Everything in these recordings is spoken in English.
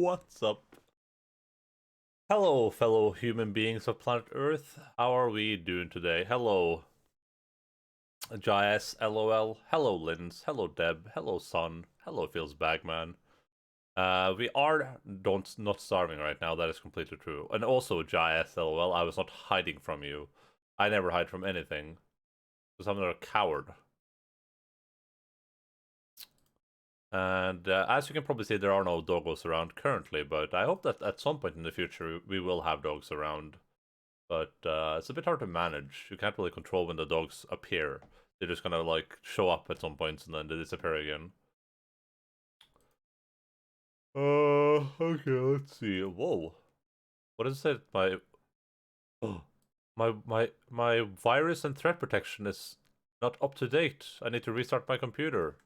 What's up? Hello, fellow human beings of planet Earth. How are we doing today? Hello, Jais, LOL. Hello, Linz. Hello, Deb. Hello, Son. Hello, Feels Bagman. We are not starving right now. That is completely true. And also, Jais, LOL. I was not hiding from you. I never hide from anything. Because I'm not a coward. And as you can probably see, there are no doggos around currently, but I hope that at some point in the future we will have dogs around. But it's a bit hard to manage. You can't really control when the dogs appear. They're just gonna like show up at some points and then they disappear again. Okay, let's see. Whoa. What is it? My oh, my virus and threat protection is not up to date. I need to restart my computer.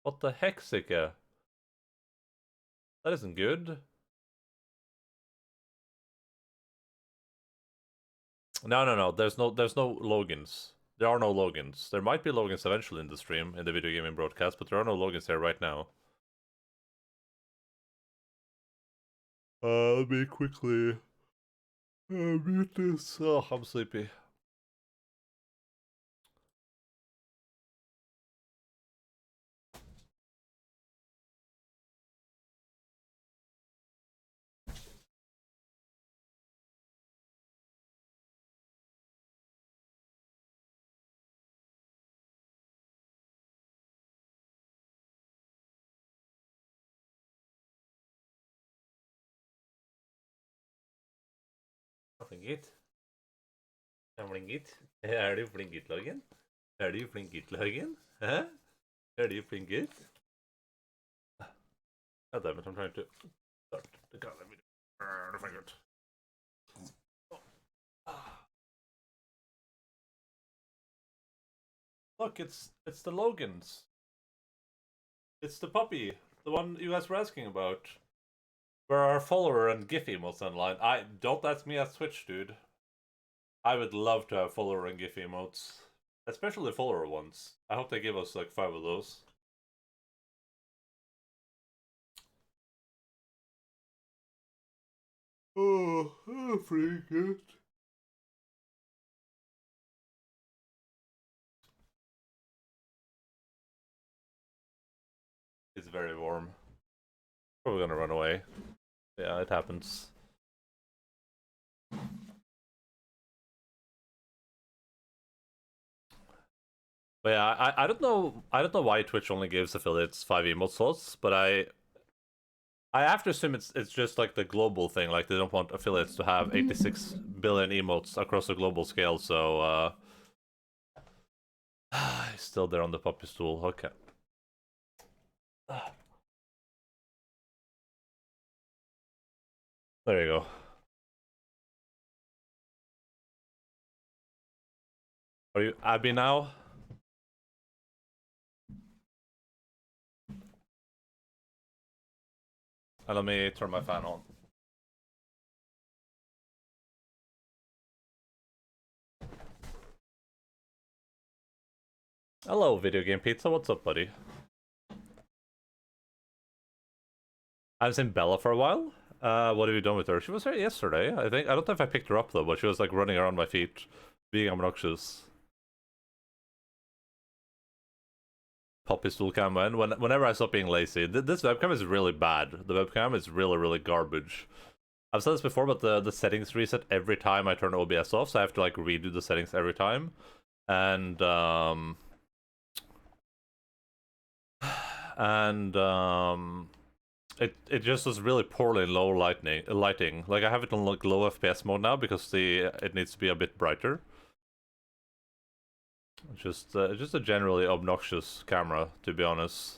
What the heck, Sika? That isn't good. No. There's no logins. There are no logins. There might be logins eventually in the stream, in the video gaming broadcast, but there are no logins here right now. Let me quickly mute this. Oh, I'm sleepy. Flinket. Flinket. Er du flinket, Loggen? Er du flinket, Loggen? Hæ? Er du flinket? God damn it, I'm trying to start the camera video. The flinket. Look, it's the Logans. It's the puppy. The one you guys were asking about. We're our follower and GIF emotes online. Don't ask me at Twitch, dude. I would love to have follower and GIF emotes. Especially follower ones. I hope they give us like 5 of those. Oh, pretty good. It's very warm. Probably gonna run away. Yeah, it happens. But yeah, I don't know why Twitch only gives affiliates 5 emote slots, but I have to assume it's just like the global thing, like they don't want affiliates to have 86 billion emotes across a global scale, so he's still there on the puppy stool, okay. There you go. Are you Abby now? Let me turn my fan on. Hello, Video Game Pizza. What's up, buddy? I was in Bella for a while. What have you done with her? She was here yesterday, I think. I don't know if I picked her up, though, but she was, like, running around my feet, being obnoxious. Puppy stool cam, and whenever I stop being lazy, this webcam is really bad. The webcam is really garbage. I've said this before, but the settings reset every time I turn OBS off, so I have to like redo the settings every time. And it just is really poorly in low lighting. Like I have it on like low FPS mode now because it needs to be a bit brighter. Just a generally obnoxious camera, to be honest.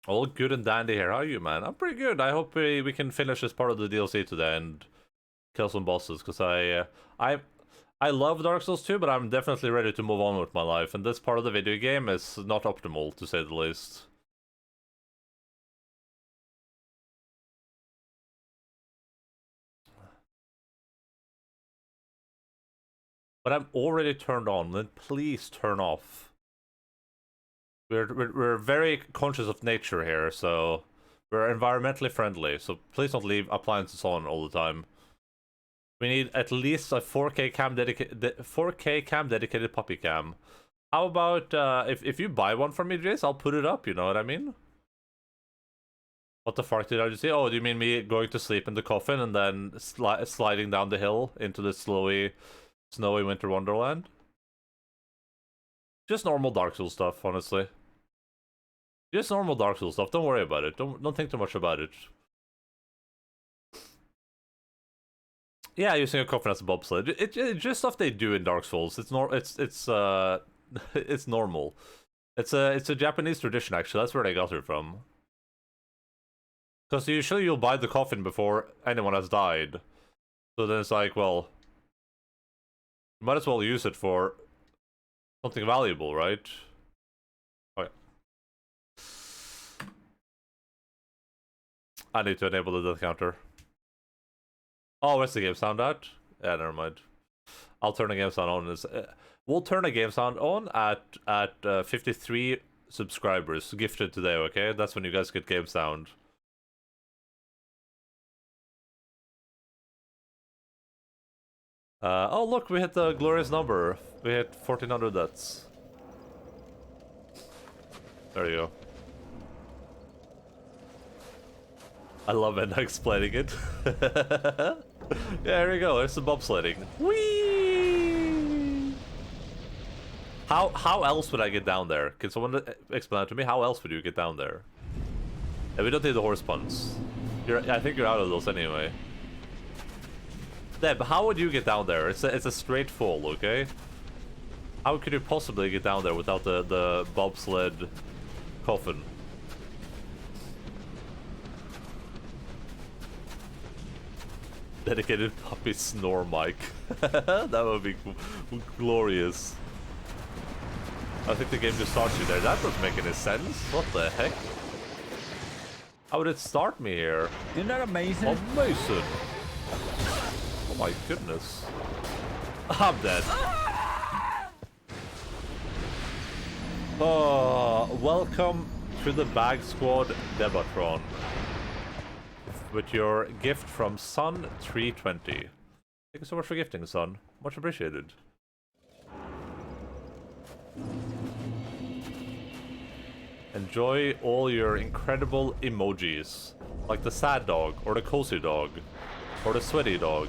All good and dandy here. How are you, man? I'm pretty good. I hope we can finish this part of the DLC today and kill some bosses, because I love Dark Souls 2, but I'm definitely ready to move on with my life, and this part of the video game is not optimal, to say the least. But I'm already turned on, then please turn off. We're very conscious of nature here, so we're environmentally friendly, so please don't leave appliances on all the time. We need at least a 4K cam dedicated puppy cam. How about if you buy one for me, Jace, I'll put it up, you know what I mean? What the fuck did I just say? Oh, do you mean me going to sleep in the coffin and then sliding down the hill into the snowy winter wonderland? Just normal Dark Souls stuff, honestly. Just normal Dark Souls stuff. Don't worry about it. Don't think too much about it. Yeah, using a coffin as a bobsled. It's just stuff they do in Dark Souls. It's it's normal. It's a Japanese tradition, actually. That's where they got it from. Because usually you'll buy the coffin before anyone has died. So then it's like, well, you might as well use it for something valuable, right? Okay. I need to enable the death counter. Oh, where's the game sound at? Yeah, never mind. I'll turn the game sound on. We'll turn the game sound on at 53 subscribers gifted today, okay? That's when you guys get game sound. Oh, look, we hit the glorious number. We hit 1,400 deaths. There you go. I love Enda explaining it. Yeah, here we go. There's some bobsledding. Whee! How else would I get down there? Can someone explain it to me? How else would you get down there? Yeah, we don't need the horse puns. I think you're out of those anyway. Deb, how would you get down there? It's a straight fall, okay? How could you possibly get down there without the bobsled coffin? Dedicated puppy snore mic. That would be glorious. I think the game just starts you there. That doesn't make any sense. What the heck? How would it start me here? Isn't that amazing? Amazing. Oh my goodness. I'm dead. Oh, welcome to the Bag Squad Debatron. With your gift from Sun320. Thank you so much for gifting, Sun. Much appreciated. Enjoy all your incredible emojis. Like the sad dog, or the cozy dog, or the sweaty dog.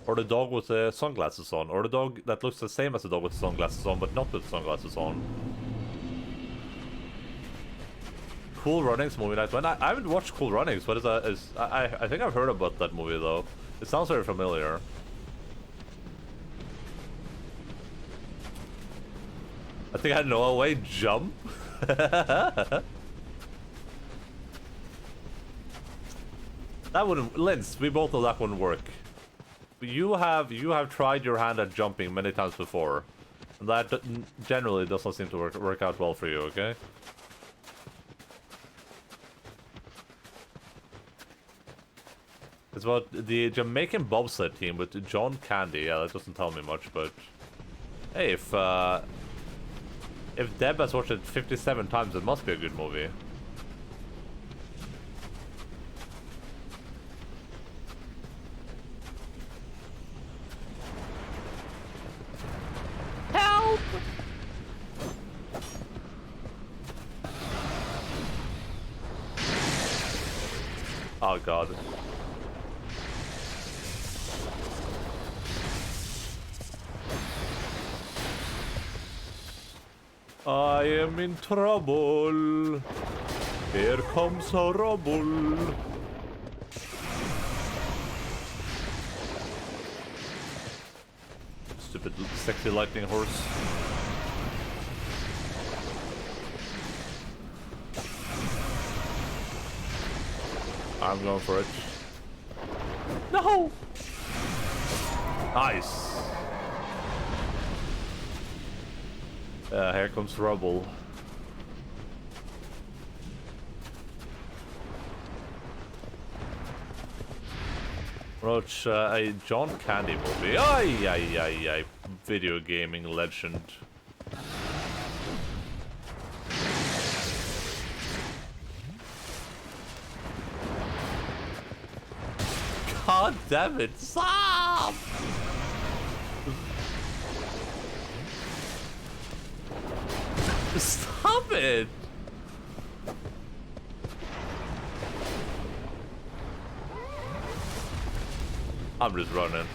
Or the dog with the sunglasses on, or the dog that looks the same as the dog with sunglasses on, but not with sunglasses on. Cool Runnings movie night. When I haven't watched Cool Runnings. What is that? I think I've heard about that movie though. It sounds very familiar. I think I know a way. Jump. That wouldn't. Linz, we both know that wouldn't work. You have tried your hand at jumping many times before, and that generally doesn't seem to work out well for you. Okay. It's about the Jamaican bobsled team with John Candy. Yeah, that doesn't tell me much, but hey, if Deb has watched it 57 times, it must be a good movie. Help! Oh god. I am in trouble. Here comes a rubble. Stupid sexy lightning horse. I'm going for it. No! Nice. Here comes Rubble. Watch a John Candy movie. Ay. Video gaming legend. God damn it, stop! Stop it! I'm just running.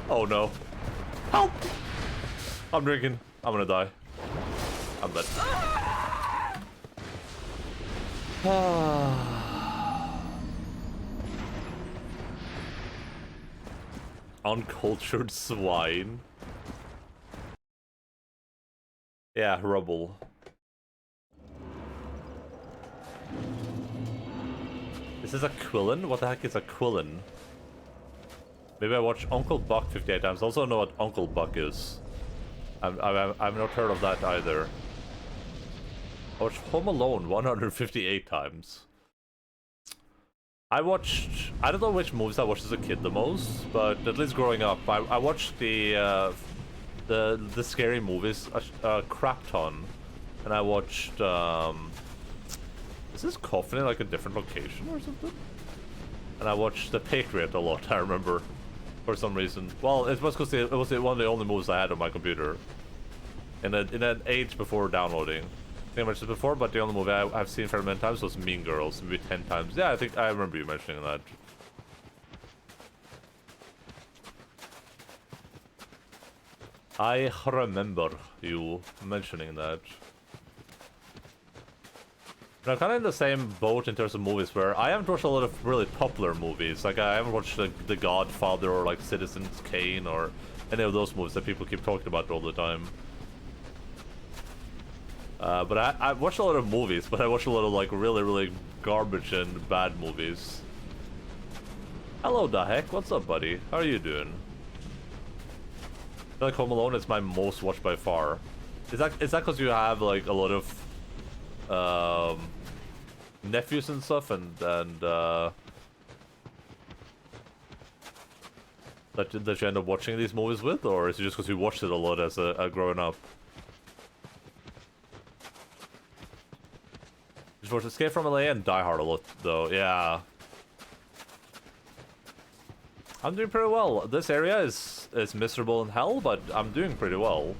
Oh no. Help! I'm drinking. I'm gonna die. I'm dead. Uncultured swine. Yeah, Rubble. Is this a Quillen? What the heck is a Quillen? Maybe I watched Uncle Buck 58 times. I also know what Uncle Buck is. I've not heard of that either. I watched Home Alone 158 times. I don't know which movies I watched as a kid the most, but at least growing up, I watched the scary movies a crap ton. And I watched, is this Coffin in like a different location or something? And I watched The Patriot a lot, I remember. For some reason. Well, it was because it was one of the only movies I had on my computer. In an age before downloading. I think I mentioned it before, but the only movie I've seen fairly many times was Mean Girls, maybe 10 times. Yeah, I think I remember you mentioning that. I remember you mentioning that. I'm kind of in the same boat in terms of movies where I haven't watched a lot of really popular movies. Like, I haven't watched The Godfather or like Citizen Kane or any of those movies that people keep talking about all the time. But I watched a lot of movies, but I watched a lot of like really garbage and bad movies. Hello, the heck? What's up, buddy? How are you doing? I feel like Home Alone is my most watched by far. Is that because you have like a lot of nephews and stuff, and that you end up watching these movies with, or is it just because you watched it a lot as a growing up? Just watched Escape from LA and Die Hard a lot, though. Yeah, I'm doing pretty well. This area is miserable in hell, but I'm doing pretty well.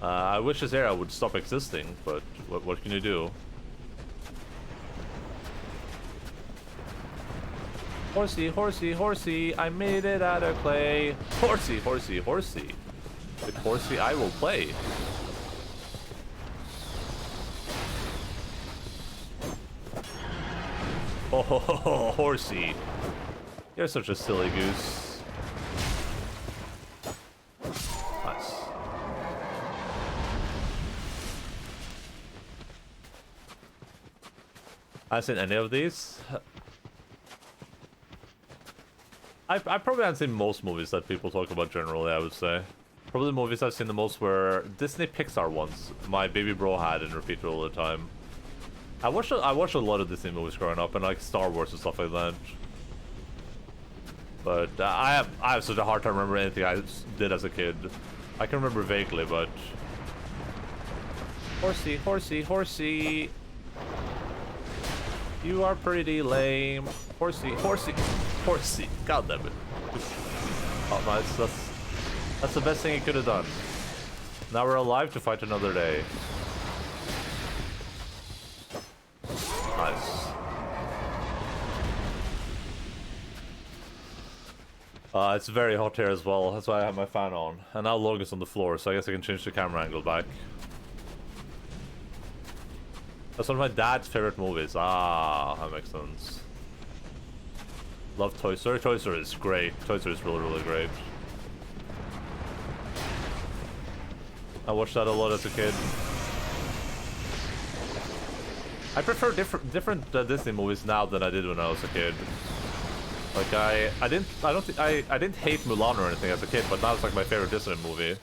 I wish this area would stop existing, but what can you do? Horsey, horsey, horsey, I made it out of clay. Horsey, horsey, horsey. With horsey I will play. Oh, ho, ho, ho, horsey. You're such a silly goose. Nice. I haven't seen any of these. I probably haven't seen most movies that people talk about generally, I would say. Probably the movies I've seen the most were Disney Pixar ones. My baby bro had and repeated all the time. I watched a lot of Disney movies growing up, and like Star Wars and stuff like that. But I have such a hard time remembering anything I did as a kid. I can remember vaguely, but horsey, horsey, horsey. You are pretty lame. Horsey, horsey, horsey. God damn it. Oh, nice. That's the best thing he could have done. Now we're alive to fight another day. Nice. It's very hot here as well. That's why I have my fan on. And now Logan's on the floor, so I guess I can change the camera angle back. That's one of my dad's favorite movies. Ah, that makes sense. Love Toy Story. Toy Story is great. Toy Story is really great. I watched that a lot as a kid. I prefer different Disney movies now than I did when I was a kid. Like I didn't hate Mulan or anything as a kid, but now it's like my favorite Disney movie.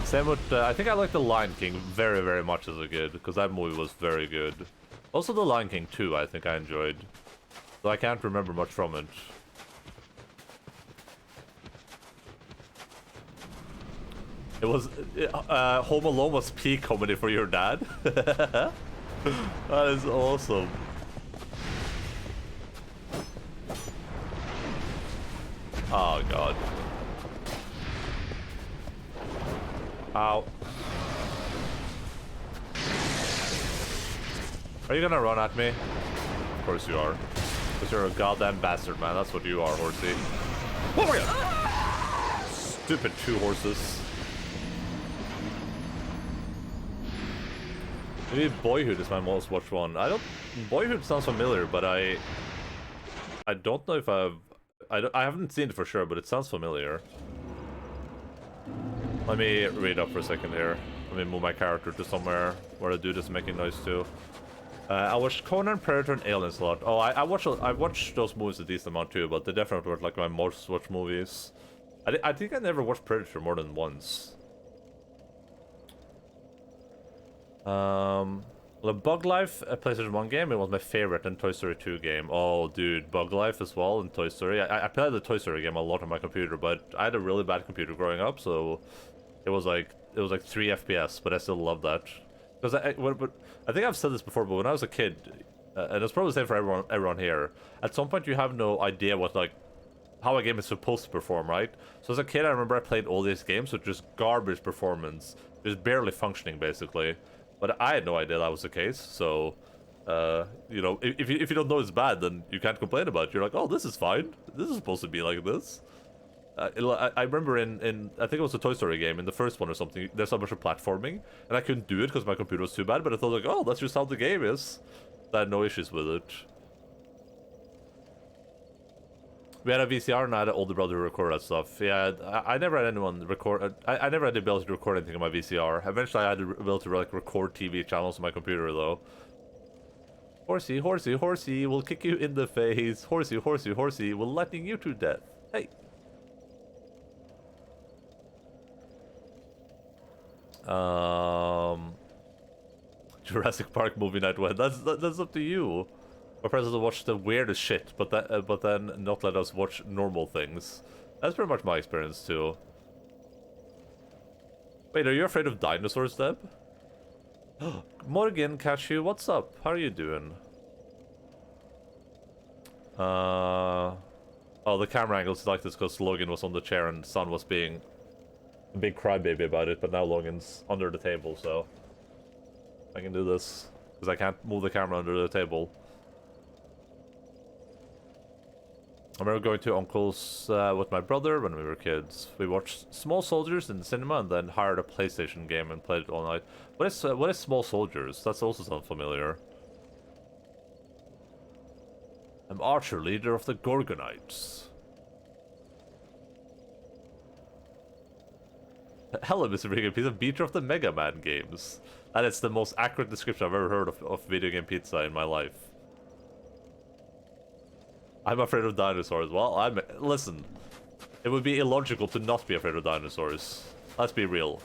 Same with I think I liked The Lion King very, very much as a kid because that movie was very good. Also The Lion King 2 I think I enjoyed. So I can't remember much from it. It was Home Alone was peak comedy for your dad. That is awesome. Oh god. Ow. Are you gonna run at me? Of course you are. Because you're a goddamn bastard, man. That's what you are, horsey. Oh my god! Stupid 2 horses. Maybe Boyhood is my most watched one. Boyhood sounds familiar, but I don't know if I haven't seen it for sure, but it sounds familiar. Let me read up for a second here. Let me move my character to somewhere where the dude is making noise too. I watched Conan, Predator, and Aliens a lot. Oh, I watched those movies a decent amount too, but they definitely were like my most watched movies. I think I never watched Predator more than once. The Bug Life, a PlayStation 1 game, it was my favorite, and Toy Story 2 game. Oh, dude, Bug Life as well, and Toy Story. I played the Toy Story game a lot on my computer, but I had a really bad computer growing up, so it was like 3 FPS, but I still love that. Because I think I've said this before, but when I was a kid, and it's probably the same for everyone here, at some point you have no idea what, like, how a game is supposed to perform, right? So as a kid, I remember I played all these games with just garbage performance, just barely functioning, basically. But I had no idea that was the case, so, you know, if you don't know it's bad, then you can't complain about it. You're like, oh, this is fine. This is supposed to be like this. I remember in I think it was a Toy Story game, in the first one or something, there's a bunch of platforming, and I couldn't do it because my computer was too bad, but I thought like, oh, that's just how the game is. I had no issues with it. We had a VCR and I had an older brother who recorded that stuff. Yeah, I never had anyone record. I never had the ability to record anything on my VCR. Eventually, I had the ability to like record TV channels on my computer, though. Horsey, horsey, horsey, we'll kick you in the face. Horsey, horsey, horsey, we're lightning you to death. Hey. Jurassic Park movie night when that's up to you. Our friends will watch the weirdest shit, but then not let us watch normal things. That's pretty much my experience too. Wait, are you afraid of dinosaurs, Deb? Morgan, Cashew, what's up? How are you doing? Oh, the camera angles like this because Logan was on the chair and Son was being a big crybaby about it, but now Logan's under the table, so I can do this because I can't move the camera under the table. I remember going to uncle's with my brother when we were kids. We watched Small Soldiers in the cinema and then hired a PlayStation game and played it all night. What is Small Soldiers? That's also sounds familiar. I'm Archer, leader of the Gorgonites. Hello, Mr. Vegan Pizza, beater of the Mega Man games. And it's the most accurate description I've ever heard of video game pizza in my life. I'm afraid of dinosaurs. Well, listen, it would be illogical to not be afraid of dinosaurs. Let's be real.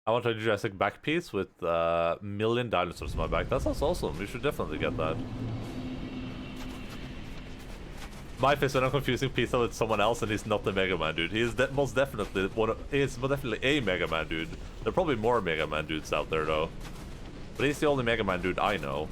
I want a Jurassic back piece with a million dinosaurs in my back. That sounds awesome. You should definitely get that. My face when I'm confusing pizza with someone else and he's not the Mega Man dude. He is most definitely a Mega Man dude. There are probably more Mega Man dudes out there though. But he's the only Mega Man dude I know.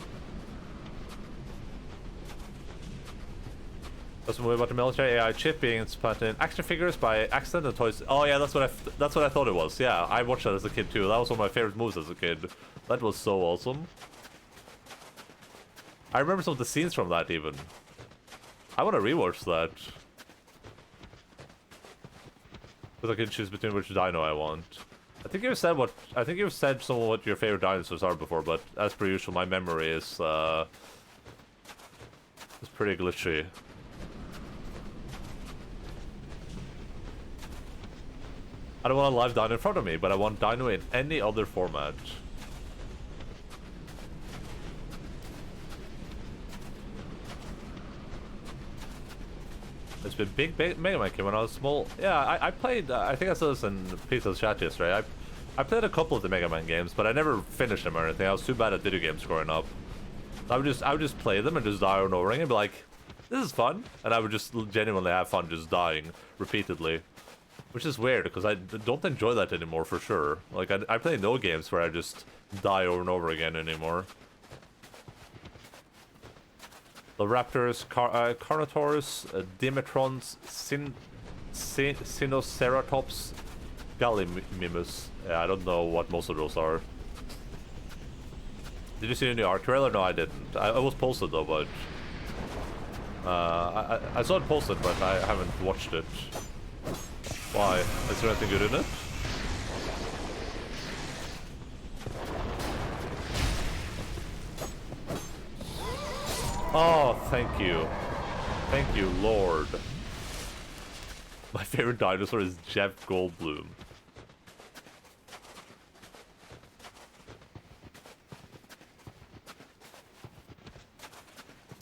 That's what about the military AI chip being implanted in action figures by accident and toys. Oh yeah, that's what I thought it was. Yeah, I watched that as a kid too. That was one of my favorite movies as a kid. That was so awesome. I remember some of the scenes from that even. I want to rewatch that. Because I can choose between which dino I want. I think you've said some of what your favorite dinosaurs are before, but as per usual, my memory is pretty glitchy. I don't want a live dino in front of me, but I want dino in any other format. It's been big Mega Man game when I was small. Yeah, I played, I think I saw this in Pizza's chat yesterday. I played a couple of the Mega Man games, but I never finished them or anything. I was too bad at video games growing up. I would just play them and just die over and over again and be like, this is fun. And I would just genuinely have fun just dying repeatedly. Which is weird, because I don't enjoy that anymore for sure. Like, I play no games where I just die over and over again anymore. The Raptors, Carnotaurus, Dimetrons, Sinoceratops, Gallimimus. Yeah, I don't know what most of those are. Did you see any art trailer? No, I didn't. I was posted though, but... I saw it posted, but I haven't watched it. Why? Is there anything good in it? Oh, thank you. Thank you, Lord. My favorite dinosaur is Jeff Goldblum.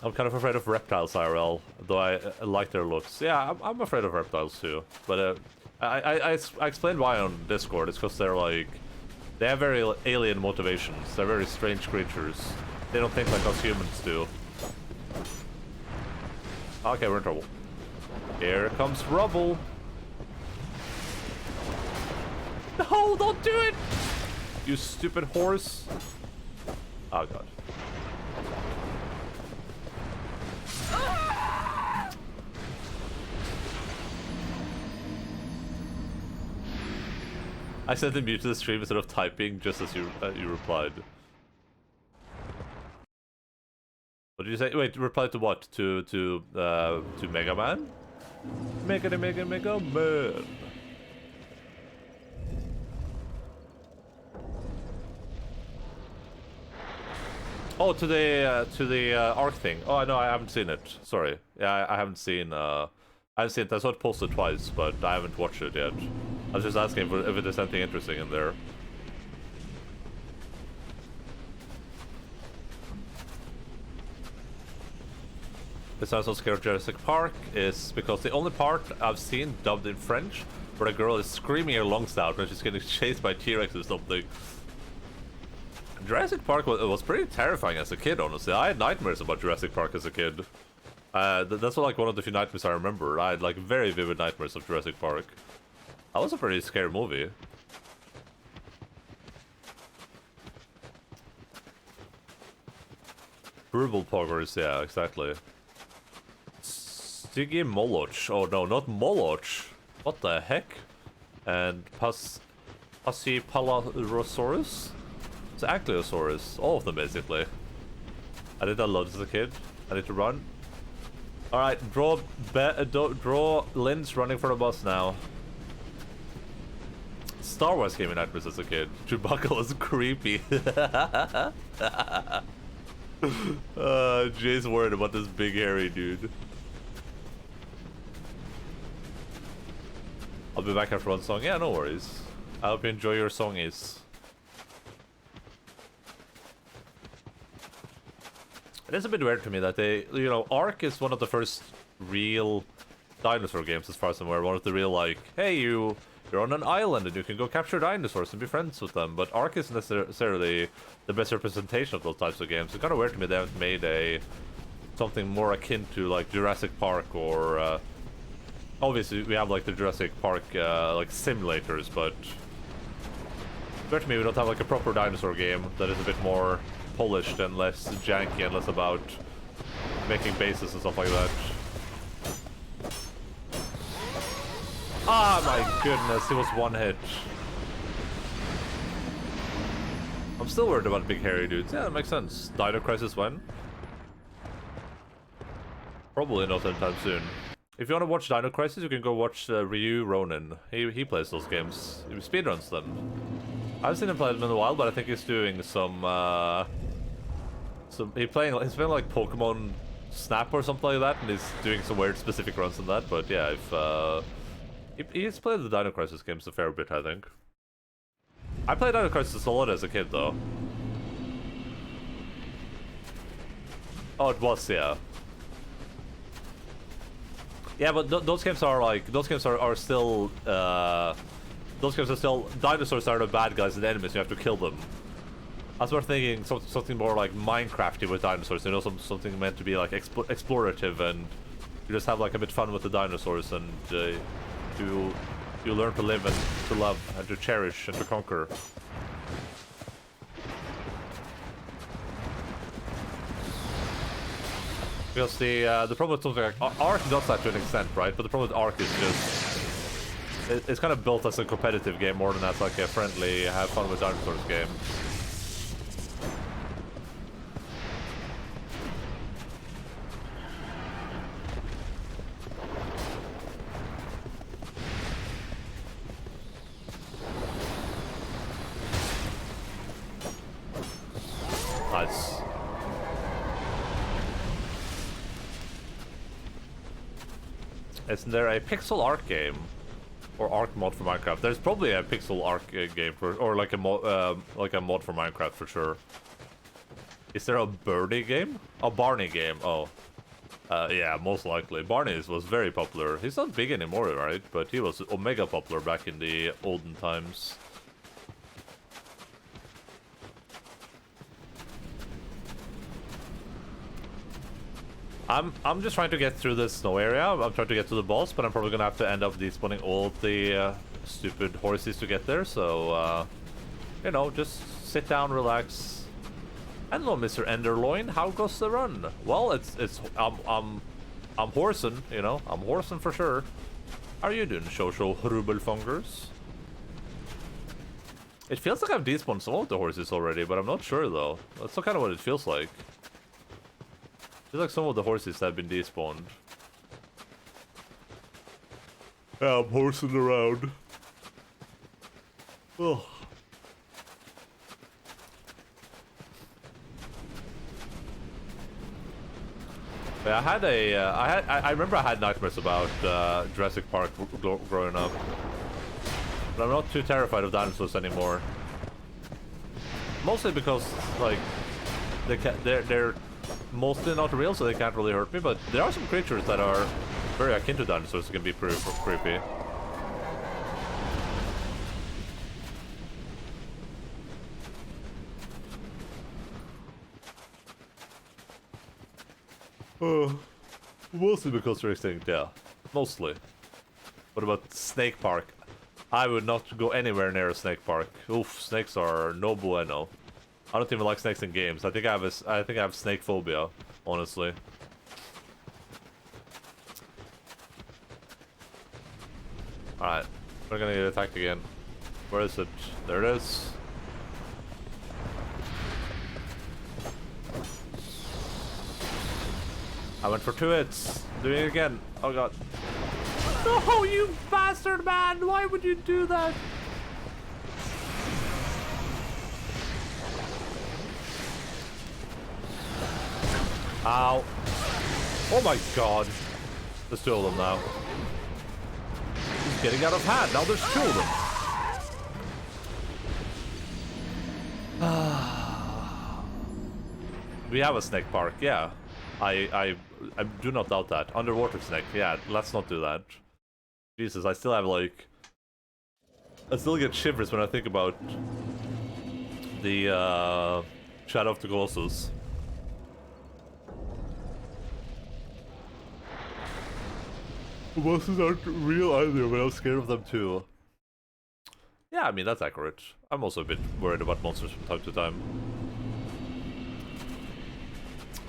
I'm kind of afraid of reptiles, IRL, though I like their looks. Yeah, I'm afraid of reptiles too. But I explained why on Discord. It's because they're like... They have very alien motivations. They're very strange creatures. They don't think like us humans do. Okay, we're in trouble. Here comes rubble. No, don't do it! You stupid horse. Oh god. I sent him mute to the stream instead of typing just as you replied. What did you say? Wait, reply to what? To Mega Man? Mega Man. Oh, to the Arc thing. Oh, no, I haven't seen it. Sorry. Yeah, I haven't seen it. I saw it posted twice, but I haven't watched it yet. I was just asking if there's anything interesting in there. The reason I'm so scared of Jurassic Park is because the only part I've seen dubbed in French where the girl is screaming her lungs out when she's getting chased by T-Rex or something. Jurassic Park was pretty terrifying as a kid, honestly. I had nightmares about Jurassic Park as a kid. That's like one of the few nightmares I remember. I had like very vivid nightmares of Jurassic Park. That was a pretty scary movie. Verbal poggers, yeah, exactly. Stiggy Moloch. Oh no, not Moloch. What the heck? And Passipalarosaurus? It's Ankylosaurus. All of them, basically. I did that a lot as a kid. I need to run. Alright, draw Lynn's running for the bus now. Star Wars came in nightmares as a kid. Chewbacca was creepy. Jay's worried about this big hairy dude. I'll be back after one song. Yeah, no worries. I hope you enjoy your songies. It is a bit weird to me that they, you know, Ark is one of the first real dinosaur games as far as I'm aware. One of the real, like, hey, you're on an island and you can go capture dinosaurs and be friends with them. But Ark isn't necessarily the best representation of those types of games. It's kind of weird to me they haven't made something more akin to, like, Jurassic Park or, obviously we have, like, the Jurassic Park, like, simulators, but weird to me we don't have, like, a proper dinosaur game that is a bit more polished and less janky and less about making bases and stuff like that. Ah, my goodness, it was one hit. I'm still worried about big hairy dudes. Yeah, that makes sense. Dino Crisis when? Probably not anytime soon. If you want to watch Dino Crisis, you can go watch Ryu Ronin. He plays those games. He speedruns them. I haven't seen him play them in a while, but I think he's doing some he's playing like Pokemon Snap or something like that, and he's doing some weird specific runs in that. But yeah, he's played the Dino Crisis games a fair bit, I think. I played Dino Crisis a lot as a kid, though. Oh, it was, yeah. Yeah, but those games are like are still those games are still dinosaurs are the bad guys and the enemies. You have to kill them. I was more thinking something more like Minecrafty with dinosaurs. You know, something meant to be like explorative, and you just have like a bit fun with the dinosaurs, and you learn to live and to love and to cherish and to conquer. Because the problem with something like Ark does that to an extent, right? But the problem with Ark is just it's kind of built as a competitive game more than as like a friendly, have fun with dinosaurs game. Nice. Isn't there a pixel art game or Ark mod for Minecraft? There's probably a pixel Ark game for, or like a mod for Minecraft for sure. Is there a Birdie game? A Barney game? Oh, yeah, most likely. Barney was very popular. He's not big anymore, right? But he was omega popular back in the olden times. I'm just trying to get through this snow area. I'm trying to get to the boss, but I'm probably gonna have to end up despawning all the stupid horses to get there. So, you know, just sit down, relax. Hello, Mr. Endaline. How goes the run? Well, I'm horsing, you know. I'm horsing for sure. How are you doing, Shosho Hrubelfungers? It feels like I've despawned some of the horses already, but I'm not sure though. That's kind of what it feels like. Feels like some of the horses have been despawned. Yeah, I'm horsing around. Ugh. Yeah, I remember I had nightmares about Jurassic Park growing up. But I'm not too terrified of dinosaurs anymore. Mostly because, like, they're mostly not real, so they can't really hurt me, but there are some creatures that are very akin to dinosaurs that can be pretty creepy. Mostly because they're extinct, yeah. Mostly. What about Snake Park? I would not go anywhere near a snake park. Oof, snakes are no bueno. I don't even like snakes in games. I think I have snake phobia, honestly. Alright, we're gonna get attacked again. Where is it? There it is. I went for 2 hits. Doing it again. Oh god. No, you bastard, man! Why would you do that? Ow. Oh my god. There's 2 of them now. It's getting out of hand. Now there's 2 of them. We have a snake park, yeah. I do not doubt that. Underwater snake, yeah, let's not do that. Jesus, I still have like... I still get shivers when I think about the Shadow of the Colossus. Monsters aren't real either, but I'm scared of them too. Yeah, I mean, that's accurate. I'm also a bit worried about monsters from time to time.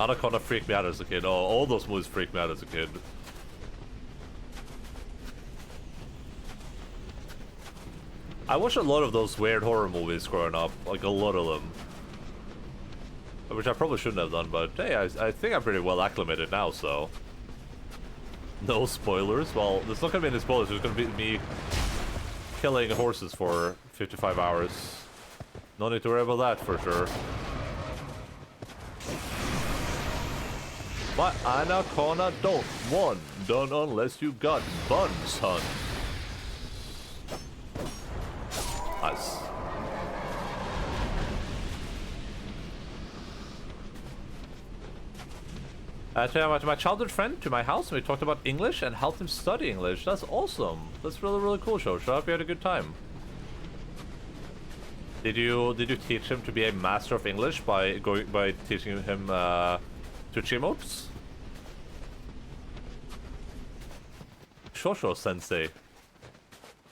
Anaconda freaked me out as a kid. Oh, all those movies freaked me out as a kid. I watched a lot of those weird horror movies growing up, like a lot of them. Which I probably shouldn't have done, but hey, I think I'm pretty well acclimated now, so... No spoilers? Well, there's not gonna be any spoilers. There's gonna be me killing horses for 55 hours. No need to worry about that for sure. My anaconda don't want done unless you got buns, son. Nice. I went to my childhood friend to my house and we talked about English and helped him study English. That's awesome. That's really, really cool, Shosh. I hope you had a good time. Did you teach him to be a master of English by teaching him to emotes? Shosho Sensei.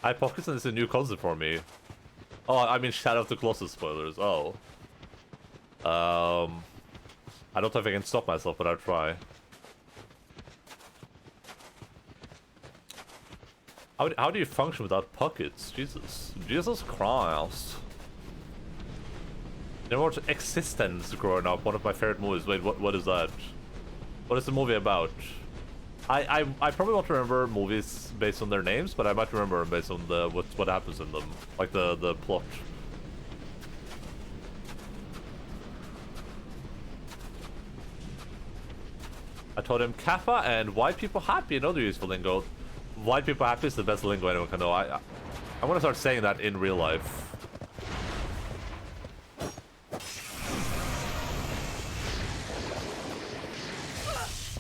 Hypocrisy is a new concept for me. Oh, I mean Shadow of the Colossus spoilers. Oh. I don't know if I can stop myself, but I'll try. How do you function without pockets? Jesus Christ. There was Existence growing up, one of my favorite movies. Wait, what is that? What is the movie about? I probably won't remember movies based on their names, but I might remember them based on the what happens in them, like the plot. I told him Kappa and white people happy, another useful lingo. White people happy is the best lingo anyone can know. I want to start saying that in real life.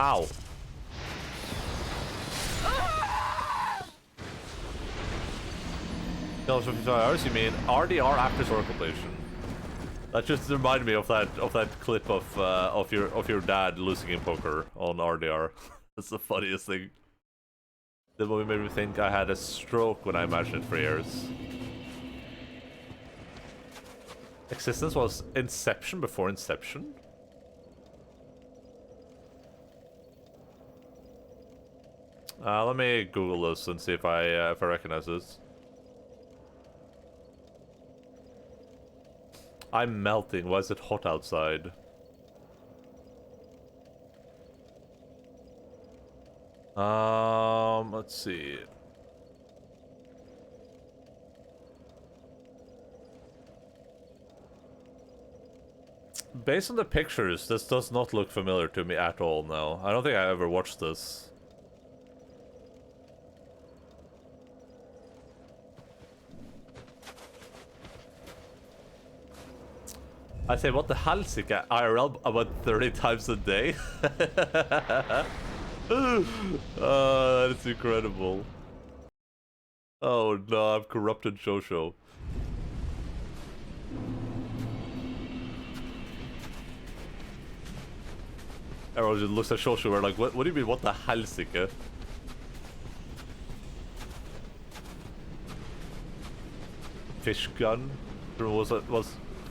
Ow. Kills for 55 hours, you mean RDR after sword completion. That just reminded me of that clip of your dad losing in poker on RDR. That's the funniest thing. The movie made me think I had a stroke when I imagined it for years. Existence was Inception before Inception? Let me Google this and see if I recognize this. I'm melting. Why is it hot outside? Let's see. Based on the pictures, this does not look familiar to me at all now. I don't think I ever watched this. I say, what the hell, Sika? IRL about 30 times a day? That's incredible. Oh no, I've corrupted Shosho. Everyone just looks at Shosho and like, what do you mean, what the hell, Sika? Fish gun? Was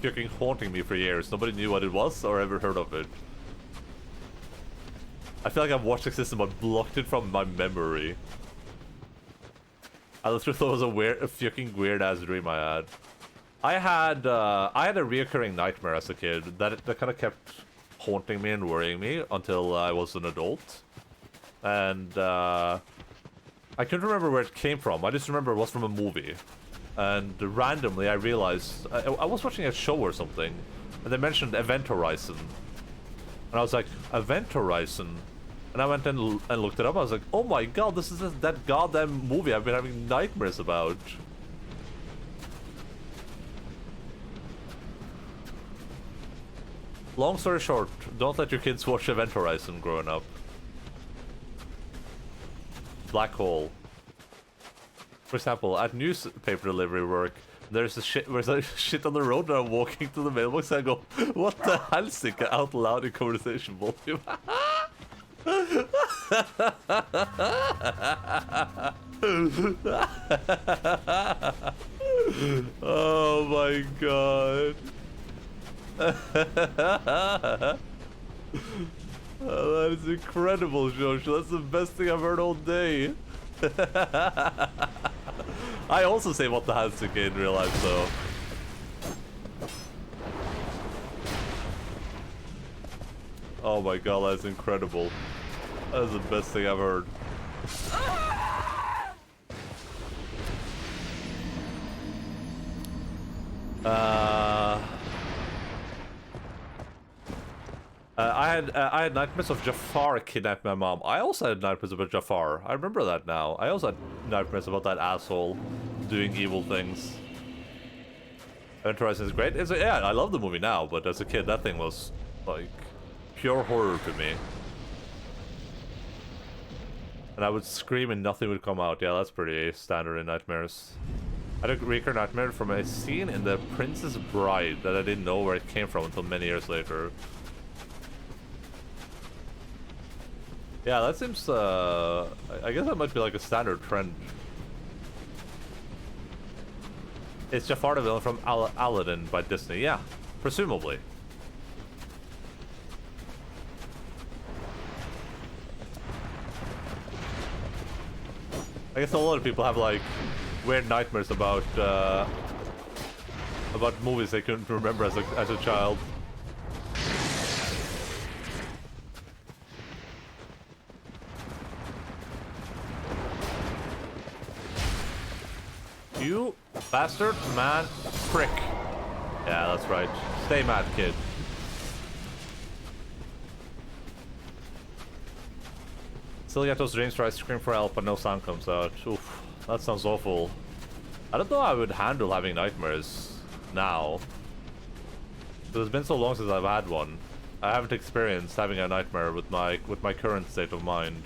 fucking haunting me for years. Nobody knew what it was or ever heard of it. I feel like I've watched the system but blocked it from my memory. I literally thought it was a fucking weird ass dream I had. I had a reoccurring nightmare as a kid that kind of kept haunting me and worrying me until I was an adult. And I couldn't remember where it came from. I just remember it was from a movie. And randomly I realized I was watching a show or something, and they mentioned Event Horizon, and I was like, Event Horizon, and I went and looked it up. I was like, oh my god, this is that goddamn movie I've been having nightmares about. Long story short, don't let your kids watch Event Horizon growing up. Black hole. For example, at newspaper delivery work, there's a shit on the road and I'm walking to the mailbox and I go, what the hell, Sika, out loud in conversation volume. Oh my god. Oh, that is incredible, Josh. That's the best thing I've heard all day. I also say what the hell, Sika, in real life, though. Oh my god, that's incredible. That is the best thing I've heard. I had nightmares of Jafar kidnapping my mom. I also had nightmares about Jafar. I remember that now. I also had nightmares about that asshole doing evil things. Event Horizon is great. Yeah, I love the movie now, but as a kid, that thing was like pure horror to me. And I would scream and nothing would come out. Yeah, that's pretty standard in nightmares. I had a recurring nightmare from a scene in The Princess Bride that I didn't know where it came from until many years later. Yeah, that seems, I guess that might be like a standard trend. It's Jafar the villain from Aladdin by Disney. Yeah, presumably. I guess a lot of people have like weird nightmares about movies they couldn't remember as a child. You bastard, man, prick. Yeah, that's right. Stay mad, kid. Still get those dreams where I scream for help but no sound comes out. Oof, that sounds awful. I don't know how I would handle having nightmares now. It's been so long since I've had one. I haven't experienced having a nightmare with my current state of mind.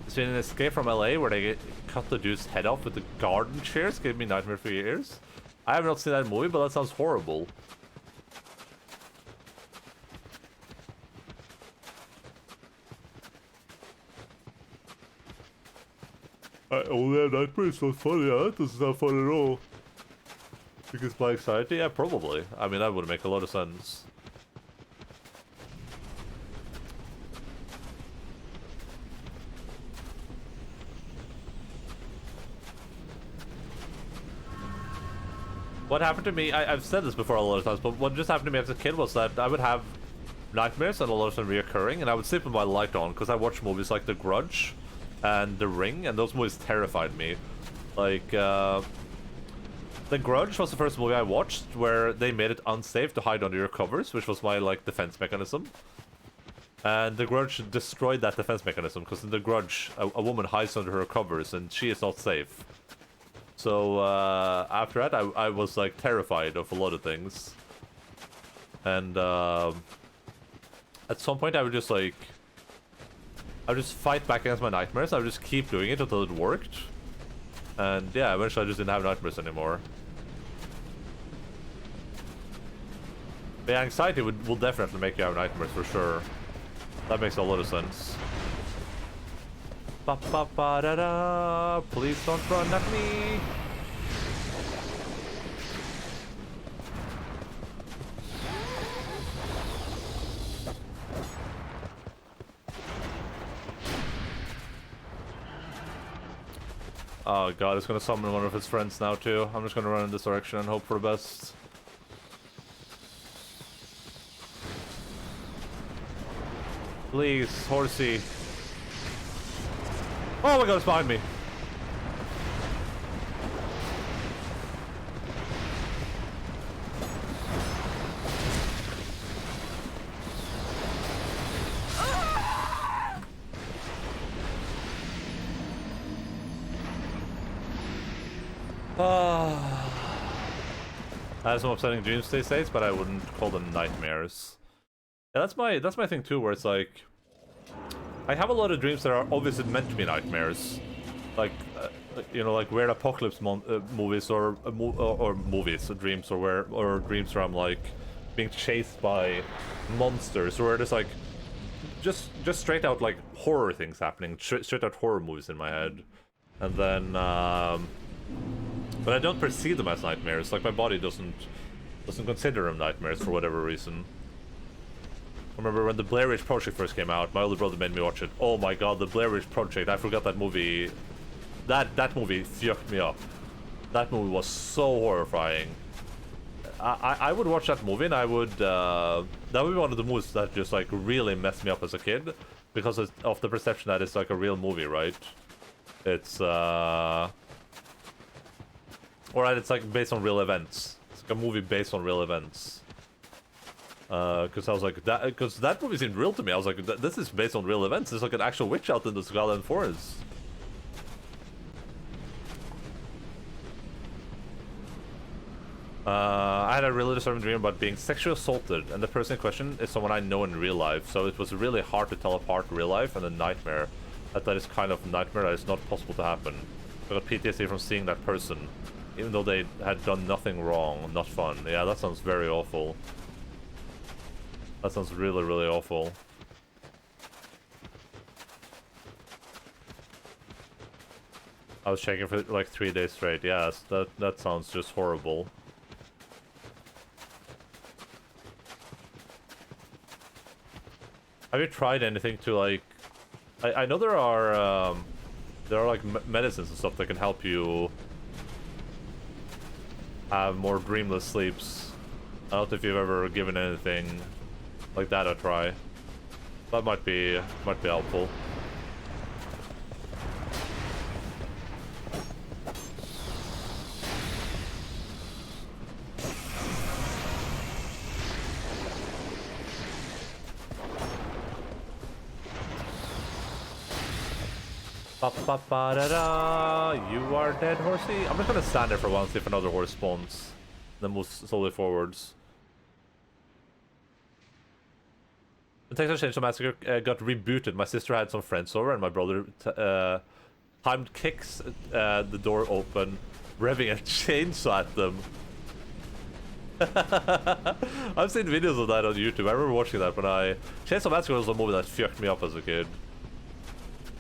It's been an Escape from LA where they cut the dude's head off with the garden shears, gave me nightmare for years. I have not seen that movie, but that sounds horrible. I only have nightmares, so funny, huh? That doesn't sound fun at all. Because my anxiety? Yeah, probably. I mean, that would make a lot of sense. What happened to me, I've said this before a lot of times, but what just happened to me as a kid was that I would have nightmares and a lot of them reoccurring, and I would sleep with my light on, because I watched movies like The Grudge and The Ring, and those movies terrified me. Like, The Grudge was the first movie I watched where they made it unsafe to hide under your covers, which was my, like, defense mechanism. And The Grudge destroyed that defense mechanism, because in The Grudge, a woman hides under her covers, and she is not safe. So, after that, I was, like, terrified of a lot of things. And, at some point, I would just, like... I would just fight back against my nightmares. I would just keep doing it until it worked. And, yeah, eventually I just didn't have nightmares anymore. The anxiety will definitely make you have nightmares, for sure. That makes a lot of sense. Ba-ba-ba-da-da, please don't run at me. Oh god, it's gonna summon one of his friends now too. I'm just gonna run in this direction and hope for the best. Please, horsey. Oh my god, it's behind me. I have some upsetting dreams these days, but I wouldn't call them nightmares. Yeah, that's my thing too, where it's like... I have a lot of dreams that are obviously meant to be nightmares. Like, you know, like weird apocalypse movies or movies, dreams, or dreams where I'm like being chased by monsters, or there's like just straight out like horror things happening, straight out horror movies in my head, and then but I don't perceive them as nightmares. Like my body doesn't consider them nightmares for whatever reason. I remember when the Blair Witch Project first came out, my older brother made me watch it. Oh my god, the Blair Witch Project, I forgot that movie. That movie fucked me up. That movie was so horrifying. I would watch that movie and I would, that would be one of the movies that just like really messed me up as a kid. because of the perception that it's like a real movie, right? It's Alright, it's like based on real events. It's like a movie based on real events. Because I was like, because that movie seemed real to me. I was like, this is based on real events. There's like an actual witch out in the Scotland forest. I had a really disturbing dream about being sexually assaulted, and the person in question is someone I know in real life, so it was really hard to tell apart real life and a nightmare. That is kind of a nightmare that is not possible to happen. I got PTSD from seeing that person, even though they had done nothing wrong. Not fun. Yeah, that sounds very awful. That sounds really, really awful. I was checking for like 3 days straight. Yes, that sounds just horrible. Have you tried anything to like... I know there are like medicines and stuff that can help you have more dreamless sleeps. I don't know if you've ever given anything like that a try. That might be helpful. Ba ba ba da da, you are dead, horsey. I'm just gonna stand there for a while and see if another horse spawns. Then move slowly forwards. The Texas Chainsaw Massacre got rebooted. My sister had some friends over, and my brother timed kicks the door open, revving a chainsaw at them. I've seen videos of that on YouTube. I remember watching that when Chainsaw Massacre was a movie that fucked me up as a kid.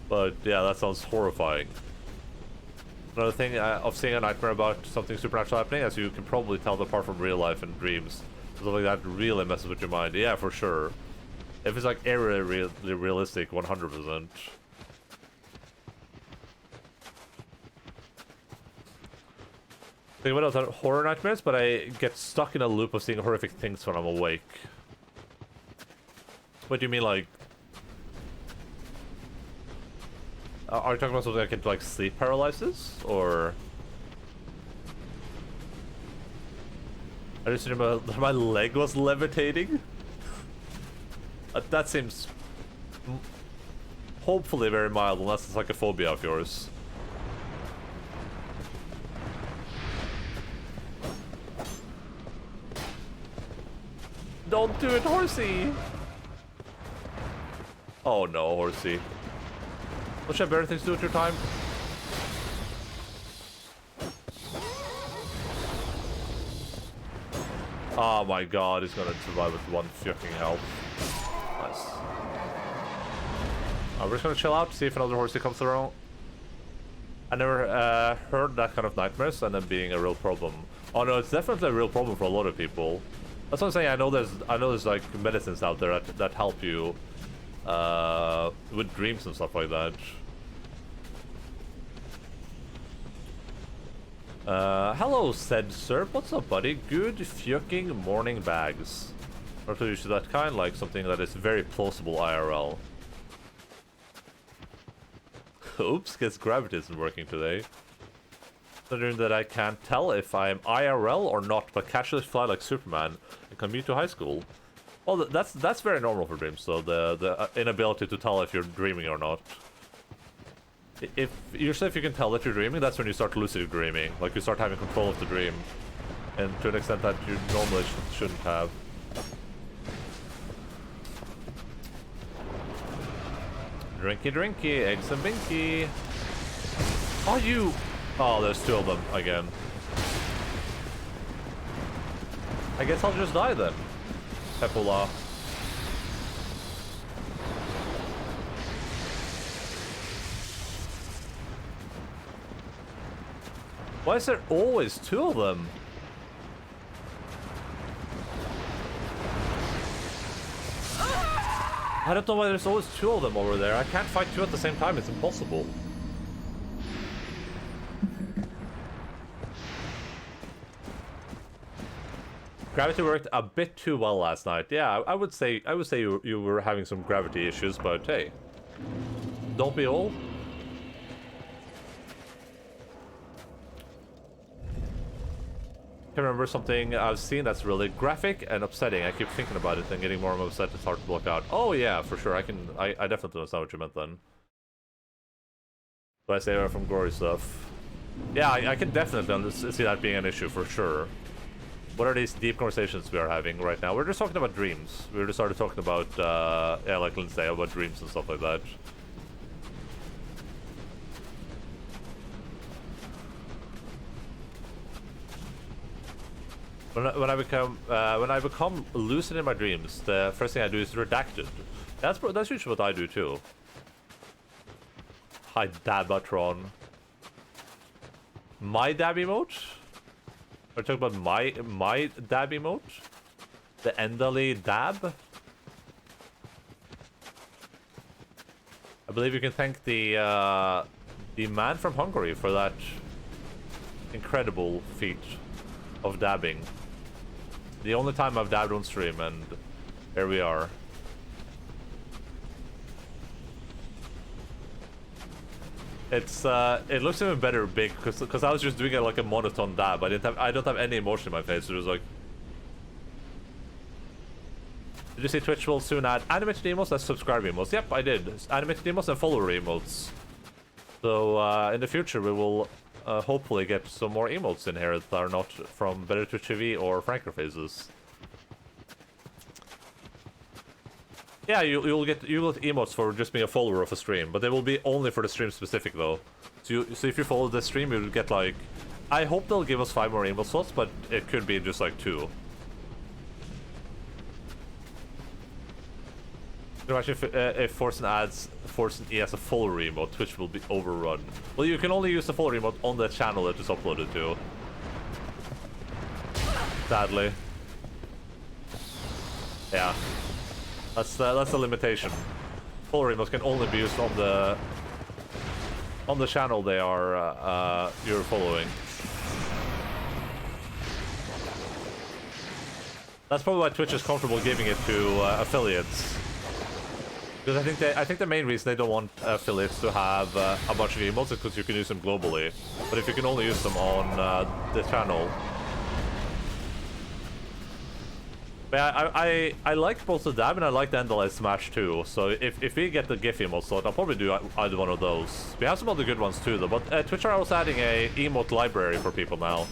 But yeah, that sounds horrifying. Another thing of seeing a nightmare about something supernatural happening, as you can probably tell apart from real life and dreams. Something like that really messes with your mind. Yeah, for sure. If it's like eerily realistic, 100%. Think about those horror nightmares, but I get stuck in a loop of seeing horrific things when I'm awake. What do you mean, like... Are you talking about something akin to like sleep paralysis, or? I just remember my leg was levitating. That seems hopefully very mild, unless it's like a phobia of yours. Don't do it, horsey! Oh no, horsey. Don't you have better things to do with your time? Oh my god, he's gonna survive with 1 fucking health. Nice. We're just gonna chill out, see if another horsey comes around. I never heard that kind of nightmares and them being a real problem. Oh no, it's definitely a real problem for a lot of people. That's what I'm saying. I know there's like medicines out there that help you with dreams and stuff like that. Hello, said sir. What's up, buddy? Good fucking morning bags. Not used to that kind, like something that is very plausible IRL. Oops, guess gravity isn't working today. Considering that I can't tell if I am IRL or not, but casually fly like Superman and commute to high school. Well, that's very normal for dreams, though, the inability to tell if you're dreaming or not. Usually if you can tell that you're dreaming, that's when you start lucid dreaming. Like, you start having control of the dream. And to an extent that you normally shouldn't have. Drinky drinky, eggs and binky. Oh, you... Oh, there's 2 of them again. I guess I'll just die then. Pepula. Why is there always 2 of them? I don't know why there's always 2 of them over there. I can't fight 2 at the same time. It's impossible. Gravity worked a bit too well last night. Yeah, I would say you were having some gravity issues, but hey, don't be all. I remember something I've seen that's really graphic and upsetting. I keep thinking about it and getting more and more upset. It's hard to block out. Oh yeah, for sure. I definitely understand what you meant then. But I stay away from gory stuff. Yeah, I can definitely see that being an issue for sure. What are these deep conversations we are having right now? We're just talking about dreams. We just started talking about, yeah, like Lindsay, about dreams and stuff like that. When I become lucid in my dreams, the first thing I do is redacted. That's usually what I do too. Hi, Dabatron. My dab emote? Are you talking about my dab emote? The Endaline dab? I believe you can thank the man from Hungary for that incredible feat of dabbing. The only time I've dabbed on stream, and here we are. It's it looks even better big because I was just doing it like a monotone dab. I don't have any emotion in my face. It was like, did you see Twitch will soon add animated emotes as subscribe emotes? Yep, I did. Animated emotes and follower emotes. So in the future we will hopefully get some more emotes in here that are not from Better Twitch TV or Franker Faces. Yeah, you'll get emotes for just being a follower of a stream, but they will be only for the stream specific though. So if you follow the stream, you'll get like, I hope they'll give us 5 more emote slots, but it could be just like 2. Imagine if Forsen adds Forsen E as a follower emote, Twitch will be overrun. Well, you can only use the follower emote on the channel that it's uploaded to. Sadly. Yeah. That's the limitation. Follower emotes can only be used on the channel they are you're following. That's probably why Twitch is comfortable giving it to affiliates. Because I think the main reason they don't want affiliates to have a bunch of emotes is because you can use them globally. But if you can only use them on the channel. But I like both the dab and I like the Endaline Smash too. So if we get the GIF emote slot, I'll probably do either one of those. We have some other good ones too though. But Twitch are also adding a emote library for people now.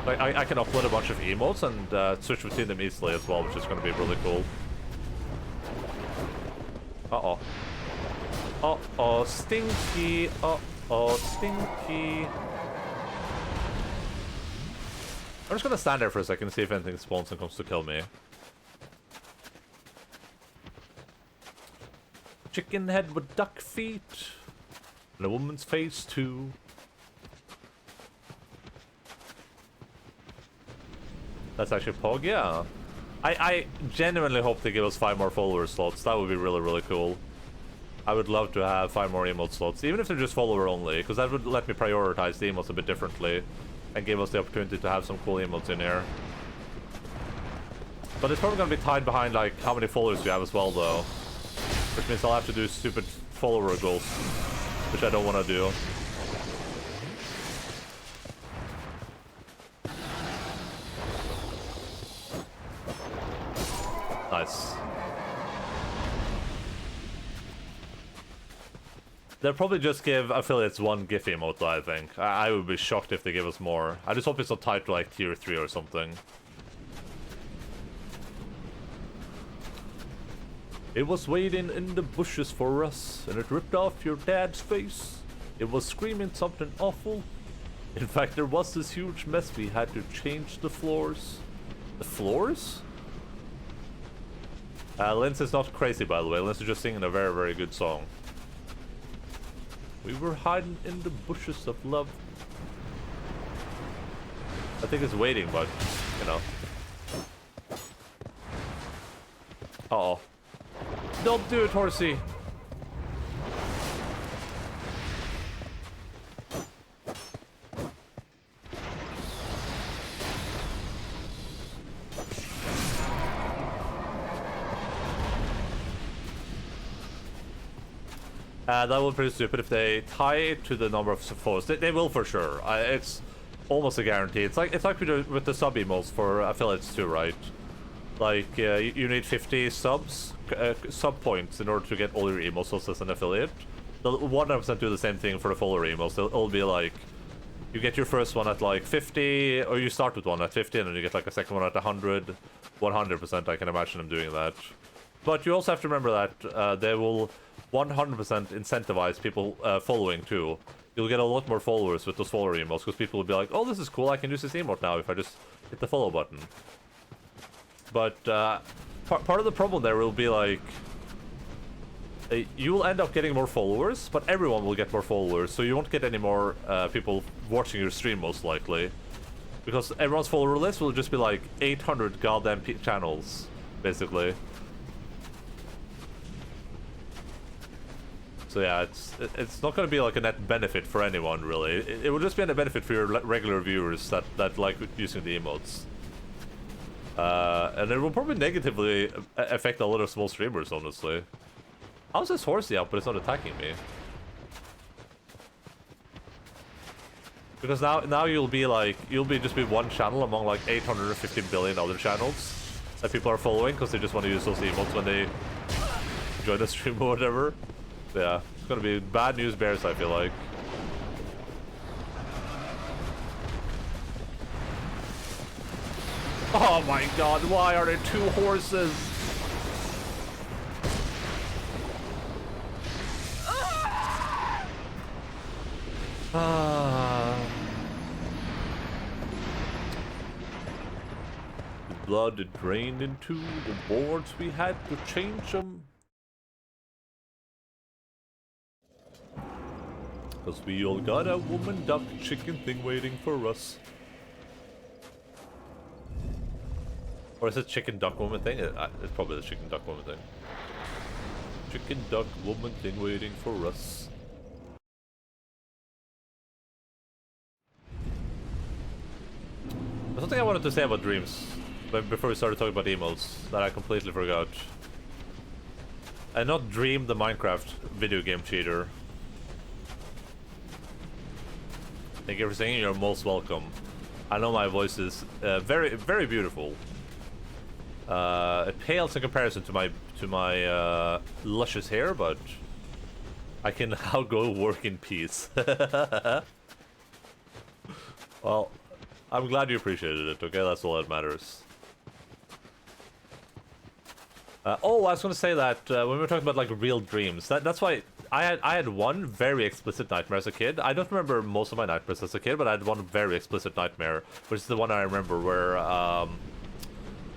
Like I can upload a bunch of emotes and switch between them easily as well, which is going to be really cool. Uh-oh. Uh-oh, stinky. Uh-oh, stinky. I'm just gonna stand there for a second and see if anything spawns and comes to kill me. Chicken head with duck feet. And a woman's face too. That's actually Pog, yeah. I genuinely hope they give us 5 more follower slots. That would be really, really cool. I would love to have 5 more emote slots, even if they're just follower only, because that would let me prioritize the emotes a bit differently and give us the opportunity to have some cool emotes in here. But it's probably going to be tied behind like how many followers you have as well though. Which means I'll have to do stupid follower goals, which I don't want to do. Nice. They'll probably just give affiliates 1 GIF emote, I think. I would be shocked if they give us more. I just hope it's not tied to like tier 3 or something. It was waiting in the bushes for us, and it ripped off your dad's face. It was screaming something awful. In fact, there was this huge mess. We had to change the floors. The floors? Linz is not crazy, by the way. Linz is just singing a very, very good song. We were hiding in the bushes of love. I think it's waiting, but, you know. Uh-oh. Don't do it, horsey! That would be pretty stupid if they tie it to the number of followers. They will for sure. It's almost a guarantee. It's like we do with the sub emos for affiliates too, right? Like you need 50 sub points in order to get all your emos as an affiliate. They'll 100% do the same thing for the follower emos. It'll be like you get your first one at like 50, or you start with one at 50, and then you get like a second one at 100. 100%, I can imagine them doing that. But you also have to remember that they will 100% incentivize people following too. You'll get a lot more followers with those follower emotes, because people will be like, oh, this is cool, I can use this emote now if I just hit the follow button. But part of the problem there will be like, you will end up getting more followers, but everyone will get more followers, so you won't get any more people watching your stream most likely. Because everyone's follower list will just be like 800 goddamn channels, basically. So yeah, it's not going to be like a net benefit for anyone, really. It will just be a net benefit for your regular viewers that like using the emotes. And it will probably negatively affect a lot of small streamers, honestly. How's this horsey out, but it's not attacking me? Because now you'll be just be one channel among like 850 billion other channels that people are following because they just want to use those emotes when they join the stream or whatever. So yeah, it's gonna be bad news bears, I feel like. Oh my god, why are there two horses? The blood had drained into the boards, we had to change them. Cause we all got a woman duck chicken thing waiting for us. Or is it chicken duck woman thing? It's probably the chicken duck woman thing. Chicken duck woman thing waiting for us. There's something I wanted to say about dreams, but before we started talking about emotes, that I completely forgot. I not Dream the Minecraft video game cheater. Thank you for saying, you're most welcome. I know my voice is very, very beautiful. It pales in comparison to my luscious hair, but I can now go work in peace. Well, I'm glad you appreciated it, okay? That's all that matters. Oh, I was gonna say that when we were talking about like real dreams, that's why I had one very explicit nightmare as a kid. I don't remember most of my nightmares as a kid, but I had one very explicit nightmare, which is the one I remember where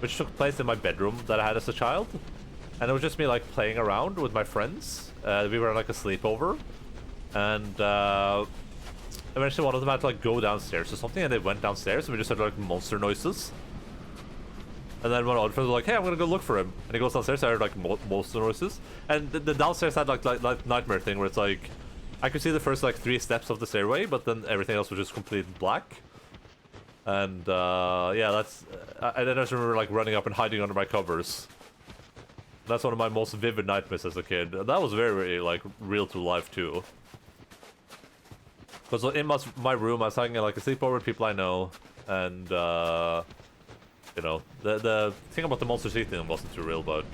which took place in my bedroom that I had as a child, and it was just me like playing around with my friends. We were on like a sleepover, and eventually one of them had to like go downstairs or something, and they went downstairs, and we just heard like monster noises. And then one of our friends was like, hey, I'm gonna go look for him. And he goes downstairs, I heard like monster noises. And the downstairs had like nightmare thing where it's like, I could see the first like 3 steps of the stairway, but then everything else was just complete black. And yeah, that's... I then I just remember like running up and hiding under my covers. That's one of my most vivid nightmares as a kid. And that was very, very like real to life too. Because in my room, I was having like a sleepover with people I know, and you know, the thing about the monsters eating wasn't too real, but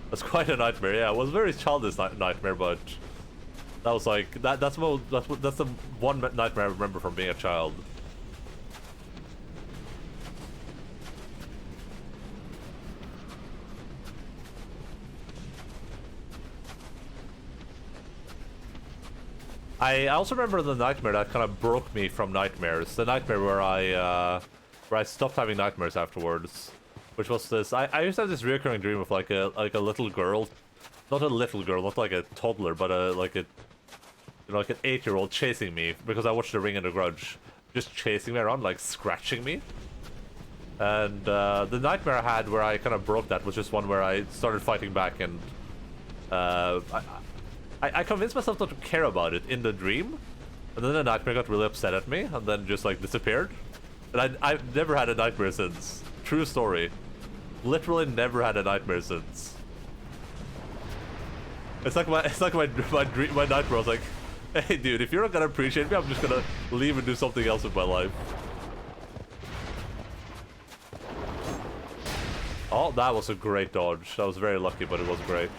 that's quite a nightmare. Yeah, it was a very childish nightmare, but that was like that's the one nightmare I remember from being a child. I also remember the nightmare that kind of broke me from nightmares. The nightmare where I stopped having nightmares afterwards, which was this. I used to have this recurring dream of like a little girl, not a little girl, not like a toddler, but like a, you know, like an 8-year-old chasing me because I watched The Ring and the Grudge, just chasing me around, like scratching me. And the nightmare I had where I kind of broke that was just one where I started fighting back, and I convinced myself not to care about it in the dream, and then the nightmare got really upset at me, and then just like disappeared. And I've never had a nightmare since. True story. Literally never had a nightmare since. It's like my nightmare. I was like, hey dude, if you're not gonna appreciate me, I'm just gonna leave and do something else with my life. Oh, that was a great dodge. That was very lucky, but it was great.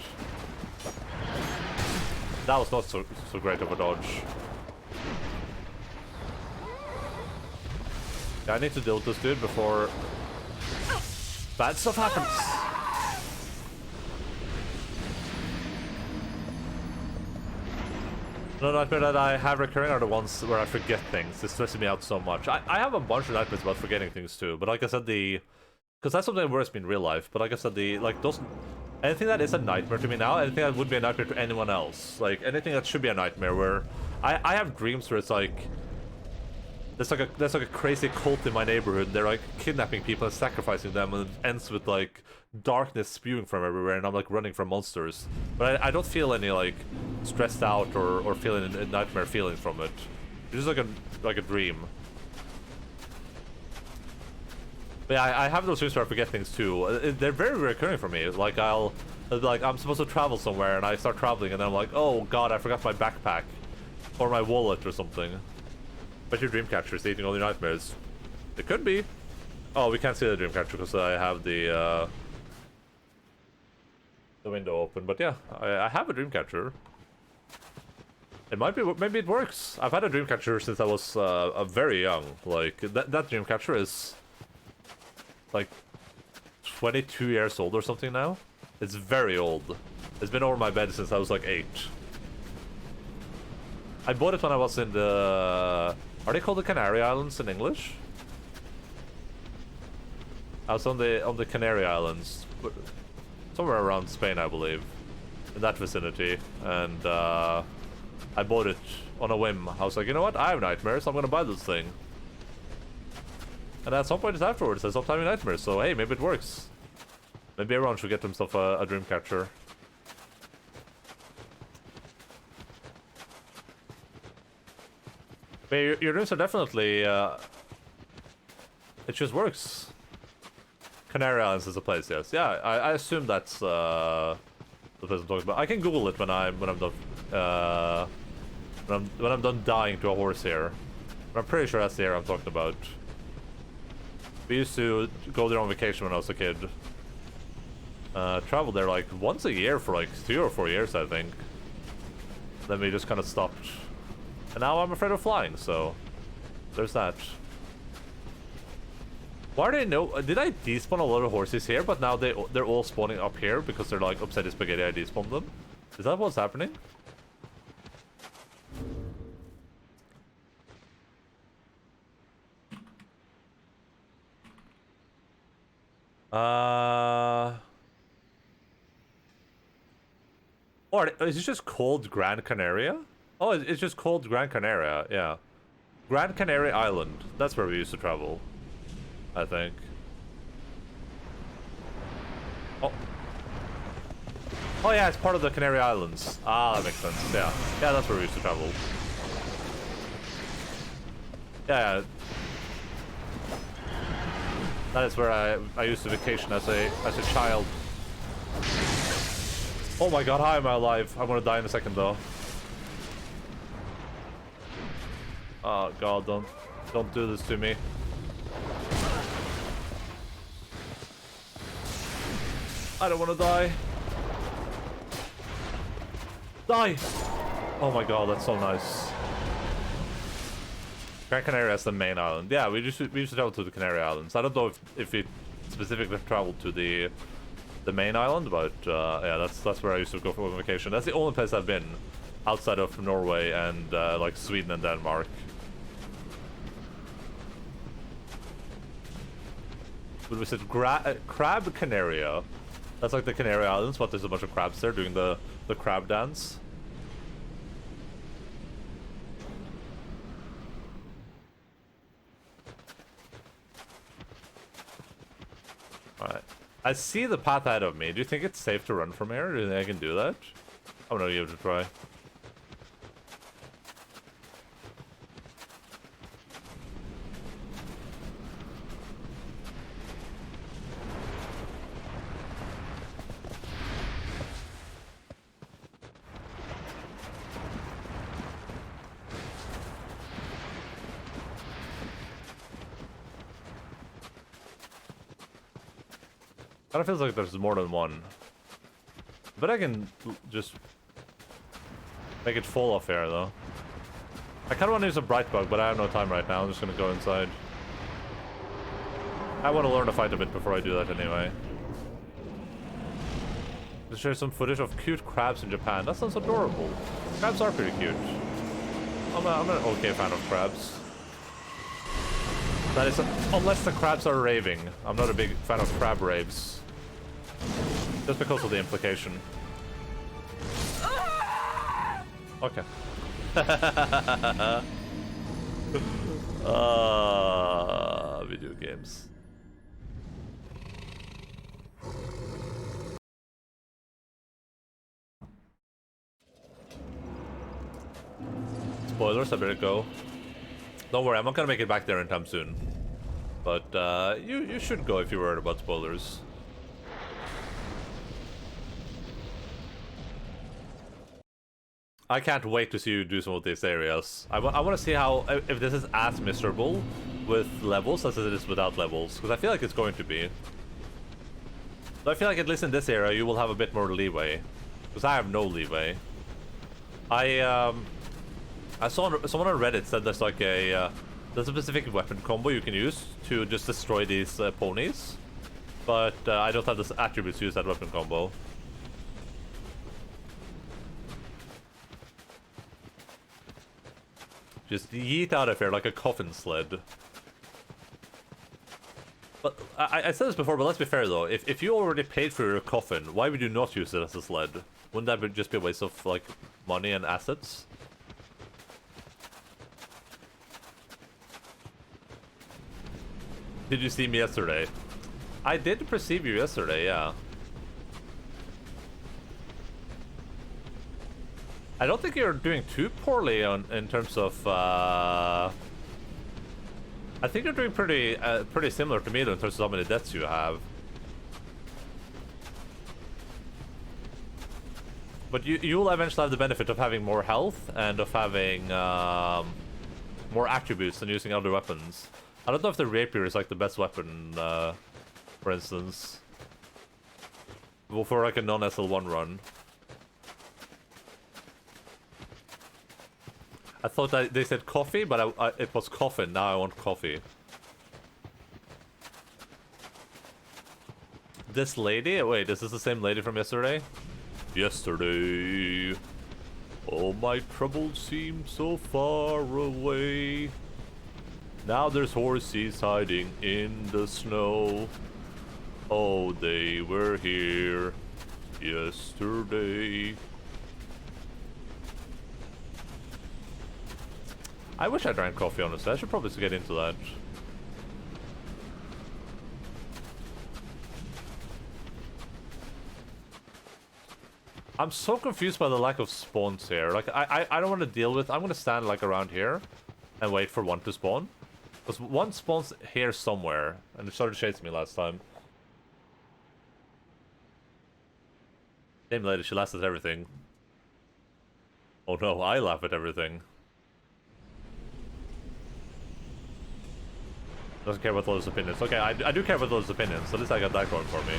That was not so great of a dodge. Yeah, I need to deal with this dude before bad stuff happens. No nightmare that I have recurring are the ones where I forget things. It stresses me out so much. I have a bunch of nightmares about forgetting things too, but like I said, because that's something that worries me in real life, but like I said, anything that is a nightmare to me now, anything that would be a nightmare to anyone else, like anything that should be a nightmare, where I have dreams where it's like, there's like a crazy cult in my neighborhood, they're like kidnapping people and sacrificing them, and it ends with like darkness spewing from everywhere, and I'm like running from monsters. But I don't feel any like stressed out or feeling a nightmare feelings from it. It's just like a dream. But yeah, I have those dreams where I forget things too. They're very recurring for me. Like I'm supposed to travel somewhere and I start traveling and then I'm like, oh god, I forgot my backpack or my wallet or something. But your Dreamcatcher is eating all your nightmares. It could be. Oh, we can't see the Dreamcatcher because I have the window open. But yeah, I have a Dreamcatcher. It might be, maybe it works. I've had a Dreamcatcher since I was very young. Like that Dreamcatcher is like 22 years old or something now. It's very old. It's been over my bed since I was like 8. I bought it when I was in the... Are they called the Canary Islands in English? I was on the Canary Islands, somewhere around Spain, I believe, in that vicinity, and I bought it on a whim. I was like, you know what? I have nightmares. I'm gonna buy this thing. And at some point afterwards, I stopped having nightmares. So hey, maybe it works. Maybe everyone should get themselves a Dreamcatcher. But your dreams are definitely, it just works. Canary Islands is a place, yes. Yeah, I assume that's the place I'm talking about. I can Google it when I'm done when I'm done dying to a horse here. But I'm pretty sure that's the area I'm talking about. We used to go there on vacation when I was a kid. Traveled there like once a year for like 3 or 4 years, I think. Then we just kind of stopped. And now I'm afraid of flying, so there's that. Why do they know? Did I despawn a lot of horses here, but now they're all spawning up here because they're like upside the spaghetti I despawned them? Is that what's happening? Or is it just called Gran Canaria? Oh, it's just called Gran Canaria, yeah. Gran Canary Island. That's where we used to travel, I think. Oh. Oh yeah, it's part of the Canary Islands. Ah, that makes sense, yeah. Yeah, that's where we used to travel. Yeah. That is where I used to vacation as a child. Oh my god, how am I alive? I'm gonna die in a second though. Oh god, don't do this to me. I don't want to die. Die! Oh my god, that's so nice. Gran Canaria is the main island. Yeah, we used to travel to the Canary Islands. I don't know if it specifically traveled to the main island, but yeah, that's where I used to go for vacation. That's the only place I've been outside of Norway and like Sweden and Denmark. But we said Crab Canaria. That's like the Canary Islands, but there's a bunch of crabs there doing the crab dance. Alright. I see the path ahead of me. Do you think it's safe to run from here? Do you think I can do that? I'm gonna give it a try. Kinda feels like there's more than one. But I can just make it fall off here, though. I kinda wanna use a bright bug, but I have no time right now. I'm just gonna go inside. I wanna learn to fight a bit before I do that anyway. To share some footage of cute crabs in Japan. That sounds adorable. Crabs are pretty cute. I'm an okay fan of crabs. That is, unless the crabs are raving. I'm not a big fan of crab raves. Just because of the implication. Okay. Video games. Spoilers, I better go. Don't worry, I'm not gonna make it back there anytime soon. But you should go if you're worried about spoilers. I can't wait to see you do some of these areas. I want to see how, if this is as miserable with levels as it is without levels. Because I feel like it's going to be. So I feel like at least in this area you will have a bit more leeway. Because I have no leeway. I saw someone on Reddit said there's like there's a specific weapon combo you can use to just destroy these ponies. But I don't have the attributes to use that weapon combo. Just yeet out of here like a coffin sled. But I said this before, but let's be fair though. If you already paid for your coffin, why would you not use it as a sled? Wouldn't that just be a waste of like money and assets? Did you see me yesterday? I did perceive you yesterday, yeah. I don't think you're doing too poorly in terms of. I think you're doing pretty similar to me though in terms of how many deaths you have. But you will eventually have the benefit of having more health and of having more attributes than using other weapons. I don't know if the rapier is like the best weapon, for instance. Well, for like a non-SL1 run. I thought that they said coffee, but it was coffin. Now I want coffee. This lady? Wait, is this the same lady from yesterday? Yesterday. All my troubles seem so far away. Now there's horses hiding in the snow. Oh, they were here yesterday. I wish I drank coffee, honestly. I should probably get into that. I'm so confused by the lack of spawns here. Like, I don't want to deal with... I'm going to stand, like, around here and wait for one to spawn. Because one spawns here somewhere, and it started chasing me last time. Same lady, she laughs at everything. Oh no, I laugh at everything. Doesn't care about those opinions. Okay, I do care about those opinions. At least I got that going for me.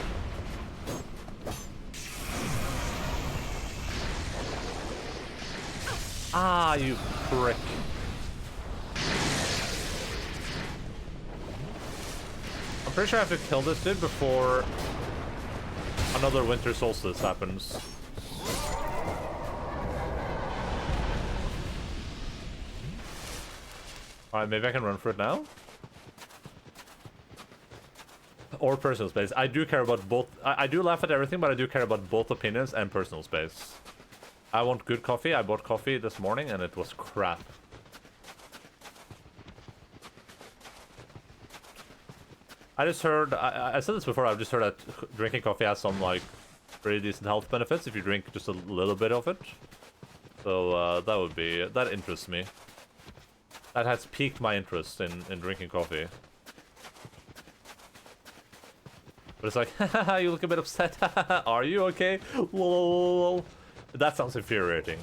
Ah, you prick. I'm pretty sure I have to kill this dude before another winter solstice happens. Alright, maybe I can run for it now? Or personal space. I do care about both. I do laugh at everything, but I do care about both opinions and personal space. I want good coffee. I bought coffee this morning and it was crap. I just heard, I said this before, I've just heard that drinking coffee has some like pretty decent health benefits if you drink just a little bit of it. So that interests me. That has piqued my interest in drinking coffee. But it's like, haha, you look a bit upset. Are you okay? Lol. That sounds infuriating.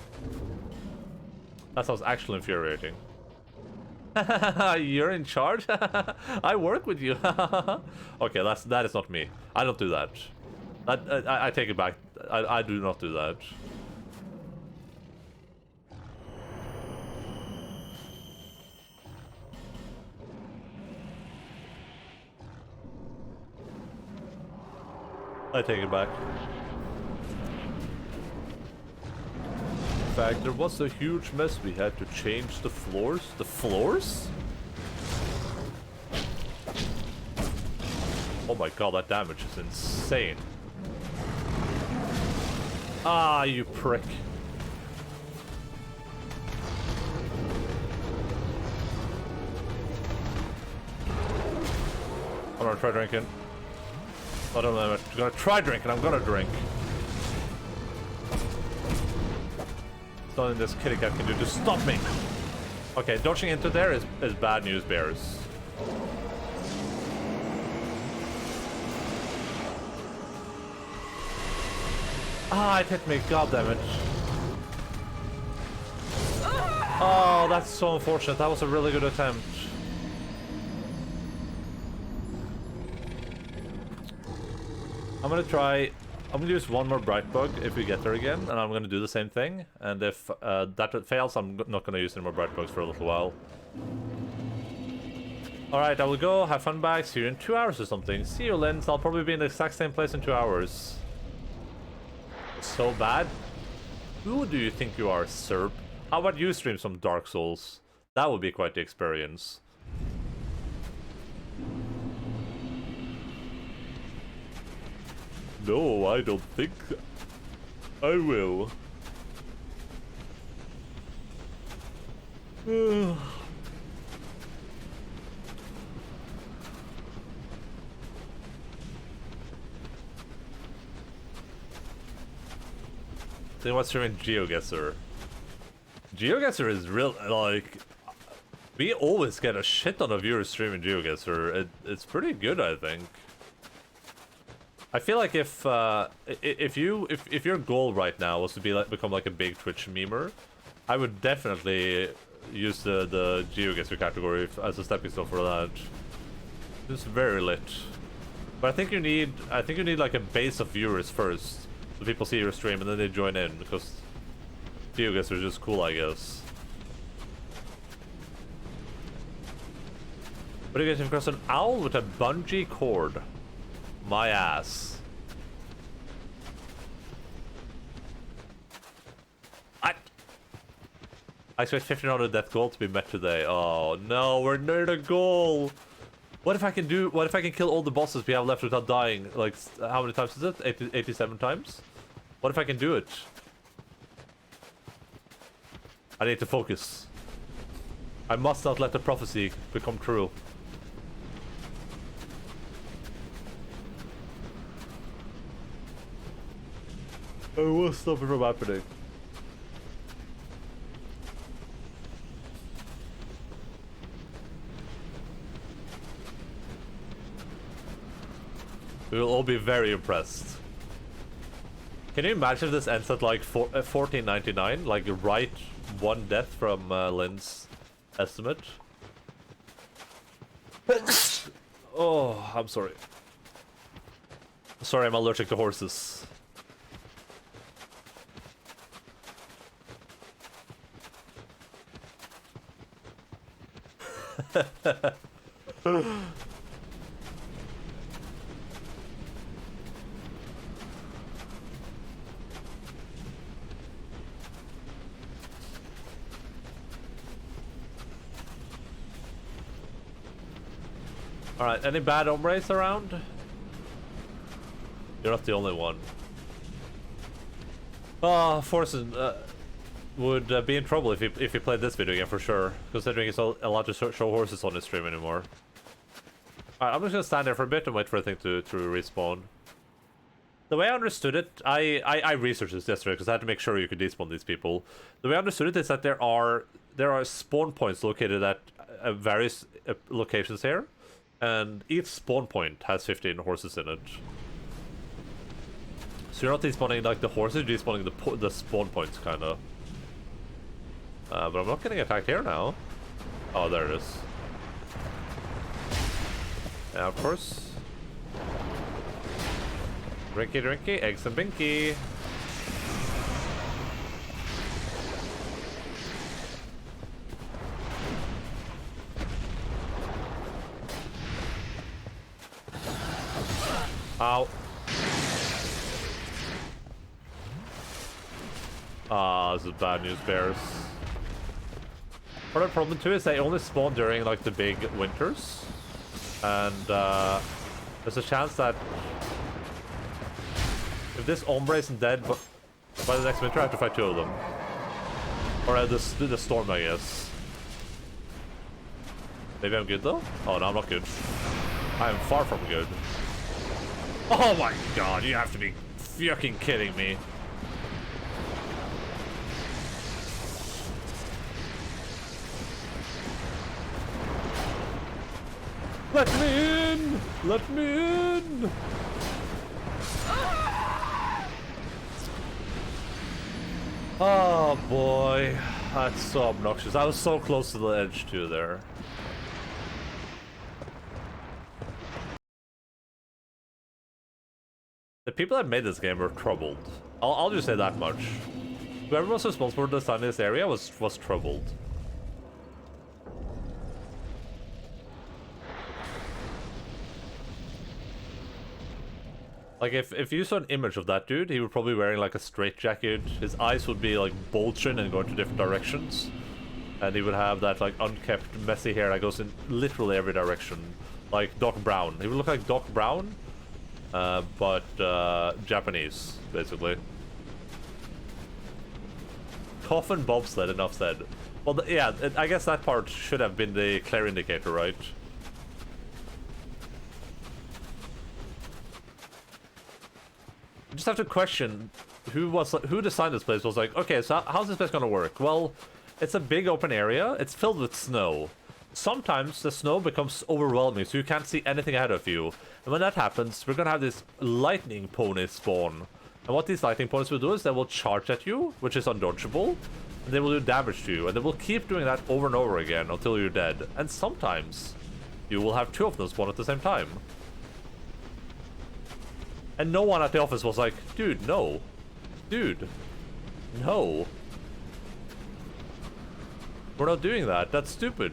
That sounds actually infuriating. You're in charge? I work with you. Okay, that is not me. I don't do that. I take it back. I do not do that. I take it back. In fact, there was a huge mess. We had to change the floors. The floors? Oh my god, that damage is insane. Ah, you prick. I'm gonna try drinking. I don't know, I'm gonna try drinking, I'm gonna drink. There's nothing this kitty cat can do to stop me. Okay, dodging into there is bad news bears. Ah, it hit me, god damn it. Oh, that's so unfortunate. That was a really good attempt. I'm gonna use one more bright bug if we get there again, and I'm gonna do the same thing. And if that fails, I'm not gonna use any more bright bugs for a little while. Alright, I will go, have fun back, see you in 2 hours or something. See you, Linz. I'll probably be in the exact same place in 2 hours. So bad? Who do you think you are, Serb? How about you stream some Dark Souls? That would be quite the experience. No, I don't think I will. Then what's streaming GeoGuessr? GeoGuessr is real, like... We always get a shit ton of viewers streaming GeoGuessr. It's pretty good, I think. I feel like if your goal right now was to be become like a big Twitch memer, I would definitely use the GeoGuessr category as a stepping stone for that. It's very lit. But I think you need like a base of viewers first, so people see your stream and then they join in, because GeoGuessr is just cool, I guess. What do you guys across an owl with a bungee cord? My ass. I expect 1500 death goal to be met today. Oh no, we're near the goal. What if I can kill all the bosses we have left without dying? Like, how many times is it? 87 times? What if I can do it? I need to focus. I must not let the prophecy become true. I will stop it from happening. We will all be very impressed. Can you imagine if this ends at like 1499? Like right one death from Lynn's estimate? Oh, I'm sorry. Sorry, I'm allergic to horses. Alright, any bad hombres around? You're not the only one. Forsen would be in trouble if he played this video game for sure, considering he's not allowed to show horses on his stream anymore. Alright, I'm just gonna stand there for a bit and wait for a thing to respawn. The way I understood it, I researched this yesterday because I had to make sure you could despawn these people. The way I understood it is that there are spawn points located at various locations here, and each spawn point has 15 horses in it. So you're not despawning like the horses, you're despawning the spawn points, kinda. But I'm not getting attacked here now. Oh, there it is. Yeah, of course. Drinky, drinky, eggs and binky. Ow. Ah, this is bad news, bears. Part of the problem too is they only spawn during like the big winters. And there's a chance that if this Ombre isn't dead by the next winter, I have to fight 2 of them. Or the storm, I guess. Maybe I'm good though? Oh no, I'm not good. I am far from good. Oh my god, you have to be fucking kidding me. Let me in! Let me in! Oh boy, that's so obnoxious. I was so close to the edge too there. The people that made this game were troubled. I'll just say that much. Whoever was responsible for designing this area was troubled. Like, if you saw an image of that dude, he would probably be wearing, like, a straitjacket. His eyes would be, like, bulging and going to different directions. And he would have that, like, unkempt, messy hair that goes in literally every direction. Like Doc Brown. He would look like Doc Brown, but Japanese, basically. Coffin bobsled, enough said. Well, yeah, I guess that part should have been the clear indicator, right? Just have to question who designed this place. Was like, okay, so how's this place gonna work? Well, it's a big open area. It's filled with snow. Sometimes the snow becomes overwhelming, so you can't see anything ahead of you. And when that happens, we're gonna have this lightning pony spawn. And what these lightning ponies will do is they will charge at you, which is undodgeable, and they will do damage to you. And they will keep doing that over and over again until you're dead. And sometimes you will have 2 of them spawn at the same time. And no one at the office was like, dude, no. Dude, no. We're not doing that. That's stupid.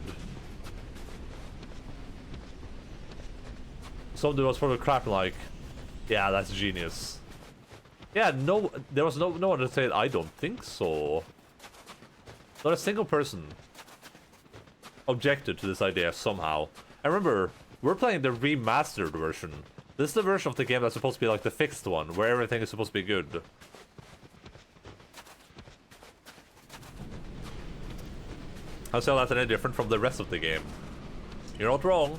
Some dude was probably crapping like, yeah, that's genius. Yeah, no, there was no one to say, I don't think so. Not a single person objected to this idea somehow. And remember, we're playing the remastered version. This is the version of the game that's supposed to be like the fixed one, where everything is supposed to be good. How so that's any different from the rest of the game? You're not wrong.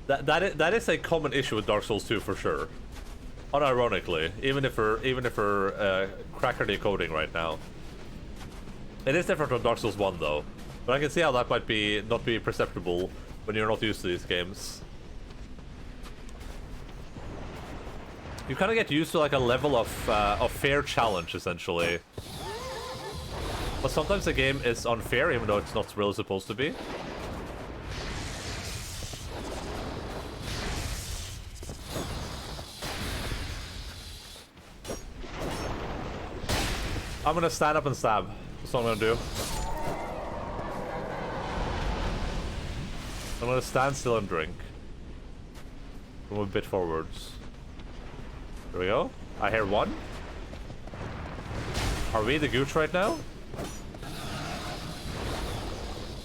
That is a common issue with Dark Souls 2 for sure. Unironically, even if we're cracker decoding right now. It is different from Dark Souls 1 though. But I can see how that might be not be perceptible when you're not used to these games. You kind of get used to like a level of fair challenge, essentially. But sometimes the game is unfair, even though it's not really supposed to be. I'm gonna stand up and stab. That's what I'm gonna do. I'm gonna stand still and drink. Move a bit forwards. There we go. I hear 1. Are we the gooch right now?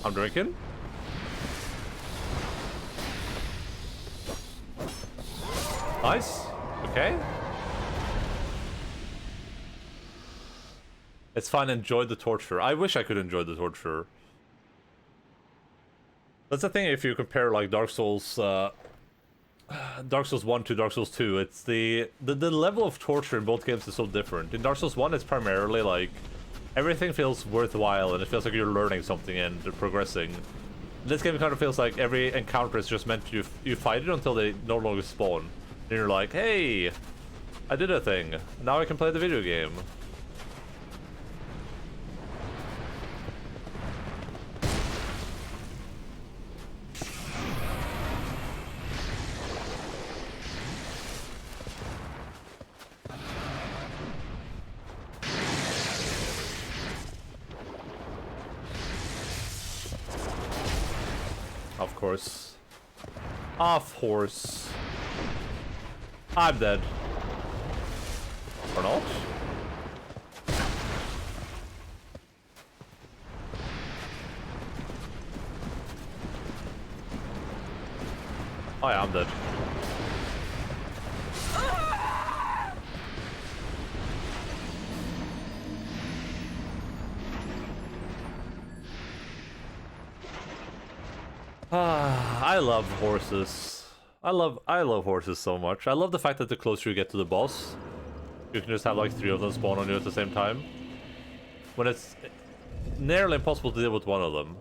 I'm drinking. Nice. Okay. It's fine, enjoy the torture. I wish I could enjoy the torture. That's the thing if you compare like Dark Souls 1 to Dark Souls 2, it's the level of torture in both games is so different. In Dark Souls 1 it's primarily like everything feels worthwhile and it feels like you're learning something and progressing. This game kind of feels like every encounter is just meant to you fight it until they no longer spawn. And you're like, hey, I did a thing. Now I can play the video game. course. Of course. I'm dead. Or not? Oh yeah, I'm dead. I love horses. I love horses so much. I love the fact that the closer you get to the boss, you can just have like 3 of them spawn on you at the same time. When it's nearly impossible to deal with one of them.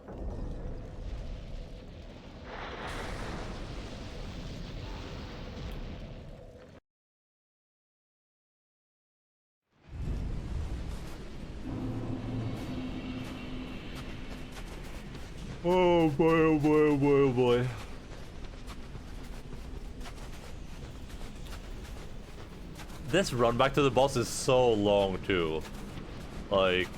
Oh boy, oh boy, oh boy, oh boy. This run back to the boss is so long too. Like,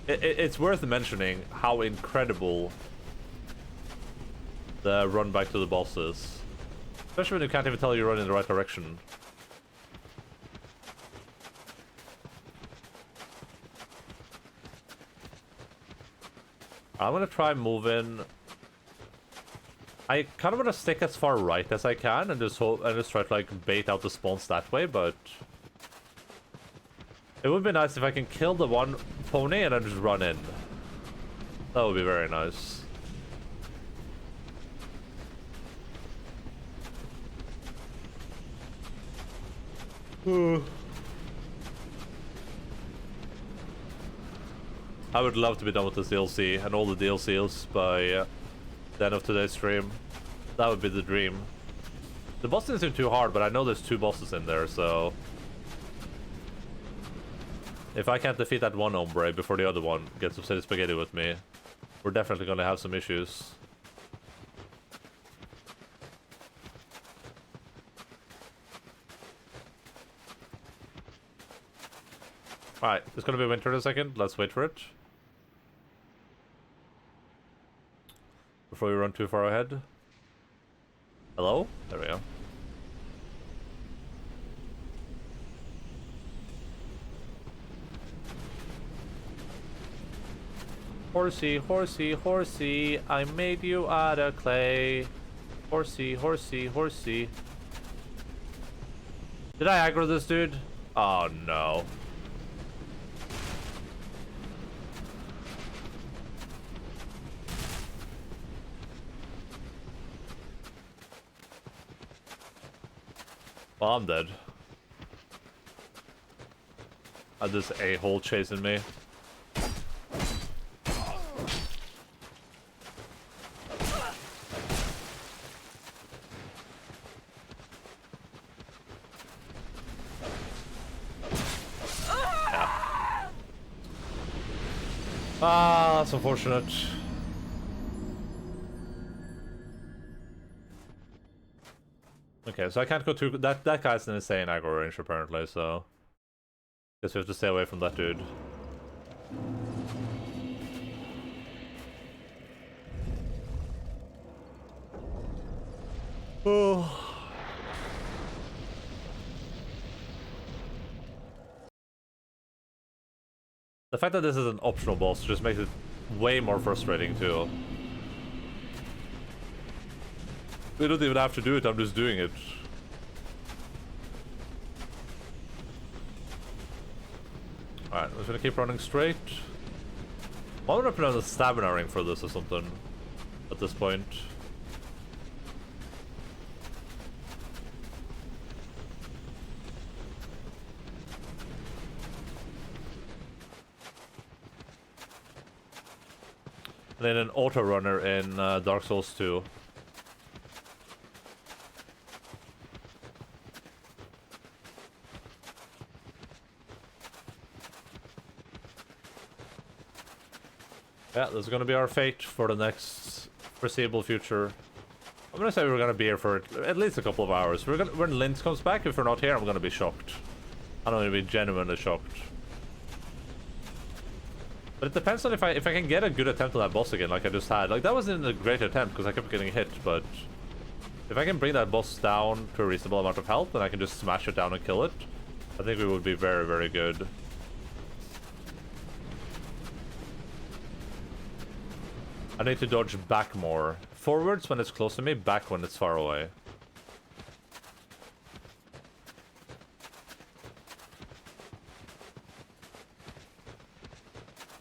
it's worth mentioning how incredible the run back to the boss is. Especially when you can't even tell you run in the right direction. I'm gonna try moving. I kind of want to stick as far right as I can and just hope and just try to like bait out the spawns that way, but it would be nice if I can kill the one pony and then just run in. That would be very nice. I would love to be done with this DLC and all the DLCs by the end of today's stream. That would be the dream. The boss isn't too hard, but I know there's 2 bosses in there, so if I can't defeat that one hombre before the other one gets upset spaghetti with me, we're definitely gonna have some issues. Alright, it's gonna be winter in a second. Let's wait for it. Before we run too far ahead. Hello? There we go. Horsey, horsey, horsey, I made you out of clay. Horsey, horsey, horsey. Did I aggro this dude? Oh no. Well, I'm dead. This a-hole chasing me. Yeah. Ah, that's unfortunate. Okay, so I can't go too... That guy's an insane aggro range, apparently, so... Guess we have to stay away from that dude. Oh... The fact that this is an optional boss just makes it way more frustrating, too. We don't even have to do it, I'm just doing it. Alright, I'm just gonna keep running straight. I'm gonna put on a stamina ring for this or something at this point. And then an auto runner in Dark Souls 2. Yeah, this is gonna be our fate for the next foreseeable future. I'm gonna say we're gonna be here for at least a couple of hours. When Lint comes back, if we're not here, I'm gonna be shocked. I'm gonna be genuinely shocked. But it depends on if I can get a good attempt on that boss again, like I just had. Like, that wasn't a great attempt, because I kept getting hit, but... If I can bring that boss down to a reasonable amount of health, then I can just smash it down and kill it. I think we would be very, very good. I need to dodge back more. Forwards when it's close to me, back when it's far away.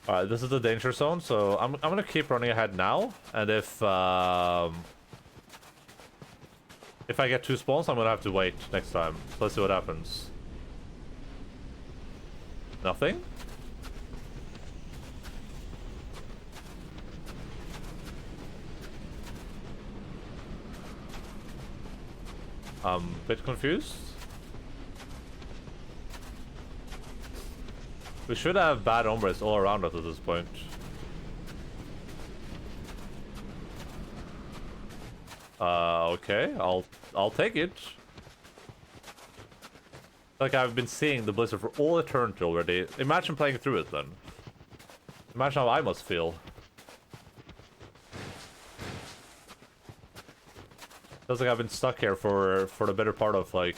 Alright, this is the danger zone, so I'm gonna keep running ahead now, and if I get 2 spawns, I'm gonna have to wait next time. So let's see what happens. Nothing? I'm a bit confused. We should have bad hombres all around us at this point. Okay, I'll take it. Like, I've been seeing the Blizzard for all eternity already. Imagine playing through it then. Imagine how I must feel. Feels like I've been stuck here for the better part of, like,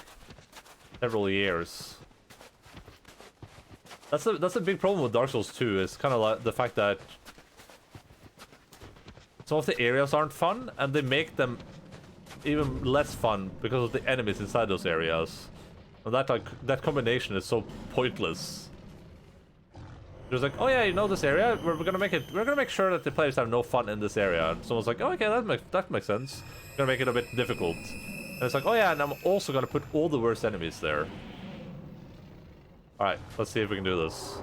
several years. That's a big problem with Dark Souls 2, is kind of like the fact that some of the areas aren't fun, and they make them even less fun because of the enemies inside those areas. And that combination is so pointless. Just like, oh yeah, you know this area, we're gonna make sure that the players have no fun in this area. And someone's like, oh okay, that makes sense. We're gonna make it a bit difficult. And it's like, oh yeah, and I'm also gonna put all the worst enemies there. Alright, let's see if we can do this.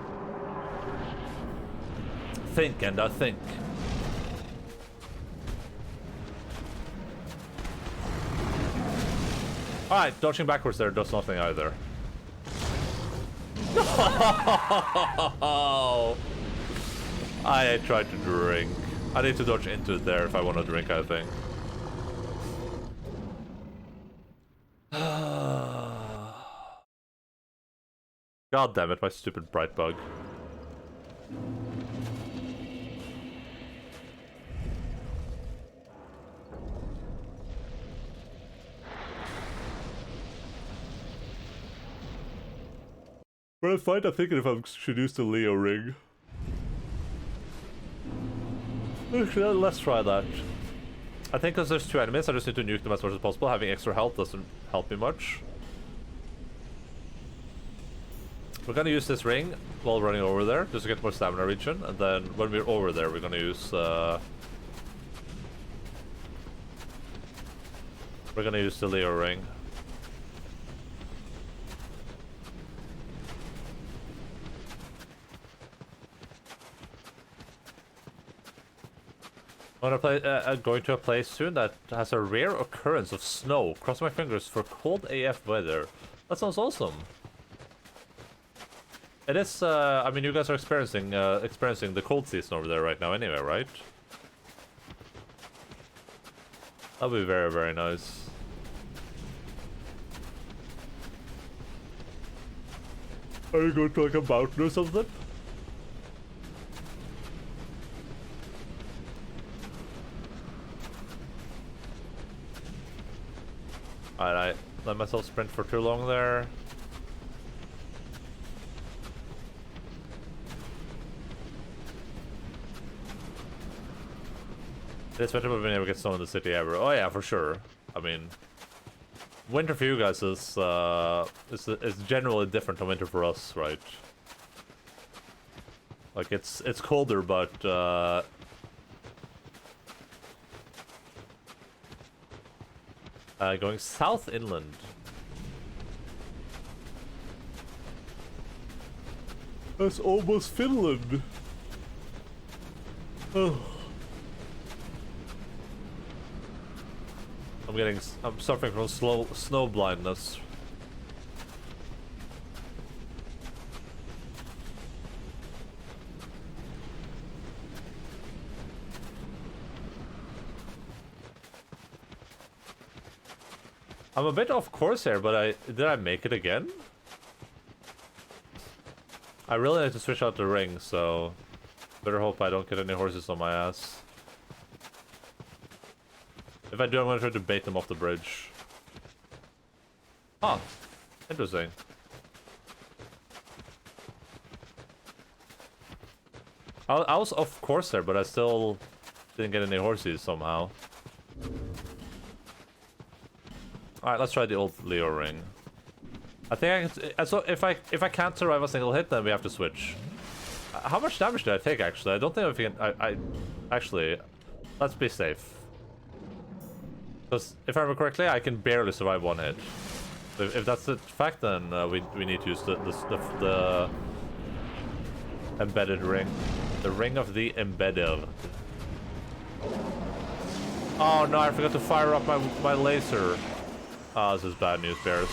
Think, Enda, think. Alright, dodging backwards there does nothing either. I tried to drink. I need to dodge into it there if I want to drink, I think. God damn it, my stupid bright bug. But I'm fine, I'm thinking if I should use the Leo ring. Actually, let's try that. I think because there's 2 enemies, I just need to nuke them as much as possible. Having extra health doesn't help me much. We're gonna use this ring while running over there, just to get more stamina regen, and then when we're over there, we're gonna use the Leo ring. I'm going to a place soon that has a rare occurrence of snow. Cross my fingers for cold AF weather. That sounds awesome. It is, I mean, you guys are experiencing the cold season over there right now anyway, right? That'll be very, very nice. Are you going to like a mountain or something? Alright, I let myself sprint for too long there. It's better if we never get snow in the city ever. Oh yeah, for sure. I mean, winter for you guys is generally different than winter for us, right? Like it's colder, but going south inland. That's almost Finland. Oh. I'm suffering from snow blindness. I'm a bit off course here, but did I make it again? I really need to switch out the ring, so Better hope I don't get any horses on my ass. If I do, I'm gonna try to bait them off the bridge. Huh. Interesting. I was off course there, but I still didn't get any horses somehow. Alright, let's try the old Leo ring. I think I can, so if I can't survive a single hit, then we have to switch. How much damage did I take actually? I don't think I can. I actually, let's be safe. Because if I remember correctly, I can barely survive one hit. If that's the fact, then we need to use the embedded ring, the ring of the embedded. Oh no! I forgot to fire up my laser. Oh, this is bad news, bears.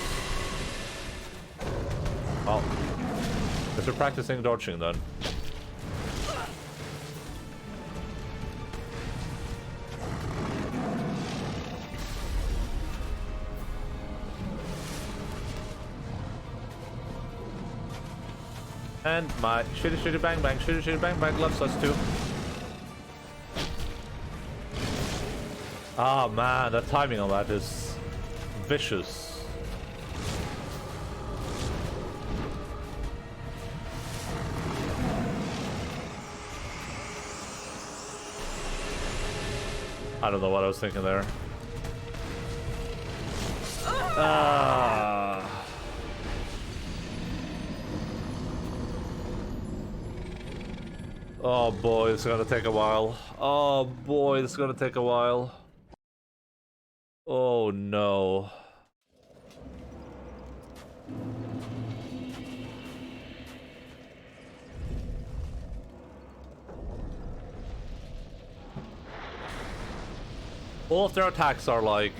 Well, guess we're practicing dodging then. And my shitty shitty bang bang, shitty shitty bang bang loves us too. Ah man, the timing on that is vicious. I don't know what I was thinking there. Oh boy, it's gonna take a while. Oh boy, it's gonna take a while. Oh no. All of their attacks are like...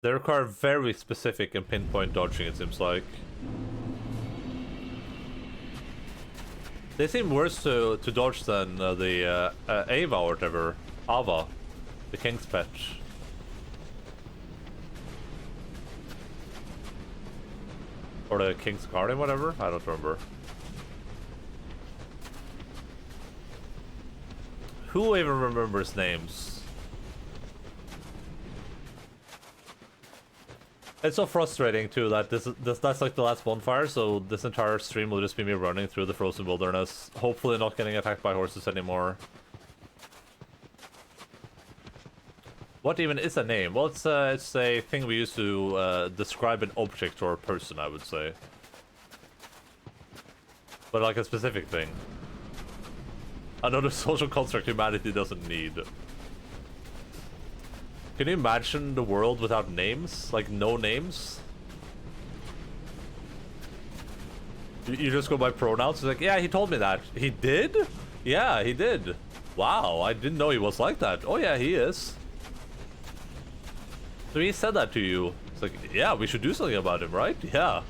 they require very specific and pinpoint dodging, it seems like. They seem worse to dodge than the Ava or whatever. Ava. The King's Pet. Or the King's Guardian, whatever? I don't remember. Who even remembers names? It's so frustrating too that that's like the last bonfire, so this entire stream will just be me running through the frozen wilderness, hopefully not getting attacked by horses anymore. What even is a name? Well, it's a thing we use to describe an object or a person, I would say. But like a specific thing. Another social construct humanity doesn't need. Can you imagine the world without names? Like, no names? You just go by pronouns? It's like, yeah, he told me that. He did? Yeah, he did. Wow, I didn't know he was like that. Oh yeah, he is. So he said that to you. It's like, yeah, we should do something about him, right? Yeah.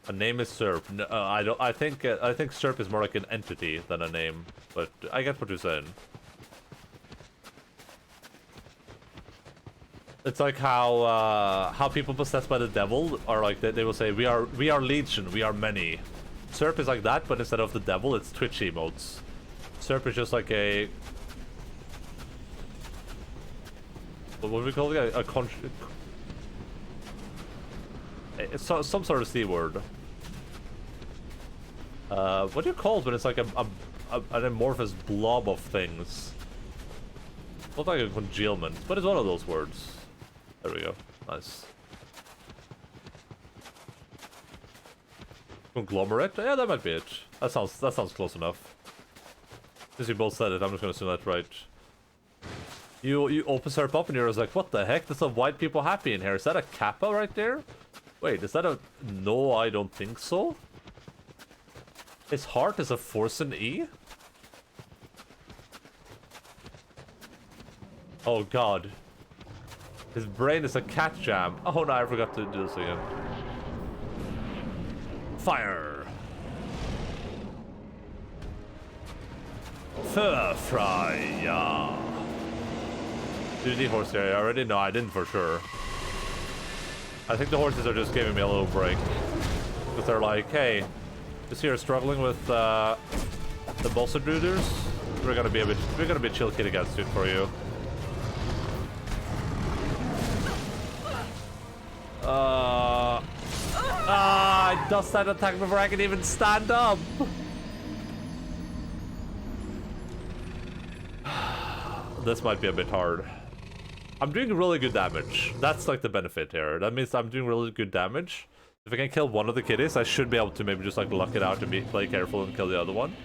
A name is Serp. No, I don't. I think Serp is more like an entity than a name. But I get what you're saying. It's like how people possessed by the devil are like they will say we are legion, we are many. Serp is like that, but instead of the devil, it's Twitch emotes. Serp is just like a what would we call it? It's some sort of C word. What do you call it when it's like an amorphous blob of things? Not like a congealment, but it's one of those words. There we go. Nice. Conglomerate? Yeah, that might be it. That sounds close enough. Since you both said it, I'm just gonna assume that's right. You open Serp up and you're just like, what the heck? There's some white people happy in here. Is that a Kappa right there? Wait, is that a... No, I don't think so. His heart is a force in E? Oh god. His brain is a cat jam. Oh no, I forgot to do this again. Fire! Fur fry, yeah. Did you need horse area already? No, I didn't for sure. I think the horses are just giving me a little break. Because they're like, hey, this here is struggling with the boss intruders. We're gonna be a chill kid against it for you. I does that attack before I can even stand up. This might be a bit hard. I'm doing really good damage. That's like the benefit here. That means I'm doing really good damage. If I can kill one of the kiddies, I should be able to maybe just like luck it out and play careful and kill the other one.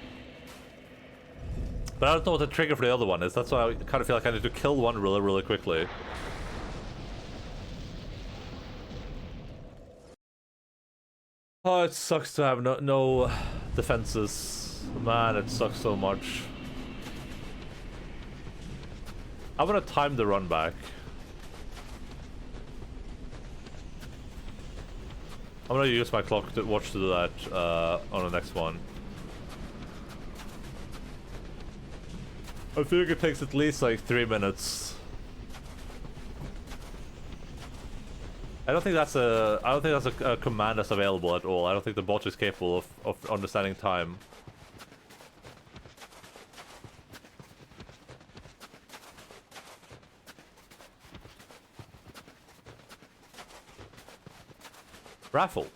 But I don't know what the trigger for the other one is. That's why I kind of feel like I need to kill one really, really quickly. Oh, it sucks to have no defenses. Man, it sucks so much. I want to time the run back. I'm gonna use my clock to watch to do that on the next one. I feel like it takes at least like 3 minutes. I don't think that's a command that's available at all. I don't think the bot is capable of understanding time. Raffle.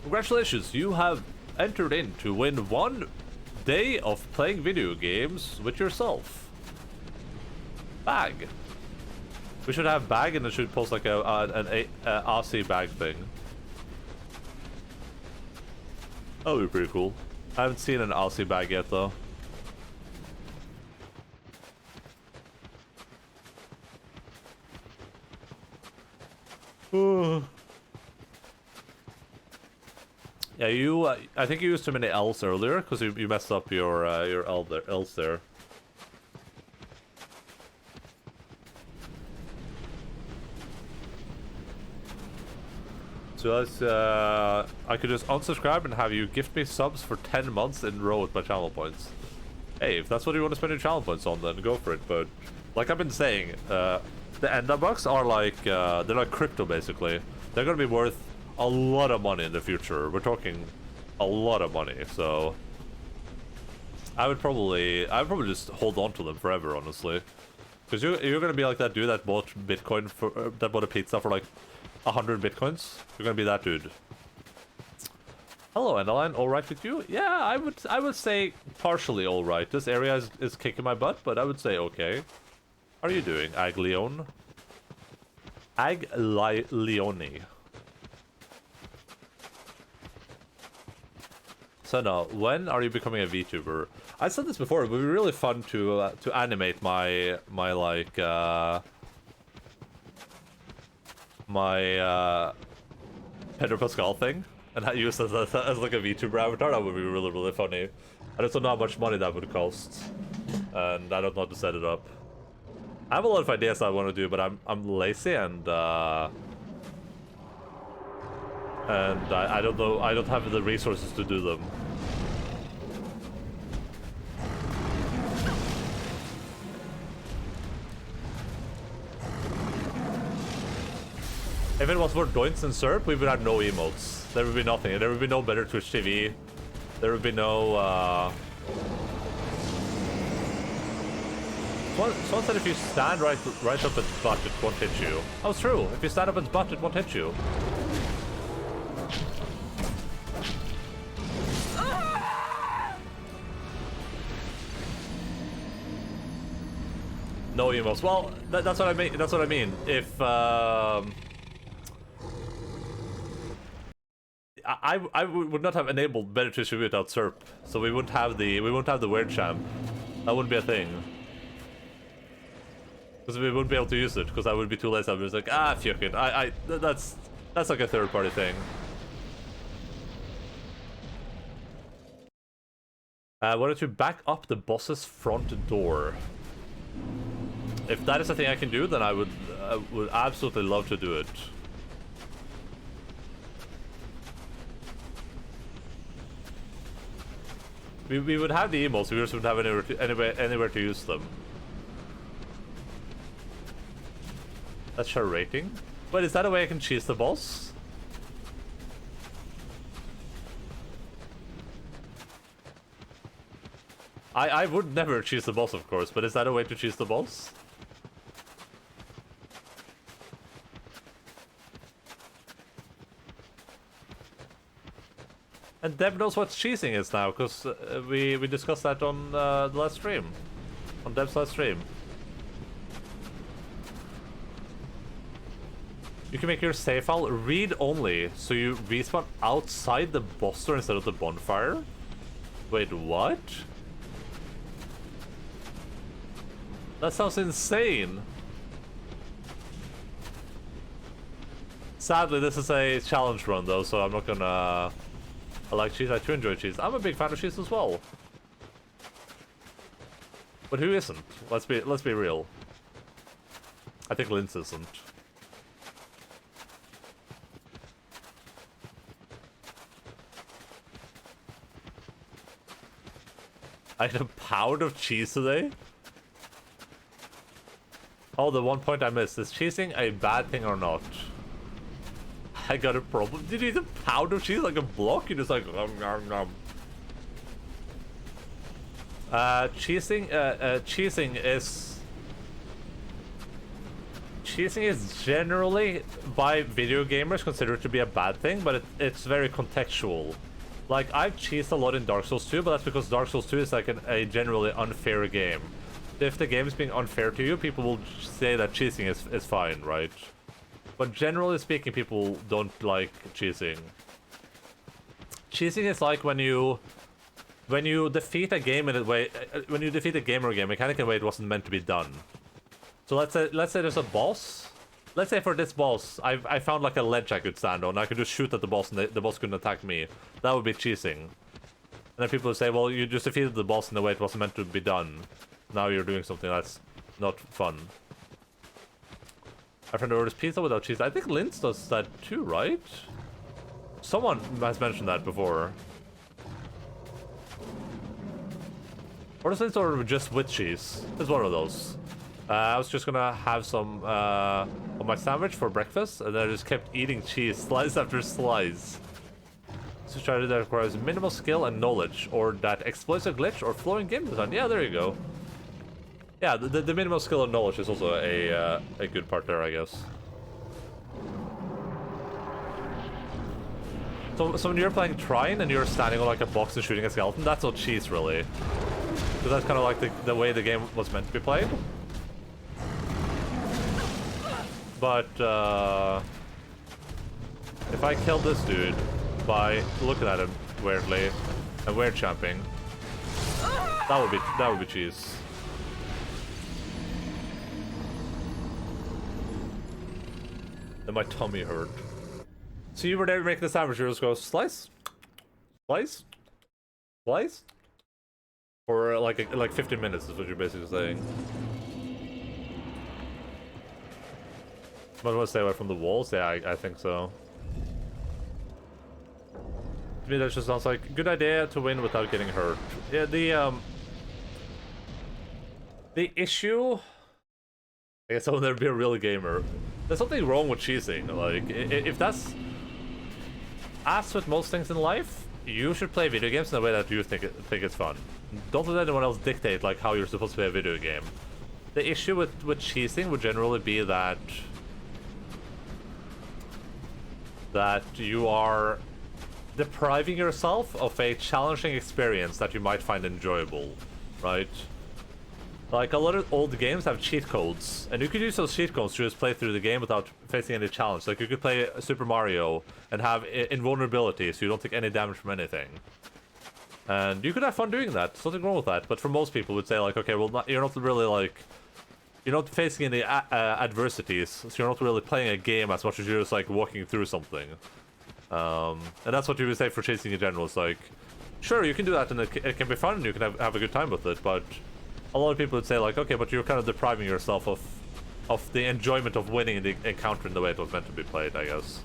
Congratulations, you have entered in to win 1 day of playing video games with yourself. Bag. We should have bag and it should post like an RC bag thing. That would be pretty cool. I haven't seen an RC bag yet though. Yeah, you. I think you used too many L's earlier because you messed up your L's there. So that's I could just unsubscribe and have you gift me subs for 10 months in a row with my channel points. Hey, if that's what you want to spend your channel points on, then go for it. But like I've been saying, the Enda bucks are like they're like crypto basically. They're gonna be worth a lot of money in the future. We're talking a lot of money, so I would probably just hold on to them forever, honestly, because you're gonna be like that dude that bought Bitcoin for that bought a pizza for like 100 Bitcoins. You're gonna be that dude. Hello, Endaline. All right with you? Yeah, I would say partially all right. This area is kicking my butt, but I would say okay. How are you doing, Aglione? Aglione. So now, when are you becoming a VTuber? I said this before. It would be really fun to animate my Pedro Pascal thing and use it as like a VTuber avatar. That would be really, really funny. I just don't know how much money that would cost, and I don't know how to set it up. I have a lot of ideas I want to do, but I'm lazy and I don't know. I don't have the resources to do them. If it was for Doints and Serp, we would have no emotes. There would be nothing. There would be no better Twitch TV. There would be no. Someone said if you stand right up its butt, it won't hit you. Oh, it's true. If you stand up its butt, it won't hit you. No emotes. Well, that's what I mean. That's what I mean. If I would not have enabled better Twitch TV without Serp, so we wouldn't have the weird champ. That wouldn't be a thing. Because we wouldn't be able to use it, because I would be too lazy. I was like, ah, fuck it. That's like a third-party thing. Why don't you back up the boss's front door? If that is a thing I can do, then I would absolutely love to do it. We would have the emotes, we just wouldn't have anywhere to use them. That's your rating. But is that a way I can cheese the boss? I would never cheese the boss, of course, but is that a way to cheese the boss? And Deb knows what cheesing is now, because we discussed that on the last stream. On Deb's last stream. You can make your save file read-only, so you respawn outside the boss door instead of the bonfire? Wait, what? That sounds insane! Sadly, this is a challenge run though, so I'm not gonna... I like cheese, I do enjoy cheese. I'm a big fan of cheese as well. But who isn't? Let's be real. I think Linz isn't. I had a pound of cheese today? Oh, the one point I missed. Is cheesing a bad thing or not? I got a problem. Did you eat a pound of cheese like a block? You just like nom, nom. Cheesing is generally by video gamers considered to be a bad thing, but it's very contextual. Like, I've cheesed a lot in Dark Souls 2, but that's because Dark Souls 2 is like a generally unfair game. If the game is being unfair to you, people will say that cheesing is fine, right? But generally speaking, people don't like cheesing. Cheesing is like when you defeat a game in a way, when you defeat a game or a game mechanic in a way it wasn't meant to be done. So let's say there's a boss. Let's say for this boss, I found like a ledge I could stand on. I could just shoot at the boss and the boss couldn't attack me. That would be cheesing. And then people would say, well, you just defeated the boss in a way it wasn't meant to be done. Now you're doing something that's not fun. My friend orders pizza without cheese. I think Linz does that too, right? Someone has mentioned that before. Or does Linz order just with cheese? It's one of those. I was just gonna have some on my sandwich for breakfast, and then I just kept eating cheese, slice after slice. This is strategy that requires minimal skill and knowledge, or that exploits a glitch or flowing game design. Yeah, there you go. Yeah, the minimal skill and knowledge is also a good part there, I guess. So when you're playing Trine and you're standing on like a box and shooting a skeleton, that's not cheese, really. Because that's kind of like the way the game was meant to be played. But, if I kill this dude by looking at him weirdly and weird champing, that would be cheese. Then my tummy hurt. So you were there making the sandwich, you just go slice, slice, slice, for like 15 minutes is what you're basically saying. Might want to stay away from the walls? Yeah, I think so. To me, that just sounds like a good idea to win without getting hurt. Yeah, the issue... I guess I will never be a real gamer. There's something wrong with cheesing. Like, if that's... As with most things in life, you should play video games in a way that you think it's fun. Don't let anyone else dictate, like, how you're supposed to play a video game. The issue with cheesing would generally be that you are depriving yourself of a challenging experience that you might find enjoyable, right? Like, a lot of old games have cheat codes, and you could use those cheat codes to just play through the game without facing any challenge. Like, you could play Super Mario and have invulnerability, so you don't take any damage from anything. And you could have fun doing that, something wrong with that, but for most people would say, like, okay, well, you're not really, like... You're not facing any adversities, so you're not really playing a game as much as you're just, like, walking through something. And that's what you would say for chasing in general. It's like, sure, you can do that and it can be fun and you can have a good time with it, but a lot of people would say, like, okay, but you're kind of depriving yourself of the enjoyment of winning the encounter in the way it was meant to be played, I guess.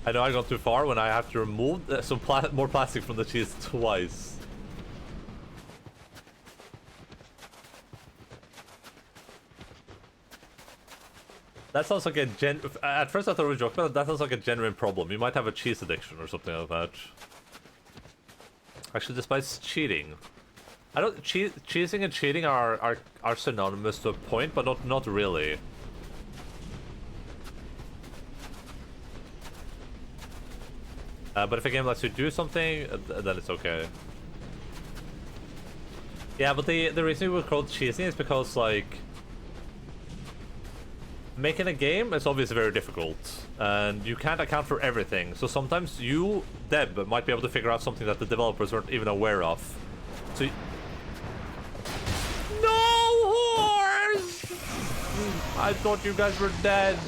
I know I got too far when I have to remove some more plastic from the cheese twice. That sounds like a at first I thought it was a joke, but that sounds like a genuine problem. You might have a cheese addiction or something like that. Actually, despite cheating. I don't... cheesing and cheating are synonymous to a point, but not really. But if a game lets you do something, then it's okay. Yeah, but the reason we would call it cheesing is because, like... making a game is obviously very difficult, and you can't account for everything. So sometimes you, Deb, might be able to figure out something that the developers weren't even aware of. So... No horse! I thought you guys were dead.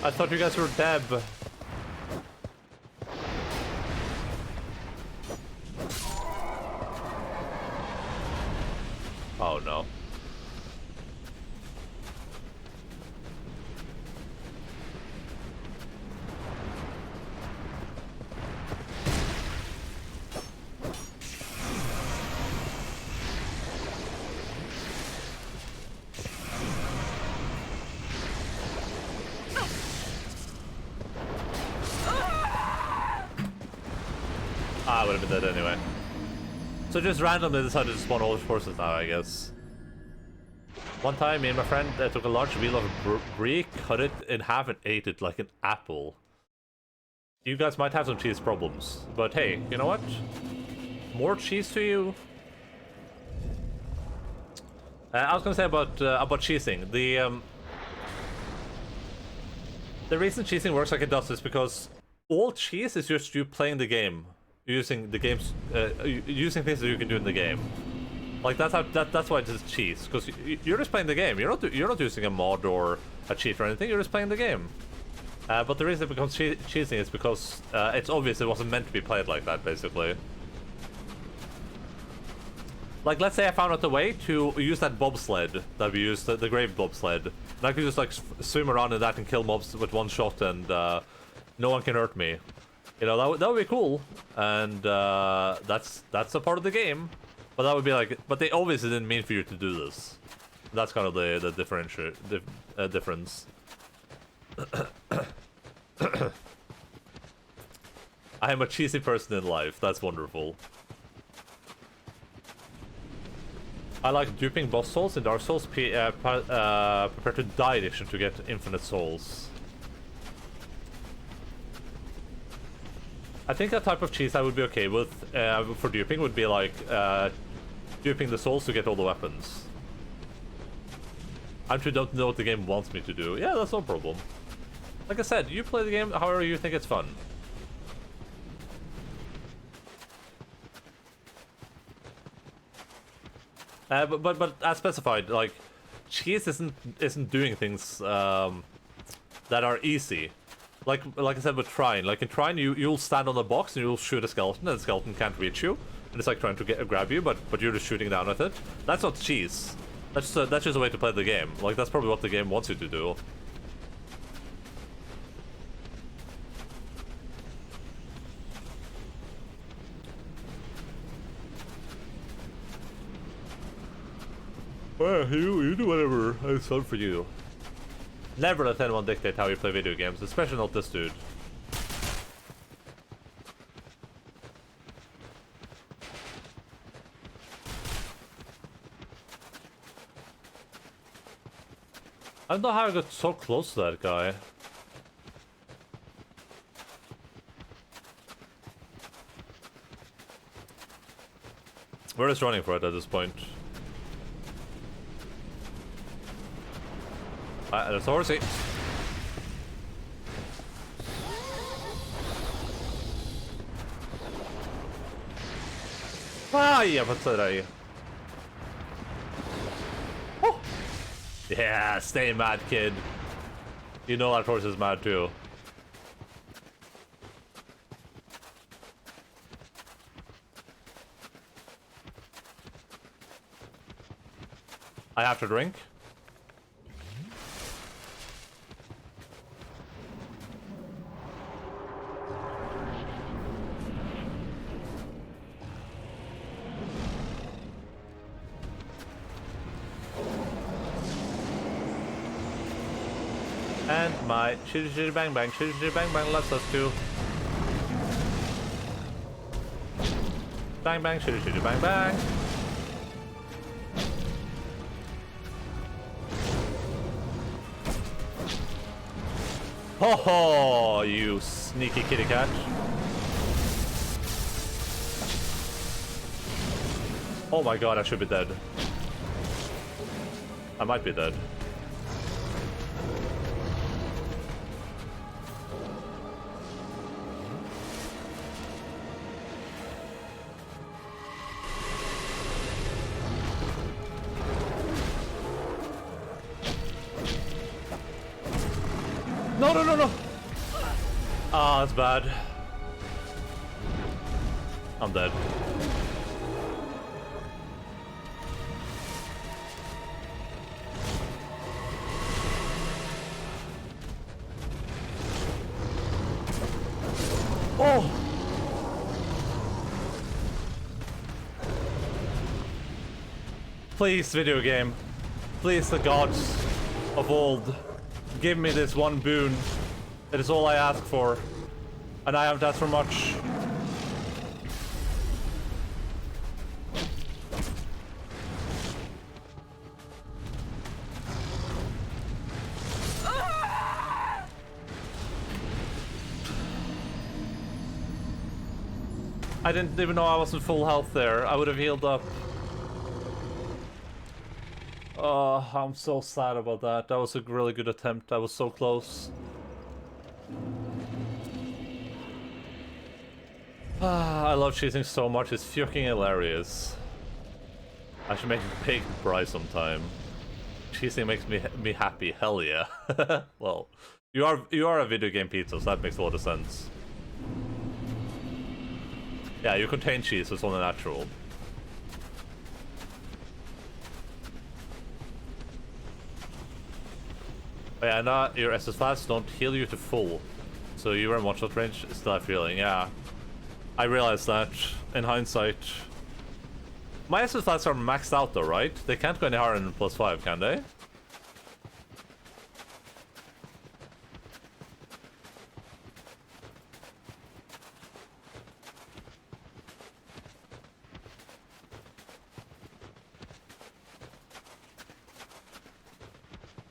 I thought you guys were Deb. Oh no. I would have been dead anyway. So just randomly decided to spawn all the forces now, I guess. One time, me and my friend took a large wheel of brie, cut it in half and ate it like an apple. You guys might have some cheese problems, but hey, you know what? More cheese to you. I was gonna say about cheesing. The reason cheesing works like it does is because all cheese is just you playing the game. Using the game's using things that you can do in the game, like that's why it's cheese, because you're just playing the game. You're not using a mod or a cheat or anything. You're just playing the game. But the reason it becomes cheesing is because it's obvious it wasn't meant to be played like that, basically. Like, let's say I found out a way to use that bobsled that we used, the grave bobsled, and I could just like swim around in that and kill mobs with one shot, and no one can hurt me. You know, that would be cool, and that's a part of the game. But that would be like, but they obviously didn't mean for you to do this. That's kind of the difference. I am a cheesy person in life. That's wonderful. I like duping boss souls in Dark Souls. Prepare to die edition to get infinite souls. I think that type of cheese I would be okay with for duping would be like duping the souls to get all the weapons. I actually don't know what the game wants me to do. Yeah, that's no problem. Like I said, you play the game however you think it's fun. But as specified, like cheese isn't doing things that are easy. Like I said with Trine, like in Trine you'll stand on a box and you'll shoot a skeleton and the skeleton can't reach you, and it's like trying to grab you, but you're just shooting down with it. That's not cheese. That's just a way to play the game. Like that's probably what the game wants you to do. Well, you do whatever is fun for you. Never let anyone dictate how you play video games, especially not this dude. I don't know how I got so close to that guy. We're just running for it at this point. There's a horsey. Ja, vad säger jag? Oh! Yeah, stay mad, kid. You know that horse is mad too. I have to drink. And my shitty shitty bang bang, shitty shitty bang bang lets us to bang bang, shitty shitty bang bang. Ho ho, you sneaky kitty cat. Oh my god, I should be dead. I might be dead. No, no, no, no! Ah, that's bad. I'm dead. Oh! Please, video game. Please, the gods of old. Give me this one boon. That is all I ask for. And I haven't asked for much. I didn't even know I was in full health there. I would have healed up. Oh, I'm so sad about that. That was a really good attempt. I was so close. I love cheating so much. It's fucking hilarious. I should make a big prize sometime. Cheating makes me happy. Hell yeah. Well, you are a video game pizza, so that makes a lot of sense. Yeah, you contain cheese, so it's only natural. Yeah, and your SS flask don't heal you to full. So you are in one-shot range, still have healing, yeah. I realized that, in hindsight. My SS flasks are maxed out though, right? They can't go any higher than +5, can they?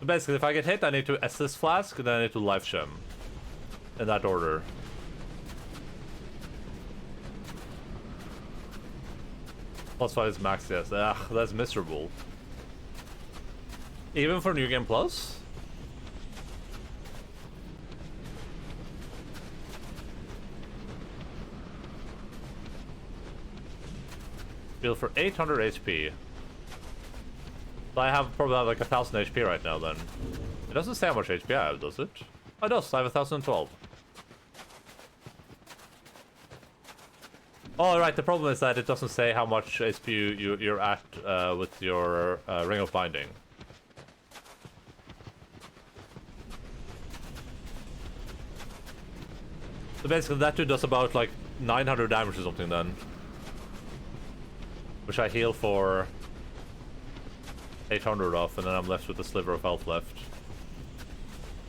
Basically, if I get hit, I need to assist flask, then I need to life gem. In that order. +5 is max, yes. Ugh, that's miserable. Even for New Game Plus? Heal for 800 HP. I probably have like 1000 HP right now then. It doesn't say how much HP I have, does it? Oh, it does. I have 1012. Oh, right. The problem is that it doesn't say how much HP you're at with your Ring of Binding. So basically that dude does about like 900 damage or something then. Which I heal for 800 off, and then I'm left with a sliver of health left.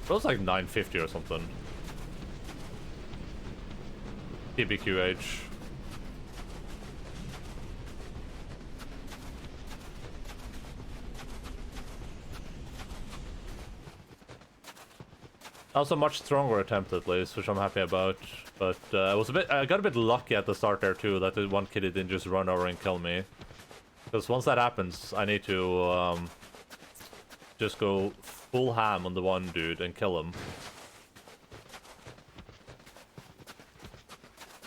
It was like 950 or something. TBQH. That was a much stronger attempt at least, which I'm happy about. But I got a bit lucky at the start there too, that the one kid didn't just run over and kill me. Because once that happens, I need to just go full ham on the one dude and kill him.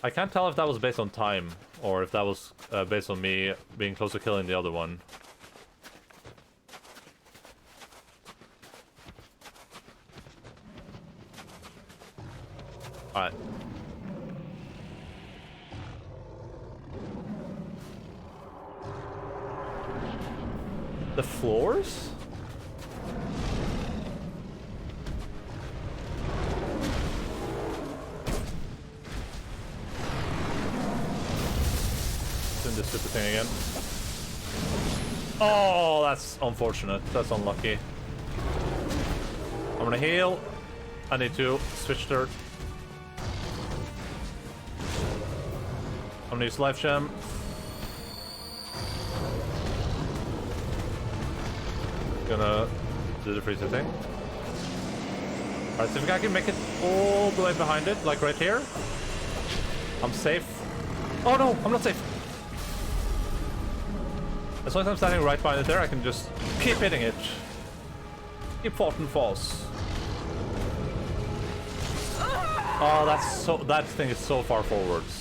I can't tell if that was based on time, or if that was based on me being close to killing the other one. Alright. The floors? Doing this stupid thing again. Oh, that's unfortunate. That's unlucky. I'm gonna heal. I need to switch dirt. I'm gonna use life gem. Gonna do the freezer thing. Alright, so if I can make it all the way behind it, like right here, I'm safe. Oh no, I'm not safe. As long as I'm standing right behind it there, I can just keep hitting it. Keep faulting falls. Oh, that thing is so far forwards.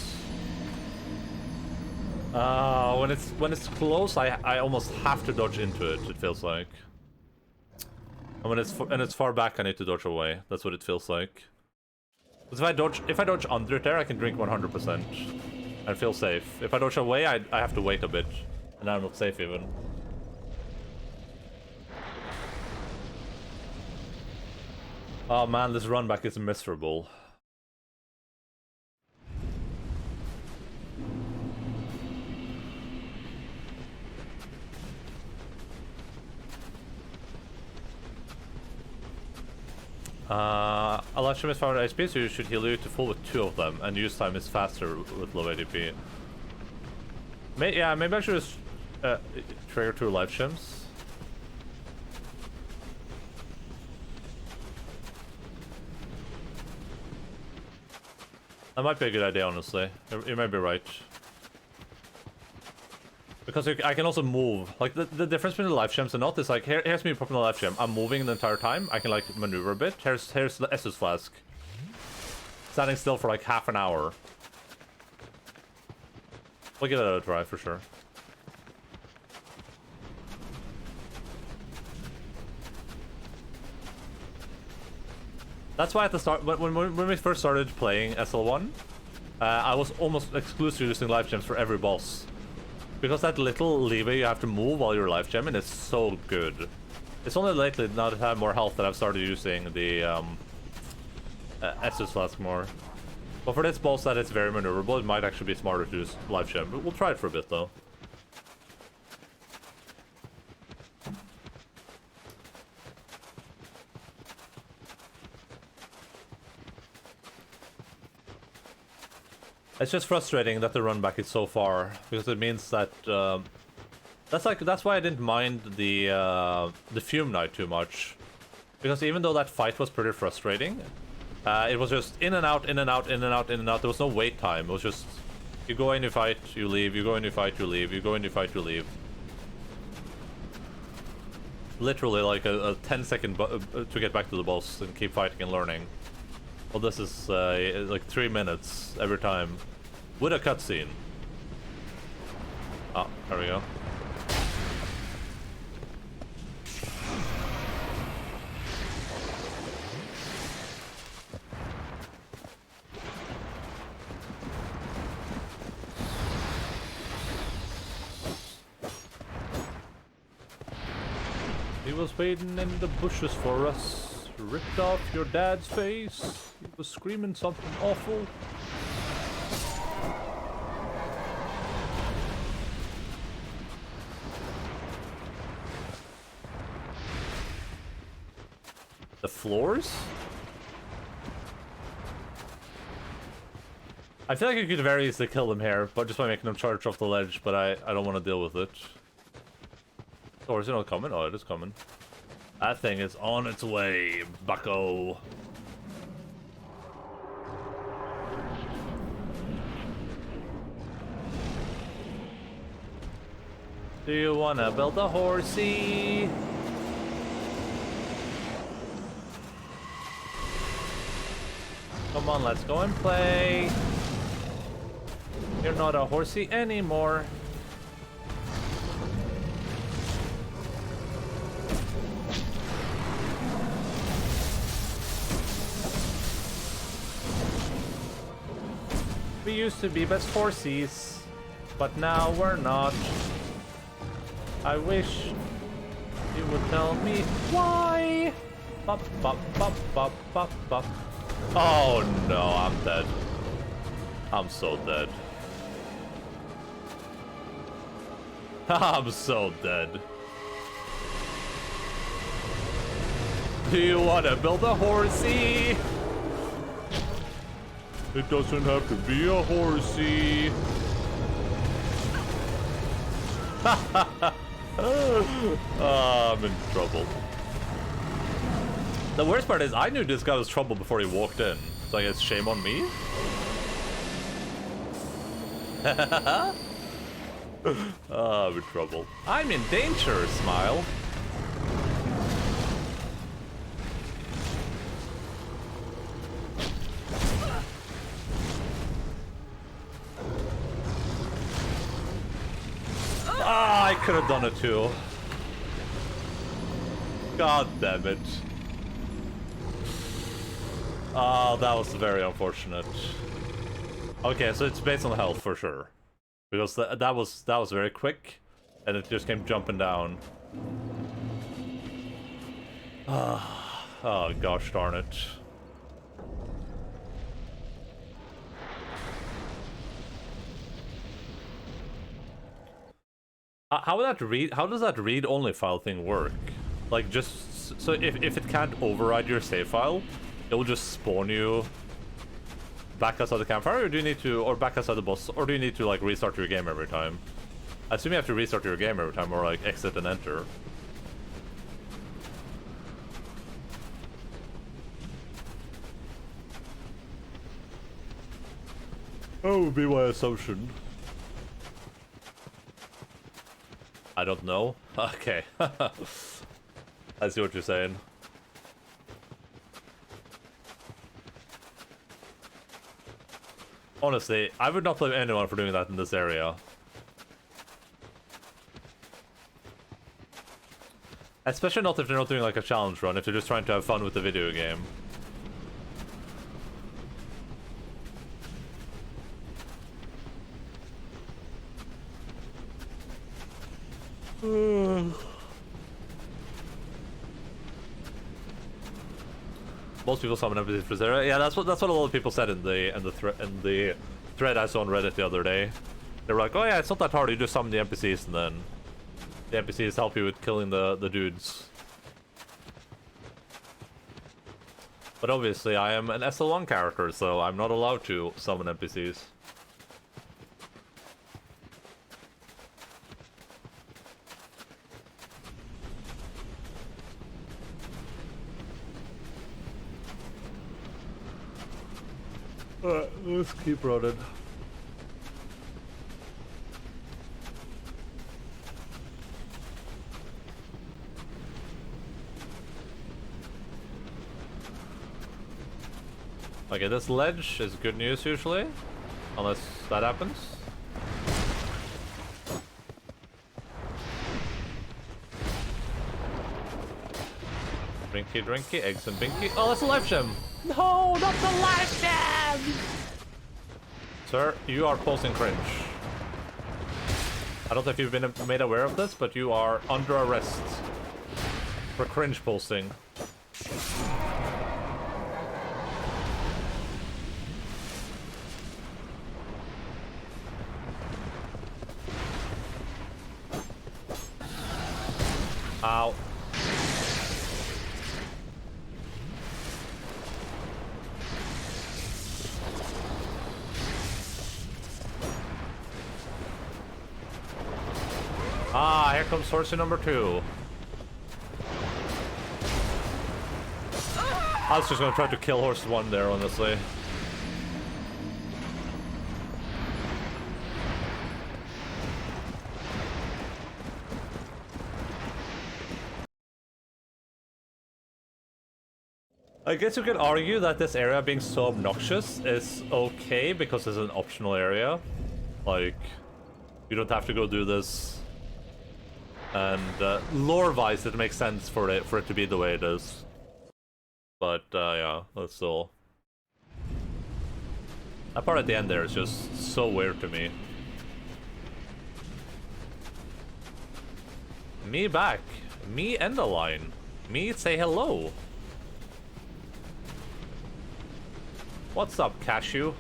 When it's close, I almost have to dodge into it. It feels like. And when it's far back, I need to dodge away. That's what it feels like. Because if I dodge under it there, I can drink 100% and feel safe. If I dodge away, I have to wait a bit, and I'm not safe even. Oh man, this run back is miserable. A life gem is 500 HP, so you should heal you to full with 2 of them, and use time is faster with low ADP. Yeah, maybe I should just trigger 2 life gems. That might be a good idea, honestly. You might be right. Because I can also move. Like, the difference between the life gems and not is like, here's me popping the life gem. I'm moving the entire time. I can, like, maneuver a bit. Here's the Estus flask. Standing still for, like, half an hour. We'll give that a try, for sure. That's why at the start, when we first started playing SL1, I was almost exclusively using life gems for every boss. Because that little lever you have to move while you're life gemming is so good. It's only lately, now that I have more health, that I've started using the Estus flask more. But for this boss that it's very maneuverable, it might actually be smarter to use life gem. But we'll try it for a bit though. It's just frustrating that the run back is so far, because it means that that's why I didn't mind the Fume Knight too much, because even though that fight was pretty frustrating, it was just in and out, in and out, in and out, in and out. There was no wait time. It was just you go in, you fight, you leave, you go in, you fight, you leave, you go in, you fight, you leave. Literally like a 10-second to get back to the boss and keep fighting and learning. Well, this is like 3 minutes every time. With a cutscene. Oh, there we go. He was waiting in the bushes for us. Ripped off your dad's face. He was screaming something awful. The floors? I feel like I could very easily kill them here, but just by making them charge off the ledge, but I don't want to deal with it. Oh, is it not coming? Oh, it is coming. That thing is on its way, bucko. Do you wanna build a horsey? Come on, let's go and play. You're not a horsey anymore. We used to be best horsies, but now we're not. I wish you would tell me why. Bop, bop, bop, bop, bop, bop. Oh no, I'm dead. I'm so dead. I'm so dead. Do you want to build a horsey? It doesn't have to be a horsey. I'm in trouble. The worst part is I knew this guy was trouble before he walked in. So I guess shame on me? I'm in trouble. I'm in danger, smile. Ah, I could have done it too. God damn it. Oh, that was very unfortunate. Okay, so it's based on health for sure. Because that was very quick, and it just came jumping down. Oh gosh darn it. How does that read only file thing work? Like just so if it can't override your save file, it will just spawn you back outside the campfire, or do you need to, or back outside the boss, or do you need to like restart your game every time? I assume you have to restart your game every time, or like exit and enter. That would be my assumption. I don't know. Okay. I see what you're saying. Honestly, I would not blame anyone for doing that in this area. Especially not if they're not doing like a challenge run, if they're just trying to have fun with the video game. Most people summon NPCs for zero. Yeah, that's what a lot of people said in the thread I saw on Reddit the other day. They were like, "Oh yeah, it's not that hard. You just summon the NPCs, and then the NPCs help you with killing the dudes." But obviously, I am an SL1 character, so I'm not allowed to summon NPCs. Alright, let's keep running. Okay, this ledge is good news usually, unless that happens. Drinky, drinky, eggs and binky. Oh, that's a life gem! No, not the life gem! Sir, you are posting cringe. I don't know if you've been made aware of this, but you are under arrest for cringe posting. Ow. Ah, here comes horsey number 2. I was just gonna try to kill horse 1 there, honestly. I guess you could argue that this area being so obnoxious is okay because it's an optional area. Like, you don't have to go do this. And lore-wise, it makes sense for it to be the way it is. But yeah, that's still. That part at the end there is just so weird to me. Me back. Me, Endaline. Me, say hello. What's up, Cashew?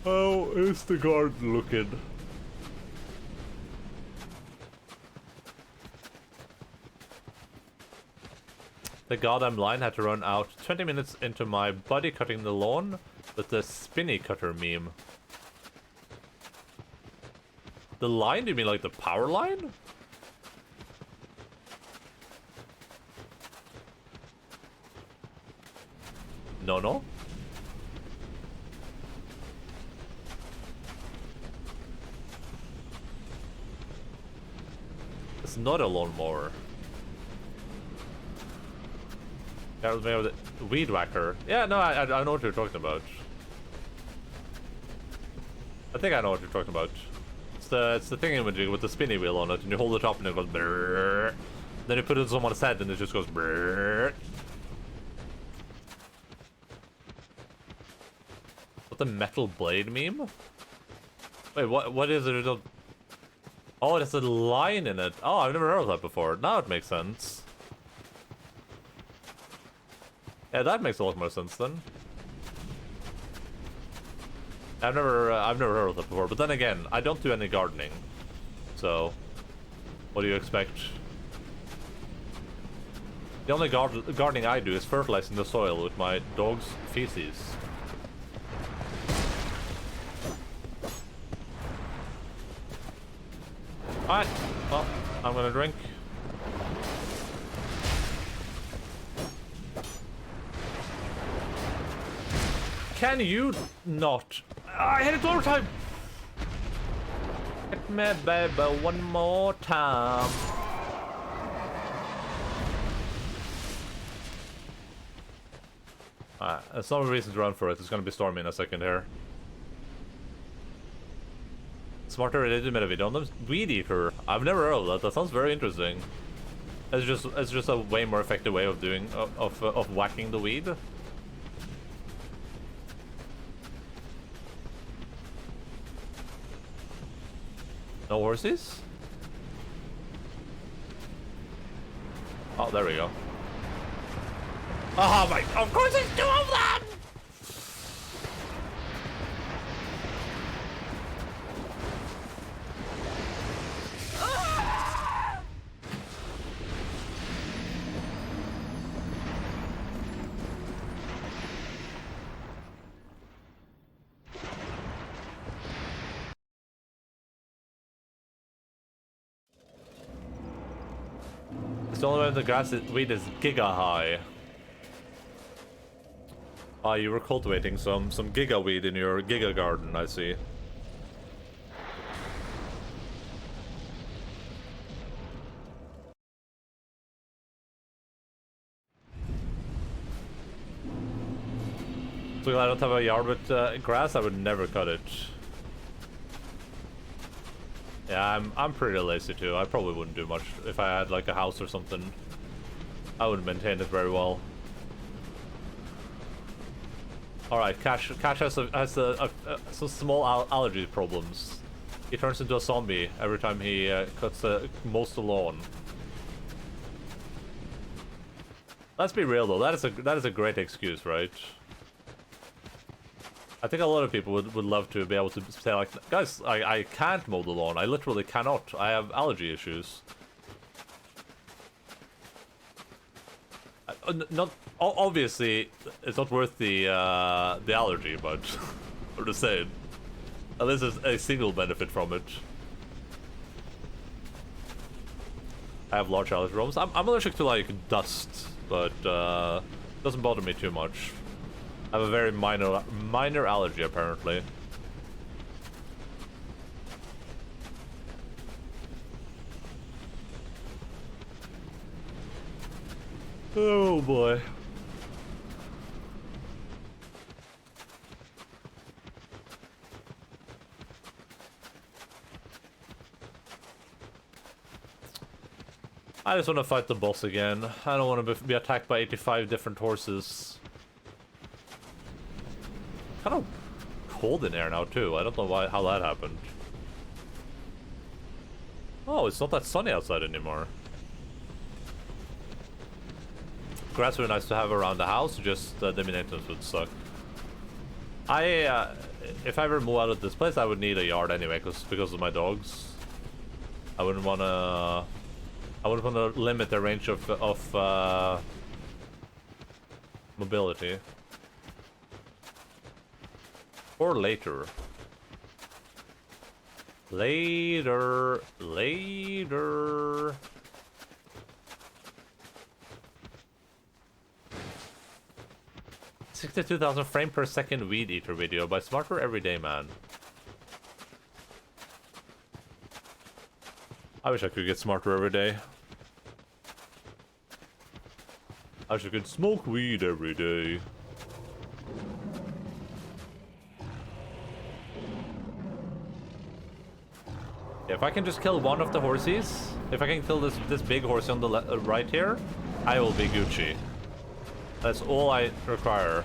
How is the garden looking? The goddamn line had to run out 20 minutes into my buddy cutting the lawn with the spinny cutter meme. The line? Do you mean like the power line? No. It's not a lawnmower. That was maybe the weed whacker. Yeah, no, I know what you're talking about. I think I know what you're talking about. It's the thingamajig with the spinny wheel on it, and you hold it up and it goes brrrr. Then you put it on someone's head and it just goes brrrr. What, the metal blade meme? Wait, what is it? Oh, there's a line in it. Oh, I've never heard of that before. Now it makes sense. Yeah, that makes a lot more sense then. I've never heard of that before. But then again, I don't do any gardening, so what do you expect? The only gardening I do is fertilizing the soil with my dog's feces. Alright, well, I'm gonna drink. Can you not? I hit it all the time! Hit me, baby, one more time. Alright, there's no reason to run for it. It's gonna be stormy in a second here. Smarter related meta video on them. Weed eater. I've never heard of that. That sounds very interesting. It's just a way more effective way of doing of whacking the weed. No horses? Oh, there we go. Oh my! Of course, there's two of them. It's the only way the grass weed is giga high. Ah, you were cultivating some giga weed in your giga garden, I see. So I don't have a yard with grass, I would never cut it. Yeah, I'm pretty lazy too. I probably wouldn't do much if I had like a house or something. I wouldn't maintain it very well. All right, Cash has some small allergy problems. He turns into a zombie every time he cuts mows the lawn. Let's be real though. That is a great excuse, right? I think a lot of people would love to be able to say like, guys, I can't mow the lawn. I literally cannot. I have allergy issues. Not obviously, it's not worth the allergy, but I'm just saying. At least there's a single benefit from it. I have large allergy problems. I'm allergic to like dust, but doesn't bother me too much. I have a very minor allergy apparently. Oh boy. I just want to fight the boss again. I don't want to be attacked by 85 different horses. cold in here now too. I don't know how that happened. Oh, it's not that sunny outside anymore. Grass would be nice to have around the house, just the maintenance would suck. If I ever move out of this place, I would need a yard anyway, because of my dogs. I wouldn't want to limit the range of mobility. Or later. Later. 62,000 frame per second weed eater video by Smarter Everyday Man. I wish I could get smarter every day. I wish I could smoke weed every day. Yeah, if I can just kill one of the horsies, if I can kill this big horse on the right here, I will be Gucci. That's all I require.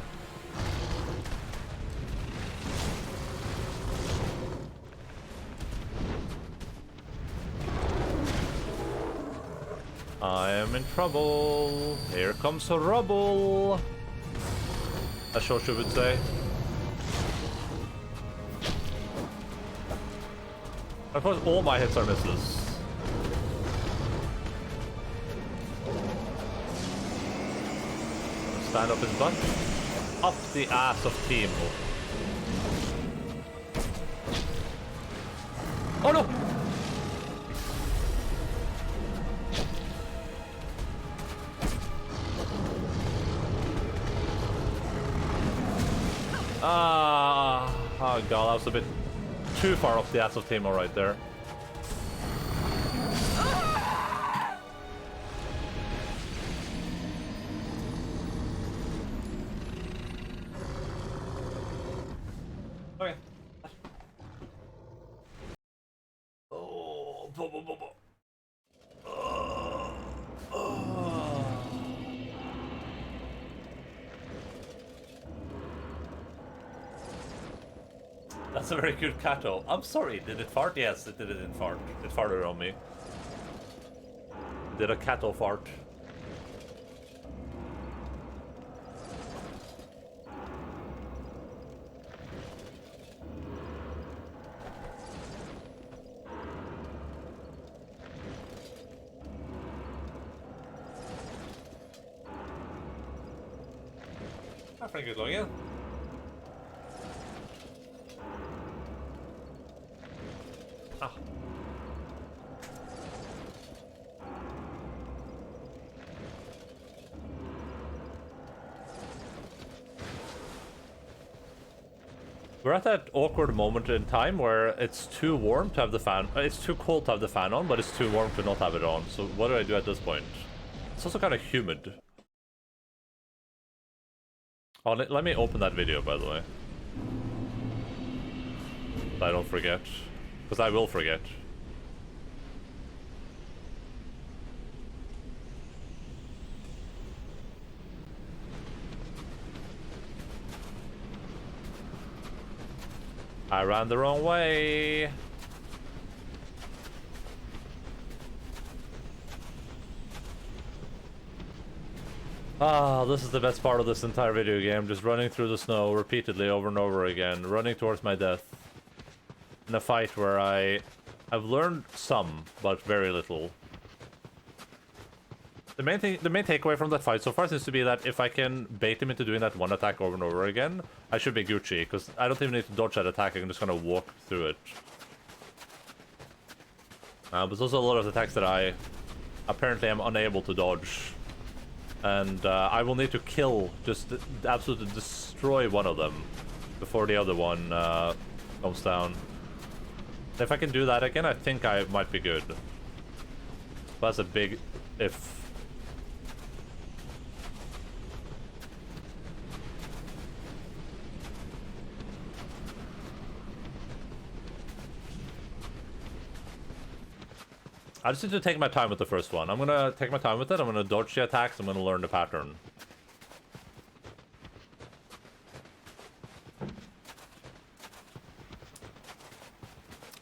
I am in trouble. Here comes a rubble. As Shoshu would say. Of course, all my hits are misses. Stand up his butt. Up the ass of Timo. Oh no! Oh god, that was a bit too far up the ass of Timo right there. Okay. Oh, That's a very good Kato. I'm sorry, did it fart? Yes, it didn't fart. It farted on me. Did a Kato fart? Pretty good login. Ah. We're at that awkward moment in time where it's too warm to have the fan. It's too cold to have the fan on, but it's too warm to not have it on. So what do I do at this point? It's also kind of humid. Oh, let me open that video, by the way. So I don't forget. Because I will forget. I ran the wrong way. Ah, this is the best part of this entire video game. Just running through the snow repeatedly over and over again. Running towards my death. In a fight where I've learned some, but very little. The main takeaway from that fight so far seems to be that if I can bait him into doing that one attack over and over again, I should be Gucci, because I don't even need to dodge that attack, I can just kind of walk through it. But there's also a lot of attacks that I apparently am unable to dodge. And I will need to kill, just absolutely destroy one of them before the other one comes down. If I can do that again, I think I might be good. But that's a big if. I just need to take my time with the first one. I'm gonna take my time with it. I'm gonna dodge the attacks. I'm gonna learn the pattern.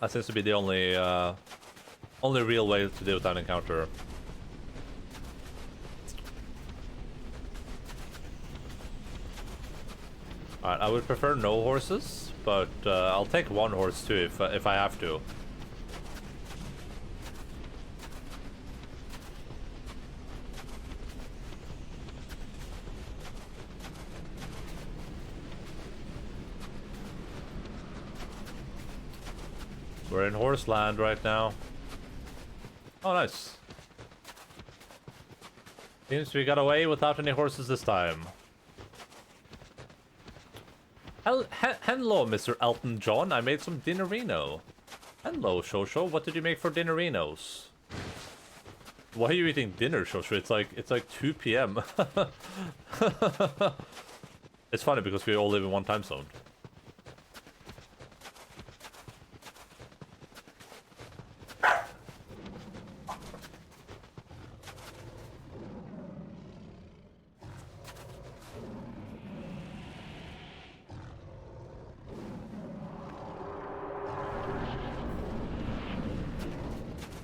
That seems to be the only real way to deal with that encounter. Alright, I would prefer no horses, but I'll take one horse too if I have to. We're in horse land right now. Oh, nice. Seems we got away without any horses this time. Hello, Mr. Elton John. I made some dinnerino. Hello, Shosho. What did you make for dinnerinos? Why are you eating dinner, Shosho? It's like 2 p.m. It's funny because we all live in one time zone.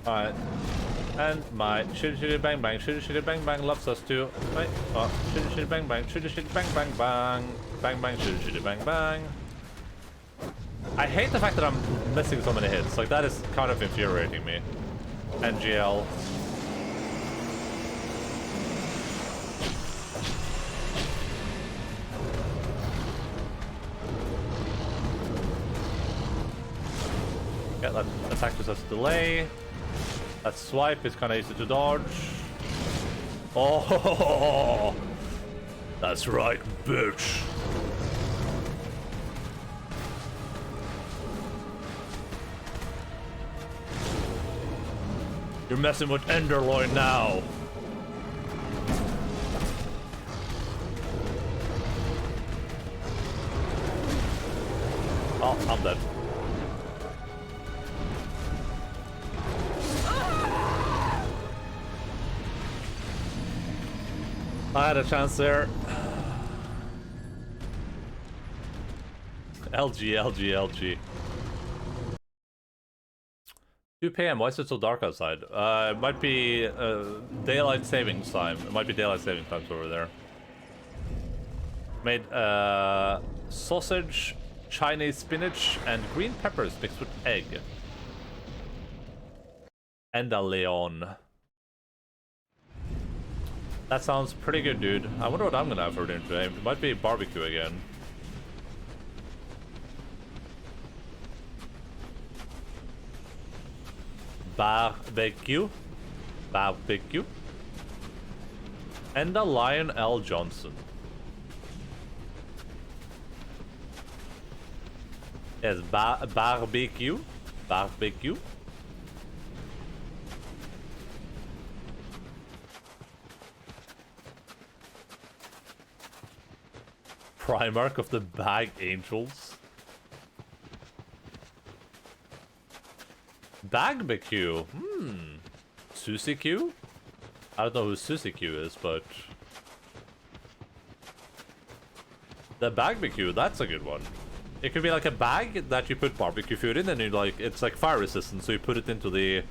Alright. And my shitty shitty bang bang, shitty shitty bang bang loves us too. Right? Oh, shitty shitty bang bang, shitty shitty bang bang bang. Bang bang, shitty shitty bang bang. I hate the fact that I'm missing so many hits. Like, that is kind of infuriating me. NGL. Yeah, that attack just has delay. That swipe is kind of easy to dodge. Oh, that's right, bitch. You're messing with Endaline now. Oh, I'm dead. I had a chance there. LG, LG, LG. 2 p.m. Why is it so dark outside? It might be daylight savings time. It might be daylight savings times over there. Made sausage, Chinese spinach, and green peppers mixed with egg. Endaline. That sounds pretty good, dude. I wonder what I'm gonna have for dinner today. It might be barbecue again. Barbecue. Barbecue. And a Lion L. Johnson. Yes, barbecue. Barbecue. Primark of the Bag Angels. Bagbecue. Susie Q? I don't know who Susie Q is, but... The Bagbecue, that's a good one. It could be like a bag that you put barbecue food in, and you like it's like fire resistant, so you put it into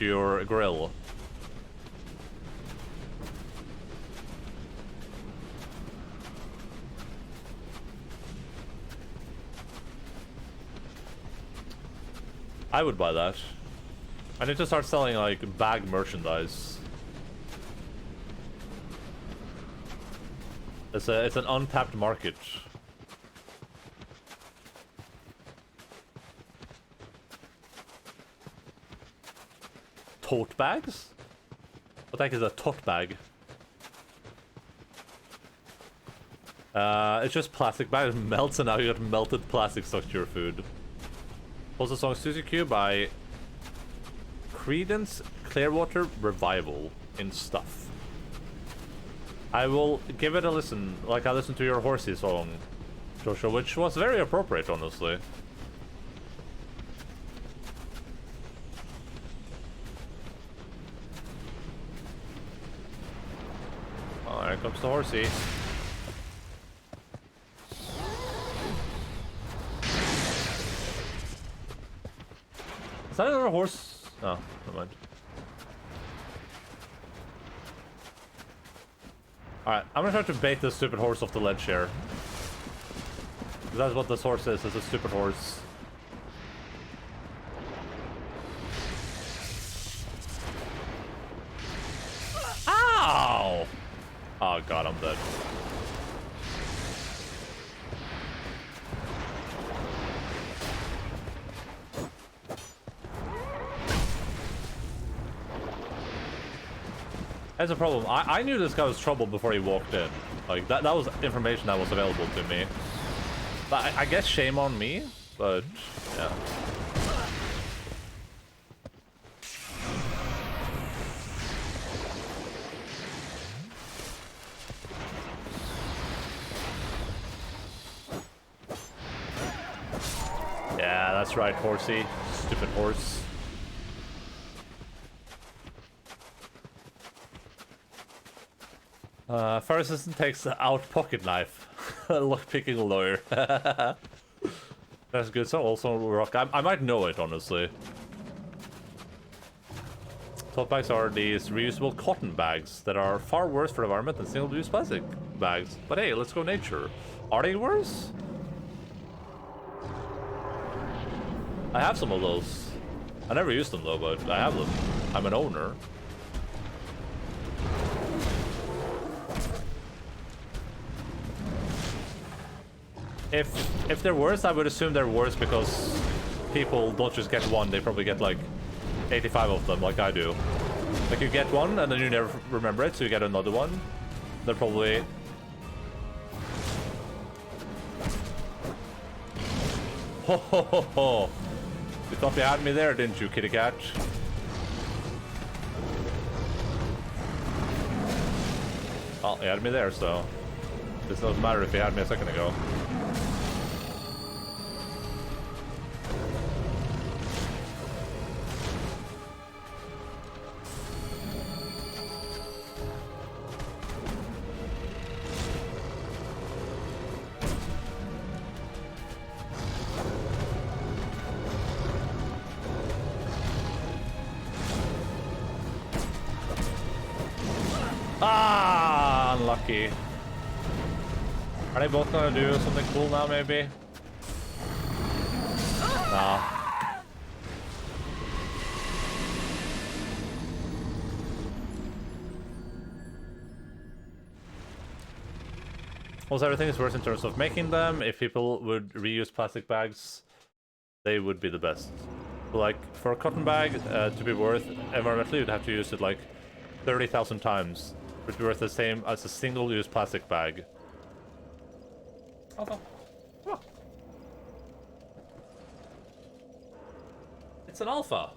your grill. I would buy that. I need to start selling like bag merchandise. It's an untapped market. Tote bags? What the heck is a tote bag? It's just plastic bag. It melts and now you got melted plastic stuck to your food. Was the song Susie Q by Credence Clearwater Revival in Stuff. I will give it a listen, like I listened to your Horsey song, Joshua, which was very appropriate, honestly. Oh, here comes the Horsey. Is that another horse? No, never mind. Alright, I'm gonna try to bait this stupid horse off the ledge here. That's what this horse is, it's a stupid horse. Ow! Oh god, I'm dead. That's a problem. I knew this guy was trouble before he walked in. Like, that was information that was available to me. But I guess shame on me, but yeah. Yeah, that's right, horsey. Stupid horse. Fire assistant takes out pocket knife. Lock-picking lawyer. That's good. So also rock. I might know it, honestly. Top bags are these reusable cotton bags that are far worse for the environment than single-use plastic bags. But hey, let's go nature. Are they worse? I have some of those. I never used them though, but I have them. I'm an owner. If they're worse, I would assume they're worse because people don't just get one, they probably get like 85 of them, like I do. Like you get one and then you never remember it, so you get another one. They're probably... Ho ho ho ho! You thought you had me there, didn't you, kitty cat? Well, you had me there, so... This doesn't matter if you had me a second ago. Ah, unlucky. Are they both gonna do something cool now, maybe? Nah. Also, everything is worse in terms of making them. If people would reuse plastic bags, they would be the best. But like, for a cotton bag to be worth environmentally, you'd have to use it like 30,000 times. It would be worth the same as a single-use plastic bag. Alpha. Oh. It's an alpha.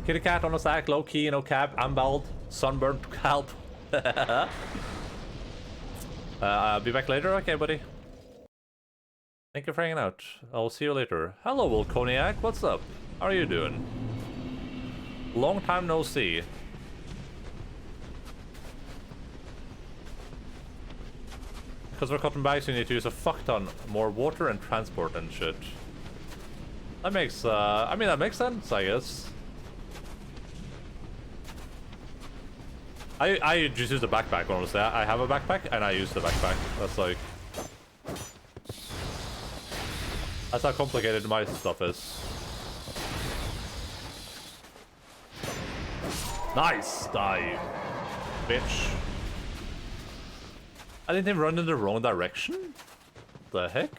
Kitty cat on a sack, low key, no cap, I'm bald, sunburned, help. I'll be back later, okay, buddy. Thank you for hanging out. I'll see you later. Hello, Will Cognac, what's up? How are you doing? Long time no see. Because we're cotton bags, you need to use a fuck ton more water and transport and shit. That makes, I mean, that makes sense, I guess. I just use the backpack, honestly. I have a backpack, and I use the backpack. That's like... That's how complicated my stuff is. Nice dive, bitch. I didn't even run in the wrong direction? The heck?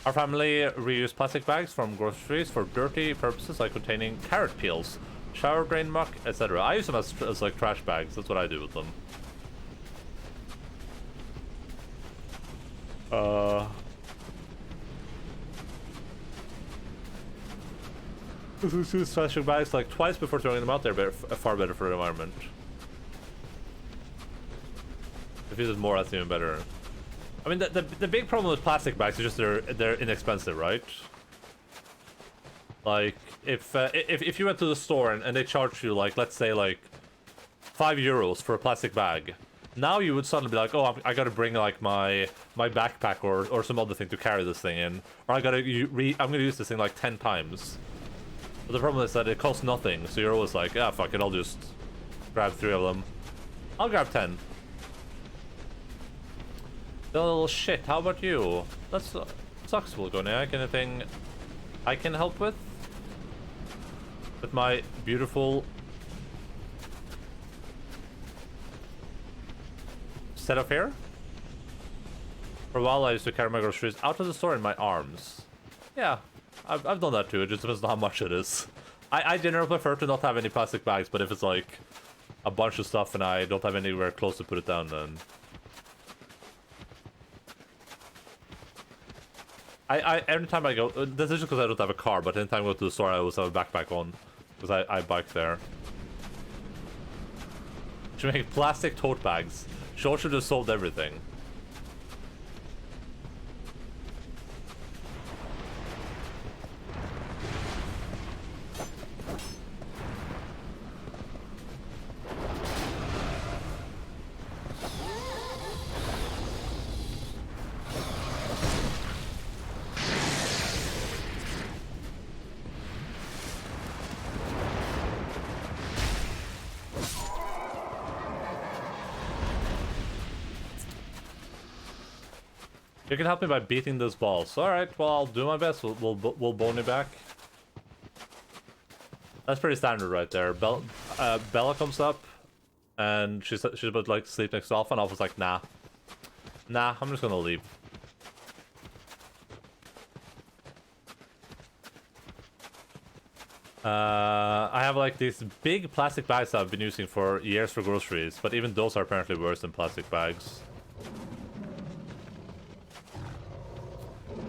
Our family reused plastic bags from groceries for dirty purposes like containing carrot peels, shower drain muck, etc. I use them as like trash bags. That's what I do with them. Use plastic bags like twice before throwing them out there, but far better for the environment. If you use more, that's even better. I mean, the big problem with plastic bags is just they're inexpensive, right? Like, if you went to the store and they charge you, like, let's say, like, €5 for a plastic bag, now you would suddenly be like, oh, I gotta bring, like, my backpack or some other thing to carry this thing in. Or I'm gonna use this thing, like, 10 times. But the problem is that it costs nothing, so you're always like, ah, fuck it, I'll just grab 3 of them. I'll grab 10. Oh, shit, how about you? That's sucks, Volgoniac. Anything I can help with? With my beautiful setup here? For a while I used to carry my groceries out of the store in my arms. Yeah, I've done that too, it just depends on how much it is. I generally prefer to not have any plastic bags, but if it's like a bunch of stuff and I don't have anywhere close to put it down, then... every time I go, this is just because I don't have a car, but anytime I go to the store I always have a backpack on, because I bike there. Should make plastic tote bags. Sure should have solved everything. You can help me by beating those balls. Alright, well, I'll do my best. We'll bone you back. That's pretty standard right there. Bella comes up, and she's about to, like, sleep next to Alpha, and Alpha's like, nah. Nah, I'm just gonna leave. I have, like, these big plastic bags that I've been using for years for groceries, but even those are apparently worse than plastic bags.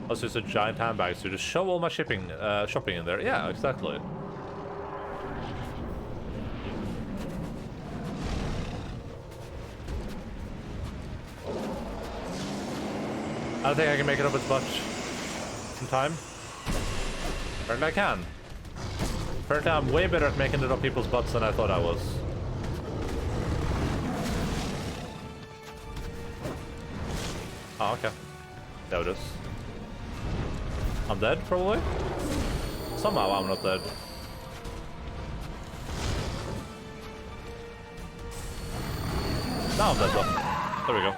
Also, it's a giant handbag, so just shove all my shopping in there. Yeah, exactly. I don't think I can make it up as much in time. Apparently I can. Apparently I'm way better at making it up people's butts than I thought I was. Oh, okay. There it is. I'm dead, probably? Somehow I'm not dead. Now I'm dead, though. There we go.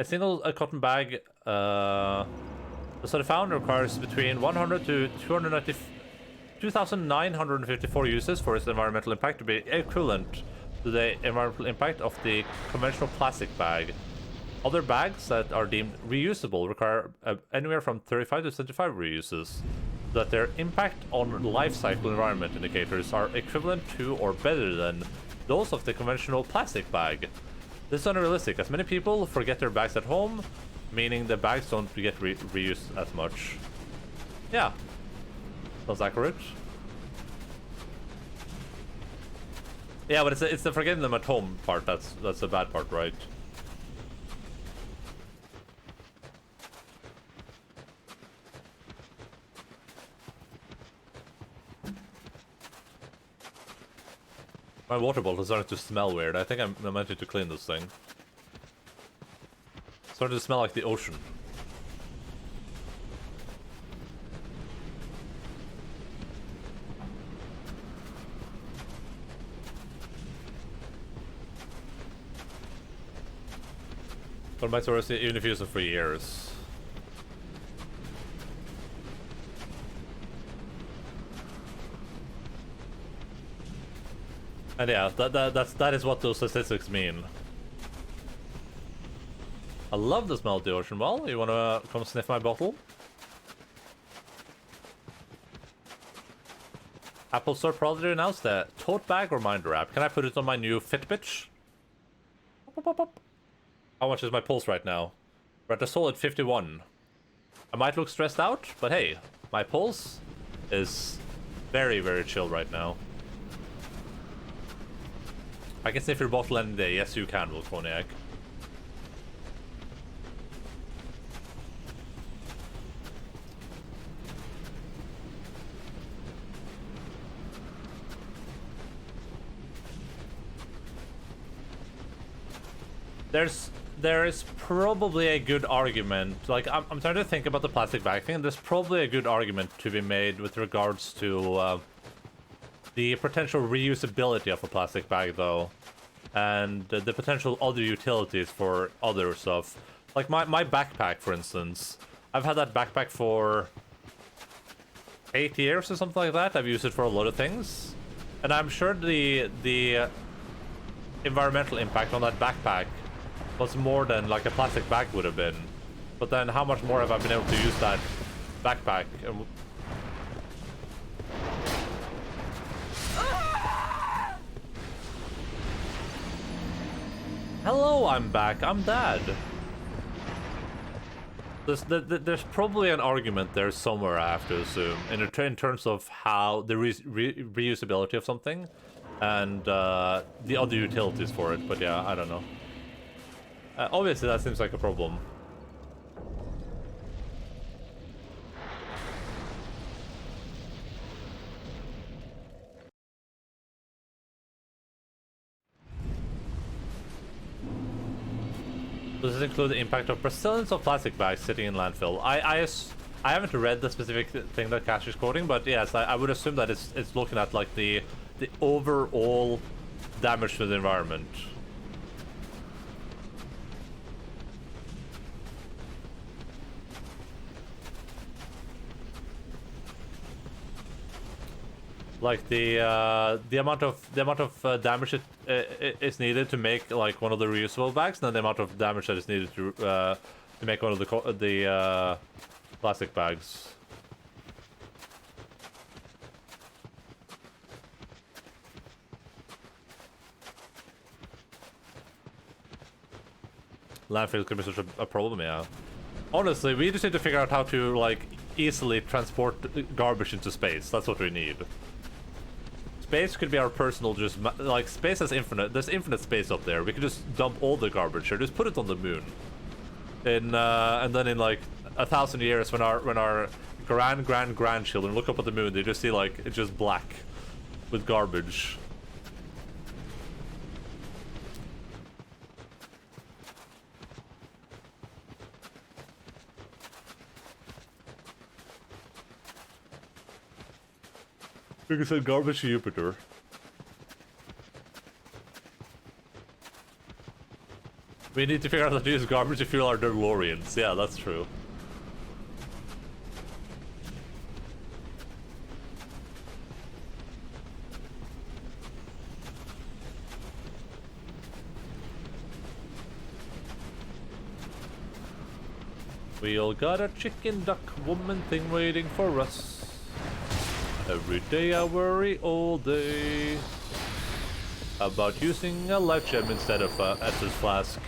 A single cotton bag, so the found requires between 100 to 2,954 uses for its environmental impact to be equivalent to the environmental impact of the conventional plastic bag. Other bags that are deemed reusable require anywhere from 35 to 75 reuses, so that their impact on life cycle environment indicators are equivalent to or better than those of the conventional plastic bag. This is unrealistic, as many people forget their bags at home, meaning the bags don't get reused as much. Yeah. Sounds accurate. Yeah, but it's the forgetting them at home part that's the bad part, right? My water bottle is starting to smell weird. I think I meant to clean this thing. It's starting to smell like the ocean. But my source, even if you use it for years. And yeah, that is what those statistics mean. I love the smell of the ocean. Well, you wanna come sniff my bottle? Apple Store probably announced the tote bag reminder app. Can I put it on my new Fitbit? How much is my pulse right now? We're at a solid 51. I might look stressed out, but hey, my pulse is very, very chill right now. I can sniff your bottle any day. Yes, you can, Volcaniac. There is probably a good argument. Like, I'm trying to think about the plastic bag thing. There's probably a good argument to be made with regards to the potential reusability of a plastic bag, though, and the potential other utilities for other stuff. Like my backpack, for instance. I've had that backpack for 8 years or something like that. I've used it for a lot of things, and I'm sure the environmental impact on that backpack was more than like a plastic bag would have been. But then how much more have I been able to use that backpack? Hello, I'm back. I'm Dad. There's probably an argument there somewhere, I have to assume, in terms of how the reusability of something and the other utilities for it. But yeah, I don't know. Obviously, that seems like a problem. Does this include the impact of Brazilians of plastic bags sitting in landfill? I haven't read the specific thing that Cash is quoting, but yes, I would assume that it's looking at like the overall damage to the environment. Like the amount of damage is needed to make like one of the reusable bags, and then the amount of damage that is needed to make one of the plastic bags. Landfill could be such a problem, yeah. Honestly, we just need to figure out how to like easily transport garbage into space. That's what we need. Space could be our personal, just like space is infinite. There's infinite space up there. We could just dump all the garbage here. Just put it on the moon. And then in like 1,000 years, when our grandchildren look up at the moon, they just see like it's just black with garbage. We can send garbage to Jupiter. We need to figure out how to use garbage to fuel our DeLoreans. Yeah, that's true. We all got a chicken duck woman thing waiting for us. Every day I worry all day about using a life gem instead of a Estus flask.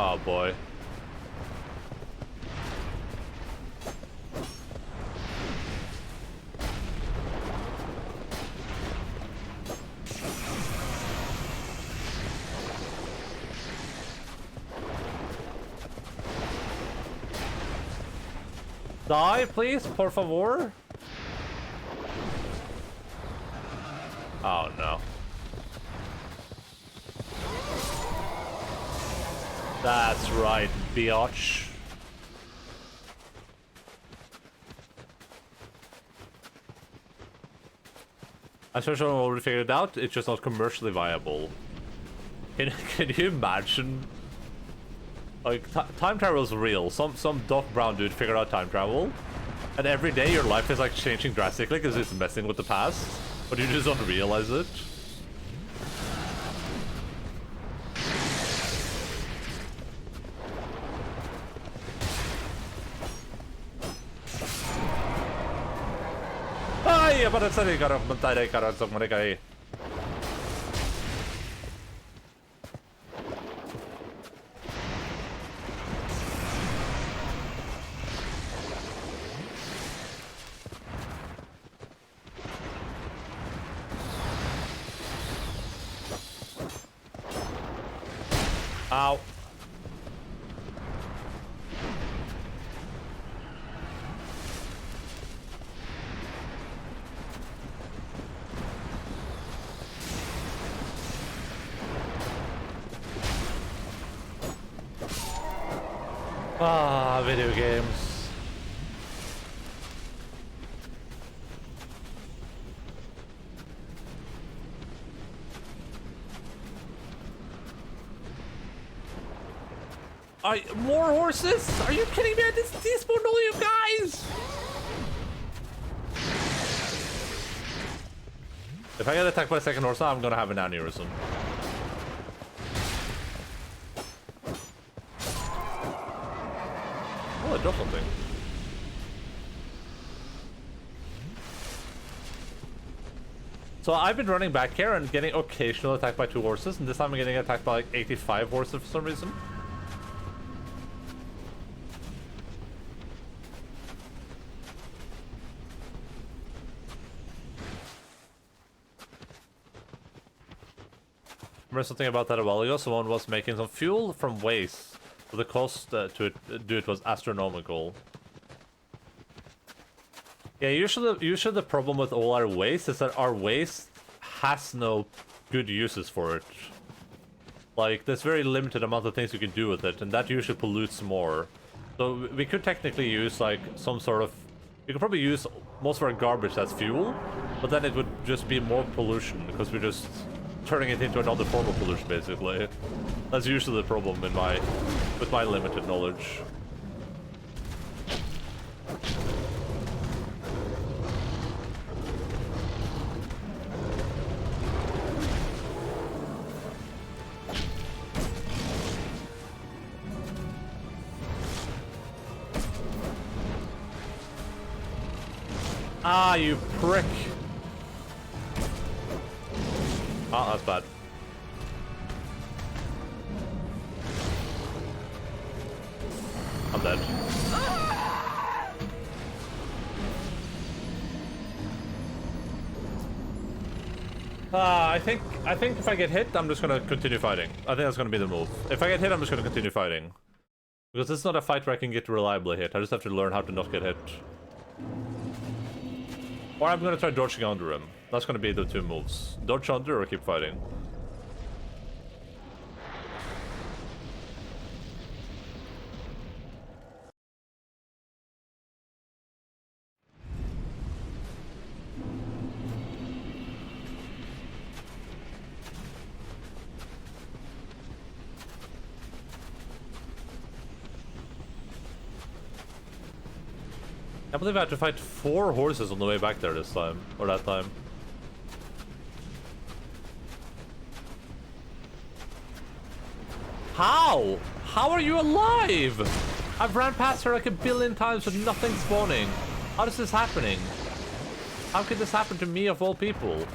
Oh boy. Die, please, por favor. Oh no. That's right, biatch. I'm sure someone already figured it out, it's just not commercially viable. Can you imagine Like, time travel is real. Some Doc Brown dude figured out time travel. And every day your life is like changing drastically because it's messing with the past. But you just don't realize it. Ay, para sa karo matay karo sa mga kay. Ow. Ah, video games. More horses? Are you kidding me? This despawned all you guys! If I get attacked by a second horse, I'm gonna have an aneurysm. Oh, I dropped something. So I've been running back here and getting occasional attacked by 2 horses, and this time I'm getting attacked by like 85 horses for some reason. Remember something about that a while ago? Someone was making some fuel from waste, so the cost to do it was astronomical. Yeah, usually the problem with all our waste is that our waste has no good uses for it. Like, there's very limited amount of things you can do with it, and that usually pollutes more. So we could technically use like some sort of... We could probably use most of our garbage as fuel, but then it would just be more pollution, because we're just turning it into another form of pollution, basically. That's usually the problem with my limited knowledge. Ah, you prick! Oh, that's bad. I'm dead. I think if I get hit, I'm just gonna continue fighting. I think that's gonna be the move. If I get hit, I'm just gonna continue fighting. Because this is not a fight where I can get reliably hit. I just have to learn how to not get hit. Or I'm gonna try dodging under him. That's gonna be the 2 moves. Dodge under or keep fighting. I believe I had to fight 4 horses on the way back there this time, or that time. How? How are you alive? I've ran past her like a billion times with nothing spawning. How is this happening? How could this happen to me of all people?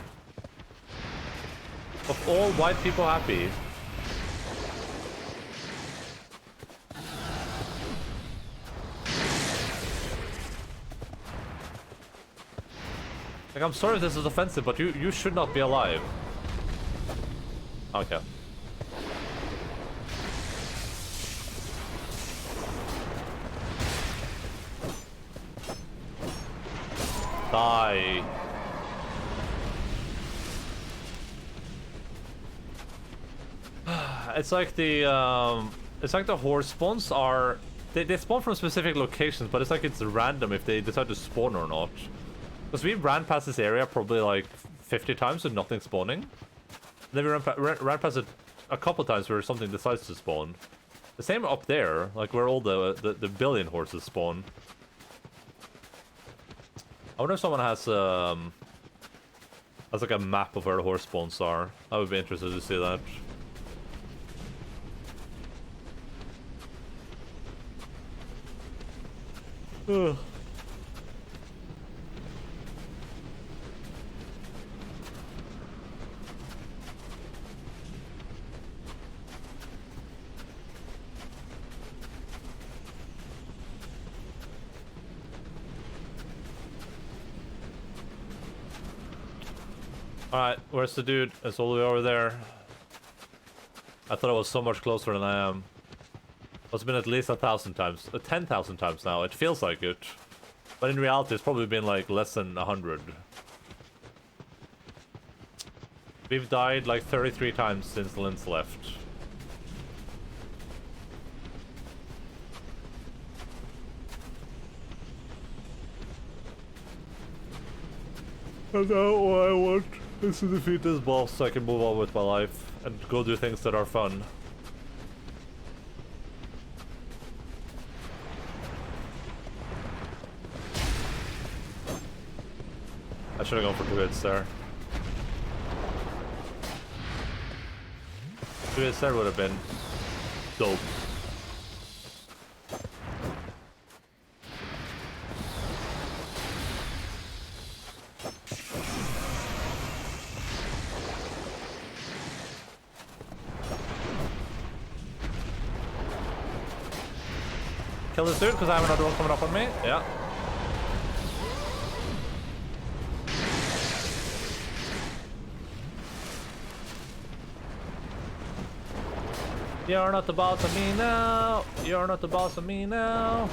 Of all white people happy. Like, I'm sorry if this is offensive, but you should not be alive. Okay. Die. It's like the horse spawns are... They spawn from specific locations, but it's like it's random if they decide to spawn or not. Because we ran past this area probably like 50 times with nothing spawning. Then we ran past it a couple times where something decides to spawn. The same up there, like where all the billion horses spawn. I wonder if someone has like a map of where the horse spawns are. I would be interested to see that. Ugh. Alright, where's the dude? It's all the way over there. I thought I was so much closer than I am. It's been at least 1,000 times, 10,000 times now. It feels like it, but in reality, it's probably been like less than 100. We've died like 33 times since Linz left. And now all I want is to defeat this boss so I can move on with my life and go do things that are fun. I should have gone for 2 hits there. 2 hits there would have been dope. Kill this dude because I have another one coming up on me. Yeah. You're not the boss of me now. You're not the boss of me now.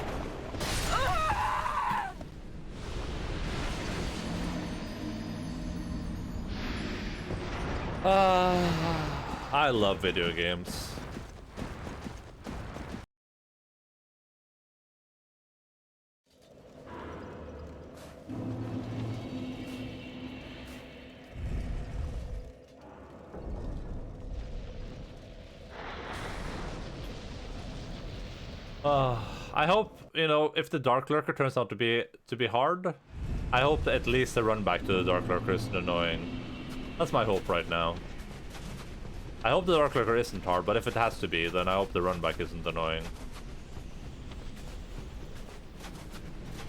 I love video games. I hope, you know, if the Dark Lurker turns out to be hard, I hope at least the run back to the Dark Lurker isn't annoying. That's my hope right now. I hope the Dark Lurker isn't hard, but if it has to be, then I hope the run back isn't annoying.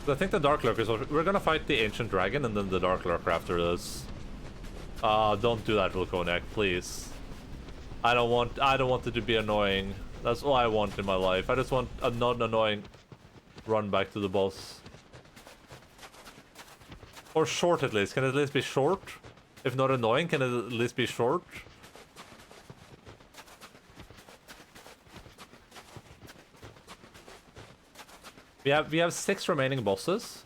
I think the Dark Lurker is... We're gonna fight the Ancient Dragon and then the Dark Lurker after this. Don't do that, Volconic, please. I don't want it to be annoying. That's all I want in my life. I just want a non-annoying run back to the boss. Or short at least. Can it at least be short? If not annoying, can it at least be short? We have 6 remaining bosses,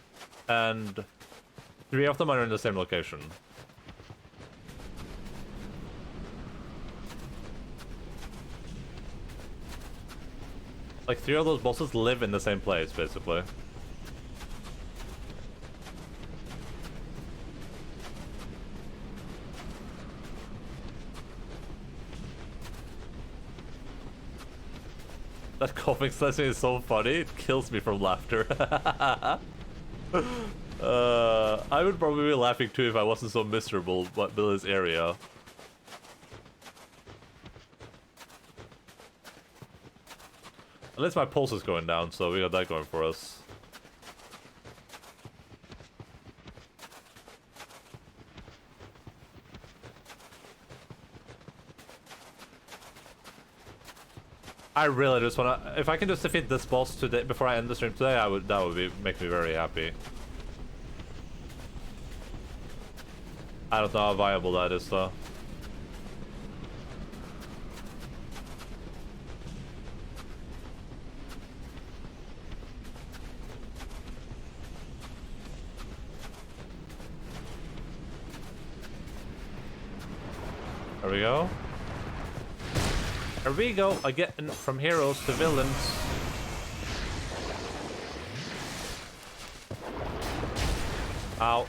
and 3 of them are in the same location. Like 3 of those bosses live in the same place, basically. That coughing session is so funny, it kills me from laughter. I would probably be laughing too if I wasn't so miserable with this area. At least my pulse is going down, so we got that going for us. I really just wanna... If I can just defeat this boss today before I end the stream today, that would make me very happy. I don't know how viable that is though. There we go. There we go, again, from heroes to villains. Ow.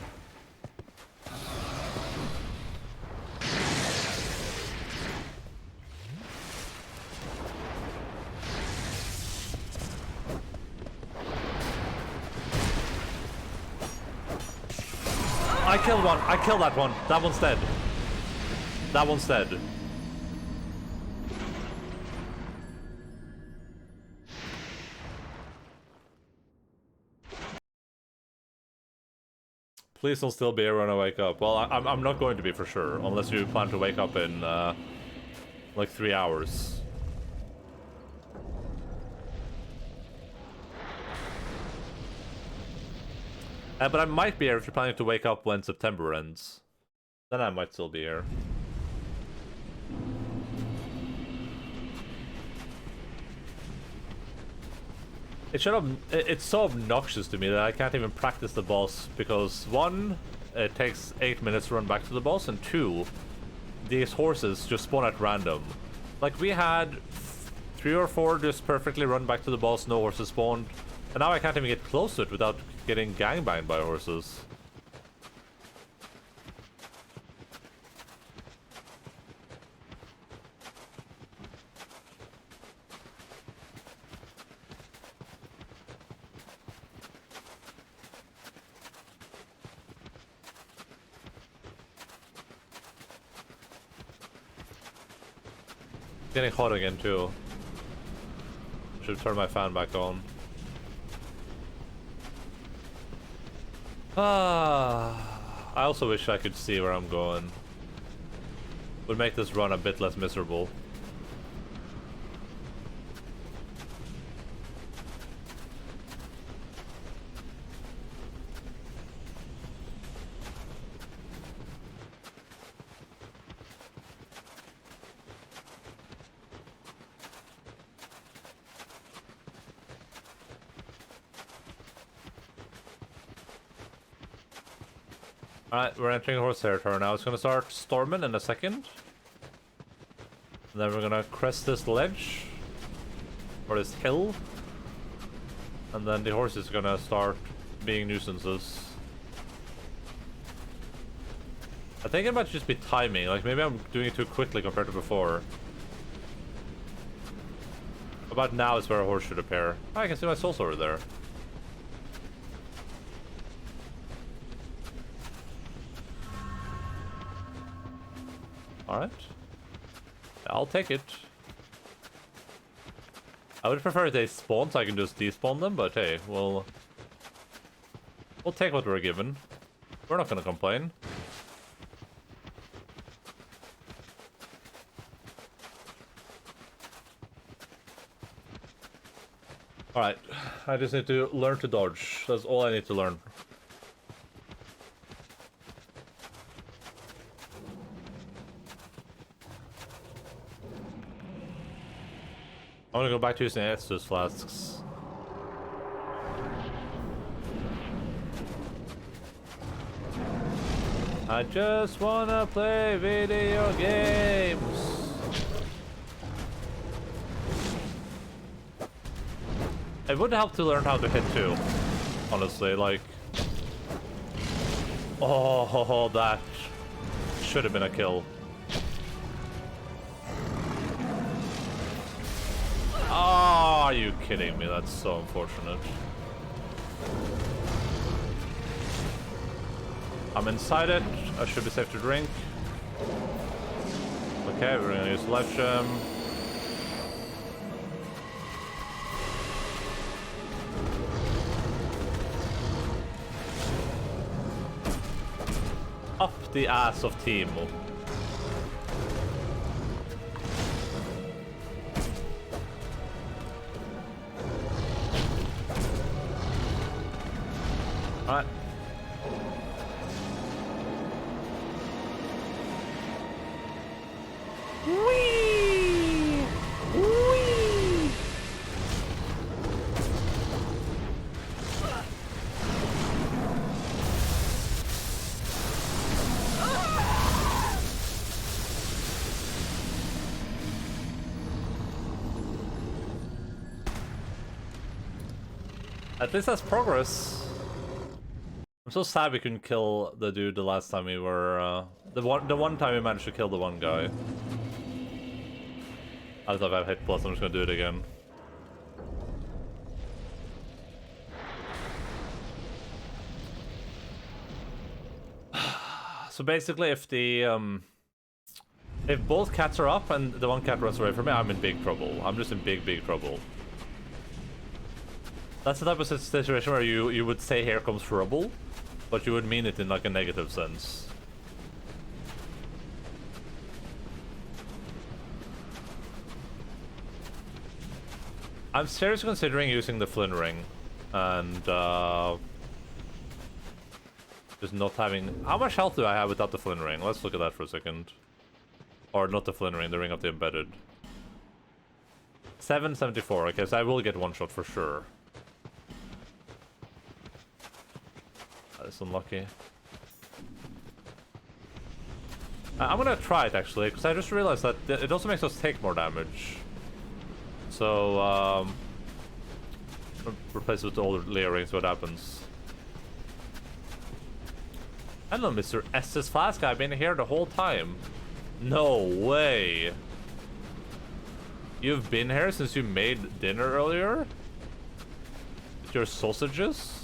I killed one. I killed that one. That one's dead. That one's dead. Please don't still be here when I wake up. Well, I'm not going to be for sure, unless you plan to wake up in, like 3 hours. But I might be here if you're planning to wake up when September ends. Then I might still be here. It's so obnoxious to me that I can't even practice the boss because 1, it takes 8 minutes to run back to the boss, and 2, these horses just spawn at random. Like, we had 3 or 4 just perfectly run back to the boss, no horses spawned, and now I can't even get close to it without getting gangbanged by horses. Getting hot again too. Should turn my fan back on. I also wish I could see where I'm going. Would make this run a bit less miserable. Alright, we're entering horse territory now. It's gonna start storming in a second. And then we're gonna crest this ledge. Or this hill. And then the horse is gonna start being nuisances. I think it might just be timing. Like, maybe I'm doing it too quickly compared to before. About now is where a horse should appear. Oh, I can see my soul sword there. Alright. I'll take it. I would prefer if they spawn so I can just despawn them, but hey, we'll take what we're given. We're not gonna complain. Alright, I just need to learn to dodge. That's all I need to learn. I'm gonna go back to using Estus flasks. I just wanna play video games. It would help to learn how to hit too, honestly, like... Oh, that should have been a kill. Oh, are you kidding me? That's so unfortunate. I'm inside it. I should be safe to drink. Okay, we're gonna use life gem. Up the ass of Teemo. Alright. Whee! Whee! At least that's progress. I'm so sad we couldn't kill the dude the last time we were, the one time we managed to kill the one guy. I thought I have hit plus, I'm just gonna do it again. So basically, if both cats are up and the one cat runs away from me, I'm in big trouble. I'm just in big trouble. That's the type of situation where you would say here comes trouble, but you would mean it in like a negative sense. I'm seriously considering using the Flynn ring and just not having... How much health do I have without the Flynn ring? Let's look at that for a second. Or not the Flynn ring, the ring of the embedded. 774, okay, so I will get one shot for sure. That is unlucky. I'm gonna try it actually, because I just realized that it also makes us take more damage. So, replace it with all the layer rings, what happens? Hello, Mr. Estes Flask, I've been here the whole time. No way. You've been here since you made dinner earlier? With your sausages?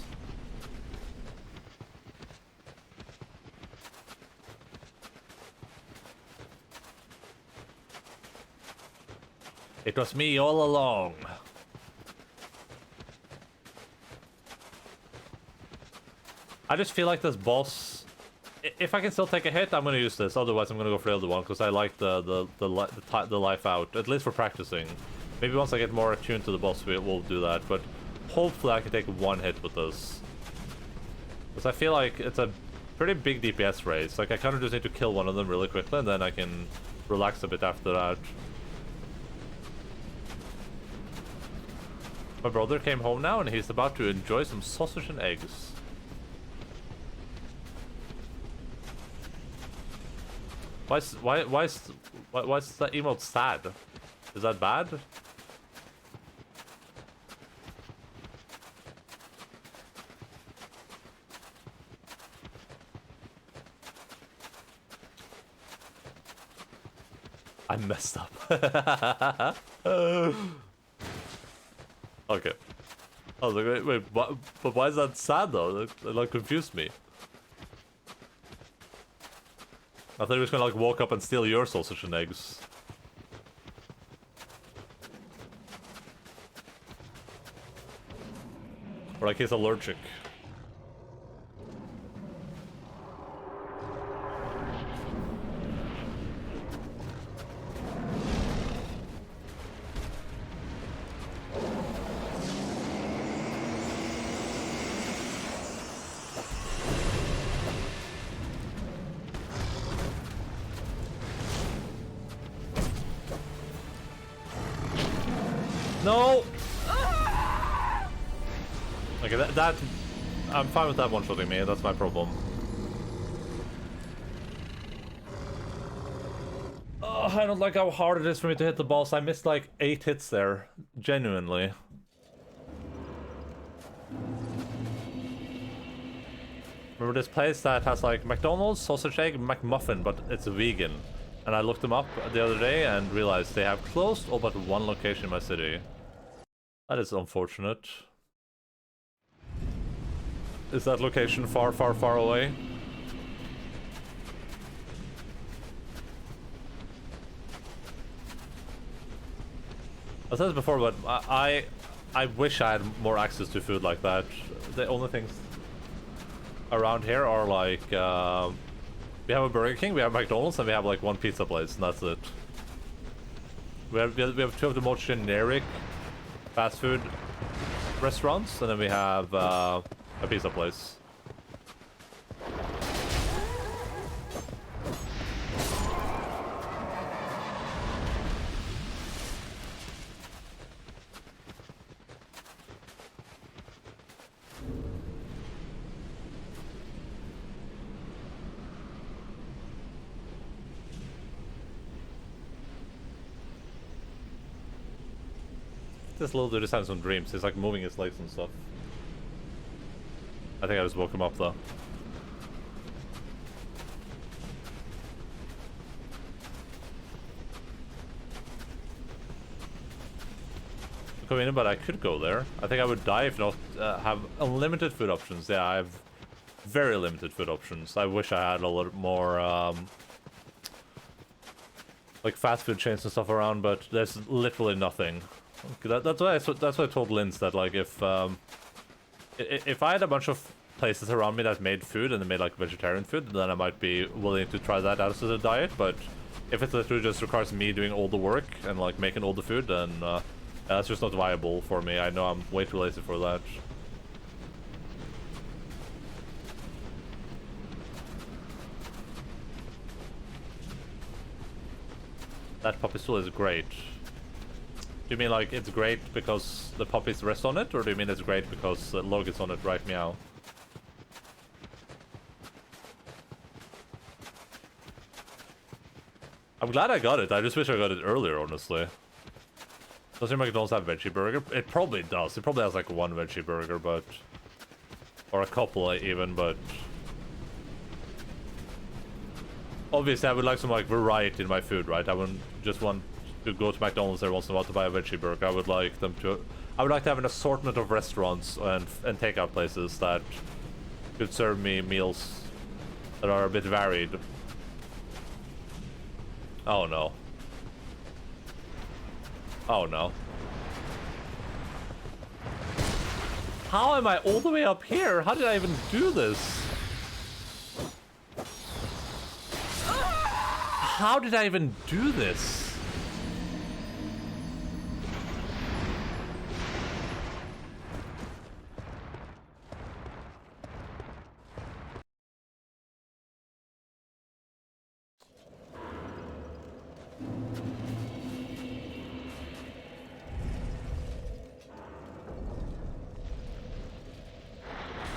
It was me all along. I just feel like this boss... If I can still take a hit, I'm gonna use this. Otherwise, I'm gonna go for the other one because I like the life out, at least for practicing. Maybe once I get more attuned to the boss, we'll do that. But hopefully, I can take one hit with this, because I feel like it's a pretty big DPS race. Like I kind of just need to kill one of them really quickly, and then I can relax a bit after that. My brother came home now, and he's about to enjoy some sausage and eggs. Why is that emote sad? Is that bad? I messed up. Okay. I was like, wait, but why is that sad though? That like confused me. I thought he was gonna like walk up and steal your sausage and eggs. Or like he's allergic. No! Okay, that... I'm fine with that one-shotting me, that's my problem. Oh, I don't like how hard it is for me to hit the boss. I missed like 8 hits there. Genuinely. Remember this place that has like McDonald's, sausage egg, McMuffin, but it's vegan. And I looked them up the other day and realized they have closed all but one location in my city. That is unfortunate. Is that location far, far, far away? I said this before, but I wish I had more access to food like that. The only things around here are like, we have a Burger King, we have McDonald's, and we have like one pizza place, and that's it. We have 2 of the most generic fast food restaurants, and then we have a pizza place. This little dude just having some dreams. He's like moving his legs and stuff. I think I just woke him up though. Go in, but I could go there. I think I would die if not have unlimited food options. Yeah, I have very limited food options. I wish I had a little more like fast food chains and stuff around, but there's literally nothing. That's why I told Linz that like if I had a bunch of places around me that made food and they made like vegetarian food, then I might be willing to try that out as a diet. But if it literally just requires me doing all the work and like making all the food, then that's just not viable for me. I know I'm way too lazy for that. That puppy stool is great. Do you mean like it's great because the puppies rest on it, or do you mean it's great because Logan's on it right meow? I'm glad I got it. I just wish I got it earlier, honestly. Does your McDonald's have veggie burger? It probably does. It probably has like one veggie burger, but... or a couple even, but... obviously, I would like some like variety in my food, right? I wouldn't just want to go to McDonald's every once in a while to buy a veggie burger. I would like them to... I would like to have an assortment of restaurants and takeout places that could serve me meals that are a bit varied. Oh no. Oh no. How am I all the way up here? How did I even do this? How did I even do this?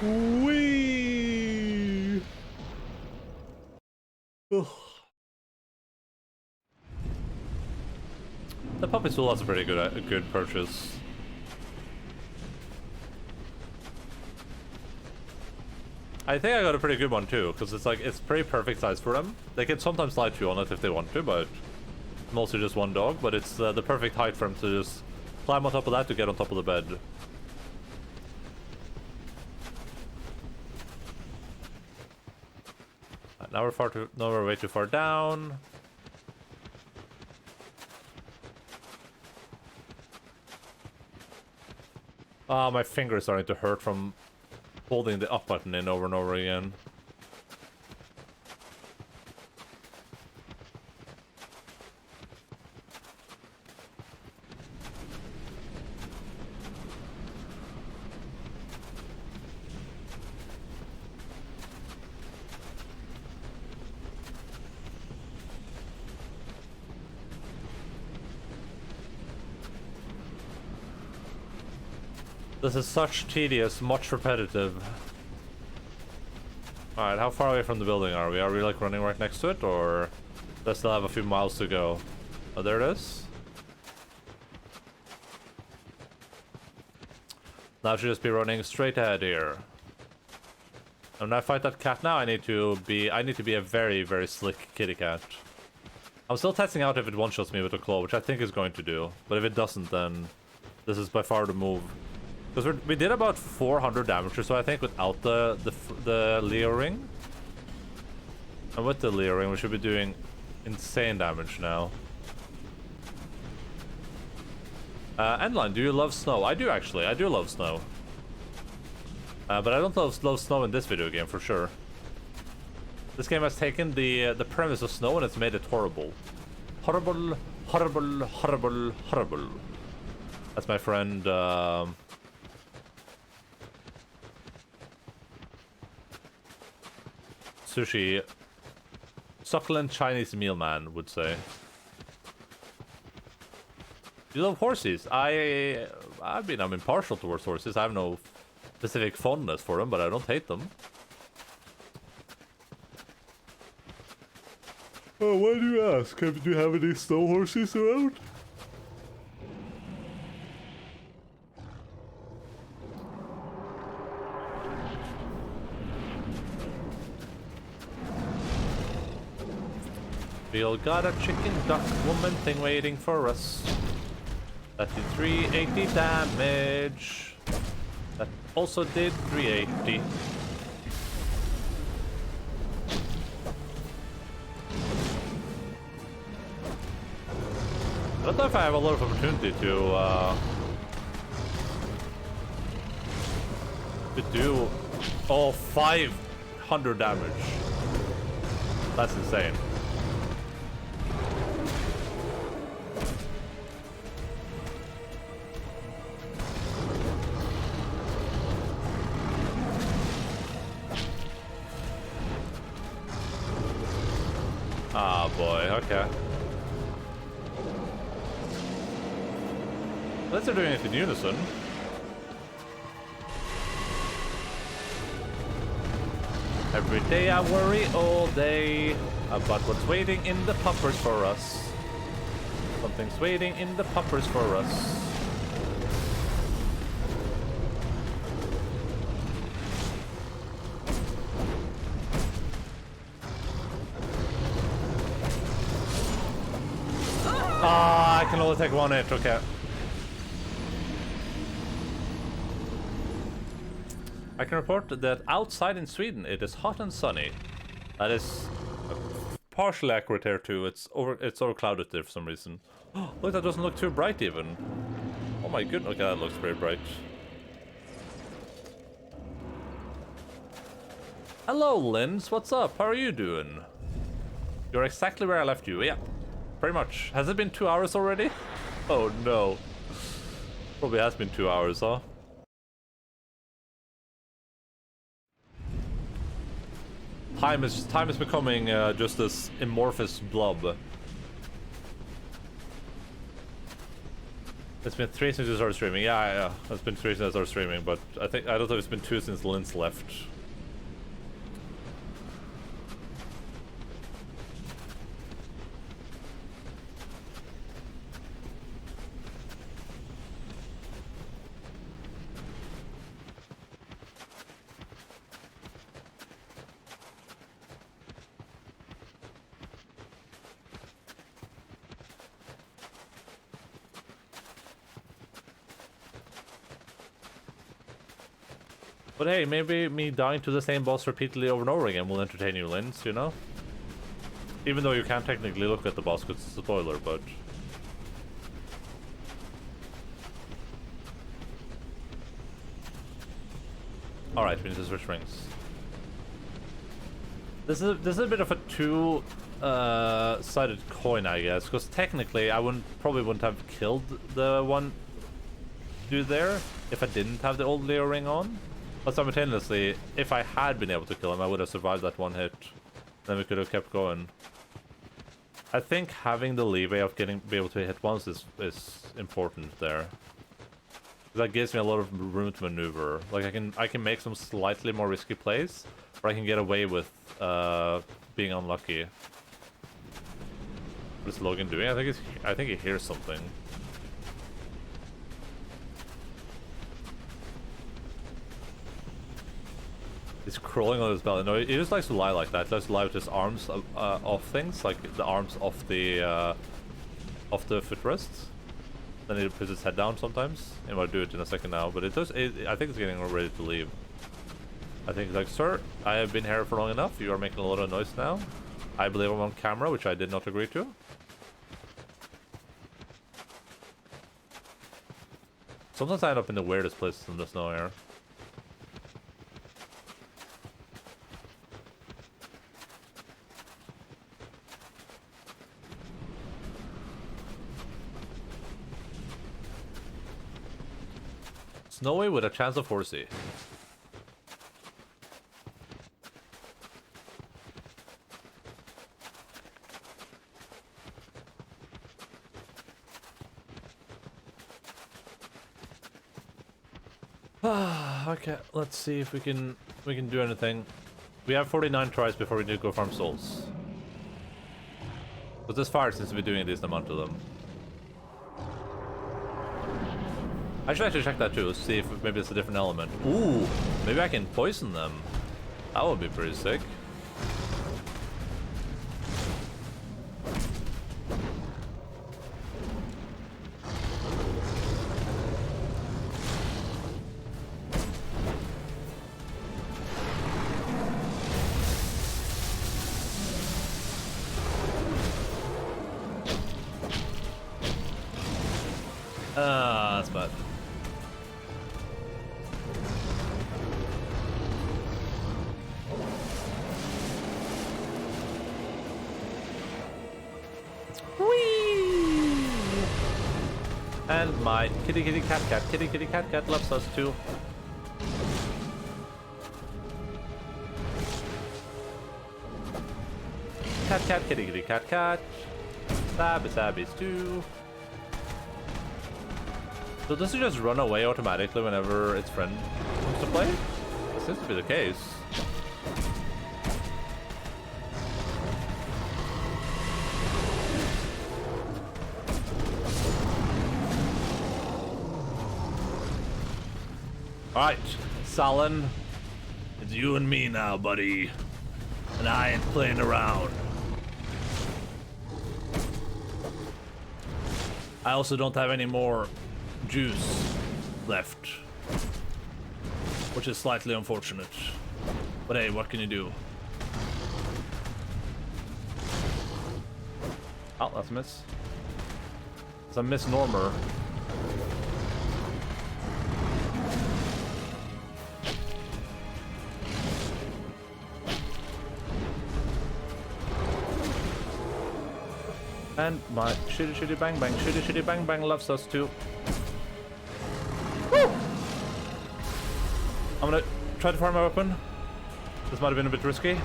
Wee. The puppy stool was a pretty good purchase. I think I got a pretty good one too, because it's like it's pretty perfect size for them. They can sometimes lie to you on it if they want to, but mostly just one dog. But it's the perfect height for them to just climb on top of that to get on top of the bed. Now we're way too far down. Ah, my finger is starting to hurt from holding the up button in over and over again. This is such tedious, much repetitive. Alright, how far away from the building are we? Are we like running right next to it, or do I still have a few miles to go? Oh, there it is. Now I should just be running straight ahead here. And when I fight that cat now, I need to be a very, very slick kitty cat. I'm still testing out if it one-shots me with a claw, which I think is going to do. But if it doesn't, then this is by far the move. Because we did about 400 damage or so, I think, without the Leo ring. And with the Leo ring, we should be doing insane damage now. Endaline, do you love snow? I do, actually. I do love snow. But I don't love snow in this video game, for sure. This game has taken the premise of snow and it's made it horrible. Horrible, horrible, horrible, horrible. That's my friend, Sushi, succulent Chinese meal man would say. You love horses? I mean, I'm impartial towards horses. I have no specific fondness for them, but I don't hate them. Oh, why do you ask? Do you have any snow horses around? We all got a chicken duck woman thing waiting for us. That did 380 damage. That also did 380. I don't know if I have a lot of opportunity to do all 500 damage. That's insane. Ah, boy, okay. Unless they're doing it in unison. Every day I worry all day about what's waiting in the puppers for us. Something's waiting in the puppers for us. Ah, I can only take one hit, okay. I can report that outside in Sweden it is hot and sunny. That is partially accurate here too. It's overclouded there for some reason. Look, that doesn't look too bright even. Oh my goodness, okay, that looks very bright. Hello, Linz, what's up? How are you doing? You're exactly where I left you. Yeah, pretty much. Has it been 2 hours already? Oh no. Probably has been 2 hours, huh? Time is becoming just this amorphous blob. It's been 3 since you started streaming. Yeah, it's been 3 since I started streaming, but I don't know if it's been 2 since Linz left. But hey, maybe me dying to the same boss repeatedly over and over again will entertain you, Linz, you know? Even though you can't technically look at the boss because it's a spoiler, but... Alright, we need to switch rings. This is a bit of a two-sided coin, I guess, because technically I probably wouldn't have killed the one dude there if I didn't have the old Leo ring on. But simultaneously, if I had been able to kill him, I would have survived that one hit. Then we could have kept going. I think having the leeway of be able to hit once is important there. That gives me a lot of room to maneuver. Like I can make some slightly more risky plays, or I can get away with being unlucky. What is Logan doing? I think he hears something. He's crawling on his belly. No, he just likes to lie like that. He likes to lie with his arms off things, like the arms off the footrests. Then he puts his head down sometimes. He might do it in a second now, but I think it's getting ready to leave. I think it's like, sir, I have been here for long enough. You are making a lot of noise now. I believe I'm on camera, which I did not agree to. Sometimes I end up in the weirdest places in the snow here. Snowy with a chance of horsey. Okay, let's see if we can do anything. We have 49 tries before we need to go farm souls. But this fire seems to be doing a decent amount of them. I should actually check that too, see if maybe it's a different element. Ooh, maybe I can poison them. That would be pretty sick. Whee! And my kitty kitty cat cat loves us too. Cat kitty cat. Sabbies too. So does it just run away automatically whenever its friend comes to play? That seems to be the case. Alright, Salin, it's you and me now, buddy. And I ain't playing around. I also don't have any more juice left, which is slightly unfortunate. But hey, what can you do? Oh, that's a miss. It's a misnormer. And my shitty bang bang loves us too. Woo! I'm gonna try to farm my weapon. This might have been a bit risky.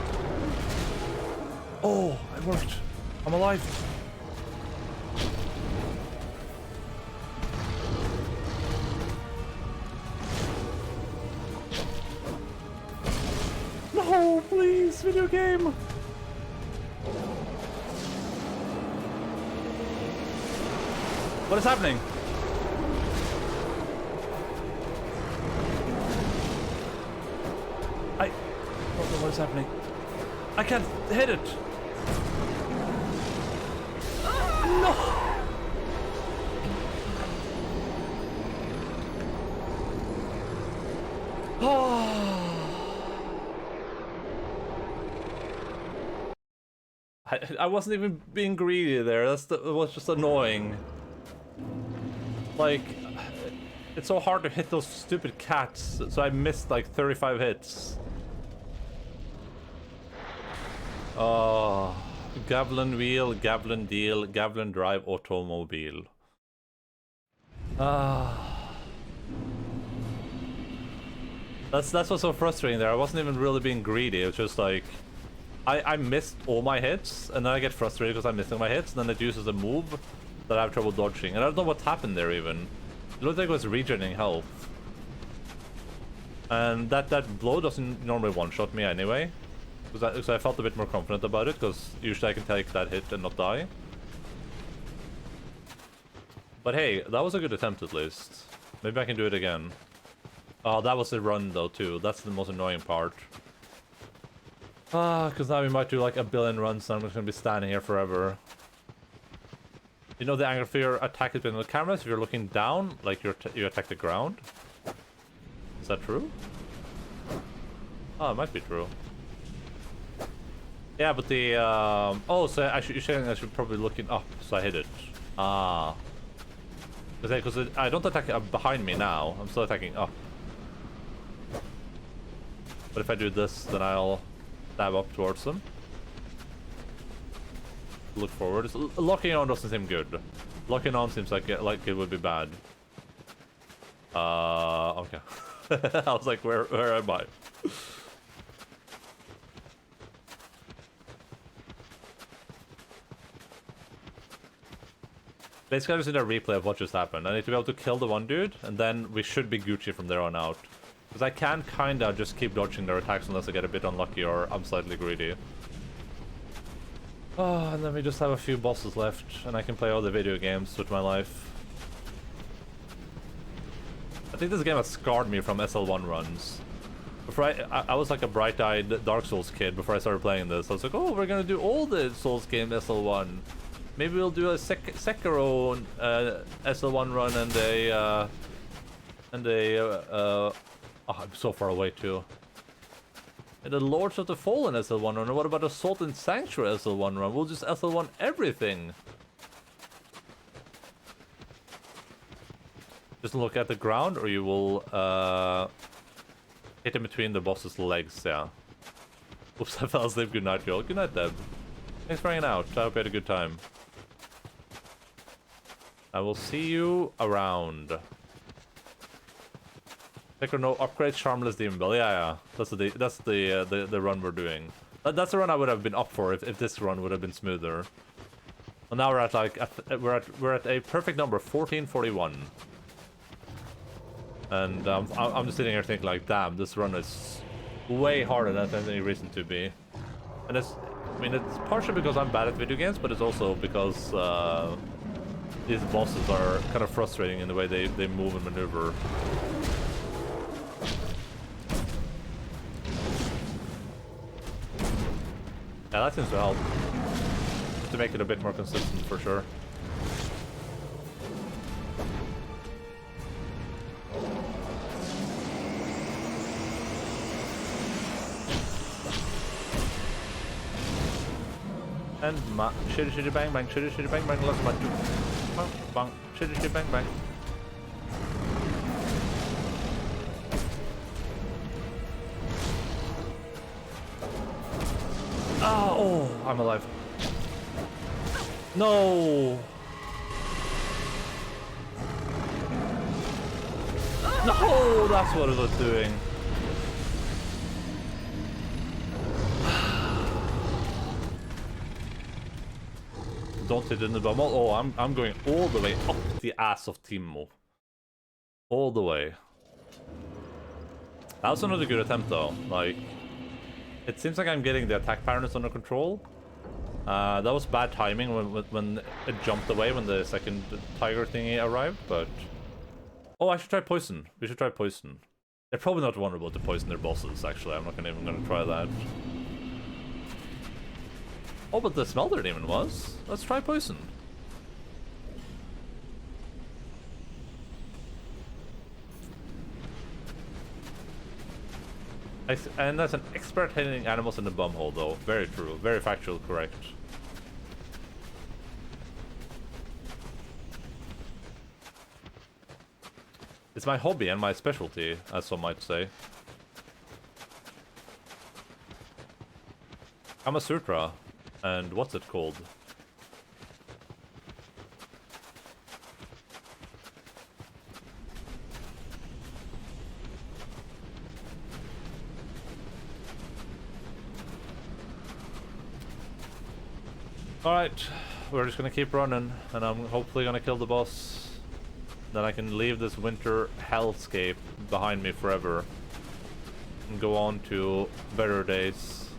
Oh, it worked. I'm alive. No, please, video game. What is happening? I don't know what is happening. I can't hit it. No. I wasn't even being greedy there. It was just annoying. Like, it's so hard to hit those stupid cats, so I missed like 35 hits. Oh, Gavlin wheel, Gavlin deal, Gavlin drive automobile. That's what's so frustrating there. I wasn't even really being greedy. It was just like I missed all my hits, and then I get frustrated because I'm missing my hits, and then it uses a move that I have trouble dodging. And I don't know what happened there even. It looked like it was regenerating health. And that blow doesn't normally one-shot me anyway. Because I felt a bit more confident about it, because usually I can take that hit and not die. But hey, that was a good attempt at least. Maybe I can do it again. Oh, that was the run though too. That's the most annoying part. Because now we might do like a billion runs and I'm just going to be standing here forever. You know the angle for your attack is between the cameras? If you're looking down, like you attack the ground? Is that true? Oh, it might be true. Yeah, but the oh, so you're saying I should probably looking up, so I hit it. Ah. Because I don't attack behind me now. I'm still attacking up. But if I do this, then I'll stab up towards them. Look forward. Locking on doesn't seem good. Locking on seems like it would be bad. Okay. I was like, where am I? Basically, I just need a replay of what just happened. I need to be able to kill the one dude, and then we should be Gucci from there on out. Because I can kinda just keep dodging their attacks unless I get a bit unlucky or I'm slightly greedy. Oh, and then we just have a few bosses left, and I can play other video games with my life. I think this game has scarred me from SL1 runs. Before I was like a bright-eyed Dark Souls kid before I started playing this. I was like, oh, we're gonna do all the Souls games SL1. Maybe we'll do a Sekiro SL1 run and oh, I'm so far away too. And the Lords of the Fallen SL1 run, or what about Assault and Sanctuary SL1 run? We'll just SL1 everything. Just look at the ground, or you will hit in between the boss's legs, yeah. Oops, I fell asleep. Good night, y'all. Good night, Deb. Thanks for hanging out. I hope you had a good time. I will see you around. Take or no upgrade, Charmless Demon Bell. Yeah. That's the run we're doing. That's the run I would have been up for if this run would have been smoother. Well, now we're at like we're at a perfect number, 1441. And I'm just sitting here thinking like, damn, this run is way harder than there's any reason to be. And it's partially because I'm bad at video games, but it's also because these bosses are kind of frustrating in the way they move and maneuver. Yeah, that seems to help. To make it a bit more consistent, for sure. And shitty shitty bang bang, shitty shitty bang bang, let's bang bang, shitty shitty bang bang. Oh, I'm alive. No! No, that's what it was doing. Don't hit in the bubble. Oh, I'm going all the way up the ass of Timo. All the way. That was another good attempt though. Like, it seems like I'm getting the attack patterns under control. That was bad timing when it jumped away when the second tiger thingy arrived, but... Oh, I should try poison. We should try poison. They're probably not vulnerable to poison their bosses, actually. I'm not even gonna try that. Oh, but the smelter demon was. Let's try poison. And that's an expert hitting animals in the bumhole, though. Very true. Very factual, correct. It's my hobby and my specialty, as some might say. Kama Sutra. And what's it called? Alright, we're just gonna keep running, and I'm hopefully gonna kill the boss. Then I can leave this winter hellscape behind me forever. And go on to better days.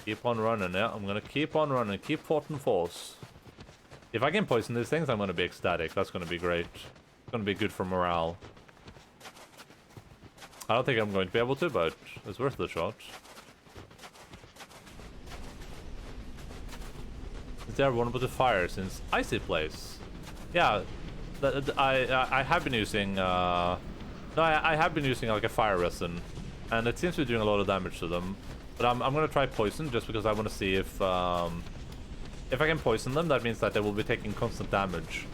Keep on running, yeah, I'm gonna keep on running, keep forting force. If I can poison these things, I'm gonna be ecstatic. That's gonna be great. It's gonna be good for morale. I don't think I'm going to be able to, but it's worth the shot. Is there vulnerable to fire since Icy Place? Yeah, I have been using no, I have been using like a fire resin, and it seems to be doing a lot of damage to them. But I'm gonna try poison just because I want to see if I can poison them. That means that they will be taking constant damage,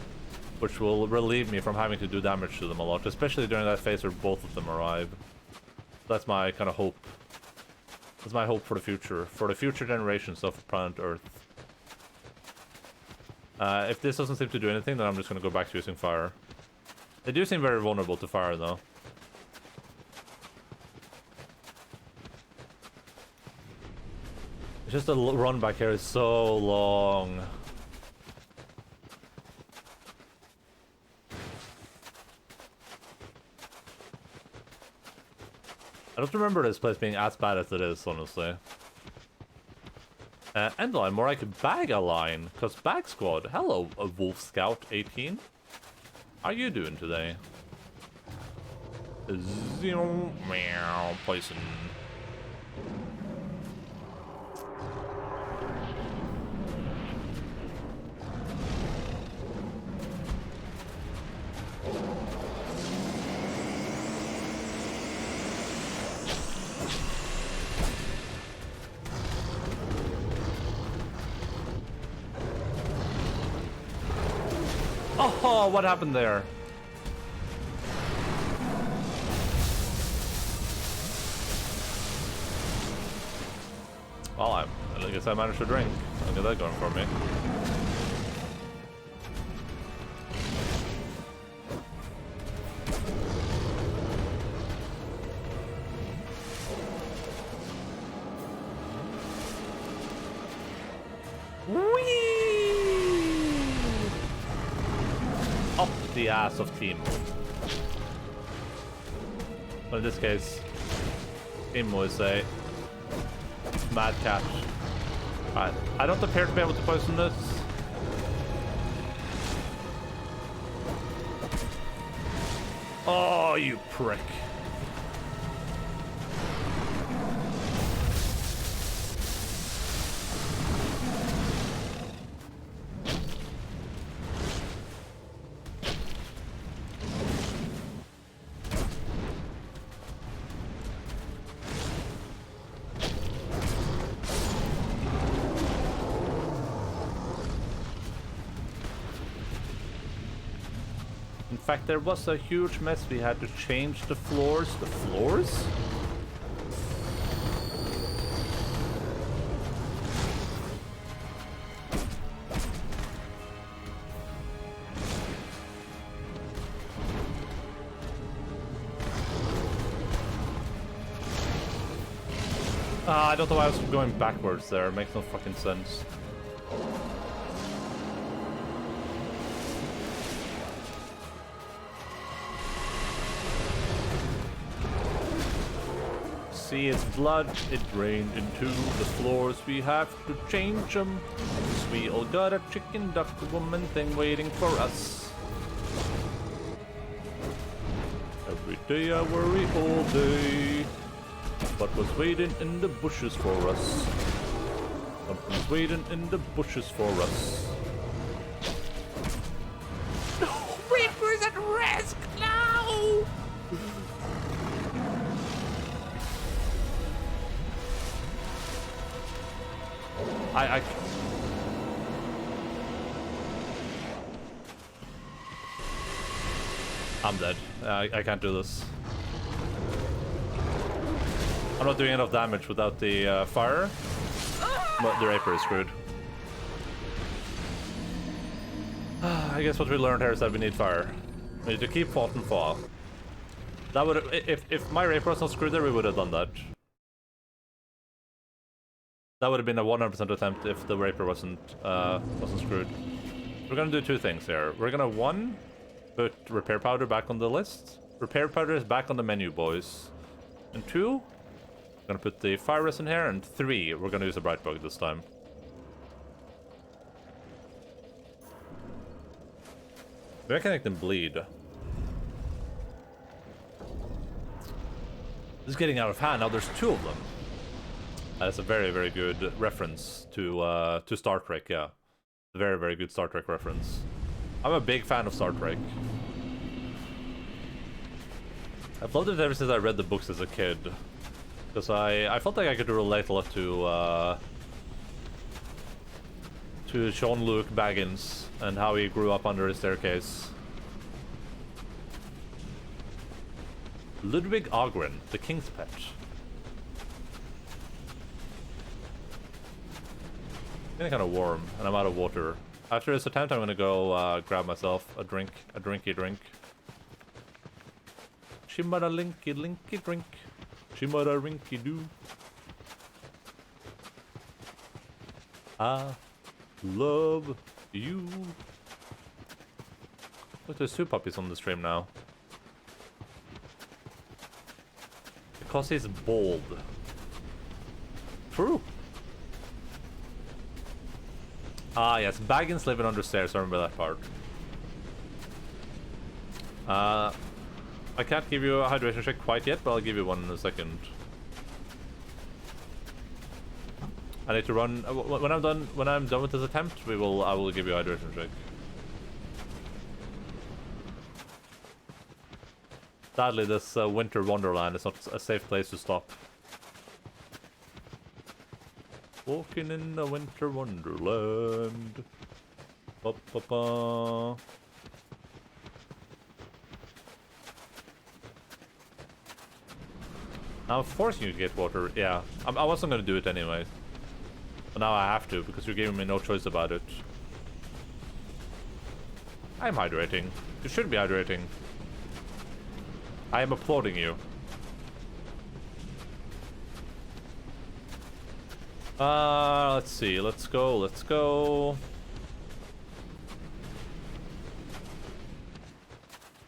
which will relieve me from having to do damage to them a lot, especially during that phase where both of them arrive. That's my kind of hope. That's my hope for the future generations of planet Earth. If this doesn't seem to do anything, then I'm just gonna go back to using fire. They do seem very vulnerable to fire, though. It's just the run back here is so long. I don't remember this place being as bad as it is, honestly. Endaline, more like Bag-A-Line, because Bag Squad. Hello, Wolf Scout 18. How you doing today? Zoom, meow, poison. Oh, what happened there? Well, I guess I managed to drink. I'll get that going for me. Whee! Up the ass of team. But in this case, team was a mad catch. Alright, I don't appear to be able to poison this. Oh, you prick. In fact, there was a huge mess. We had to change the floors. The floors? I don't know why I was going backwards there. It makes no fucking sense. See its blood, it drained into the floors. We have to change them. We all got a chicken duck woman thing waiting for us. Every day I worry all day. What was waiting in the bushes for us? Something's waiting in the bushes for us. No! Reaper's at risk! No! I'm dead. I can't do this. I'm not doing enough damage without the fire, but the Raper is screwed. I guess what we learned here is that we need fire. We need to keep fought and fall. That would if my Raper was not screwed there, we would have done that. That would have been a 100% attempt if the Raper wasn't screwed. We're gonna do two things here. We're gonna, one, put repair powder back on the list. Repair powder is back on the menu, boys. And two, we're gonna put the fire resin here. And three, we're gonna use a bright bug this time. Maybe I can make them bleed. This is getting out of hand. Now there's two of them. That's a very, very good reference to Star Trek, yeah. A very, very good Star Trek reference. I'm a big fan of Star Trek. I've loved it ever since I read the books as a kid. Because I felt like I could relate a lot to Jean-Luc Baggins and how he grew up under his staircase. Ludwig Ogren, the King's Pet. Getting kind of warm, and I'm out of water. After this attempt, I'm gonna go grab myself a drinky drink. Shimada linky linky drink. Shimada rinky doo. I love you. Look, there's two puppies on the stream now. Because he's bald. True. Ah, yes, Baggins living under stairs, I remember that part. I can't give you a hydration check quite yet, but I'll give you one in a second. I need to run when I'm done with this attempt, I will give you a hydration check. Sadly, this winter wonderland is not a safe place to stop. Walking in a winter wonderland. Ba, ba, ba. I'm forcing you to get water. Yeah, I wasn't gonna do it anyway. But now I have to, because you're giving me no choice about it. I'm hydrating. You should be hydrating. I am applauding you. Let's see. Let's go.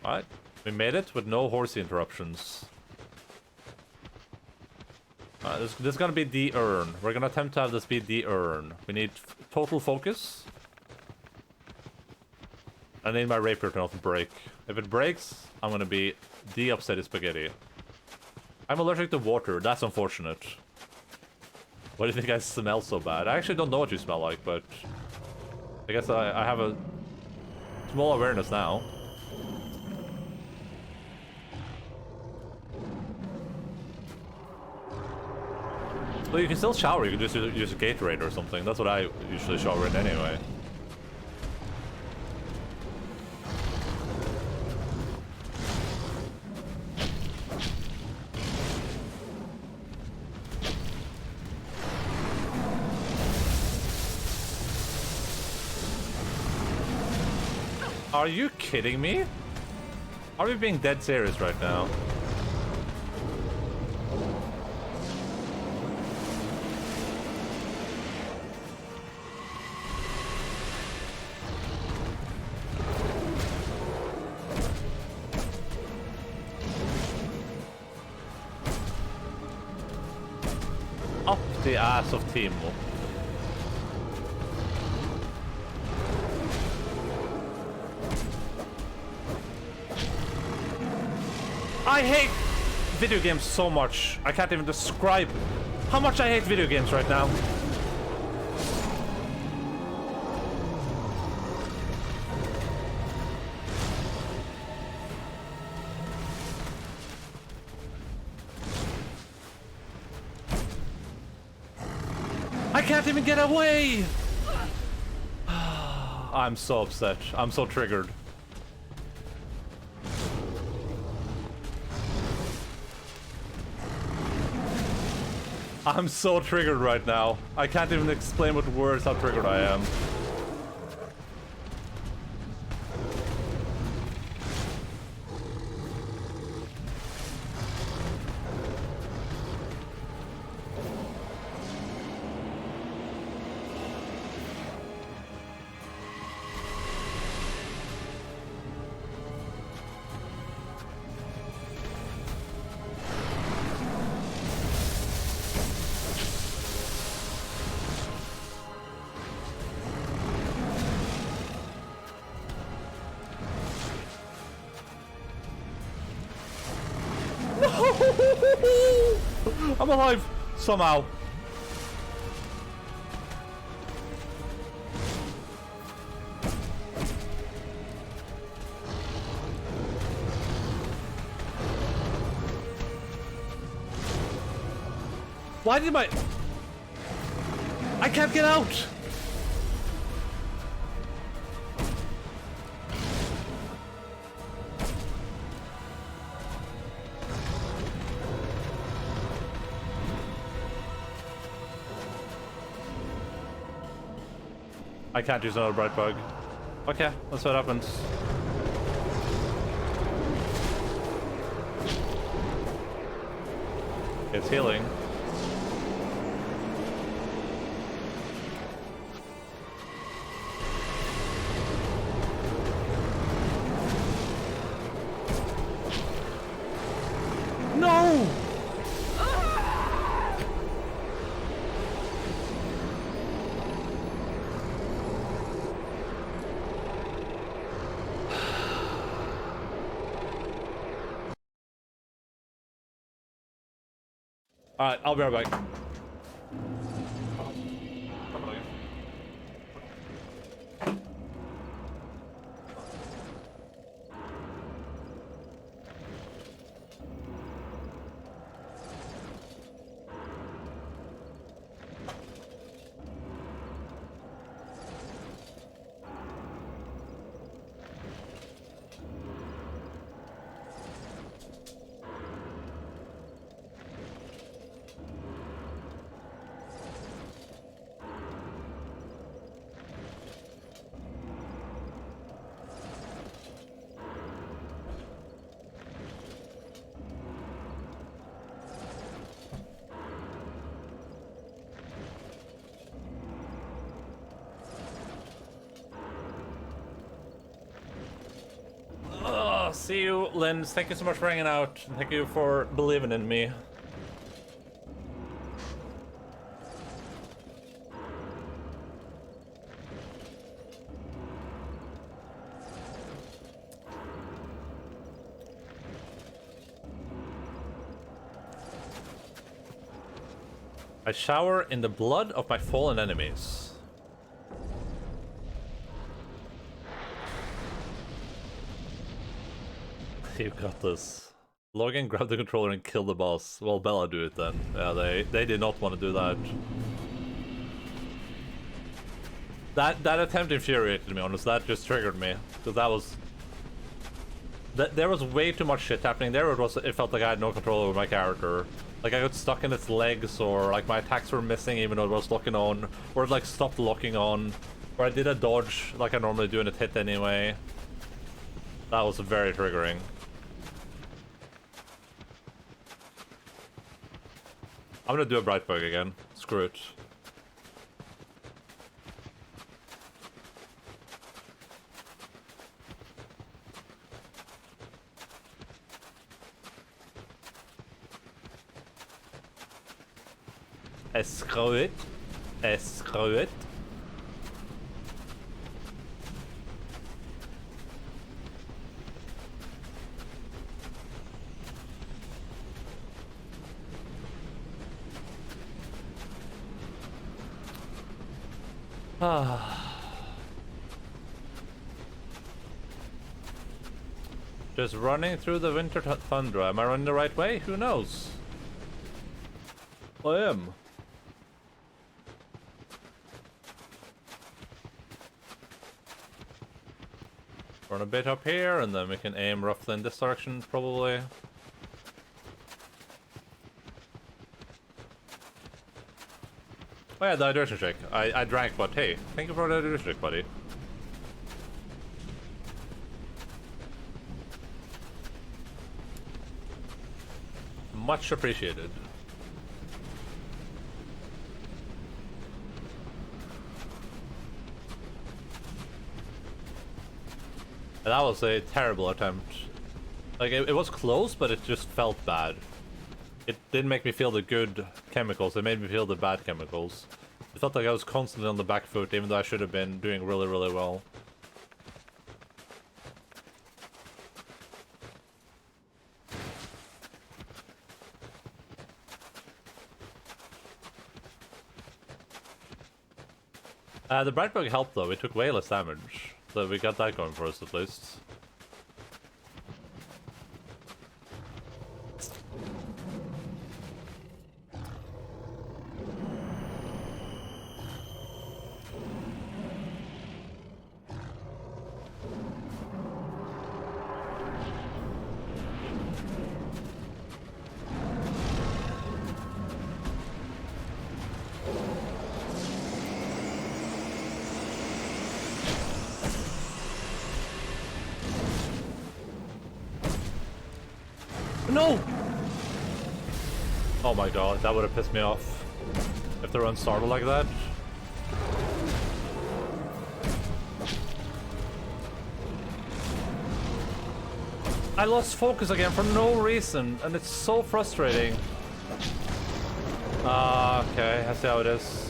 Alright. We made it with no horsey interruptions. This is gonna be the urn. We're gonna attempt to have this be the urn. We need total focus. I need my rapier to not break. If it breaks, I'm gonna be the upsetty spaghetti. I'm allergic to water. That's unfortunate. Why do you think I smell so bad? I actually don't know what you smell like, but I guess I have a small awareness now. Well, you can still shower. You can just use a Gatorade or something. That's what I usually shower in anyway. Are you kidding me? Are we being dead serious right now? Up the ass of Timo. I hate video games so much. I can't even describe how much I hate video games right now. I can't even get away! I'm so upset. I'm so triggered. I'm so triggered right now. I can't even explain with words how triggered I am. I'm alive! Somehow. Why did I can't get out! I can't use another bright bug. Okay, that's what happens. It's healing. No! Alright, I'll be right back. See you, Linz. Thank you so much for hanging out. And thank you for believing in me. I shower in the blood of my fallen enemies. You got this. Log in, grab the controller, and kill the boss. Well, Bella do it then. Yeah, they did not want to do that. That attempt infuriated me, honest. That just triggered me. Because that was... there was way too much shit happening there. It felt like I had no control over my character. Like, I got stuck in its legs, or like my attacks were missing even though it was locking on, or it like stopped locking on, or I did a dodge like I normally do and it hit anyway. That was very triggering. I'm gonna do a bright bug again. Screw it. Screw it. Screw it. Just running through the winter tundra. Am I running the right way? Who knows? I am. Run a bit up here, and then we can aim roughly in this direction, probably. Oh yeah, the hydration shake. I drank, but hey, thank you for the hydration shake, buddy. Much appreciated. That was a terrible attempt. Like, it was close, but it just felt bad. It didn't make me feel the good chemicals, it made me feel the bad chemicals. It felt like I was constantly on the back foot, even though I should have been doing really, really well. The bright bug helped though, it took way less damage. So we got that going for us at least. No! Oh my god, that would have pissed me off. If they run startled like that. I lost focus again for no reason, and it's so frustrating. Okay, I see how it is.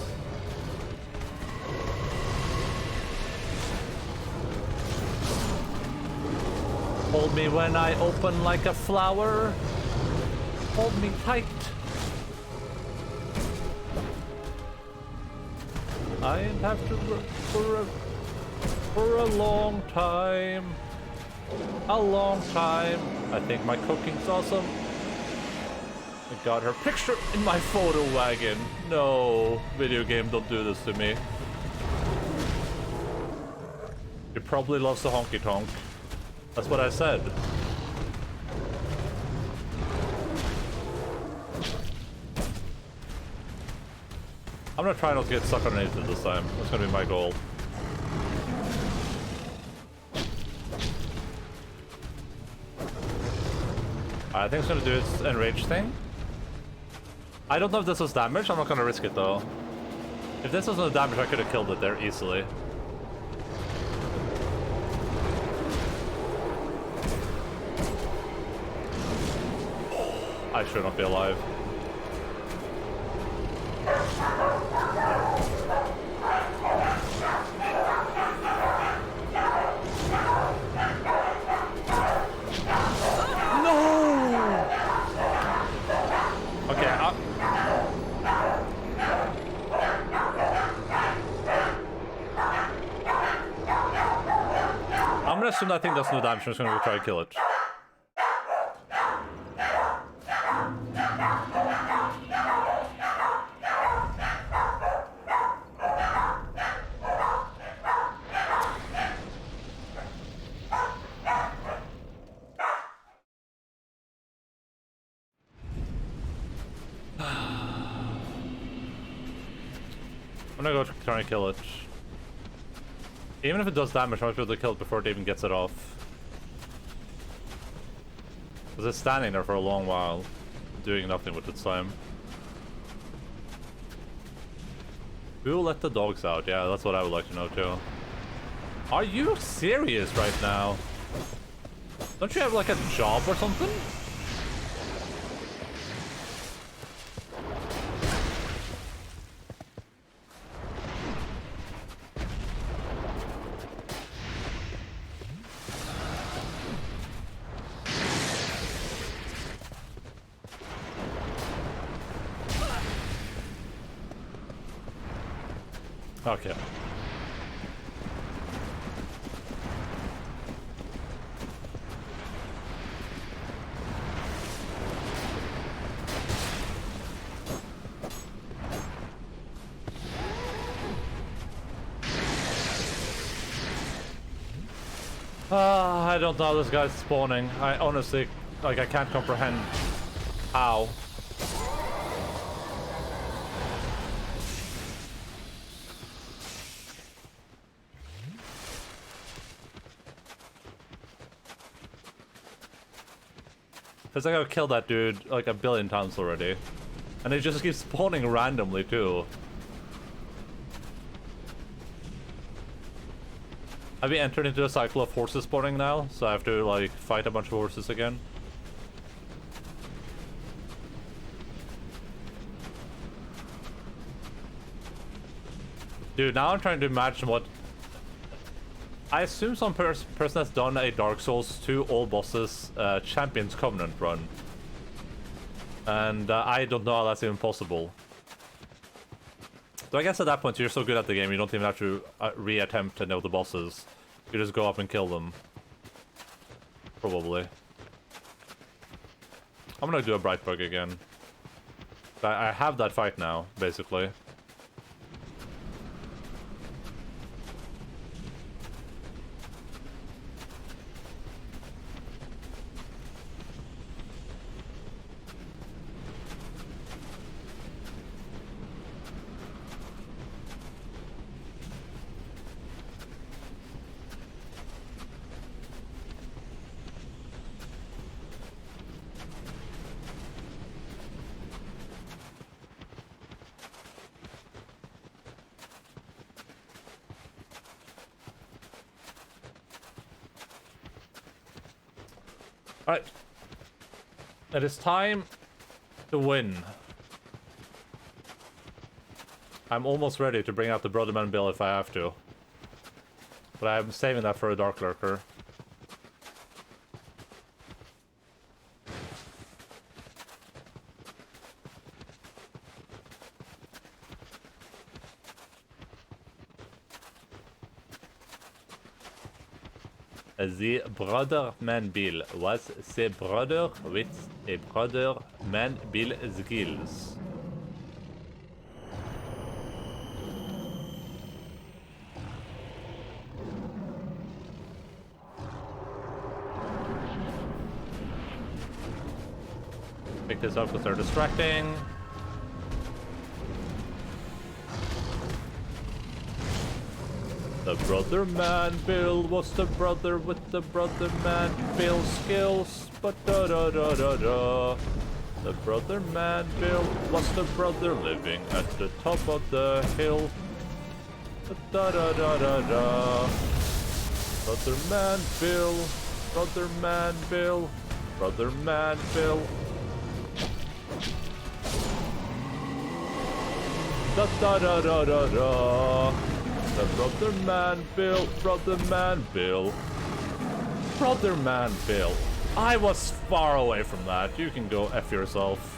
Hold me when I open like a flower. Hold me tight. I ain't have to work for a long time. A long time. I think my cooking's awesome. I got her picture in my photo wagon. No, video game, don't do this to me. She probably loves the honky tonk. That's what I said. I'm gonna try not to get stuck underneath it this time. That's gonna be my goal. I think it's gonna do its enrage thing. I don't know if this was damage. I'm not gonna risk it though. If this wasn't damage, I could have killed it there easily. I should not be alive. I'm gonna assume that thing does no damage. I'm just gonna go try to kill it. I'm gonna go try and kill it. Even if it does damage, I might be able to kill it before it even gets it off. Because it's standing there for a long while, doing nothing with its time. Who will let the dogs out? Yeah, that's what I would like to know too. Are you serious right now? Don't you have like a job or something? Okay. I don't know how this guy's spawning. I honestly, like, I can't comprehend how. Feels like I've killed that dude like a billion times already. And they just keep spawning randomly too. Have we entered into a cycle of horses spawning now? So I have to like fight a bunch of horses again? Dude, now I'm trying to imagine what... I assume some person has done a Dark Souls 2 all bosses Champions Covenant run. And I don't know how that's even possible. So I guess at that point you're so good at the game you don't even have to re-attempt to know the bosses. You just go up and kill them. Probably. I'm gonna do a Bright Bug again. I have that fight now, basically. Alright. It is time to win. I'm almost ready to bring out the Brotherman Bill if I have to. But I'm saving that for a Dark Lurker. The Brotherman Bill was the brother with a Brotherman Bill skills. Pick this up because they're distracting. The Brotherman Bill was the brother with the Brotherman Bill skills. But da da da da da. The Brotherman Bill was the brother living at the top of the hill. But da da da da da. Brotherman Bill, Brotherman Bill, Brotherman Bill. Da da da da da da. The brother man Bill, brother man Bill. Brother man Bill. I was far away from that. You can go F yourself.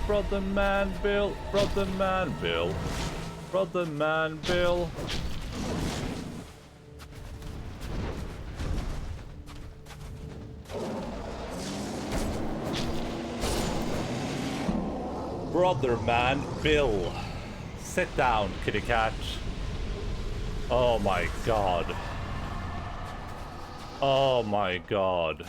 Brother man Bill, brother man Bill, brother man Bill. Brother man Bill. Sit down, kitty cat. Oh my god. Oh my god.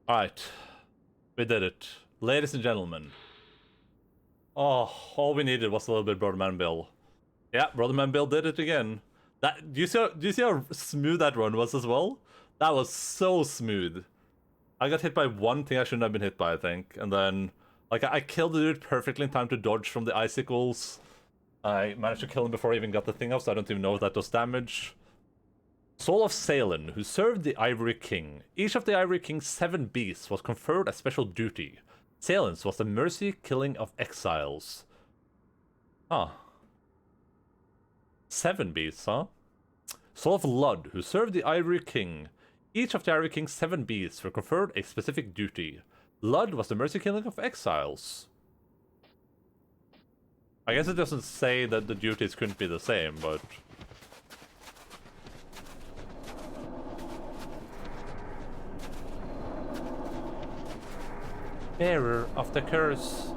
Alright. We did it. Ladies and gentlemen. Oh, all we needed was a little bit Brother Man Bill. Yeah, Brother Man Bill did it again. That do you see how smooth that run was as well? That was so smooth. I got hit by one thing I shouldn't have been hit by, I think. And then, like, I killed the dude perfectly in time to dodge from the icicles. I managed to kill him before I even got the thing up, so I don't even know if that does damage. Soul of Salin, who served the Ivory King. Each of the Ivory King's 7 beasts was conferred a special duty. Salin's was the mercy killing of exiles. Huh. 7 beasts, huh? Soul of Lud, who served the Ivory King. Each of the Ivory King's 7 beasts were conferred a specific duty. Lud was the mercy killing of exiles. I guess it doesn't say that the duties couldn't be the same, but... Bearer of the curse.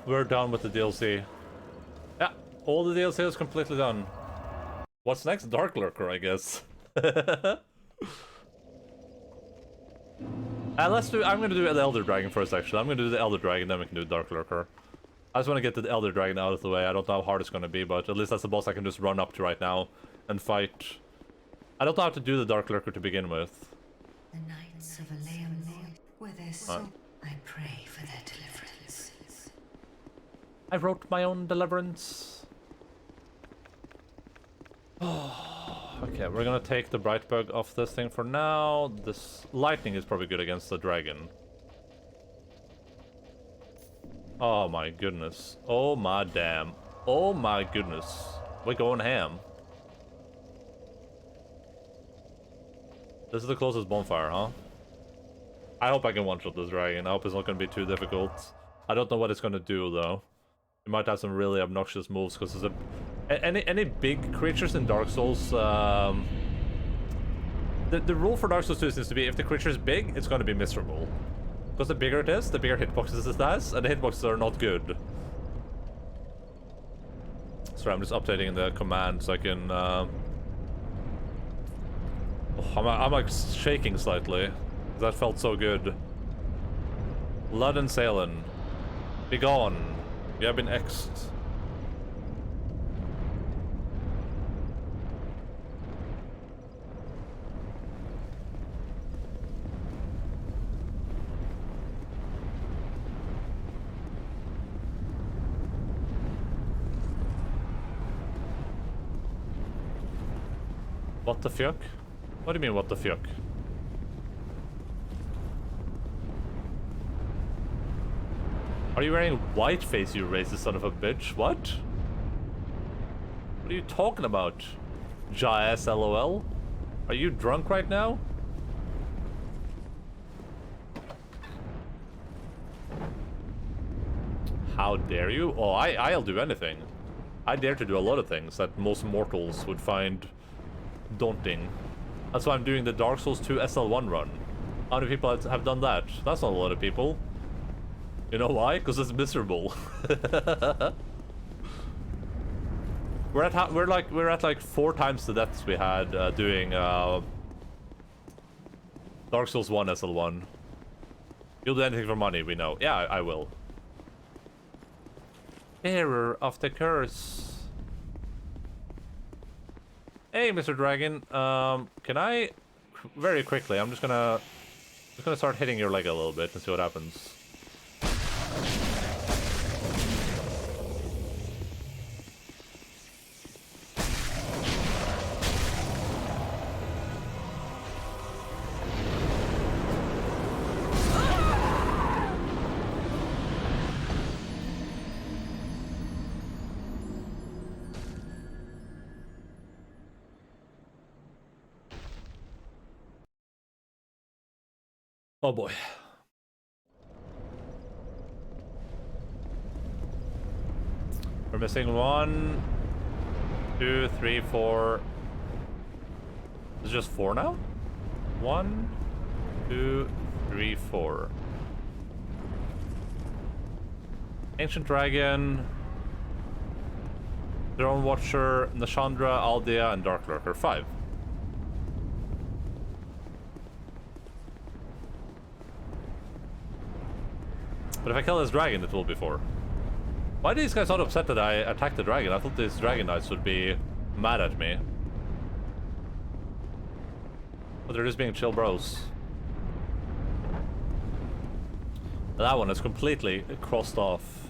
We're done with the DLC. Yeah, all the DLC is completely done. What's next? Dark Lurker, I guess. I'm gonna do the Elder Dragon first, actually. I'm gonna do the Elder Dragon, then we can do Dark Lurker. I just want to get the Elder Dragon out of the way. I don't know how hard it's gonna be, but at least that's the boss I can just run up to right now and fight. I don't know how to do the Dark Lurker to begin with. The Knights of Aleum, where their soul, I pray for their deliverance. I wrote my own deliverance. Okay, we're gonna take the Bright Bug off this thing for now. This lightning is probably good against the dragon. Oh my goodness. Oh my damn. Oh my goodness. We're going ham. This is the closest bonfire, huh? I hope I can one-shot this dragon. I hope it's not gonna be too difficult. I don't know what it's gonna do, though. It might have some really obnoxious moves, because there's any big creatures in Dark Souls, the rule for Dark Souls 2 seems to be if the creature is big, it's going to be miserable. Because the bigger it is, the bigger hitboxes it has, and the hitboxes are not good. Sorry, I'm just updating the command so I can... I'm like shaking slightly. That felt so good. Lud and Salin. Be gone. You have been X'd. What the fuck? What do you mean, what the fuck? Are you wearing white face, you racist son of a bitch? What? What are you talking about? SL1? Are you drunk right now? How dare you? Oh, I'll do anything. I dare to do a lot of things that most mortals would find daunting. That's why I'm doing the Dark Souls 2 SL1 run. How many people have done that? That's not a lot of people. You know why? Because it's miserable. we're at like 4 times the deaths we had doing Dark Souls 1 SL1. You'll do anything for money, we know. Yeah, I will. Error of the curse. Hey, Mr. Dragon. Can I very quickly? I'm just gonna start hitting your leg a little bit and see what happens. Oh boy. We're missing 1, 2, 3, 4. It's just 4 now? 1, 2, 3, 4. Ancient Dragon, Throne Watcher, Nashandra, Aldea, and Dark Lurker. 5. But if I kill this dragon, it will be 4. Why are these guys not upset that I attacked the dragon? I thought these dragon knights would be mad at me. But they're just being chill bros. That one is completely crossed off.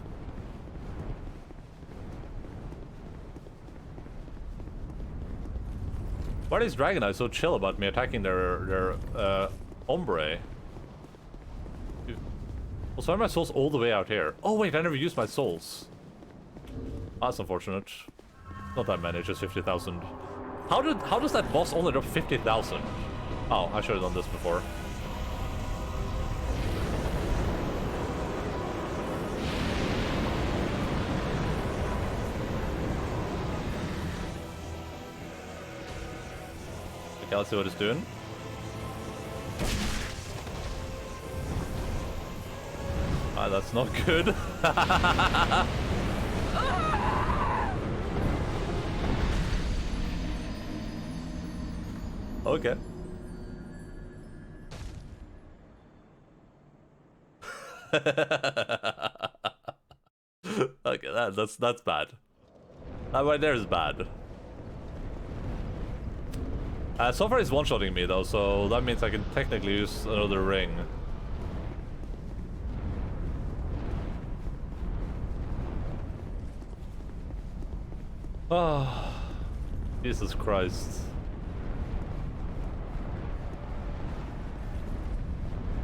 Why are these dragon knights so chill about me attacking their ombre? Also, why are my souls all the way out here? Oh wait, I never used my souls. That's unfortunate. Not that many, just 50,000. How does that boss only drop 50,000? Oh, I should have done this before. Okay, let's see what it's doing. Ah, that's not good. Okay. Okay, that's bad. That right there is bad. So far he's one-shotting me though, so that means I can technically use another ring. Oh, Jesus Christ.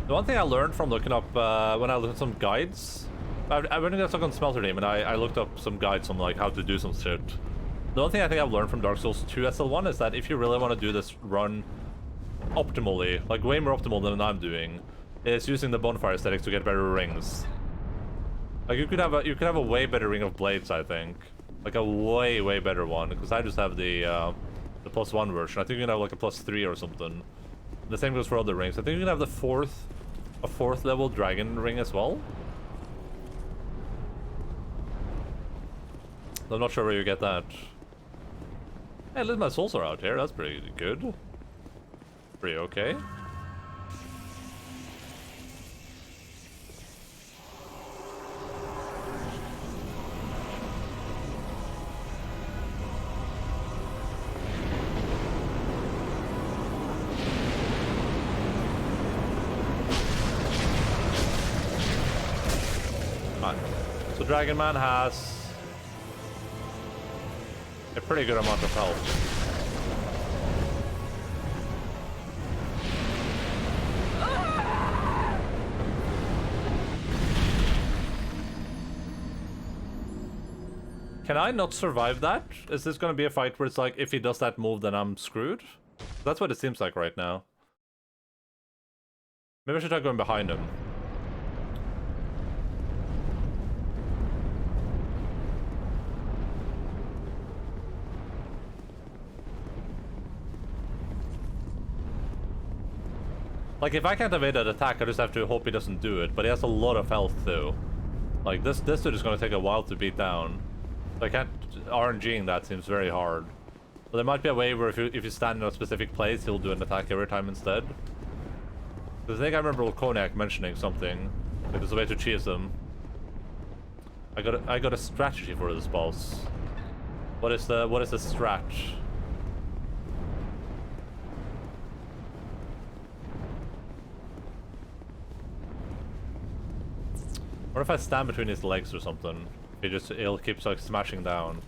The one thing I learned from looking up, when I looked at some guides, I went and got stuck on Smelter Team and I looked up some guides on like how to do some shit. The one thing I think I've learned from Dark Souls 2 SL1 is that if you really want to do this run optimally, like way more optimal than I'm doing, is using the bonfire aesthetics to get better rings. Like you could have a way better ring of blades, I think. Like a way better one, because I just have the +1 version. I think you can have like a +3 or something. The same goes for other rings. I think you can have a fourth level dragon ring as well. I'm not sure where you get that. Hey, at least my souls are out here. That's pretty good. Pretty okay. So Dragon Man has a pretty good amount of health. Can I not survive that? Is this gonna be a fight where it's like, if he does that move, then I'm screwed? That's what it seems like right now. Maybe I should try going behind him. Like, if I can't evade that attack, I just have to hope he doesn't do it, but he has a lot of health, too. Like, this dude is gonna take a while to beat down. So I can't... RNGing that seems very hard. But there might be a way where if you stand in a specific place, he'll do an attack every time instead. Because I think I remember Cognac mentioning something. Like, there's a way to cheese him. I got a strategy for this boss. What is the strat? What if I stand between his legs or something? He'll keep like smashing down.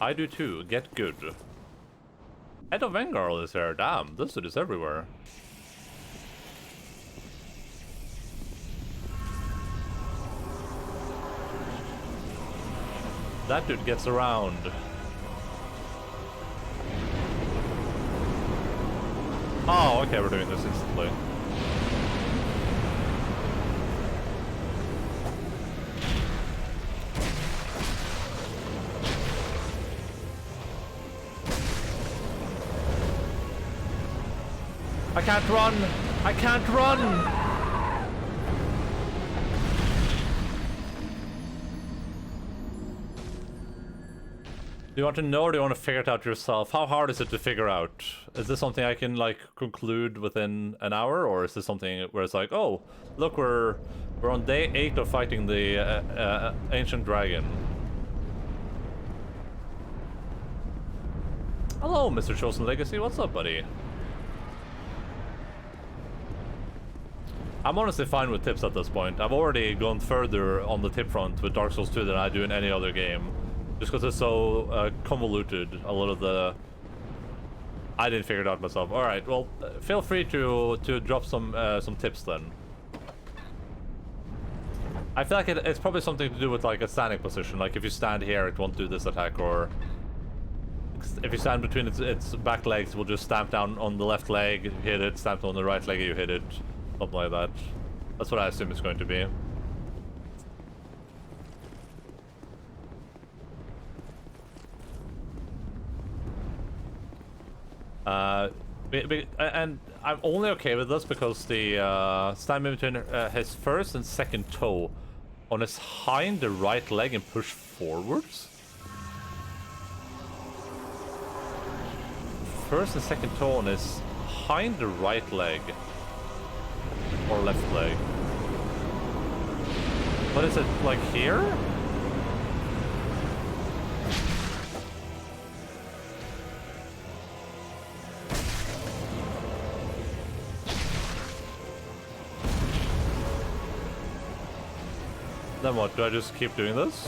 I do too. Get good. Head of Vengarl is here. Damn, this dude is everywhere. That dude gets around. Oh, okay, we're doing this instantly. I can't run! I can't run! Do you want to know or do you want to figure it out yourself? How hard is it to figure out? Is this something I can like conclude within an hour, or is this something where it's like, oh, look, we're on day 8 of fighting the ancient dragon. Hello, Mr. Chosen Legacy. What's up, buddy? I'm honestly fine with tips at this point. I've already gone further on the tip front with Dark Souls 2 than I do in any other game. Just because it's so convoluted, a lot of the... I didn't figure it out myself. Alright, well, feel free to drop some tips then. I feel like it's probably something to do with like a standing position. Like if you stand here, it won't do this attack, or... If you stand between its back legs, it will just stamp down on the left leg, you hit it, stamp on the right leg, you hit it. Something like that. That's what I assume it's going to be. And I'm only okay with this because the stand between his first and second toe on his hind right leg and push forwards. First and second toe on his hind right leg or left leg. What is it, like here? Then what, do I just keep doing this?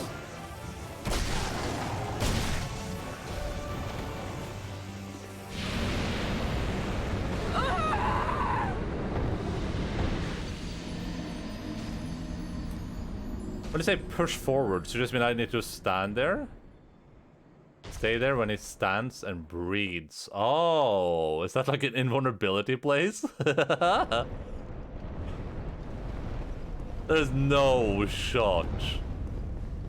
When you say push forwards, you just mean I need to stand there? Stay there when he stands and breathes. Oh, is that like an invulnerability place? There's no shot.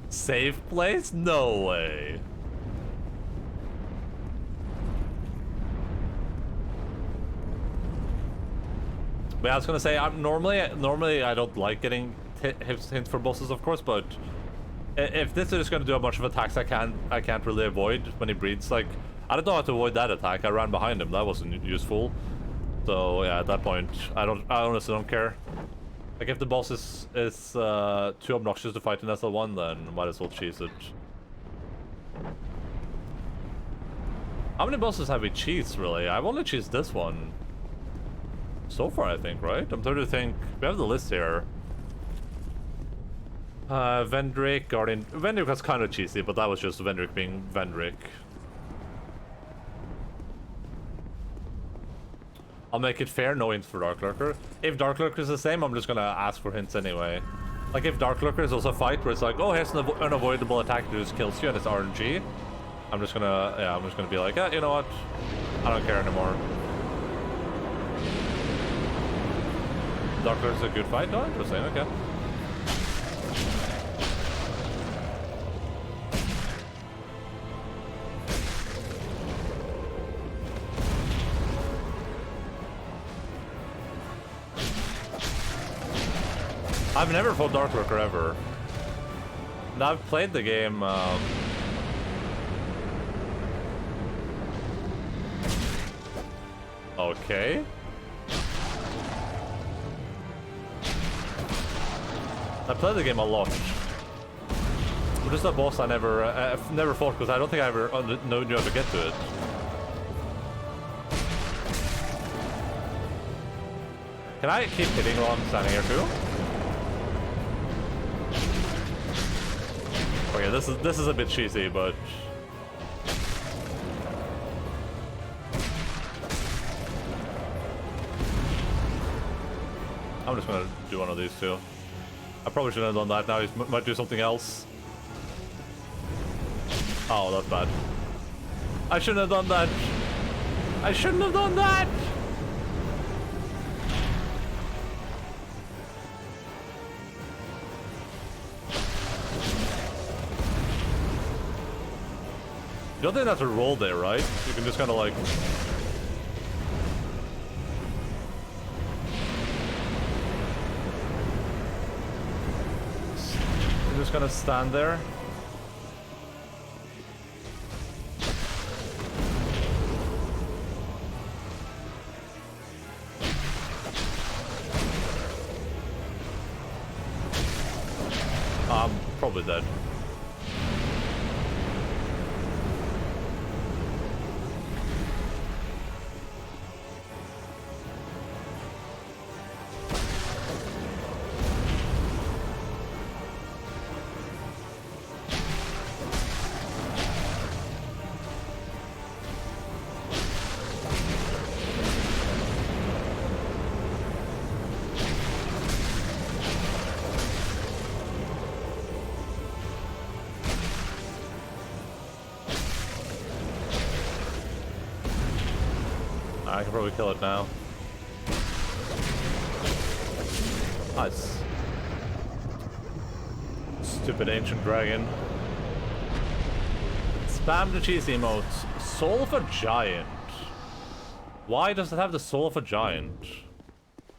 Safe place? No way. But I was gonna say, normally I don't like getting hints for bosses, of course, but if this is gonna do a bunch of attacks I can't really avoid when he breathes, like I don't know how to avoid that attack. I ran behind him, that wasn't useful. So yeah, at that point, I honestly don't care. Like if the boss is too obnoxious to fight in SL1, then might as well cheese it. How many bosses have we cheesed, really? I've only cheesed this one so far, I think, right? I'm trying to think. We have the list here. Vendrick, Guardian. Vendrick was kind of cheesy, but that was just Vendrick being Vendrick. I'll make it fair, no hints for Dark Lurker. If Dark Lurker is the same, I'm just gonna ask for hints anyway. Like if Dark Lurker is also a fight where it's like, oh, here's an unavoidable attack that just kills you and it's RNG. I'm just gonna be like, you know what? I don't care anymore. Dark Lurker's a good fight? No, interesting, okay. I've never fought Dark Lurker ever. And I've played the game. Okay. I played the game a lot. But just a boss I never fought because I don't think I ever knew how to get to it. Can I keep hitting while I'm standing here too? Okay, this is a bit cheesy, but I'm just gonna do one of these two. I probably shouldn't have done that. Now he might do something else. Oh, that's bad. I shouldn't have done that. I shouldn't have done that. You don't think that's a roll there, right? You can just kind of like... You're just gonna stand there. I'm probably dead. I can probably kill it now. Nice. Stupid ancient dragon. Spam the cheese emotes. Soul of a giant. Why does it have the soul of a giant?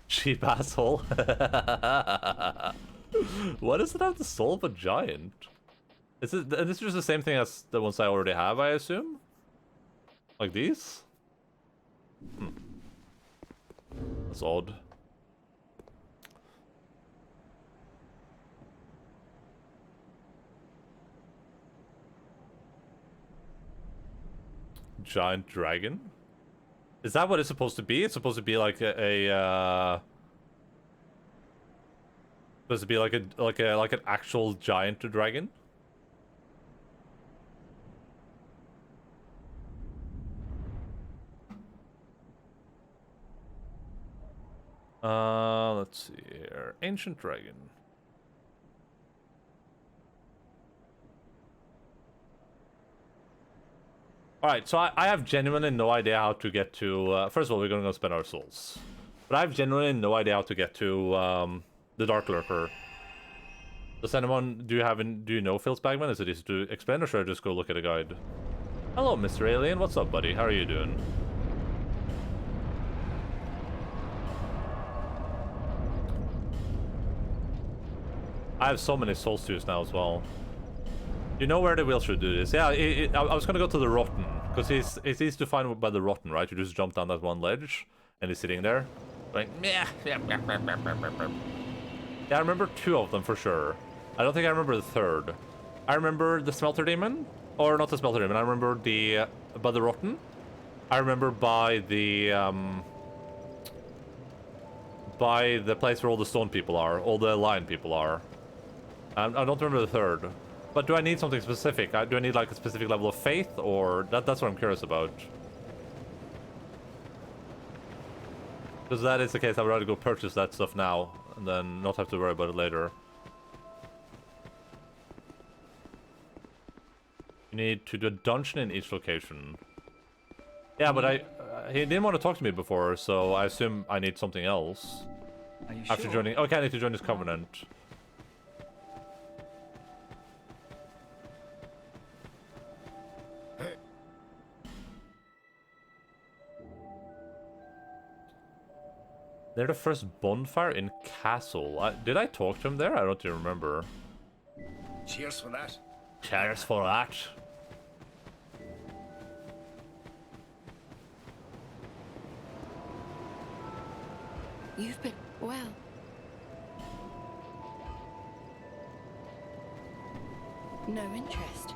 Cheap asshole. Why does it have the soul of a giant? This is just the same thing as the ones I already have, I assume? Like these? That's odd. Giant dragon? Is that what it's supposed to be? It's supposed to be like supposed to be like an actual giant dragon? Let's see here. Ancient dragon. Alright, so I have genuinely no idea how to get to... first of all, we're gonna go spend our souls. But I have genuinely no idea how to get to the Dark Lurker. Does anyone... Do you know Phil Spagman? Is it easy to explain, or should I just go look at a guide? Hello, Mr. Alien. What's up, buddy? How are you doing? I have so many soul stews now as well. You know where the wheel should do this? Yeah, I was gonna go to the Rotten, because it's easy to find by the Rotten, right? You just jump down that one ledge, and he's sitting there, like, yeah, I remember 2 of them for sure. I don't think I remember the 3rd. I remember the Smelter Demon, or not the Smelter Demon. I remember by the Rotten. I remember by the place where all the stone people are, all the lion people are. I don't remember the 3rd. But do I need something specific? Do I need like a specific level of faith, or that's what I'm curious about? Because if that is the case, I would rather go purchase that stuff now and then not have to worry about it later. You need to do a dungeon in each location. Yeah, but he didn't want to talk to me before, so I assume I need something else. Are you After sure? joining... Okay, I need to join this covenant. They're the first bonfire in Castle. Did I talk to him there? I don't even remember. Cheers for that. Cheers for that. You've been well. No interest.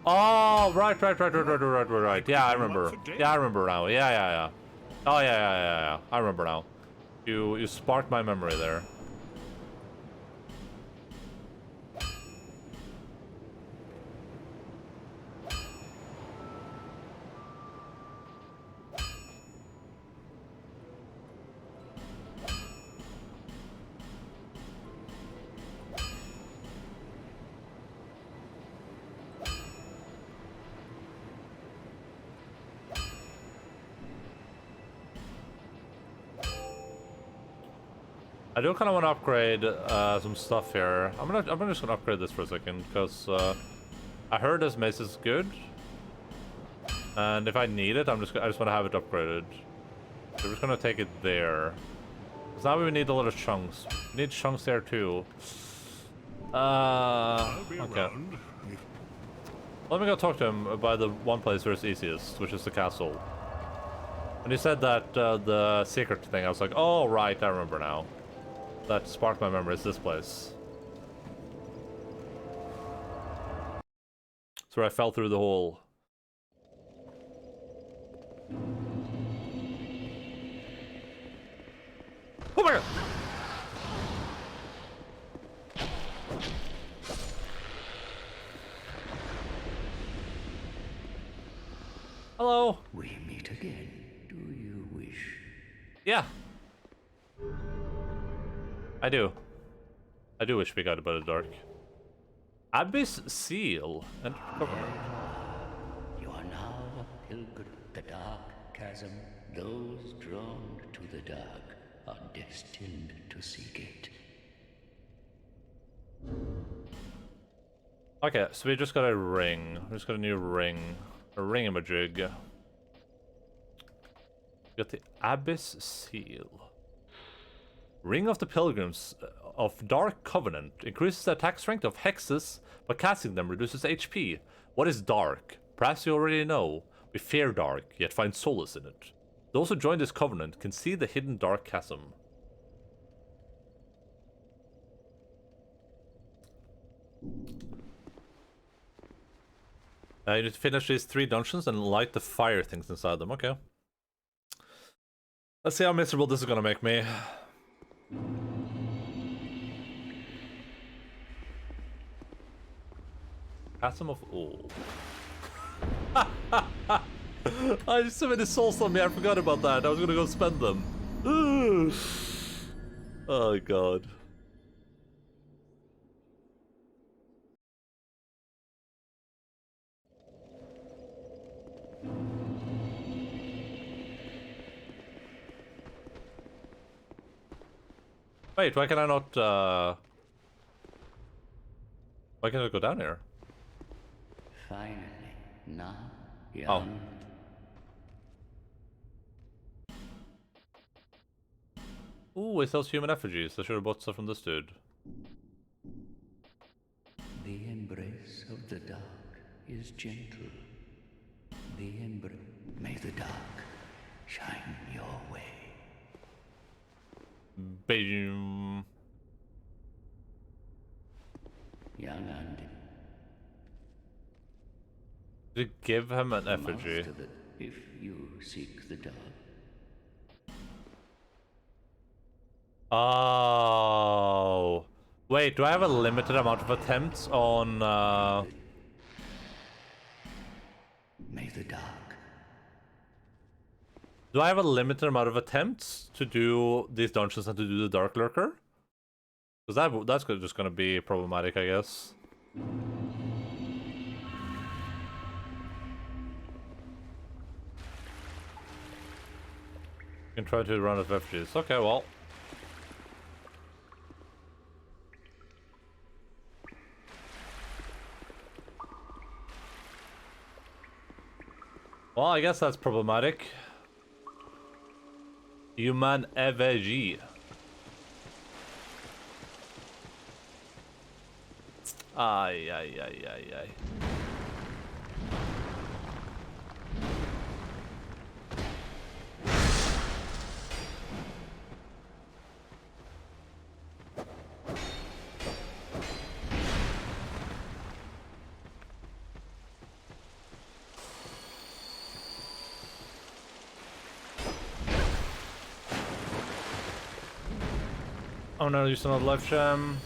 Oh, right. Yeah, I remember. Yeah, I remember now. Yeah. Oh, yeah. I remember now. You sparked my memory there. I do kind of want to upgrade some stuff here. I'm just gonna upgrade this for a second because I heard this mace is good, and if I need it, I just want to have it upgraded. So we're just gonna take it there. Because now we need a lot of chunks. We need chunks there too. Okay. Let me go talk to him by the one place where it's easiest, which is the castle. When he said that the secret thing, I was like, oh right, I remember now. That sparked my memory. Is this place? It's where I fell through the hole. Oh my god! Hello. We meet again, do you wish? Yeah. I do. I do wish we got a bit of dark. Abyss Seal and You are now a pilgrim. The dark chasm. Those drawn to the dark are destined to seek it. Okay, so we just got a ring. We just got a new ring. A ringamajig. We got the Abyss Seal. Ring of the Pilgrims of Dark Covenant increases the attack strength of hexes, but casting them reduces HP. What is dark? Perhaps you already know. We fear dark, yet find solace in it. Those who join this covenant can see the hidden dark chasm. You need to finish these 3 dungeons and light the fire things inside them. Okay. Let's see how miserable this is gonna make me. Chasm of All. I have so many souls on me, I forgot about that. I was gonna go spend them. Oh god. Wait, why can I not, why can't I go down here? Finally, now, Oh. young. Ooh, it sells human effigies. I should have bought stuff from this dude. The embrace of the dark is gentle. The embrace. May the dark shine your way. Boom. Young Andy. To give him an effigy. Master it if you seek the dark. Oh. Wait, do I have a limited amount of attempts on, May the dark. Do I have a limited amount of attempts to do these dungeons and to do the Dark Lurker? Because that's just gonna be problematic, I guess. You can try to run out of effigies. Okay, well. Well, I guess that's problematic. Human effigy. Ay, ay, ay, ay, ay. Oh no, use another life gem.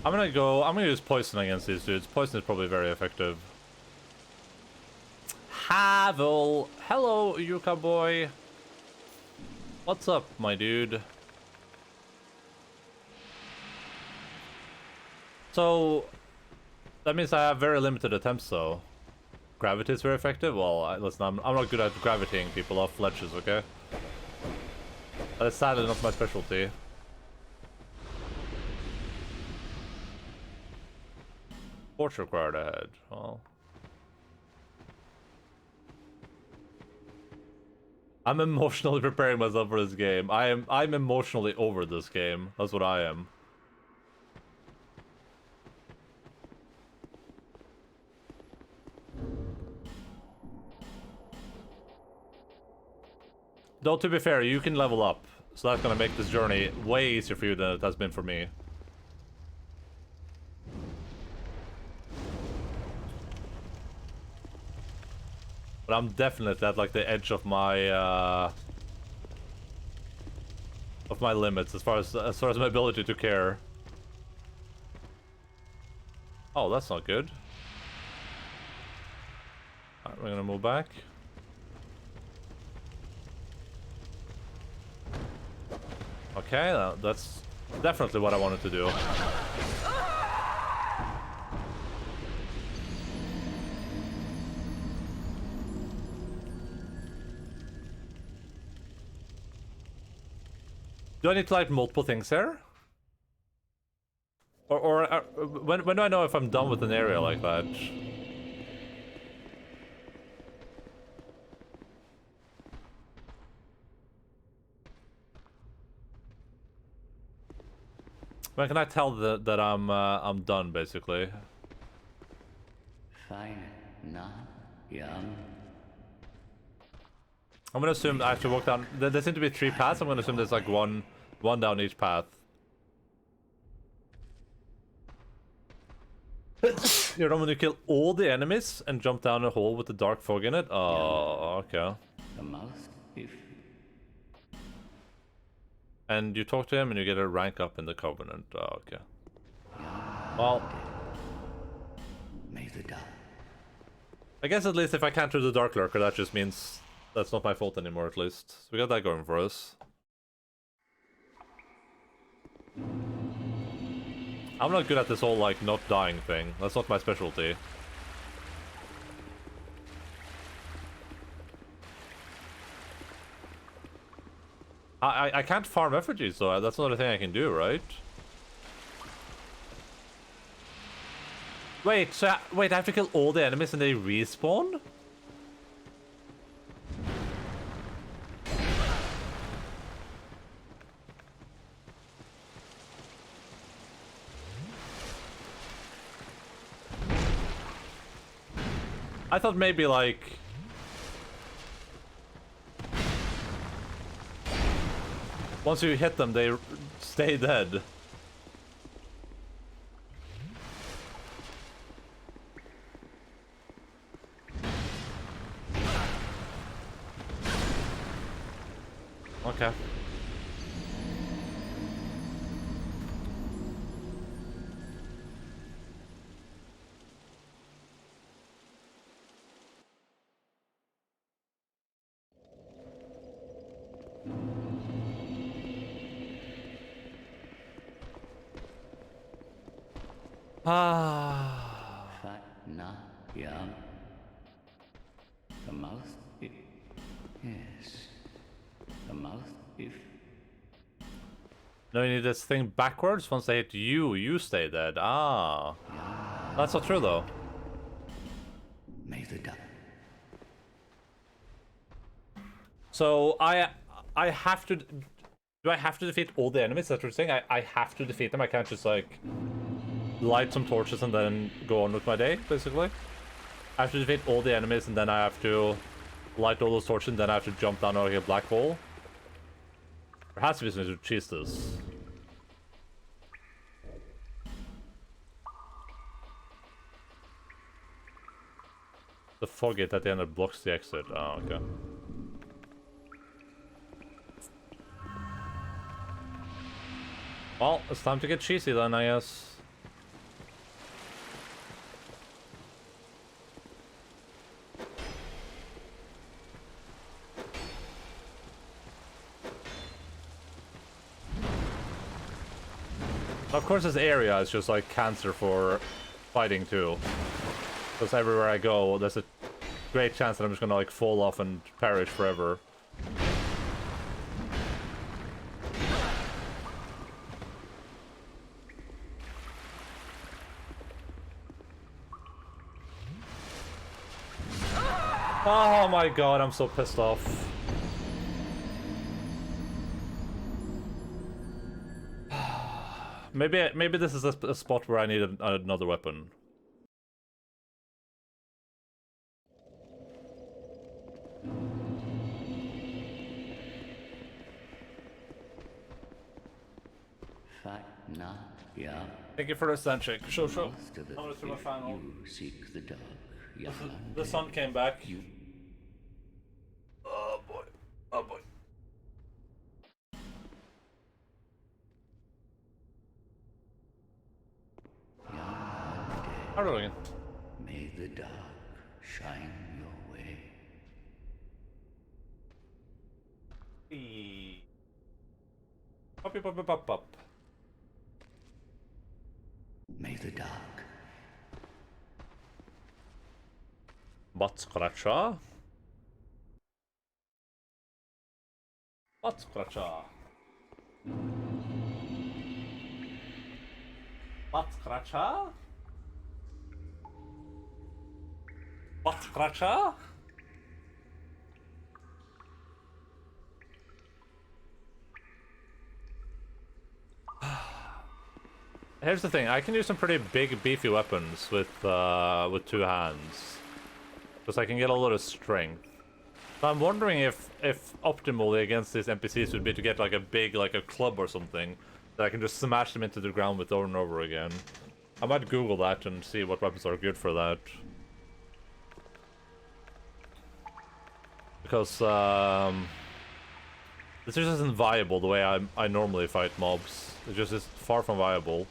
I'm gonna use poison against these dudes. Poison is probably very effective. Havel! Hello, Yuka boy! What's up, my dude? So, that means I have very limited attempts, though. Gravity is very effective? Well, listen, I'm not good at gravitating people off ledges, okay? That is sadly not my specialty. Torch required ahead. Well, I'm emotionally preparing myself for this game. I'm emotionally over this game. That's what I am. Though to be fair, you can level up, so that's gonna make this journey way easier for you than it has been for me. But I'm definitely at like the edge of my limits as far as my ability to care. Oh, that's not good. Alright, we're gonna move back. Okay, that's definitely what I wanted to do. Do I need to like multiple things here? Or when do I know if I'm done with an area like that? When can I tell that I'm done, basically? Fine, not young. I'm gonna assume I have to walk down. There seem to be 3 paths. I'm gonna assume there's like one down each path. You're done when you kill all the enemies and jump down a hole with the dark fog in it? Oh, okay. The mouth, if And you talk to him and you get a rank up in the Covenant. Oh, okay. Well, may the dark. I guess at least if I can't do the Dark Lurker, that just means that's not my fault anymore, at least. So we got that going for us. I'm not good at this whole, like, not dying thing. That's not my specialty. I can't farm effigies, though. That's not a thing I can do, right? Wait, so wait, I have to kill all the enemies and they respawn? I thought maybe, like... once you hit them, they stay dead. Okay. Ah. Fat, not young. The mouth, if... Yes. The mouth, if... No, you need this thing backwards. Once they hit you, you stay dead. Ah. That's not true, though. May the duck... So, I have to... Do I have to defeat all the enemies? That's what you're saying? I have to defeat them. I can't just, like, light some torches and then go on with my day, basically. I have to defeat all the enemies, and then I have to light all those torches, and then I have to jump down like a black hole. There has to be something to cheese this. The fog gate at the end that blocks the exit. Oh, okay. Well, it's time to get cheesy then, I guess. Of course, this area is just like cancer for fighting too. Because everywhere I go, there's a great chance that I'm just gonna like fall off and perish forever. Oh my god, I'm so pissed off. Maybe this is a spot where I need another weapon. Yeah. Thank you for the stand check. Show. To the I'm gonna throw my fan on. you seek the dog. The sun came back. You... Oh boy. Oh boy. How are we doing? May the dark shine your way. Pop. May the dark... Butt scratcher. Butt scratcher. Butt scratcher. Butt scratcher. Here's the thing, I can use some pretty big, beefy weapons with two hands. Because I can get a lot of strength. So I'm wondering if optimally against these NPCs would be to get like a big, like a club or something, that I can just smash them into the ground with over and over again. I might Google that and see what weapons are good for that. Because, this just isn't viable the way I normally fight mobs. It just is far from viable.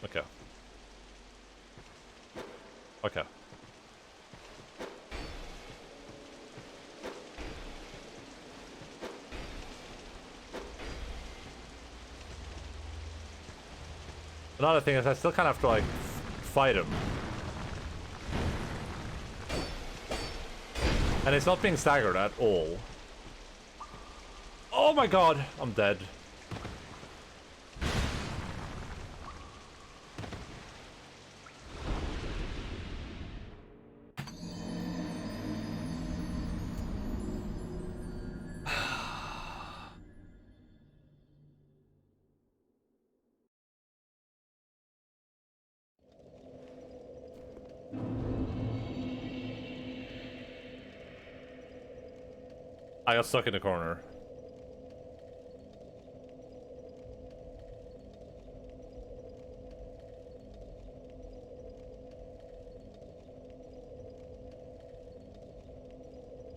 Okay. Okay. Another thing is I still kind of have to, like, fight him. And it's not being staggered at all. Oh my god! I'm dead. I got stuck in the corner.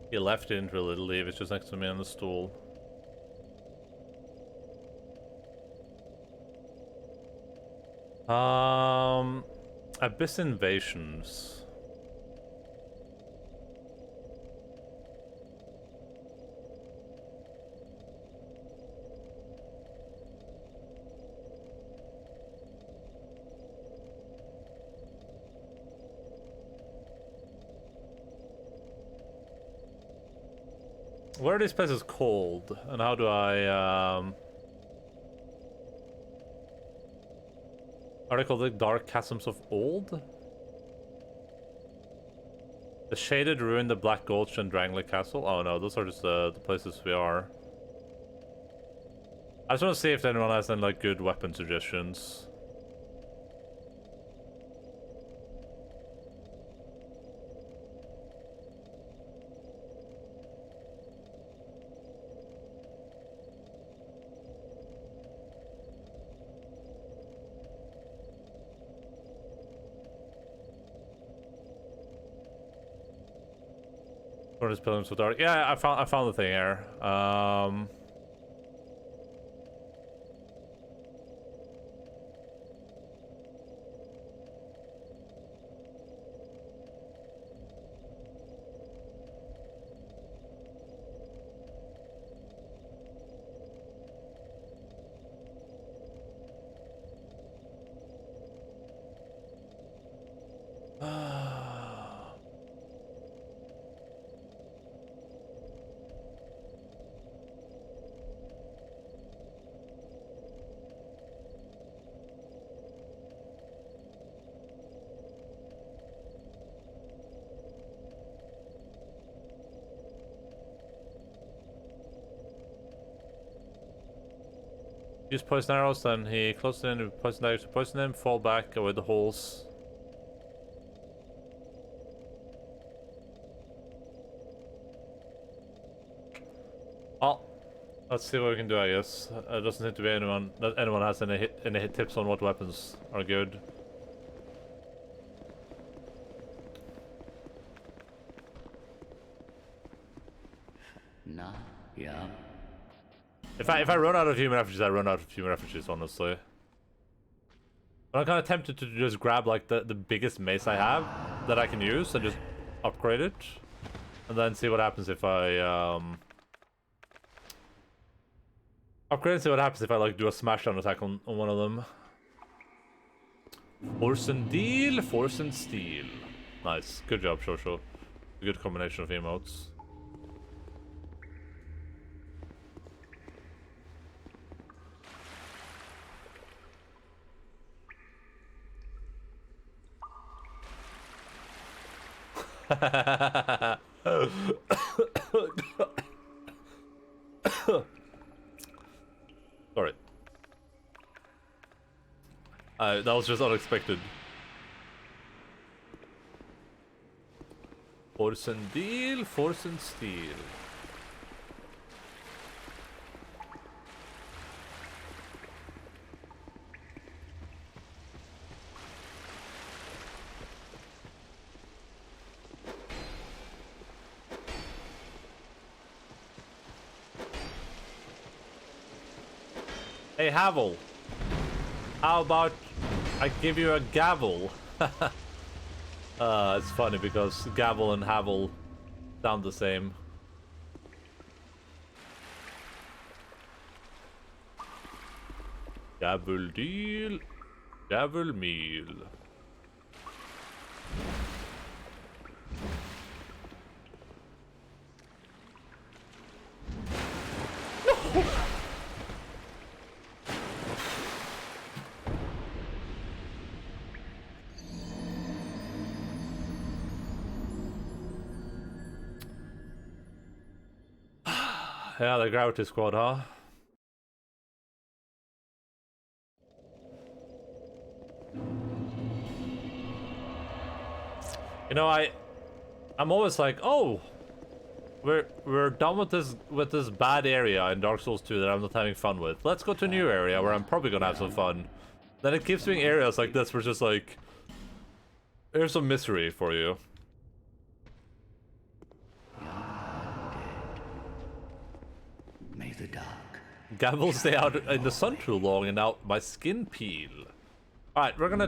He left, didn't really leave, it's just next to me on the stool. Abyss Invasions. Where are these places called? And how do I, Are they called the Dark Chasms of Old? The Shaded Ruin, the Black Gulch, and Drangleic Castle? Oh no, those are just the places we are. I just want to see if anyone has any, like, good weapon suggestions. Furnace Pilgrims so dark. Yeah, I found the thing here. Use poison arrows, then he closes in with poison arrows to poison him, fall back with the holes. Oh, let's see what we can do, I guess. It doesn't seem to be anyone has any hit tips on what weapons are good. Nah, yeah. If I run out of human effigies, I run out of human effigies, honestly. But I'm kind of tempted to just grab like the biggest mace I have that I can use and just upgrade it, and then see what happens if I upgrade and see what happens if I like do a smashdown attack on one of them. Force and deal, force and steal. Nice, good job, Shosho. A good combination of emotes. Sorry. That was just unexpected. Force and deal, force and steal. Hey, Havel. How about I give you a gavel? It's funny because gavel and Havel sound the same. Gavel deal, gavel meal. Yeah, the gravity squad, huh? You know, I'm always like, oh, we're done with this bad area in Dark Souls 2 that I'm not having fun with. Let's go to a new area where I'm probably gonna have some fun. Then it keeps being areas like this where it's just like, here's some misery for you. May the dark. Gavel stay out in the sun too long and now my skin peel. Alright, we're gonna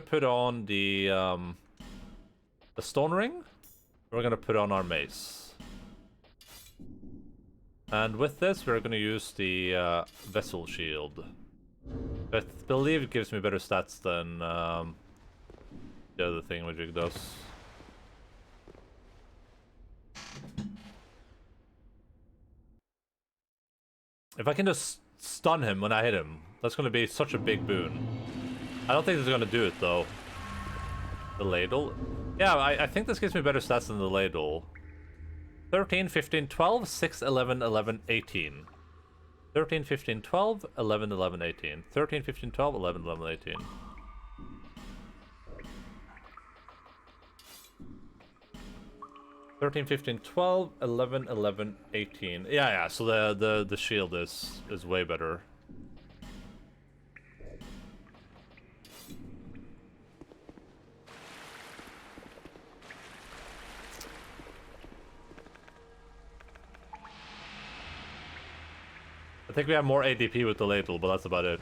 put on the stone ring. We're gonna put on our mace. And with this, we're gonna use the vessel shield. I believe it gives me better stats than the other thing which it does. If I can just stun him when I hit him, that's going to be such a big boon. I don't think this is going to do it, though. The ladle? Yeah, I think this gives me better stats than the ladle. 13, 15, 12, 6, 11, 11, 18. 13, 15, 12, 11, 11, 18. 13, 15, 12, 11, 11, 18. Thirteen, 15, 12, 11, 11, 18. Yeah, so the shield is way better. I think we have more ADP with the ladle, but that's about it.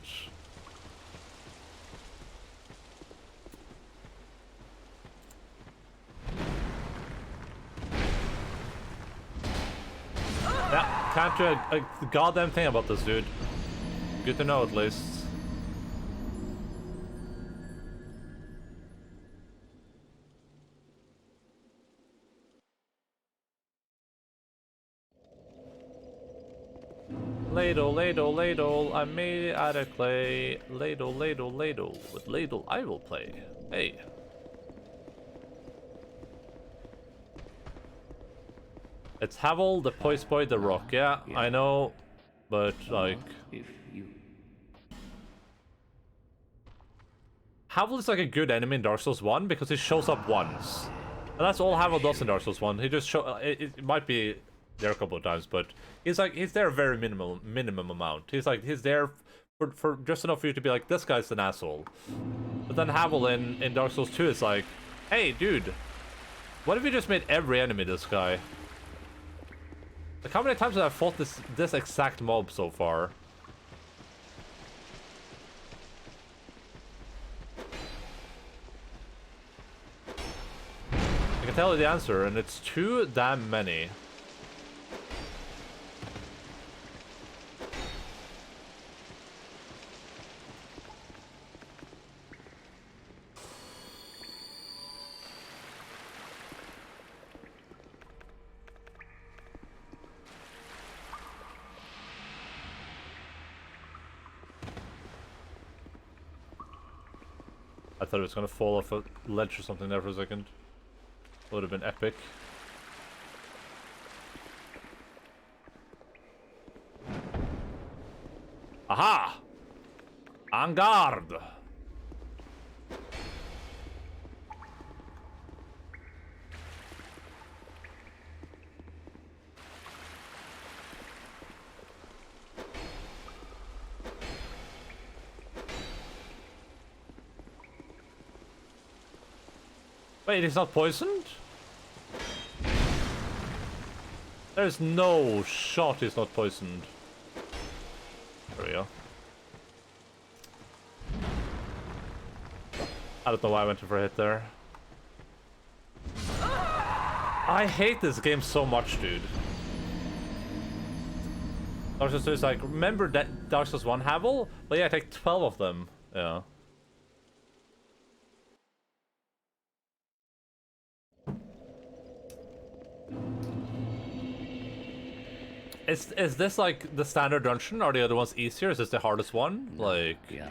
Yeah, can't do a goddamn thing about this, dude. Good to know, at least. Ladle, ladle, ladle, I'm made out of clay. Ladle, ladle, ladle. With ladle, I will play. Hey. It's Havel, the Poise Boy, the Rock. Yeah, I know, but like... If you Havel is like a good enemy in Dark Souls 1 because he shows up once. And that's all Havel does in Dark Souls 1. He just show... It might be there a couple of times, but he's there a very minimum amount. He's there for just enough for you to be like, this guy's an asshole. But then Havel in Dark Souls 2 is like, hey, dude, what if you just made every enemy this guy? Like, how many times have I fought this exact mob so far? I can tell you the answer, and it's too damn many. I thought it was gonna fall off a ledge or something there for a second. Would have been epic. Aha! En garde! Wait, he's not poisoned? There's no shot he's not poisoned. There we go. I don't know why I went for a hit there. I hate this game so much, dude. Dark Souls 2 is like, remember that Dark Souls 1 Havel? Well, yeah, take 12 of them. Yeah. Is this like the standard dungeon? Are the other ones easier? Is this the hardest one? Like, yeah.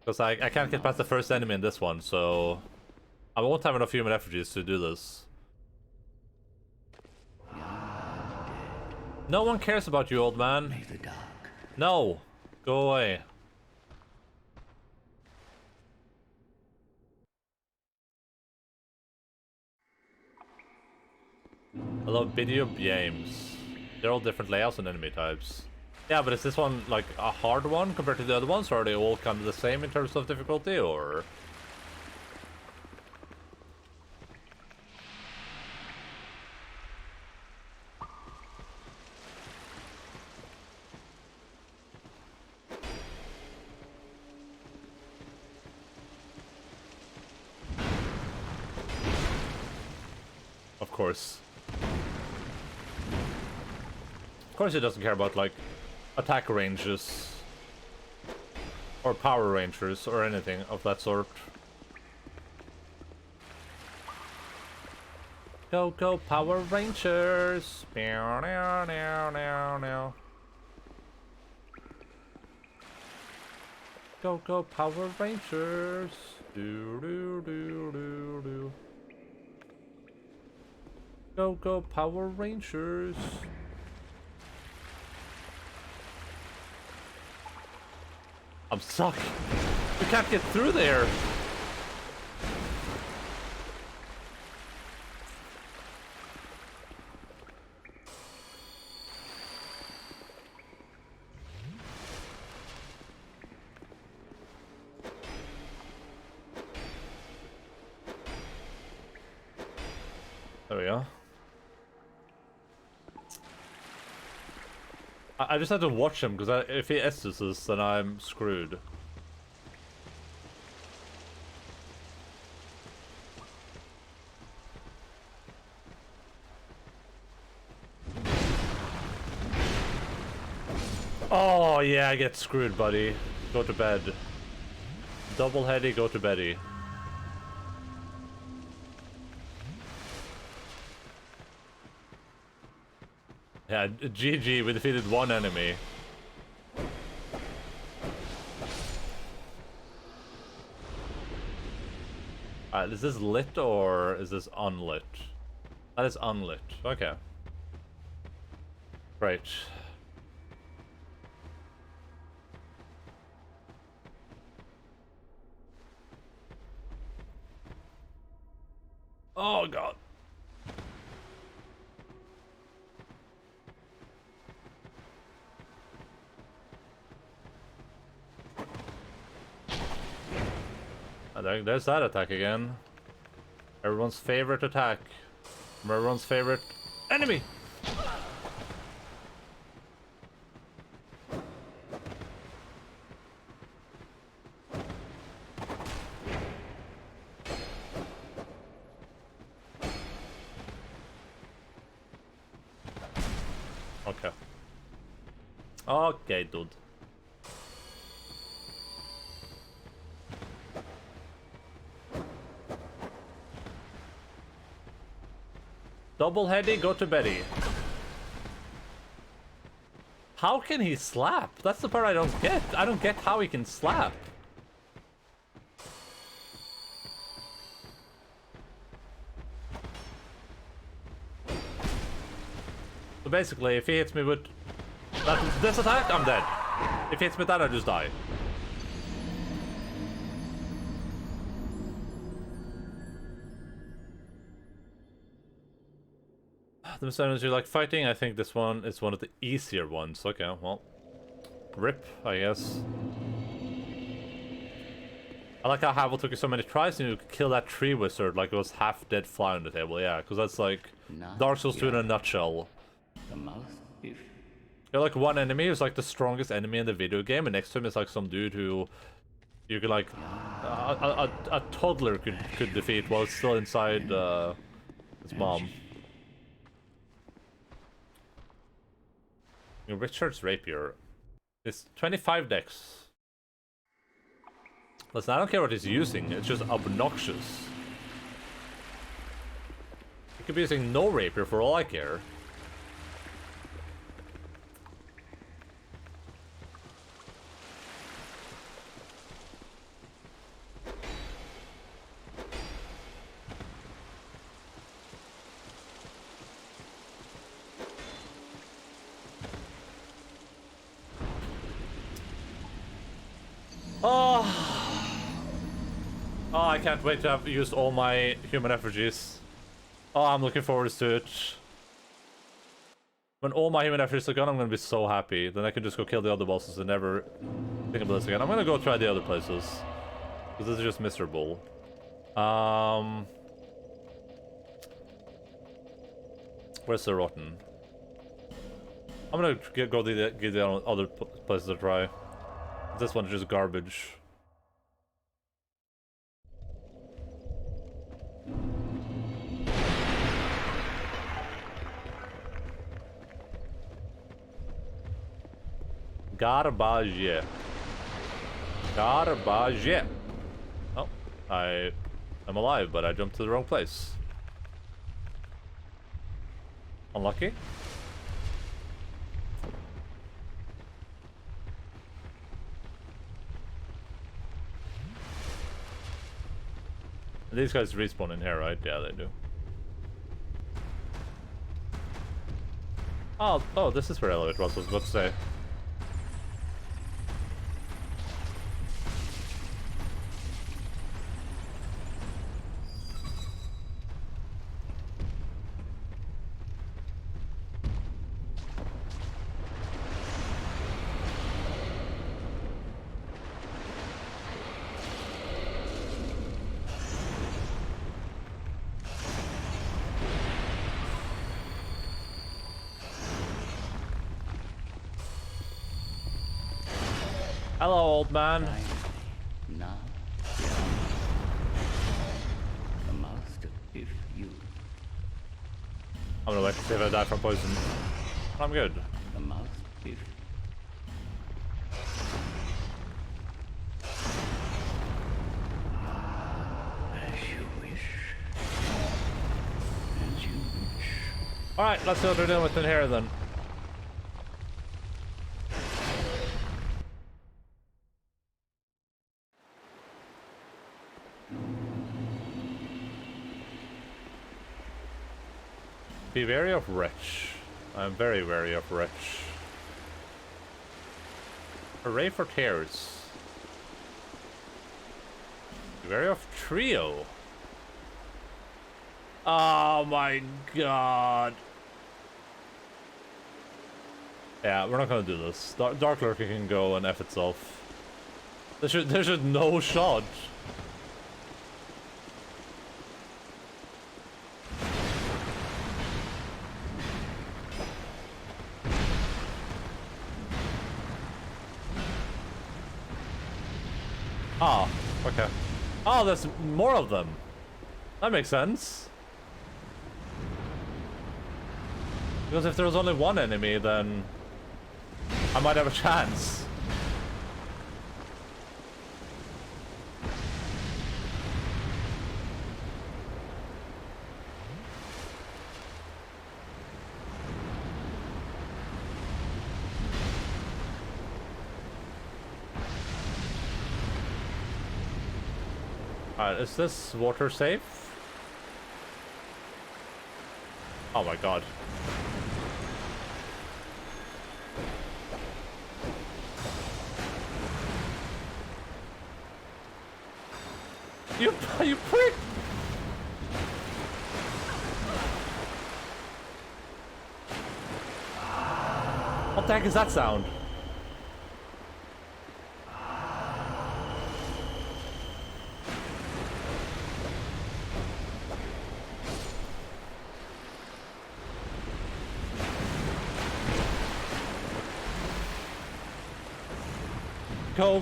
because I can't get past the first enemy in this one, so I won't have enough human effigies to do this. No one cares about you, old man. May the dark No, go away. I love video games. They're all different layouts and enemy types. Yeah, but is this one like a hard one compared to the other ones, or are they all kind of the same in terms of difficulty, or? Of course. Of course he doesn't care about, like, attack ranges. Or power rangers, or anything of that sort. Go, go, Power Rangers! Meow, meow, meow, meow, meow. Go, go, Power Rangers. Do, do, do, do, do. Go, go, Power Rangers. I'm stuck. We can't get through there. There we go. I just had to watch him, because if he Estes us, then I'm screwed. Oh, yeah, I get screwed, buddy. Go to bed. Double heady, go to beddy. Yeah, GG, we defeated one enemy. Alright, is this lit or is this unlit? That is unlit. Okay. Great. Oh god. There's that attack again. Everyone's favorite attack. From everyone's favorite enemy! Okay. Okay, dude. Double heady, go to beddy. How can he slap? That's the part I don't get. I don't get how he can slap. So basically, if he hits me with this attack, I'm dead. If he hits me with that, I just die. The miscellaneous you like fighting? I think this one is one of the easier ones. Okay, well. RIP, I guess. I like how Havel took you so many tries and you kill that tree wizard like it was half dead fly on the table. Yeah, because that's like Dark Souls 2 in a nutshell. The mouth, if You're like one enemy who's like the strongest enemy in the video game, and next to him is like some dude who you could like a toddler could defeat while it's still inside his mom. Richard's rapier. It's 25 dex. Listen, I don't care what he's using, it's just obnoxious. He could be using no rapier for all I care. Oh, I can't wait to have used all my human effigies. Oh, I'm looking forward to it. When all my human effigies are gone, I'm gonna be so happy. Then I can just go kill the other bosses and never think about this again. I'm gonna go try the other places. Because this is just miserable. Where's the rotten? I'm gonna give the other places a try. This one is just garbage. Garbage. Garbage. Oh, I am alive, but I jumped to the wrong place. Unlucky. These guys respawn in here, right? Yeah, they do. Oh, this is where Elliot was about to say. Hello, old man. Now, the master, if you, I'm gonna wait to see if I die from poison. I'm good. the master, if as you wish, as you wish. Alright, let's see what they're doing with in here then. Be wary of Wretch. I'm very wary of Wretch. Hooray for tears. Be wary of Trio. Oh my god. Yeah, we're not gonna do this. Dark Lurker can go and F itself. There's no shot. Oh, okay. Oh, there's more of them. That makes sense. Because if there was only one enemy, then I might have a chance. Alright, is this water safe? Oh my god. You prick! What the heck is that sound?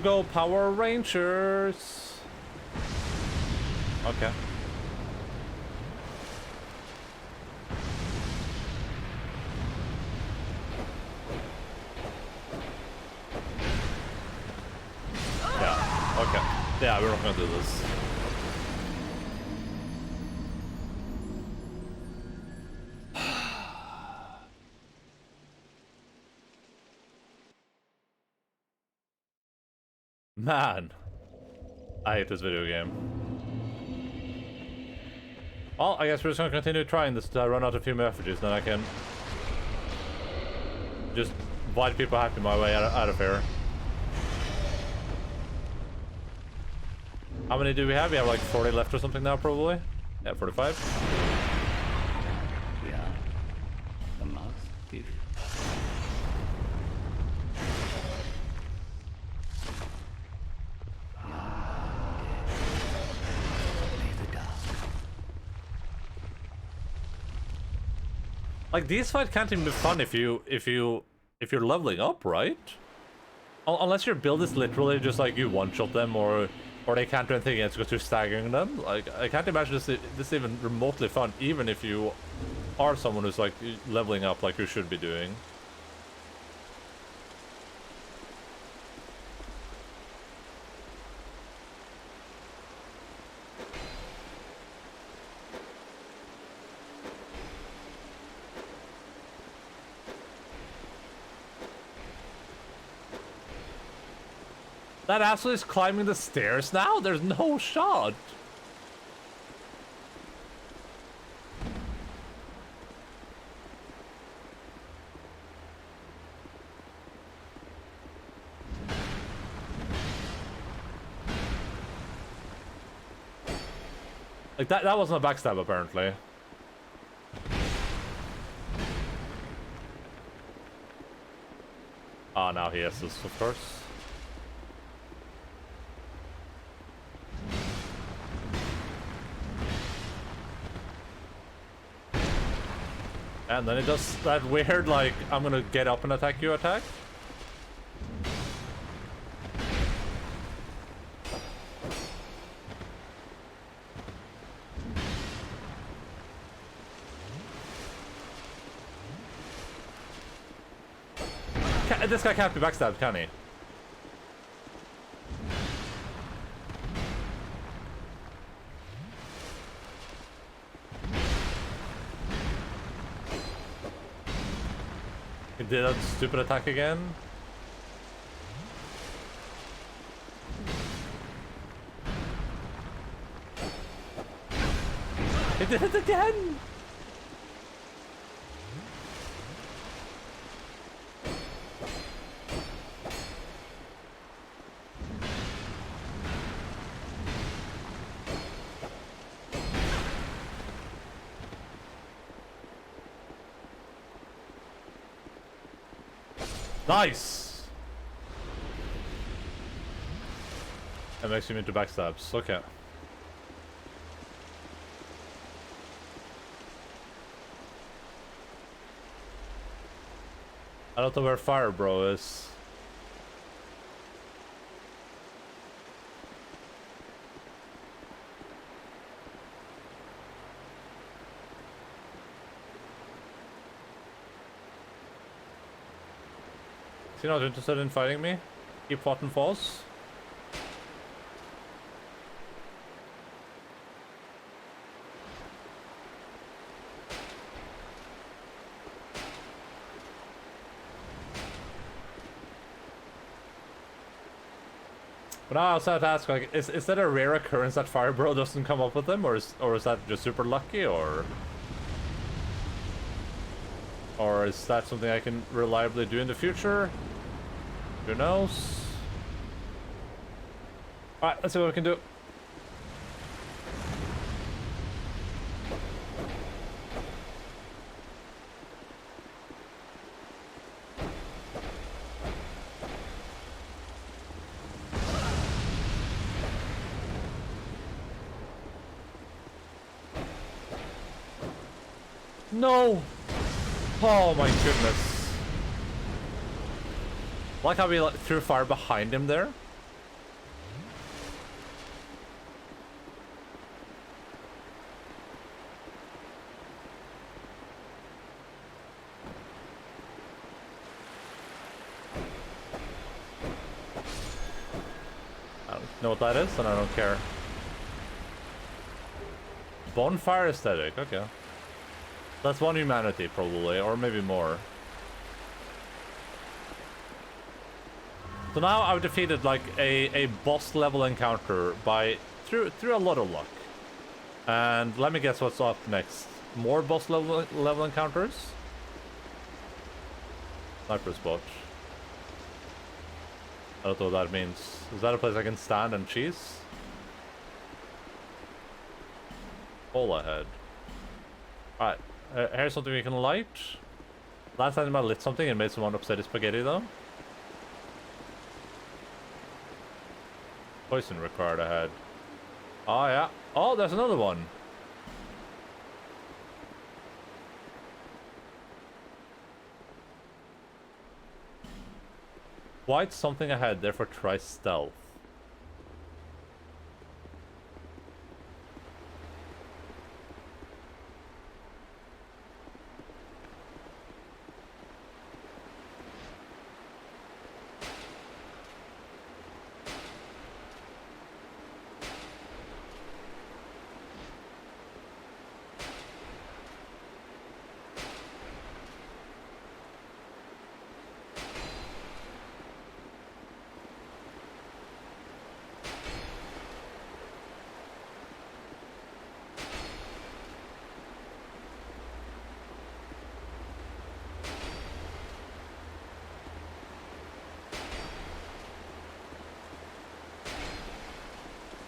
Go Power Rangers! Okay. Yeah, okay. Yeah, we're not gonna do this. Man, I hate this video game. Well, I guess we're just gonna continue trying this till I run out of few messages, then I can just invite people happy my way out of here. How many do we have? We have like 40 left or something now, probably. Yeah, 45. We are the master, if Like, these fights can't even be fun if you're leveling up, right? Unless your build is literally just like you one-shot them or they can't do anything against because you're staggering them. Like, I can't imagine this even remotely fun, even if you are someone who's like leveling up like you should be doing. That asshole is climbing the stairs now? There's no shot. Like, that wasn't a backstab, apparently. Ah, now he has this, of course. And then it does that weird, like, I'm gonna get up and attack you attack. This guy can't be backstabbed, can he? He did that stupid attack again. He did it again! Nice! That makes him into backstabs. Okay. I don't know where Fire Bro is. Is he not interested in fighting me? Keep fighting falls. But now I also have to ask, like, is that a rare occurrence that Fire Bro doesn't come up with them, or is that just super lucky, or is that something I can reliably do in the future? Who knows? Alright, let's see what we can do. No! Oh my goodness. Like how we threw fire behind him there. I don't know what that is, and I don't care. Bonfire aesthetic, okay. That's one humanity, probably, or maybe more. So now I've defeated like a boss level encounter through a lot of luck. And let me guess what's up next. More boss level encounters? Sniper spot. I don't know what that means. Is that a place I can stand and cheese? Hole ahead. Alright. Here's something we can light. Last time I lit something and made someone upset spaghetti though. Poison required ahead. Oh yeah. Oh, there's another one. White something ahead, therefore try stealth.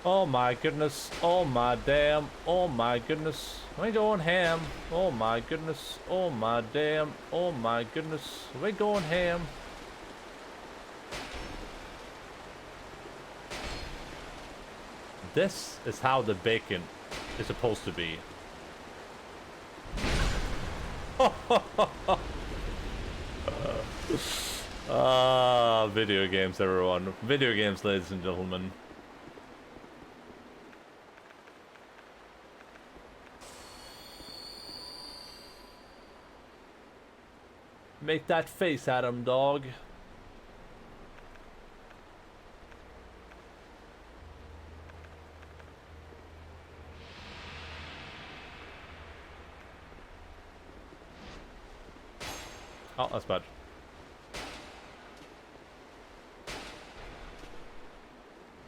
Oh my goodness. Oh my damn. Oh my goodness. We going ham. Oh my goodness. Oh my damn. Oh my goodness. We going ham. This is how the bacon is supposed to be. Video games, everyone. Video games, ladies and gentlemen. Make that face at him, dog. Oh, that's bad.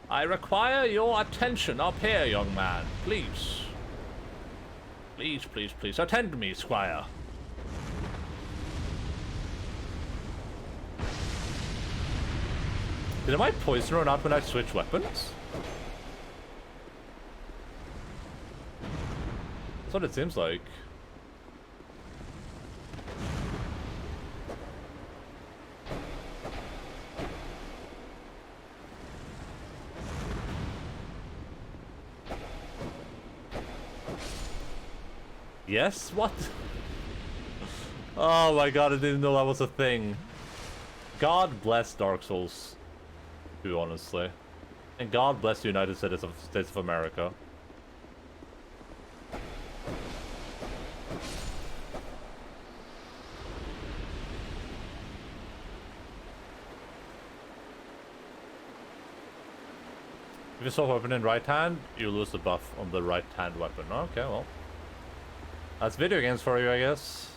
I require your attention up here, young man. Please. Please, please, please. Attend me, squire. Did my poison run out when I switch weapons? That's what it seems like. Yes? What? Oh my god, I didn't know that was a thing. God bless Dark Souls 2, honestly. And God bless the United States of America. If you swap weapon in right hand, you lose the buff on the right hand weapon. Okay, well. That's video games for you, I guess.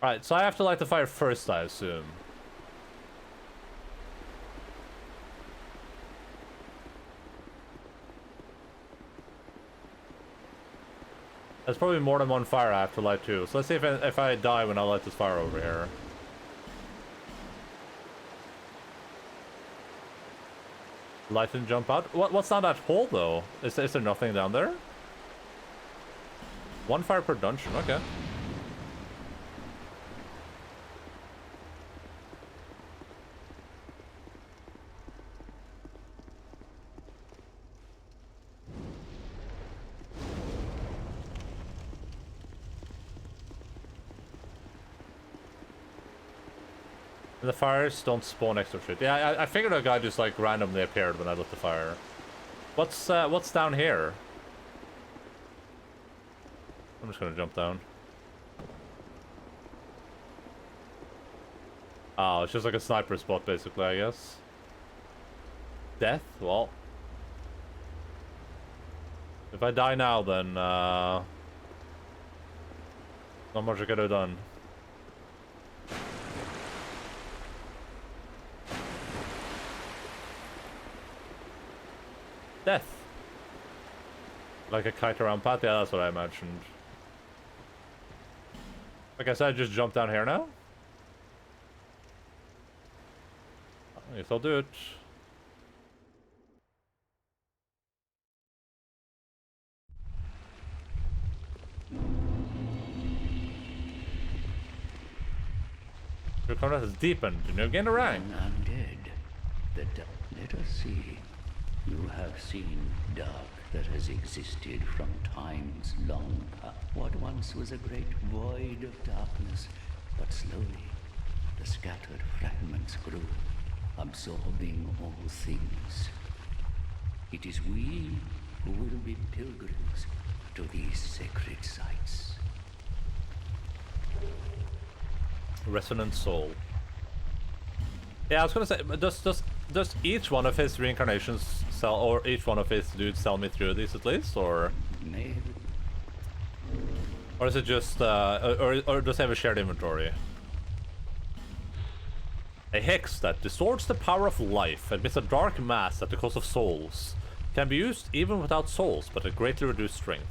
Alright, so I have to light the fire first, I assume. There's probably more than one fire I have to light too. So let's see if I die when I light this fire over here. Light and jump out. What's down that hole though? Is there nothing down there? One fire per dungeon, okay. The fires don't spawn extra shit. Yeah, I figured a guy just like randomly appeared when I lit the fire. What's down here? I'm just gonna jump down. Oh, it's just like a sniper spot basically, I guess. Death? Well. If I die now, then not much I could have done. Death. Like a kite around path? Yeah, that's what I imagined. I guess I just jump down here now? I guess I'll do it. Your combat has deepened and you gain a rank. Undead. Let us see. You have seen dark that has existed from times long past. What once was a great void of darkness, but slowly the scattered fragments grew, absorbing all things. It is we who will be pilgrims to these sacred sites. Resonant soul. Yeah, I was gonna say, does each one of his reincarnations sell, or each one of his dudes sell me through these at least, or Maybe. is it just or does he have a shared inventory? A hex that distorts the power of life, admits a dark mass at the cost of souls, can be used even without souls, but at greatly reduced strength.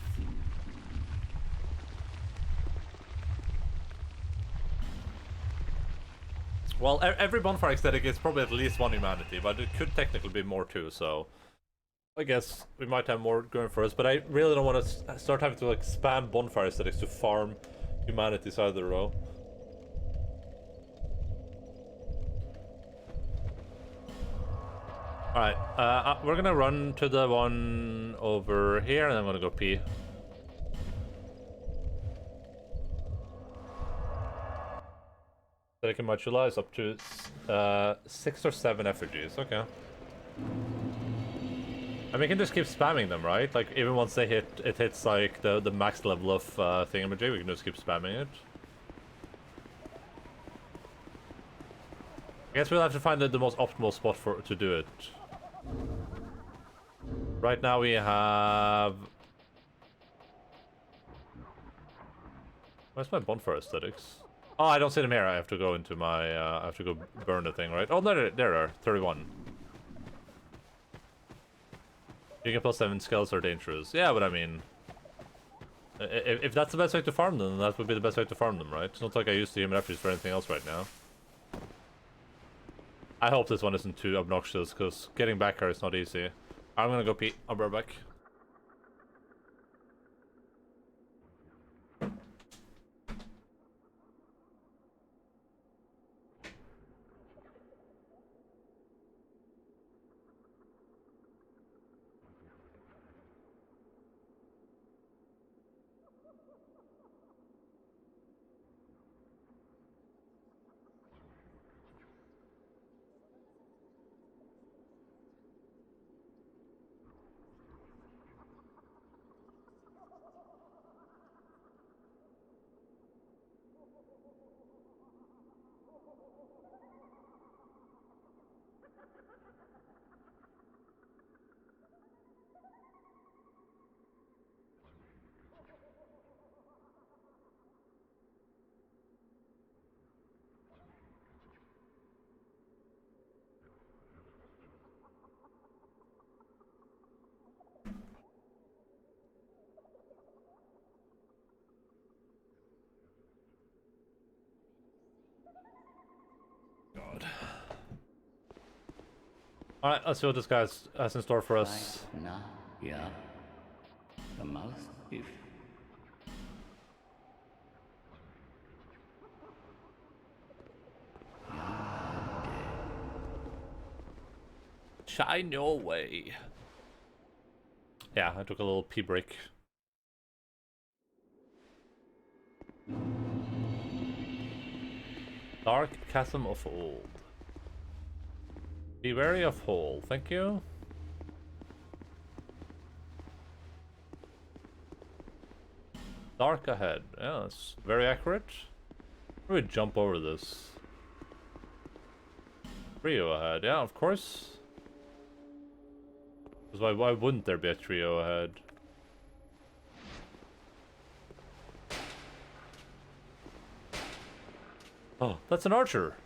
Well, every bonfire aesthetic is probably at least one humanity, but it could technically be more too, so... I guess we might have more going for us, but I really don't want to start having to like spam bonfire aesthetics to farm humanities either, though. Alright, we're gonna run to the one over here, and I'm gonna go pee. That I can modularize up to 6 or 7 effigies, okay. I mean, we can just keep spamming them, right? Like, even once they hit, it hits like the max level of thingamajig, we can just keep spamming it. I guess we'll have to find the most optimal spot to do it. Right now we have... Where's my bonfire aesthetics? Oh, I don't see them here. I have to go into my... I have to go burn the thing, right? Oh, there are. 31. You can plus 7 skulls are dangerous. Yeah, but I mean... If that's the best way to farm them, then that would be the best way to farm them, right? It's not like I use the human refuge for anything else right now. I hope this one isn't too obnoxious, because getting back here is not easy. I'm gonna go pee. I'll be right back. God. Alright, let's see what this guy has in store for us. Nah, yeah. The mouth, if Shine your way. Yeah, I took a little pee break. Dark Chasm of Old. Be wary of hole, thank you. Dark ahead. Yeah, that's very accurate. We would jump over this. Trio ahead, yeah, of course. Because why wouldn't there be a trio ahead? Oh, that's an archer.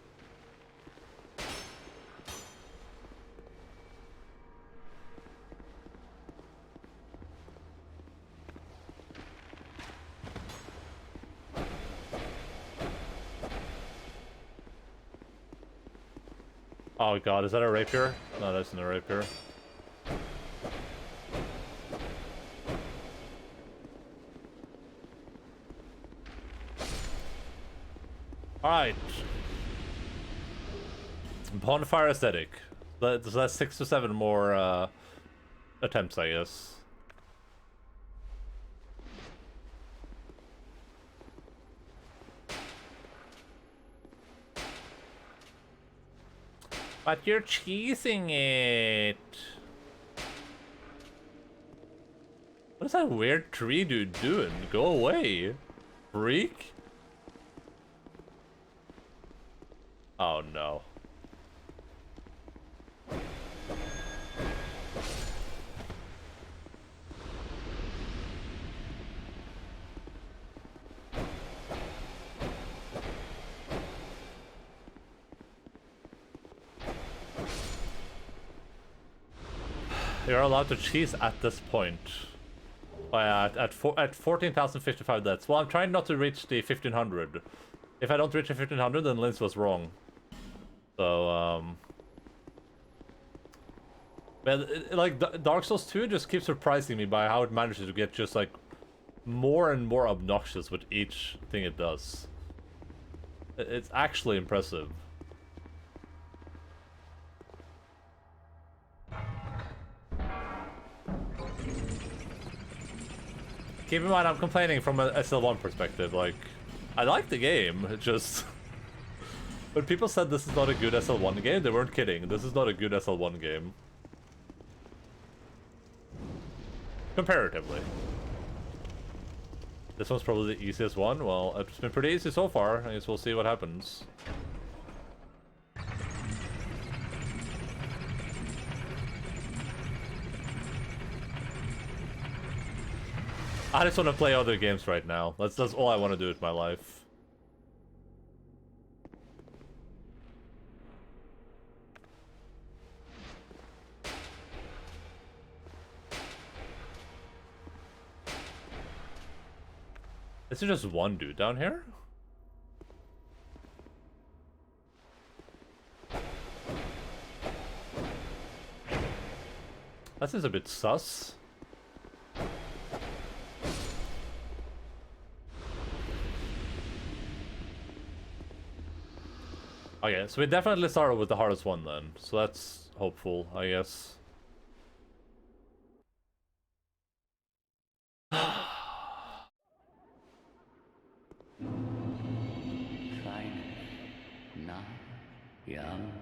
Oh god, is that a rapier? No, that's not a rapier. Alright. Bonfire aesthetic. So that's 6 to 7 more attempts, I guess. But you're cheesing it. What is that weird tree dude doing? Go away, freak. Oh no. You're allowed to cheese at this point. At 14,055 deaths. Well, I'm trying not to reach the 1500. If I don't reach the 1500, then Linz was wrong. So, man, like, Dark Souls 2 just keeps surprising me by how it manages to get just, like, more and more obnoxious with each thing it does. It's actually impressive. Keep in mind, I'm complaining from a SL1 perspective. Like, I like the game, it just... When people said this is not a good SL1 game, they weren't kidding. This is not a good SL1 game. Comparatively. This one's probably the easiest one. Well, it's been pretty easy so far. I guess we'll see what happens. I just want to play other games right now. That's all I want to do with my life. Is there just one dude down here? That seems a bit sus. Okay, so we definitely started with the hardest one then. So that's hopeful, I guess. Young.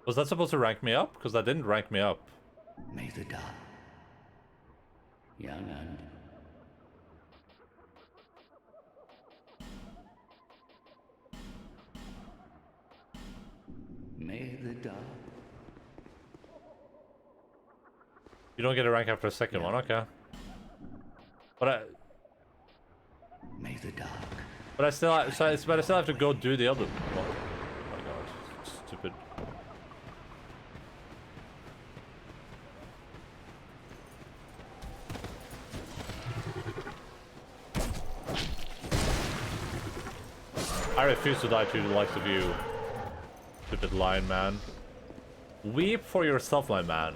Was that supposed to rank me up? Because that didn't rank me up. May the dark. Young and may the dark. You don't get a rank after a second one, okay. But May the dark. I still have to go do the other. Oh my god, stupid. I refuse to die to the likes of you, stupid lion man. Weep for yourself, my man.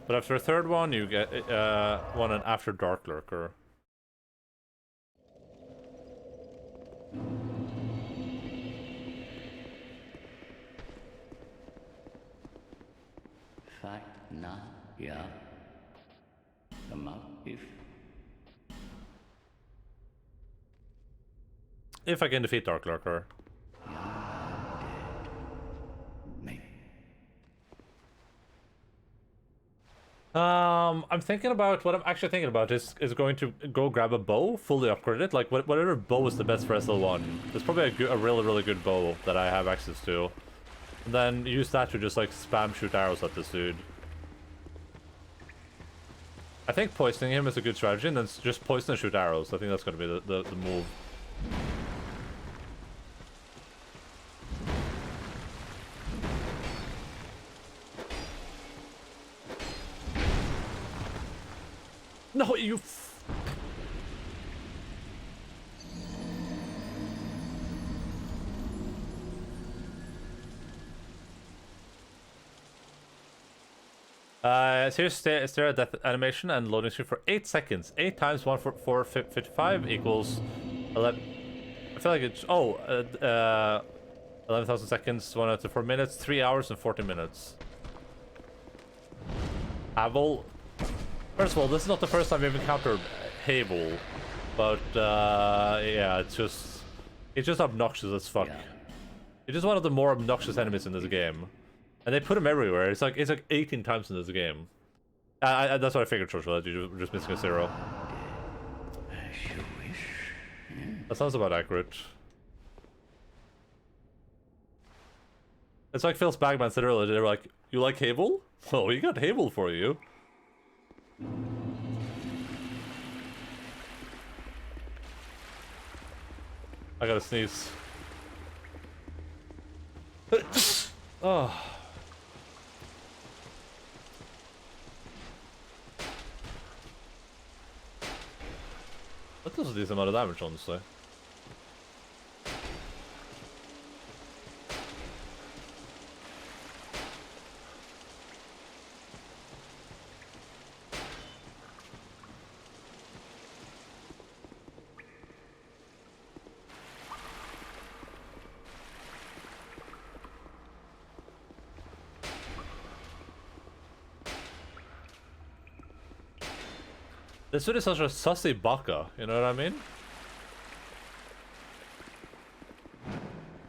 But after a third one, you get one an After Dark Lurker. Fact na ya. Come up If I can defeat Dark Lurker. I'm thinking about what I'm actually thinking about is going to go grab a bow, fully upgraded. Like whatever bow is the best for SL1. There's probably a really good bow that I have access to. And then use that to just like spam shoot arrows at this dude. I think poisoning him is a good strategy, and then just poison and shoot arrows. I think that's going to be the move. No, you... Here's stare at death animation and loading screen for 8 seconds. 8 times 1 for 55 equals 11. I feel like it's 11,000 seconds, 1 to 4 minutes, 3 hours and 40 minutes. Havel. First of all, this is not the first time we've encountered Havel, but yeah, it's just obnoxious as fuck. Yeah. It's just one of the more obnoxious enemies in this game. And they put him everywhere. It's like 18 times in this game. That's what I figured, Joshua, that you were just missing a 0. That sounds about accurate. It's like Phil Spagman said earlier, they were like, you like Havel? Oh, we got Havel for you. I gotta sneeze. Oh. That does a decent amount of damage, honestly. This dude is such a sussy baka, you know what I mean?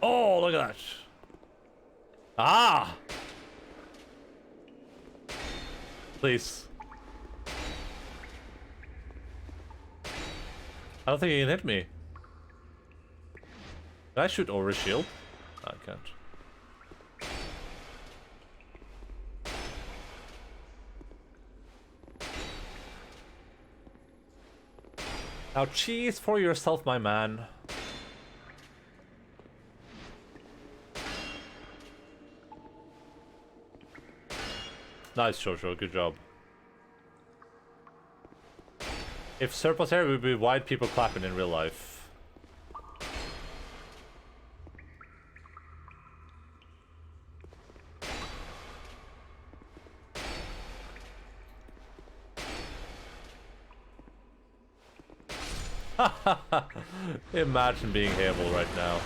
Oh, look at that! Ah! Please. I don't think he can hit me. Can I shoot over his shield? No, I can't. Now cheese for yourself, my man. Nice, Shosho. Good job. If surplus area would be white people clapping in real life. Imagine being Hamill right now.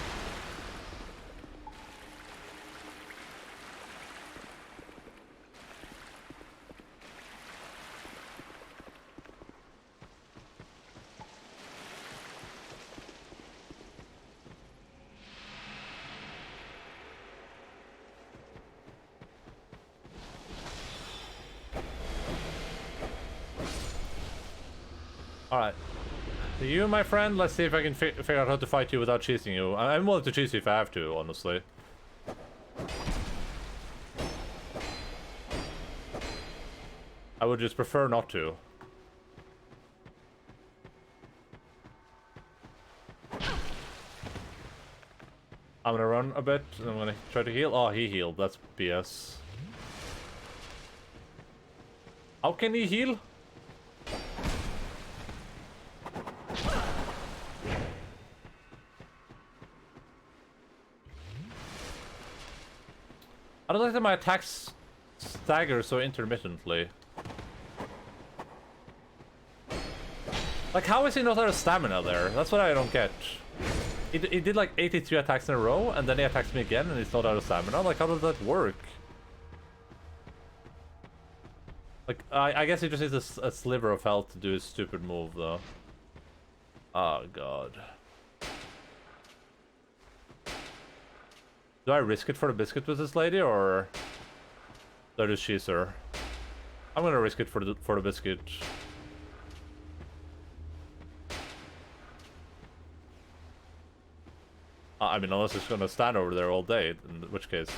Alright. You, my friend, let's see if I can figure out how to fight you without cheesing you. I'm willing to cheese you if I have to, honestly. I would just prefer not to. I'm gonna run a bit, and I'm gonna try to heal. Oh, he healed. That's BS. How can he heal? I don't like that my attacks stagger so intermittently. Like, how is he not out of stamina there? That's what I don't get. He did like 83 attacks in a row, and then he attacks me again, and he's not out of stamina. Like, how does that work? Like, I guess he just needs a sliver of health to do his stupid move, though. Oh, God. Do I risk it for the biscuit with this lady, or do I just cheese her? I'm gonna risk it for the biscuit. I mean, unless it's gonna stand over there all day, in which case.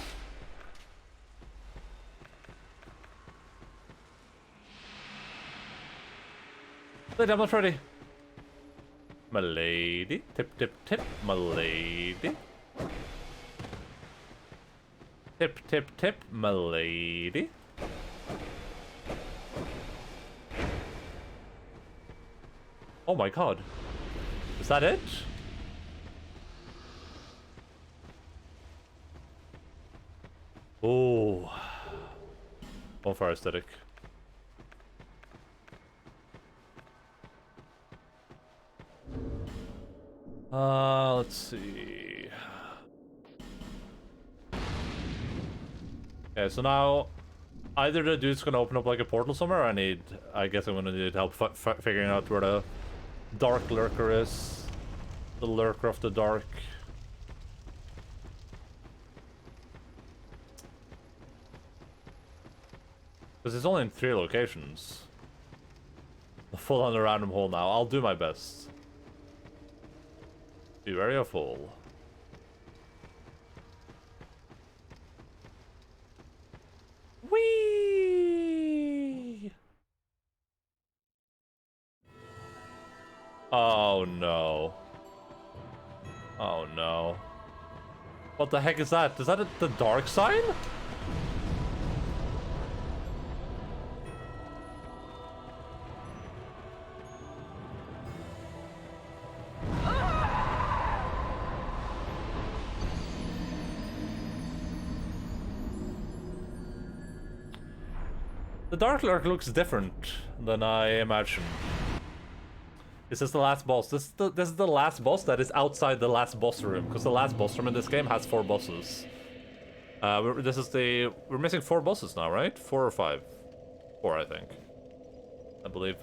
Lady, I'm not ready. My lady. Tip, tip, tip. My lady. Tip, tip, tip. My lady. Oh my god. Is that it? Oh. Bonfire aesthetic. Let's see. Okay, so now either the dude's gonna open up like a portal somewhere, or I guess I'm gonna need help figuring out where the dark lurker is. The lurker of the dark. Because it's only in 3 locations. Full on a random hole now. I'll do my best. Be very full. Whee! Oh no. Oh no. What the heck is that? Is that the dark sign? The Dark Lurk looks different than I imagined. Is this the last boss? This is the last boss that is outside the last boss room, because the last boss room in this game has 4 bosses. We're missing 4 bosses now, right? 4 or 5? 4, I think. I believe.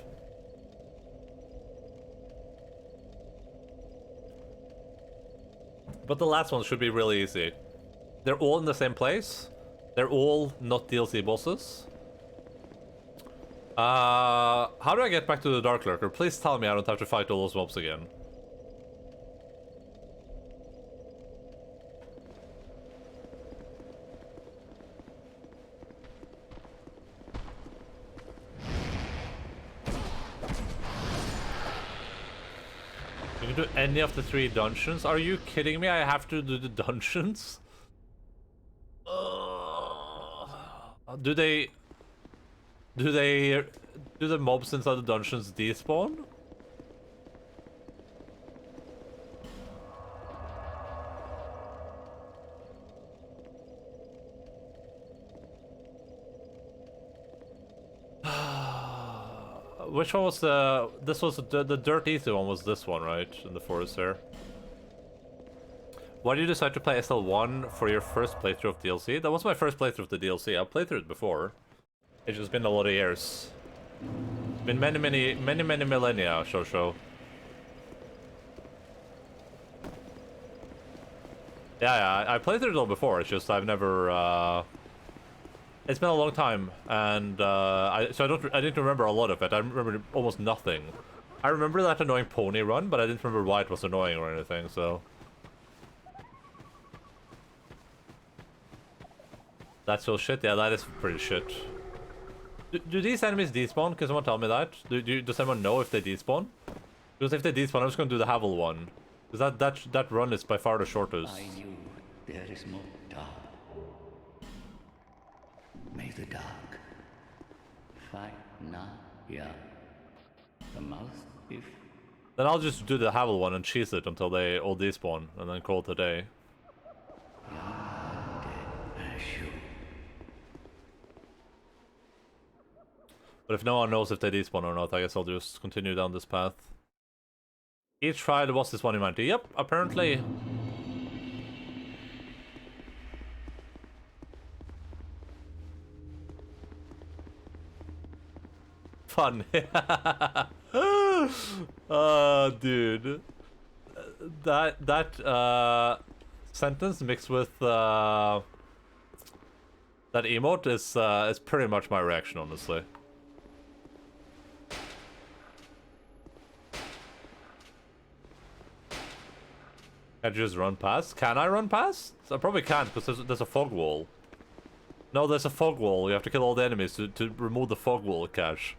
But the last one should be really easy. They're all in the same place. They're all not DLC bosses. How do I get back to the Dark Lurker? Please tell me I don't have to fight all those mobs again. You can do any of the 3 dungeons? Are you kidding me? I have to do the dungeons? Do the mobs inside the dungeons despawn? Which one was the... This was the dirt easy one was this one, right? In the forest there. Why did you decide to play SL1 for your first playthrough of DLC? That was my first playthrough of the DLC. I've played through it before. It's just been a lot of years. Been many millennia, Shosho. Yeah, I played through it all before. It's just I've never. It's been a long time, and I didn't remember a lot of it. I remember almost nothing. I remember that annoying pony run, but I didn't remember why it was annoying or anything. So that's so shit. Yeah, that is pretty shit. Do these enemies despawn? Can someone tell me that? Does anyone know if they despawn? Because if they despawn, I'm just gonna do the Havel one. Because that run is by far the shortest. I knew there is more dark. May the dark fight ya. The mouth if Then I'll just do the Havel one and cheese it until they all despawn, and then call it a day. But if no one knows if they despawn or not, I guess I'll just continue down this path. Each trial was this one in mind. Yep, apparently. Fun. Dude. That sentence mixed with that emote is pretty much my reaction, honestly. Can I just run past? Can I run past? I probably can't because there's a fog wall. No, there's a fog wall. You have to kill all the enemies to remove the fog wall, Cash.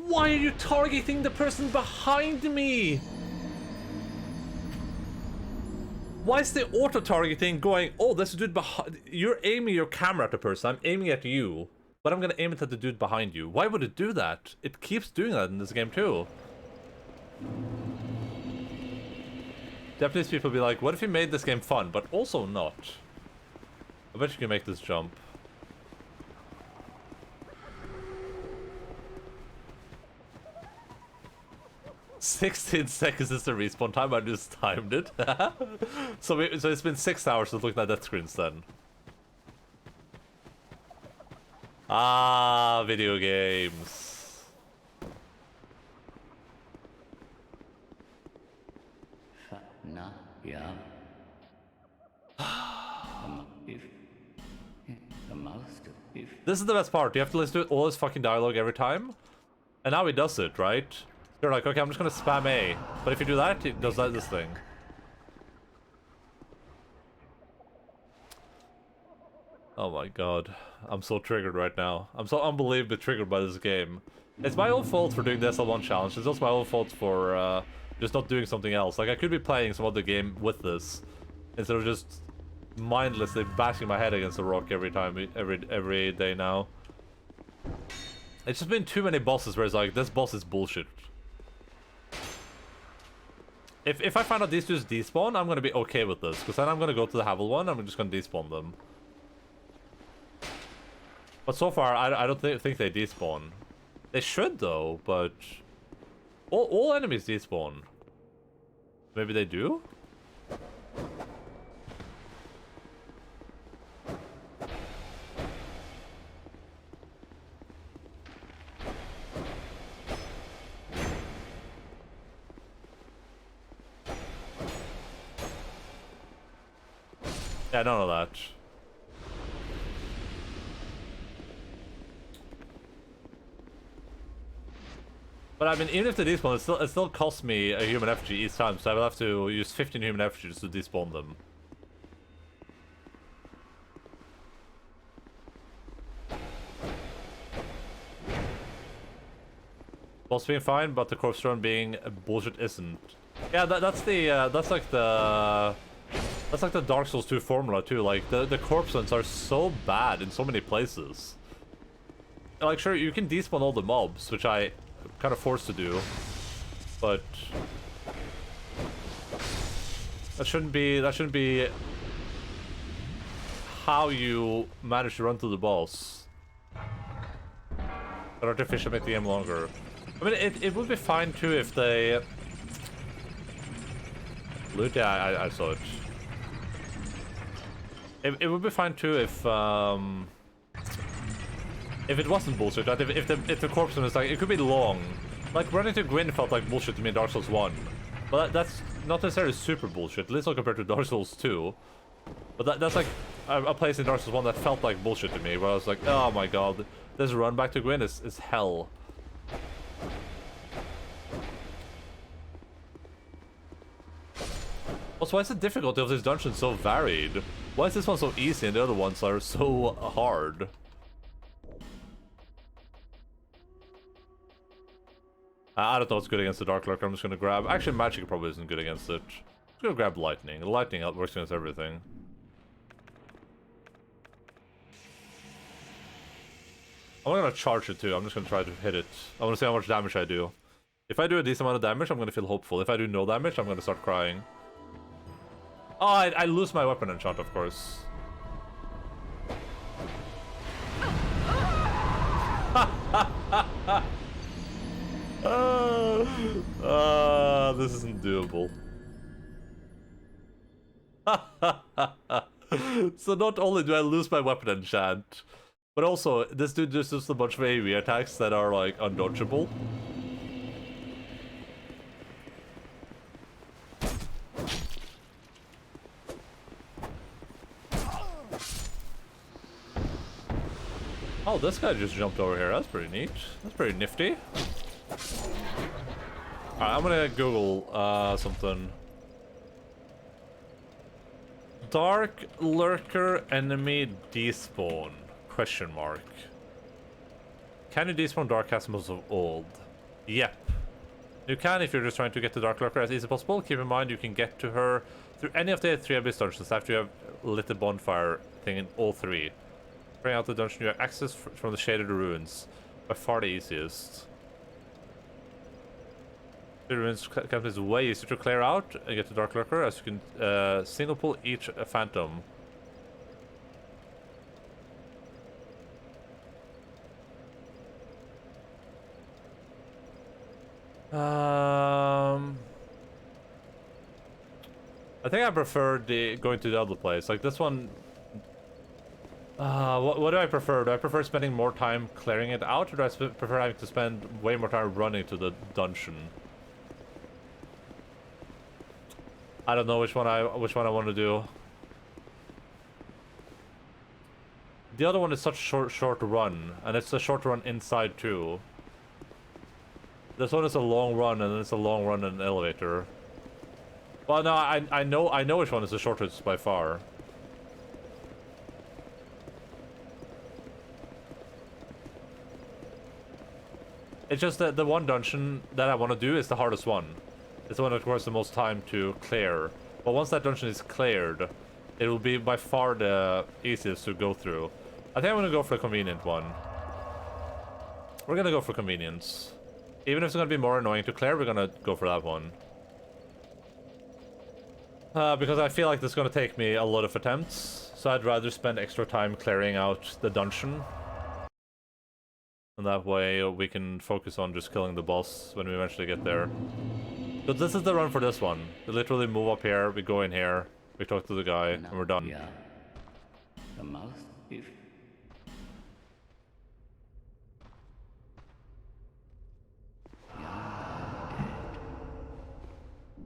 Why are you targeting the person behind me? Why is the auto-targeting going, oh, there's a dude behind... You're aiming your camera at the person, I'm aiming at you. But I'm gonna aim it at the dude behind you. Why would it do that? It keeps doing that in this game too. Japanese people be like, what if you made this game fun, but also not? I bet you can make this jump. 16 seconds is the respawn time, I just timed it. So it's been 6 hours since looking at that screens then. Ah, video games. yeah. Master, if This is the best part. You have to listen to all his fucking dialogue every time. And now he does it, right? You're like, okay, I'm just gonna spam A. But if you do that, he does this thing. Oh my god. I'm so triggered right now. I'm so unbelievably triggered by this game. It's my own fault for doing the SL1 challenge. It's also my own fault for just not doing something else. Like, I could be playing some other game with this instead of just mindlessly bashing my head against a rock every time, every day now. It's just been too many bosses where it's like, this boss is bullshit. If I find out these two despawn, I'm gonna be okay with this, because then I'm gonna go to the Havel one, I'm just gonna despawn them. But so far, I don't think they despawn. They should though, but all enemies despawn. Maybe they do? Yeah, none of that. But I mean, even if they despawn, it still costs me a human effigy each time, so I will have to use 15 human effigies to despawn them. Boss being fine, but the corpse run being bullshit isn't. Yeah, that's like the Dark Souls 2 formula too. Like the corpse runs are so bad in so many places. Like, sure, you can despawn all the mobs, which I kind of forced to do, but that shouldn't be how you manage to run through the boss. But artificial make the game longer. I mean, it would be fine too if they loot. Yeah, I saw it. It would be fine too if it wasn't bullshit, right? If the corpse was like, it could be long. Like, running to Gwyn felt like bullshit to me in Dark Souls 1. But that's not necessarily super bullshit, at least not compared to Dark Souls 2. But that's like a place in Dark Souls 1 that felt like bullshit to me, where I was like, oh my god, this run back to Gwyn is hell. Also, why is the difficulty of this dungeon so varied? Why is this one so easy and the other ones are so hard? I don't know what's good against the Dark Lurker. I'm just gonna grab... Actually, magic probably isn't good against it. I'm just gonna grab lightning. Lightning works against everything. I'm gonna charge it too. I'm just gonna try to hit it. I wanna see how much damage I do. If I do a decent amount of damage, I'm gonna feel hopeful. If I do no damage, I'm gonna start crying. Oh, I lose my weapon enchant, of course. This isn't doable. So not only do I lose my weapon enchant, but also this dude just does a bunch of AoE attacks that are like undodgeable. Oh, this guy just jumped over here. That's pretty neat. That's pretty nifty. Alright, I'm gonna Google something. Dark Lurker enemy despawn? Question mark. Can you despawn Dark Castles of old? Yep. You can if you're just trying to get the Dark Lurker as easy as possible. Keep in mind you can get to her through any of the 3 Abyss dungeons after you have lit the bonfire thing in all 3. Bring out the dungeon, you have access from the Shaded Ruins. By far the easiest. The ruins camp is way easier to clear out and get the Dark Lurker, as you can single pull each phantom. I think I prefer going to the other place. Like this one. What do I prefer? Do I prefer spending more time clearing it out, or do I prefer having to spend way more time running to the dungeon? I don't know which one I want to do. the other one is such a short run, and it's a short run inside too. This one is a long run, and then it's a long run in an elevator. Well, no, I know which one is the shortest by far. It's just that the one dungeon that I want to do is the hardest one. It's the one that requires the most time to clear. But once that dungeon is cleared, it will be by far the easiest to go through. I think I'm gonna go for the convenient one. We're gonna go for convenience. Even if it's gonna be more annoying to clear, we're gonna go for that one. Because I feel like this is gonna take me a lot of attempts, so I'd rather spend extra time clearing out the dungeon. And that way we can focus on just killing the boss when we eventually get there. So this is the run for this one. We literally move up here, we go in here, we talk to the guy, and we're done. Yeah. The mouth, if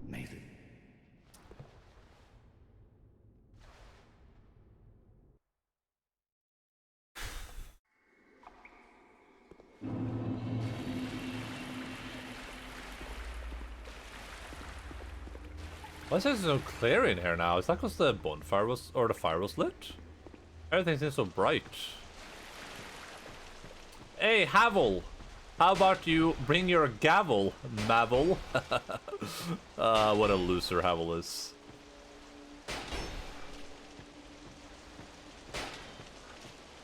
may the Why is there so clear in here now? Is that because the bonfire was, or the fire was lit? Everything seems so bright. Hey, Havel! How about you bring your gavel, Mavel? What a loser Havel is.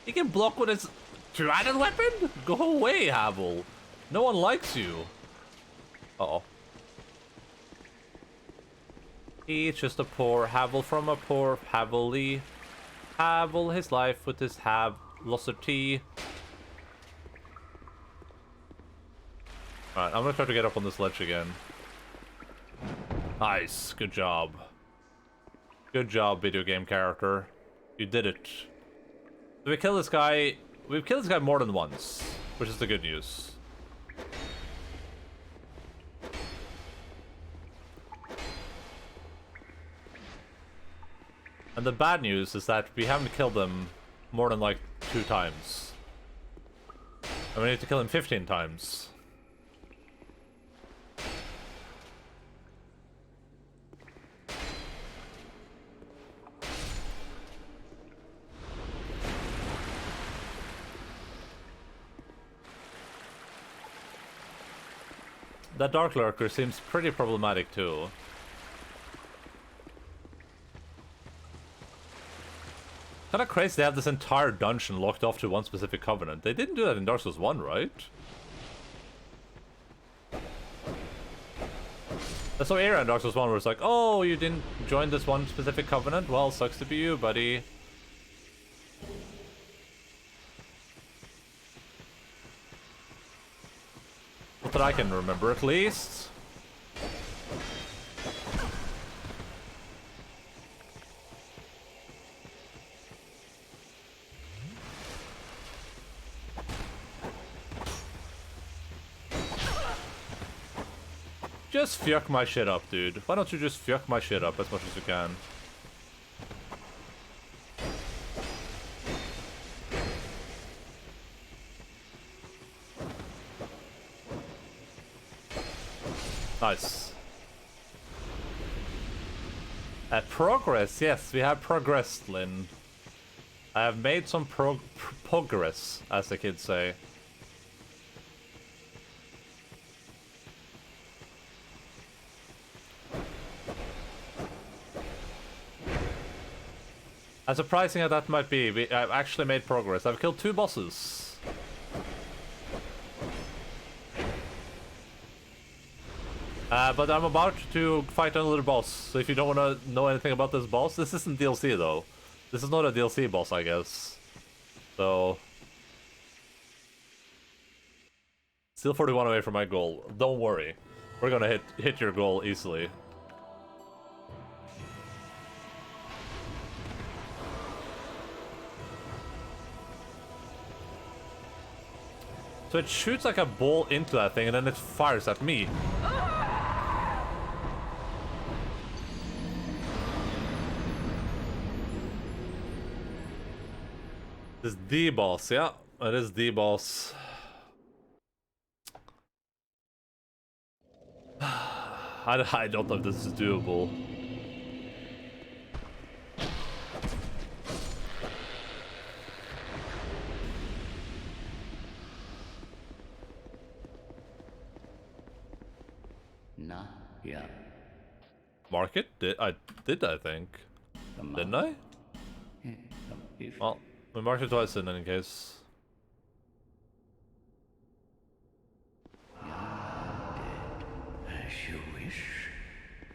He can block with his trident weapon? Go away, Havel. No one likes you. Uh-oh. He's just a poor Havel from a poor Havel-y. Havel his life with his velocity. Alright, I'm gonna try to get up on this ledge again. Nice, good job. Good job, video game character. You did it. So we kill this guy. We've killed this guy more than once, which is the good news. And the bad news is that we haven't killed him more than like 2 times. And we need to kill him 15 times. That Dark Lurker seems pretty problematic too. Kinda crazy they have this entire dungeon locked off to one specific covenant. They didn't do that in Dark Souls 1, right? That's so era in Dark Souls 1 where it's like, oh, you didn't join this one specific covenant? Well, sucks to be you, buddy. Not that I can remember, at least. Just fuck my shit up, dude. Why don't you just fuck my shit up as much as you can? Nice. Progress, yes, we have progressed, Lynn. I have made some progress, as the kids say. As surprising as that might be, I've actually made progress. I've killed 2 bosses. But I'm about to fight another boss, so if you don't want to know anything about this boss, this isn't DLC though. This is not a DLC boss, I guess. So... Still 41 away from my goal. Don't worry. We're gonna hit your goal easily. So it shoots like a ball into that thing and then it fires at me. This is the boss, yeah. It is the boss. I don't know if this is doable. Nah, yeah. Mark it? I think. Didn't I? If Well, we marked it twice in any case. as you wish.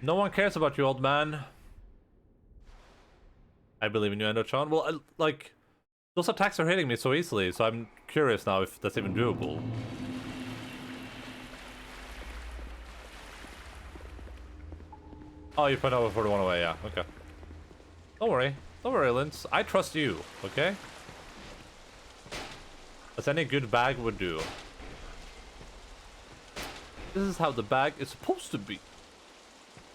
No one cares about you, old man. I believe in you, Endo-chan. Well, like, those attacks are hitting me so easily, so I'm curious now if that's even doable. Oh, you put over for the one away, yeah, okay. Don't worry. Don't worry, Linz. I trust you, okay? As any good bag would do. This is how the bag is supposed to be.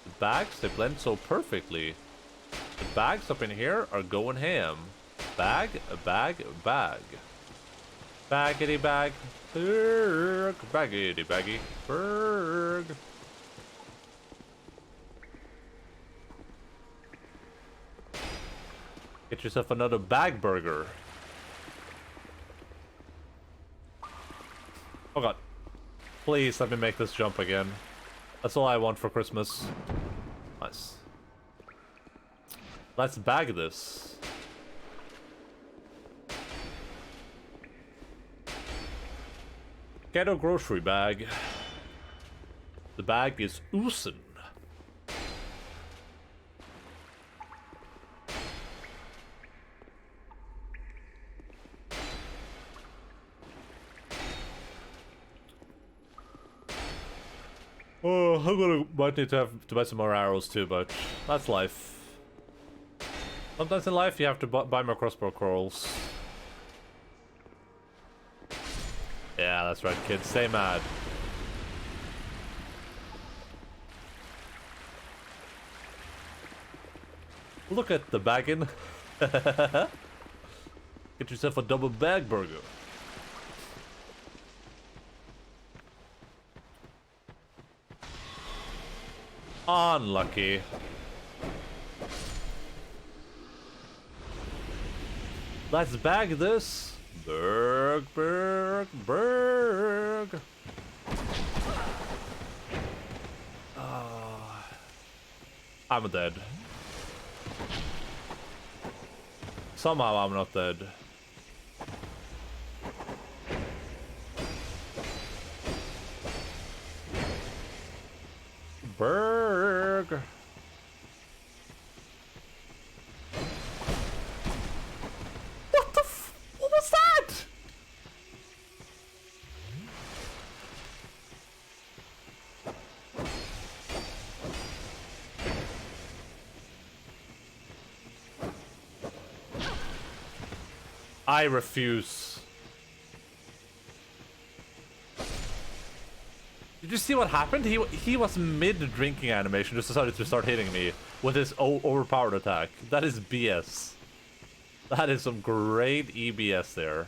The bags, they blend so perfectly. The bags up in here are going ham. Bag, a bag, a bag. Baggity bag. Berg. Baggity baggy. Berg. Get yourself another bag burger. Oh god. Please let me make this jump again. That's all I want for Christmas. Nice. Let's bag this. Get a grocery bag. The bag is oozing. Oh, might need to buy some more arrows too, but that's life. Sometimes in life you have to buy more crossbow corals. Yeah, that's right, kids. Stay mad. Look at the bagging. Get yourself a double bag burger. Unlucky. Let's bag this. Berg, berg, berg. I'm dead. Somehow I'm not dead. Berg. What the what was that? I refuse. Did you see what happened? He was mid-drinking animation, just decided to start hitting me with his overpowered attack. That is BS. That is some great EBS there.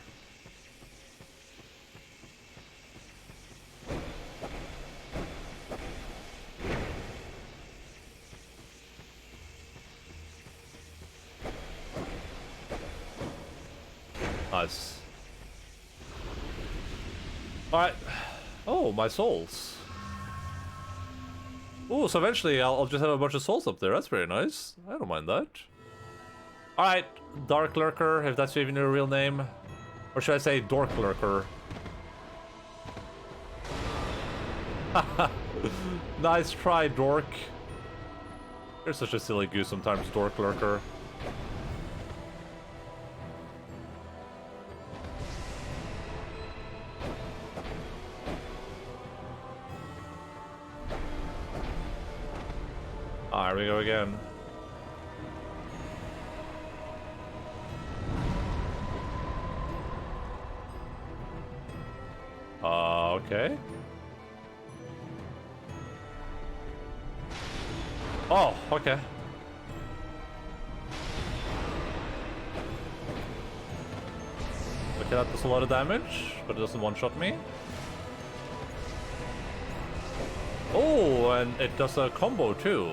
Nice. Alright. Oh, my souls. Oh, so eventually I'll just have a bunch of souls up there. That's very nice. I don't mind that. Alright, Dark Lurker, if that's even your real name. Or should I say Dork Lurker? Nice try, Dork. You're such a silly goose sometimes, Dork Lurker. Ah, here we go again. Okay. Oh, okay. Okay, that does a lot of damage, but it doesn't one-shot me. Oh, and it does a combo too.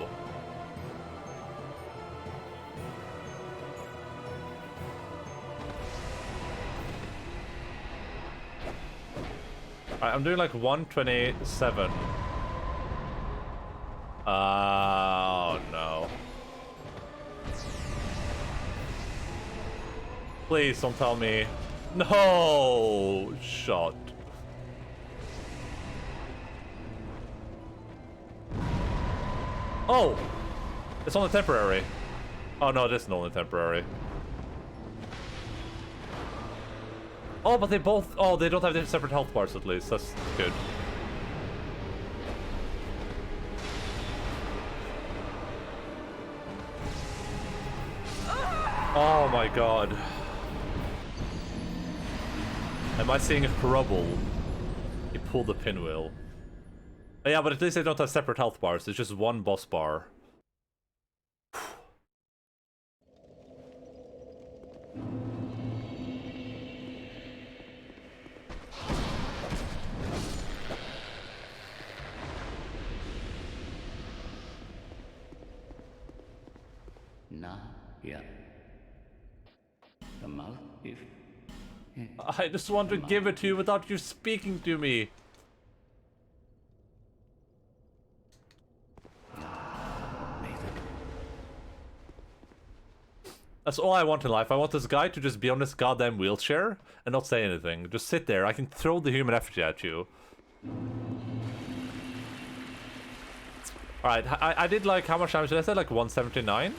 Alright, I'm doing like 127. Oh no. Please don't tell me. No! Shot. Oh! It's only temporary. Oh no, it isn't only temporary. Oh, but they both... Oh, they don't have their separate health bars at least. That's good. Oh my god. Am I seeing a trouble? He pulled the pinwheel. Oh, yeah, but at least they don't have separate health bars. It's just one boss bar. Now, yeah. The mouth, if... I just want to give it to you without you speaking to me. That's all I want in life. I want this guy to just be on this goddamn wheelchair and not say anything. Just sit there. I can throw the human effigy at you. Alright, I did like, how much damage did I say? Like 179?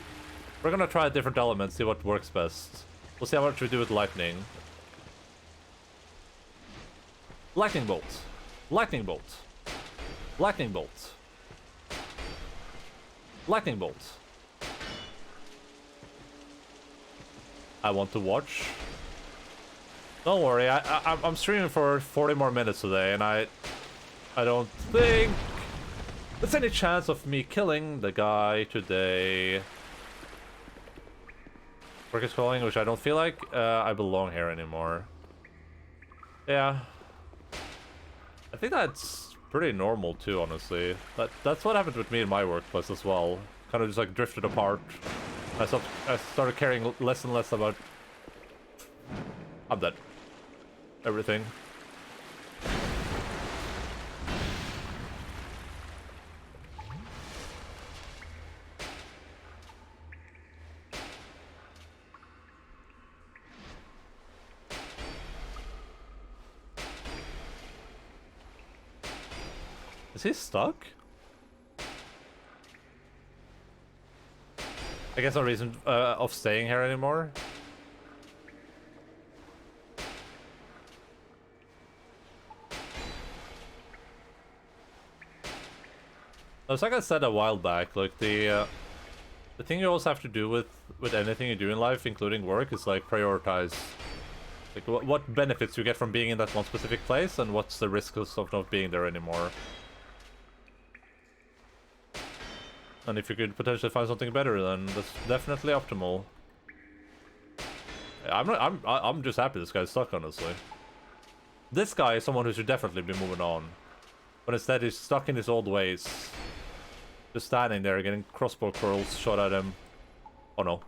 We're gonna try different elements, see what works best. We'll see how much we do with lightning. Lightning bolt. Lightning bolt. Lightning bolt. Lightning bolt. I want to watch. Don't worry, I'm streaming for 40 more minutes today, and I don't think there's any chance of me killing the guy today. Work is calling, which I don't feel like I belong here anymore. Yeah. I think that's pretty normal too, honestly. That's what happened with me in my workplace as well. Kind of just like drifted apart. I started caring less and less about... I'm dead. Everything. Is he stuck? I guess no reason of staying here anymore. It's like I said a while back, like the thing you always have to do with anything you do in life, including work, is like prioritize. Like what benefits you get from being in that one specific place, and what's the risk of not being there anymore. And if you could potentially find something better, then that's definitely optimal. I'm just happy this guy's stuck, honestly. This guy is someone who should definitely be moving on. But instead he's stuck in his old ways. Just standing there getting crossbow curls shot at him. Oh no.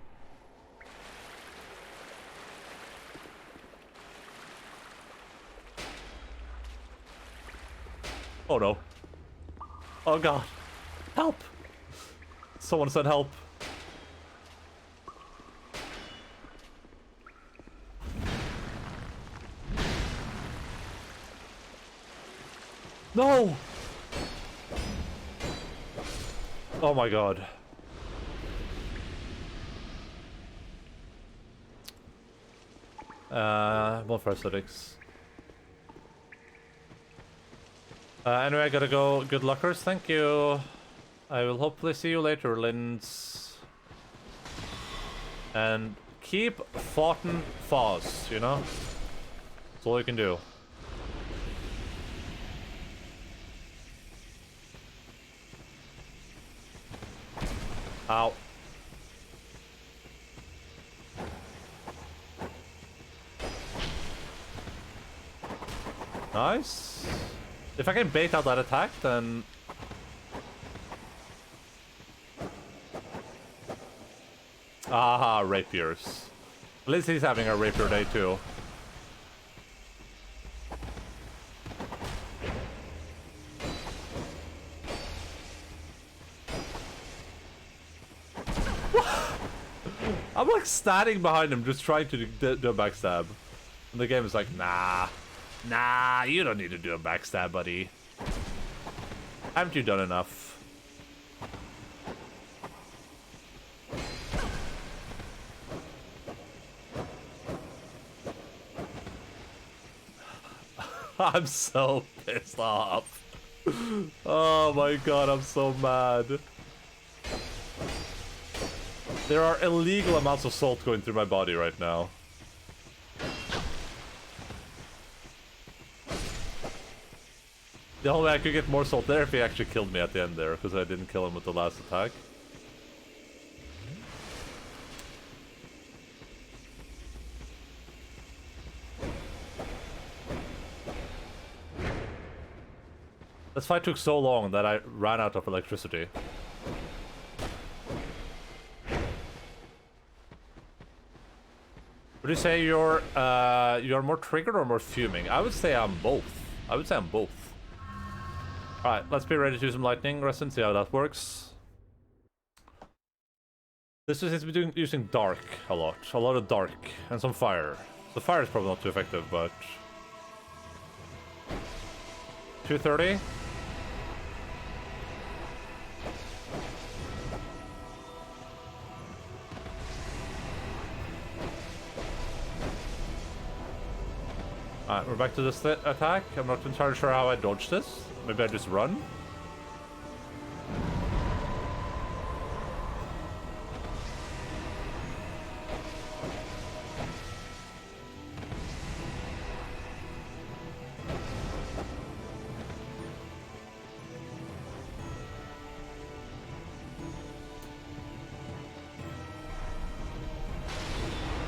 Oh no. Oh god. Help! Someone said help. No! Oh my god. More for aesthetics. Anyway, I gotta go. Good luckers, thank you. I will hopefully see you later, Linz. And keep fighting fast, you know? That's all you can do. Ow. Nice. If I can bait out that attack, then... Aha, rapiers. At least he's having a rapier day too. I'm like standing behind him just trying to do a backstab. And the game is like, nah. Nah, you don't need to do a backstab, buddy. Haven't you done enough? I'm so pissed off. Oh my god, I'm so mad. There are illegal amounts of salt going through my body right now. The only way I could get more salt there if he actually killed me at the end there, because I didn't kill him with the last attack. This fight took so long that I ran out of electricity. Would you say you're more triggered or more fuming? I would say I'm both. Alright, let's be ready to do some lightning resin, see how that works. This seems to be using dark a lot. A lot of dark and some fire. The fire is probably not too effective, but 230. Alright, we're back to this attack. I'm not entirely sure how I dodged this. Maybe I just run?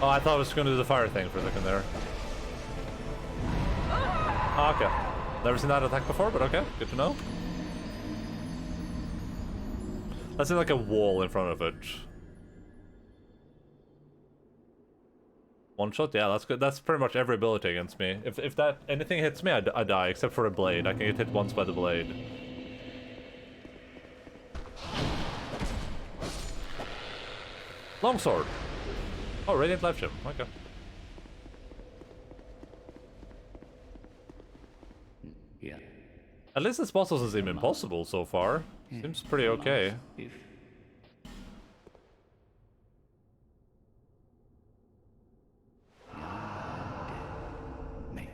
Oh, I thought I was going to do the fire thing for a second there. Oh, okay. Never seen that attack before, but okay. Good to know. Let's see like a wall in front of it. One shot? Yeah, that's good. That's pretty much every ability against me. If that anything hits me, I die, except for a blade. I can get hit once by the blade. Longsword. Oh, Radiant Life Gem. Okay. Yeah. At least this boss doesn't seem impossible so far. Seems pretty okay. If me.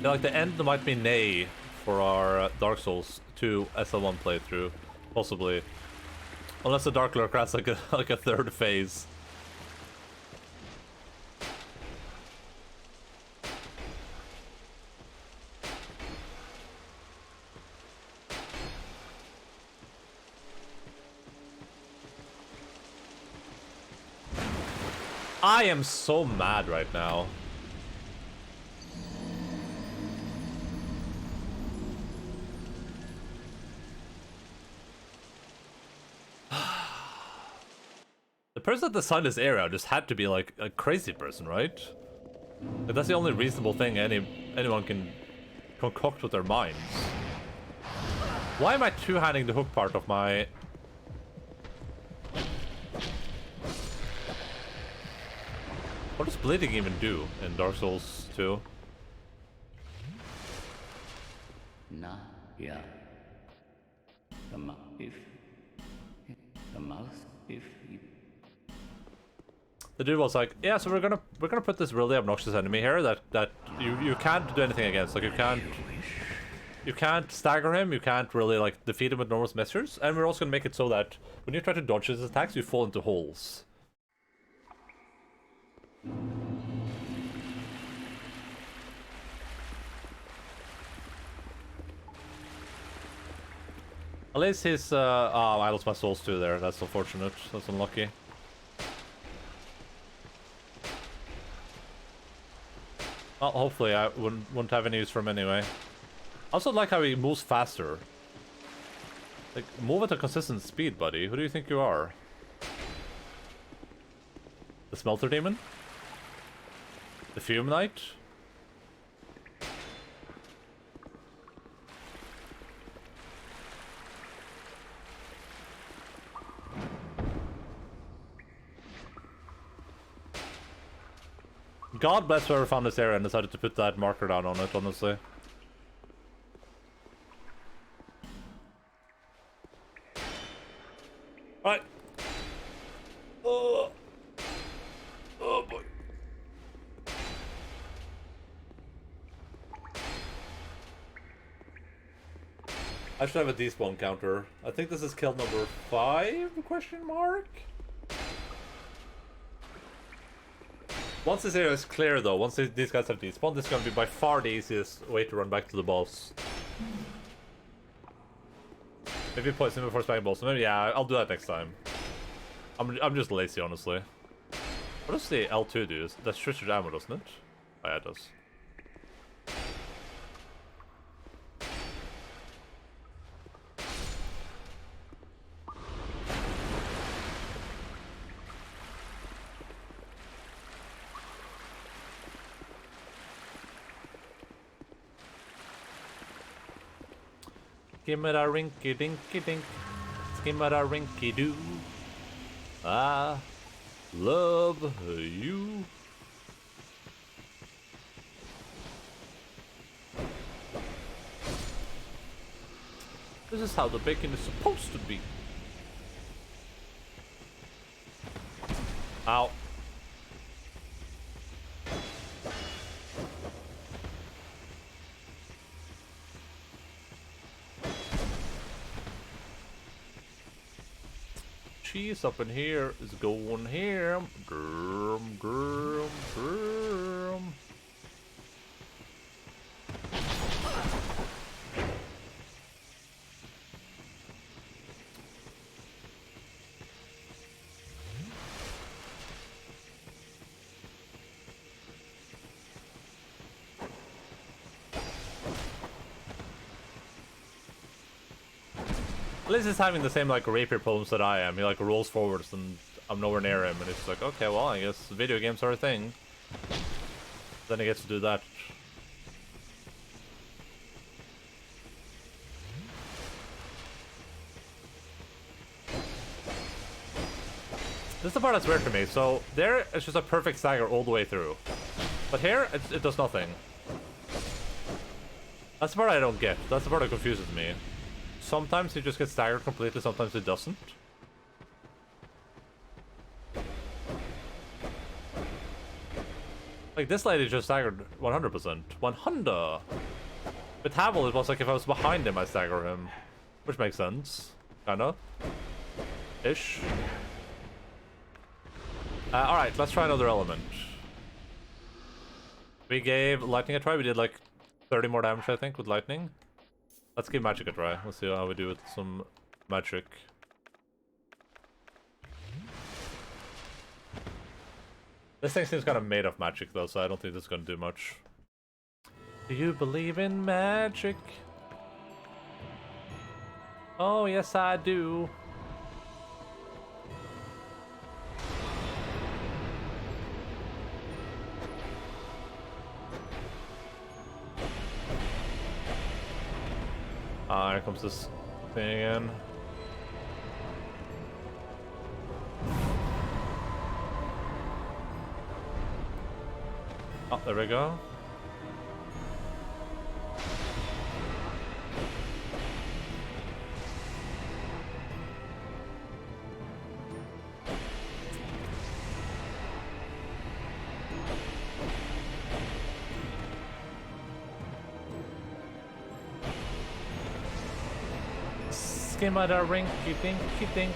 Yeah, like the end might be nay for our Dark Souls 2 SL1 playthrough, possibly. Unless the Dark Lurk has like a third phase. I am so mad right now. The person that designed this area just had to be like a crazy person, right? Like, that's the only reasonable thing anyone can concoct with their minds. Why am I two-handing the hook part of my... What does bleeding even do in Dark Souls 2? Nah, yeah. The mouth, if you... The dude was like, yeah, so we're gonna put this really obnoxious enemy here that you can't do anything against. Like you can't stagger him, you can't really like defeat him with normal measures, and we're also gonna make it so that when you try to dodge his attacks, you fall into holes. At At least his, oh, I lost my souls too there. That's unfortunate. That's unlucky. Well, hopefully I wouldn't have any use for him anyway. I also like how he moves faster. Like, move at a consistent speed, buddy. Who do you think you are? The Smelter Demon? The Fume Knight? God bless whoever found this area and decided to put that marker down on it, honestly. Alright. Oh boy. I should have a despawn counter. I think this is kill number 5? Question mark? Once this area is clear though, once these guys have despawned, this is going to be by far the easiest way to run back to the boss. Maybe poison before spacking balls. Maybe, yeah, I'll do that next time. I'm just lazy, honestly. What does the L2 do? That's Tristar's ammo, doesn't it? Oh, yeah, it does. Skimmer a rinky dinky dink, skimmer a rinky doo. I love you. This is how the bacon is supposed to be. Ow. Cheese up in here is going here. Grum, grum, grum. At least he's having the same like rapier problems that I am. He like rolls forwards and I'm nowhere near him, and it's like, okay, well, I guess video games are a thing. Then he gets to do that. This is the part that's weird for me. So there, it's just a perfect stagger all the way through, but here it does nothing. That's the part I don't get. That's the part that confuses me. Sometimes he just gets staggered completely, sometimes it doesn't. Like, this lady just staggered 100%. 100! With Havel, it was like if I was behind him, I stagger him. Which makes sense. Kinda. Ish. Alright, let's try another element. We gave lightning a try, we did like 30 more damage, I think, with lightning. Let's give magic a try. Let's see how we do with some magic. This thing seems kind of made of magic though, so I don't think this is going to do much. Do you believe in magic? Oh, yes I do. Ah, here comes this thing again. Oh, there we go. Skimada rinky dinky dink,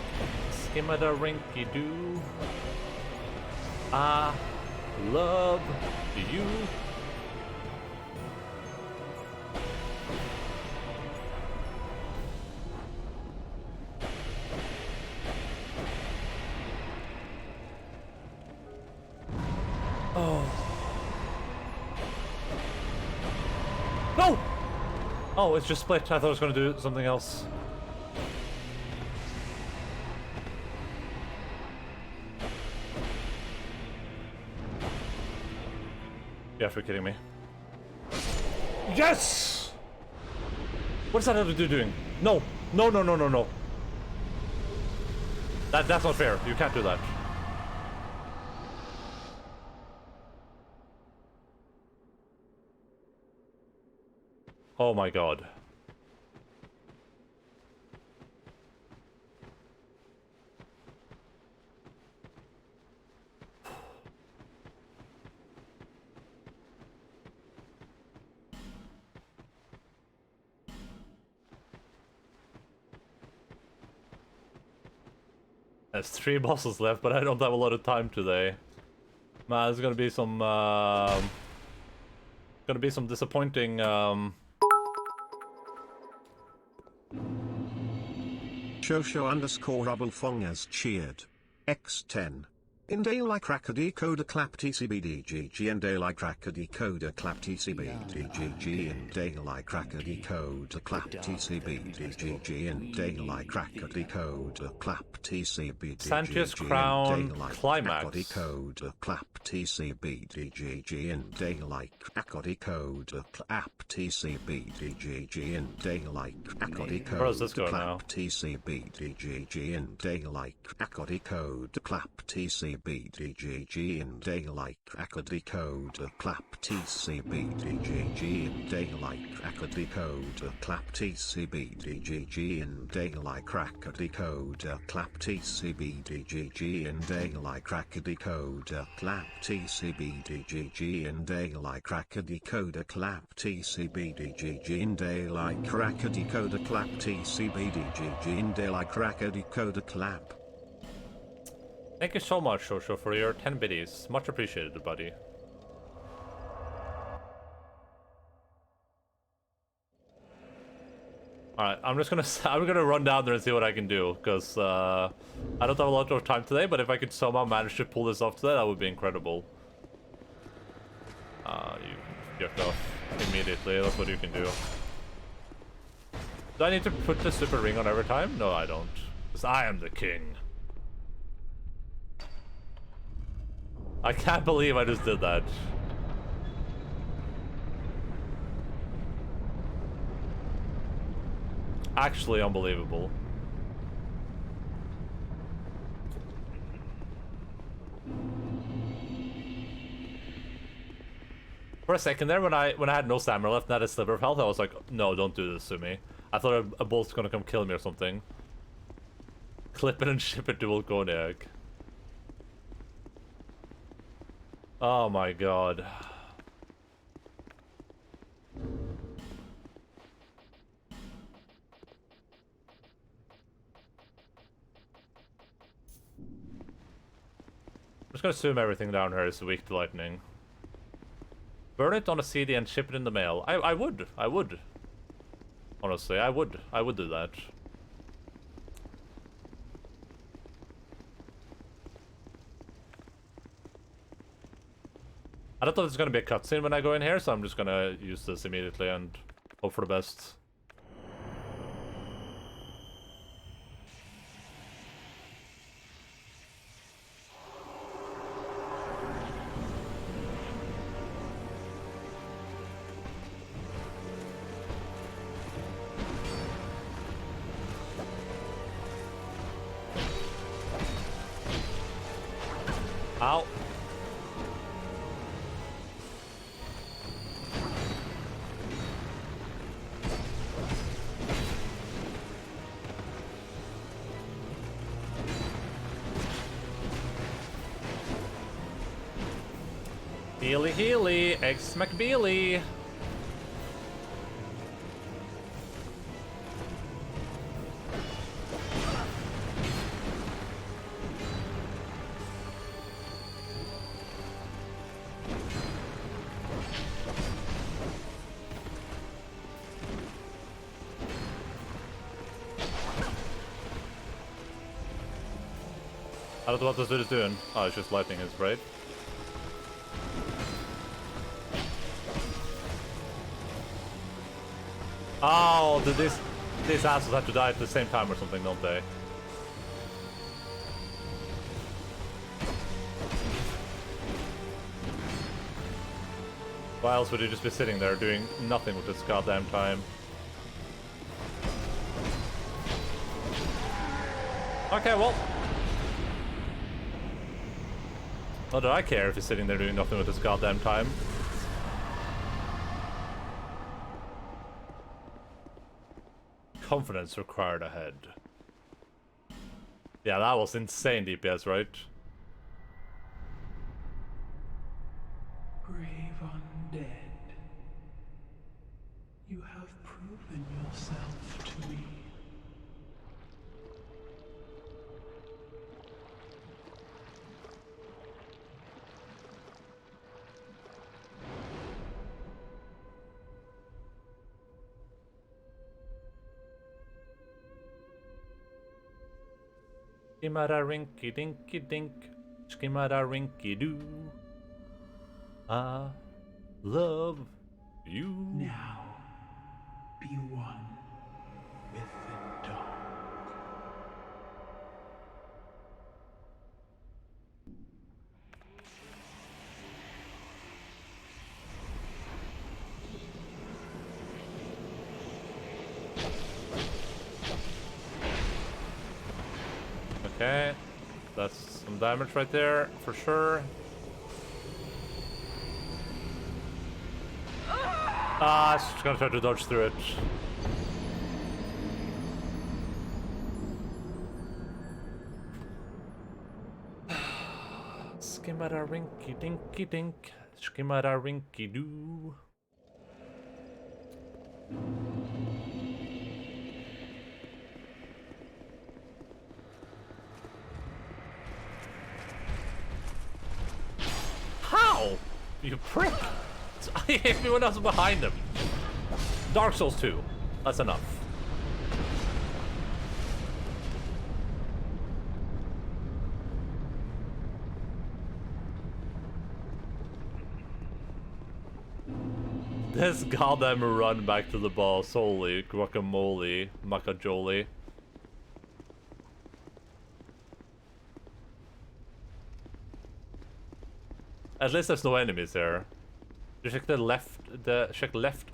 skimada rinky doo. I love you. Oh. No! Oh, it's just split. I thought it was going to do something else. You have to be kidding me. Yes! What's that other dude doing? No! No, no, no, no, no. That's not fair. You can't do that. Oh my god. There's 3 bosses left, but I don't have a lot of time today. Man, there's gonna be some disappointing Shosho_Rubblefong has cheered. X10. Indale cracker decoder clap TCBDGG Indale cracker decoder clap TCBDGG Indale cracker decoder clap TCBDGG Indale cracker decoder clap TCBDGG Sanchez Crown Climax decoder clap TCBDGG Indale cracker decoder clap TCBDGG Indale Where does this cracker go now? clap TCBDGG Indale cracker decoder clap TCBDGG in daylight cracker decoder clap TCBDGG in daylight cracker decoder clap TCBDGG in daylight cracker decoder clap TCBDGG in daylight cracker decoder clap TCBDGG in daylight cracker decoder clap TCBDGG in daylight cracker decoder clap TCBDGG in daylight cracker decoder clap. Thank you so much, Shosho, for your 10 biddies. Much appreciated, buddy. Alright, I'm gonna run down there and see what I can do, because I don't have a lot of time today, but if I could somehow manage to pull this off today, that would be incredible. You jerked off immediately, that's what you can do. Do I need to put the super ring on every time? No, I don't. Because I am the king. I can't believe I just did that. Actually unbelievable. For a second there, when I had no stamina left and had a sliver of health, I was like, no, don't do this to me. I thought a bolt's gonna come kill me or something. Clip it and ship it to Volconiag. Oh my god. I'm just gonna assume everything down here is weak to lightning. Burn it on a CD and ship it in the mail. I would. Honestly, I would do that. I don't know if there's gonna be a cutscene when I go in here, so I'm just gonna use this immediately and hope for the best. Ow. Healy Healy, X McBealy. I don't know what this dude is doing. Oh, it's just lighting his braid. Oh, these assholes have to die at the same time or something, don't they? Why else would you just be sitting there doing nothing with this goddamn time? Okay, well. Not that I care if he's sitting there doing nothing with this goddamn time. Confidence required ahead. Yeah, that was insane DPS, right? Brave undead, you have proven yourself to me. Skimada rinky dinky dink, skimada rinky doo. I love you. Now, be one with the dark. Okay, that's some damage right there for sure. Ah, it's just gonna try to dodge through it. Skimada rinky dinky dink, skimada rinky doo. How? You prick! I hit me when I was behind him. Dark Souls 2. That's enough. This goddamn run back to the boss. Holy guacamole, macajole. At least there's no enemies there. You check the left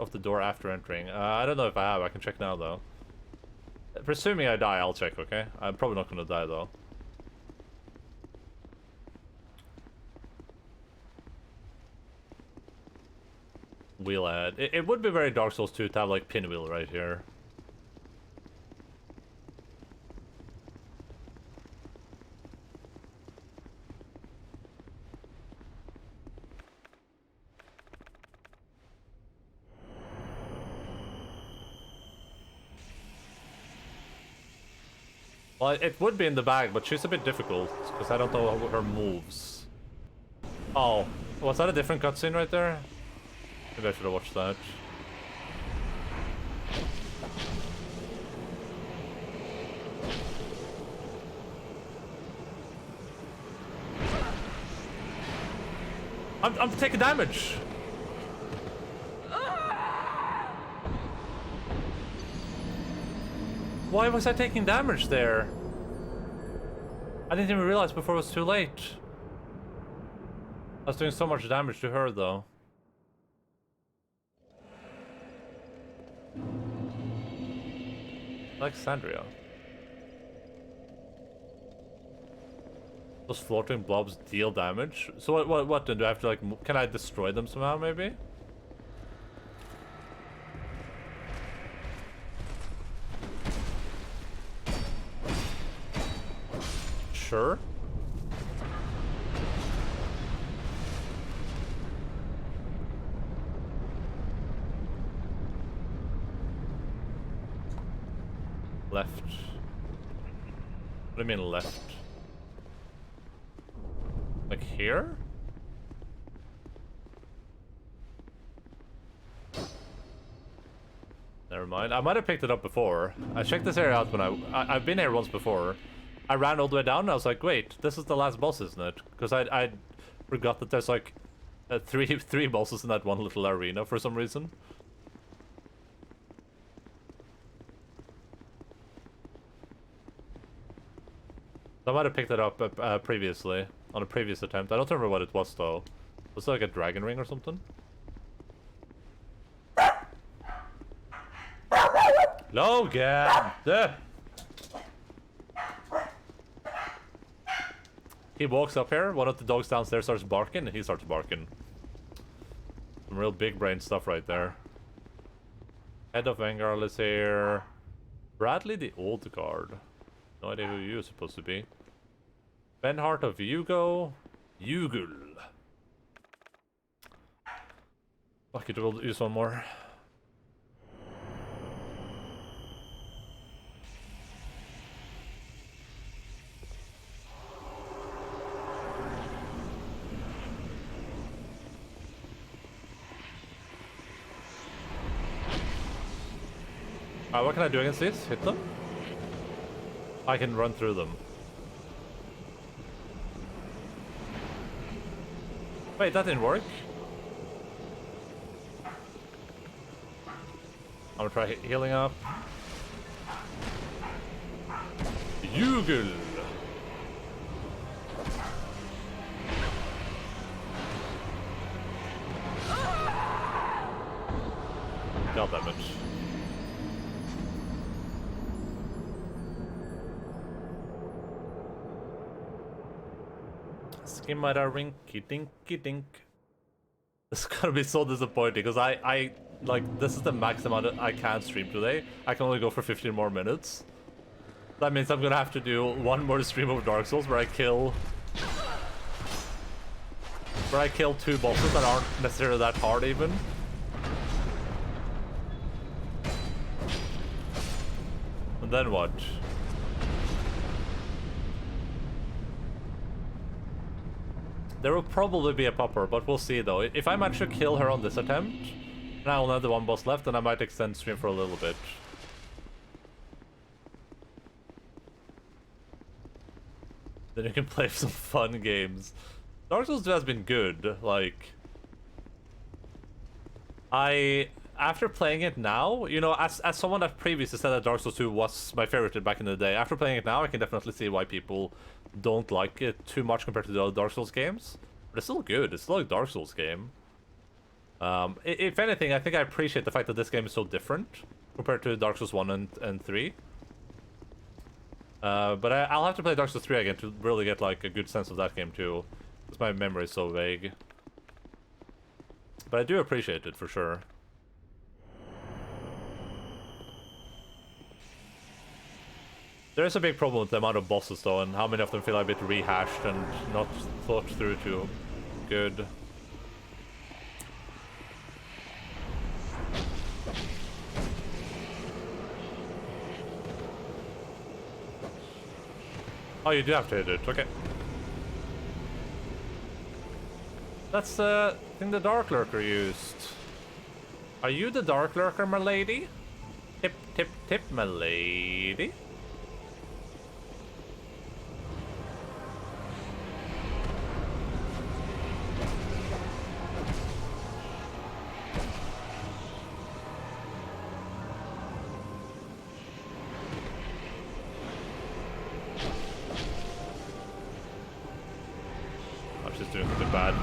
of the door after entering. I don't know if I have. I can check now though. Presuming I die, I'll check. Okay, I'm probably not gonna die though. Wheel add. It would be very Dark Souls 2 to have like pinwheel right here. Well, it would be in the bag, but she's a bit difficult, because I don't know her moves. Oh, was that a different cutscene right there? Maybe I should have watched that. I'm taking damage! Why was I taking damage there? I didn't even realize before it was too late. I was doing so much damage to her though. Alexandria. Those floating blobs deal damage? So what then? Do I have to like, can I destroy them somehow maybe? Sure. Left. What do you mean left? Like here? Never mind. I might have picked it up before. I checked this area out when I've been here once before. I ran all the way down and I was like, wait, this is the last boss, isn't it? Because I forgot that there's like three bosses in that one little arena for some reason. I might have picked it up previously, on a previous attempt. I don't remember what it was though. Was it like a dragon ring or something? Logan! He walks up here, one of the dogs downstairs starts barking, and he starts barking. Some real big brain stuff right there. Head of Vanguard is here. Bradley the Old Guard. No idea who you're supposed to be. Benhart of Yugo. Yugul. Fuck it, we'll use one more. What can I do against these? Hit them? I can run through them. Wait, that didn't work. I'm gonna try healing up. Yugel! God damage. Skimada rinky dinky dink. This is gonna be so disappointing because I like this is the max amount I can stream today. I can only go for 15 more minutes. That means I'm gonna have to do one more stream of Dark Souls where I kill two bosses that aren't necessarily that hard even. And then what? There will probably be a popper, but we'll see though. If I manage to kill her on this attempt, and I only have the one boss left, then I might extend stream for a little bit. Then you can play some fun games. Dark Souls 2 has been good, like... After playing it now, you know, as someone that previously said that Dark Souls 2 was my favorite back in the day, after playing it now, I can definitely see why people don't like it too much compared to the other Dark Souls games. But it's still good. It's still a Dark Souls game. If anything, I think I appreciate the fact that this game is so different compared to Dark Souls 1 and 3. But I'll have to play Dark Souls 3 again to really get like a good sense of that game too. Because my memory is so vague. But I do appreciate it for sure. There is a big problem with the amount of bosses though, and how many of them feel a bit rehashed and not thought through too good. Oh, you do have to hit it, okay. That's the thing the Dark Lurker used. Are you the Dark Lurker, my lady? Tip, tip, tip, my lady. Doing something bad.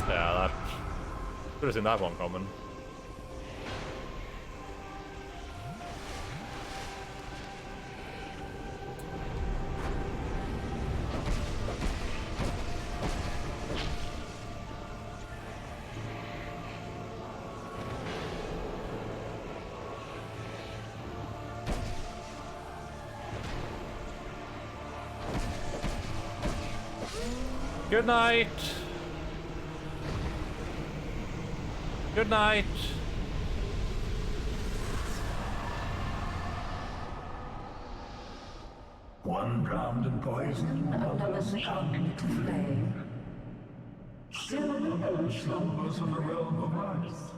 Yeah, that should have seen that one coming. Good night. Good night. One drowned in poison, another succumbed to flame. Still another slumbers in the realm of ice.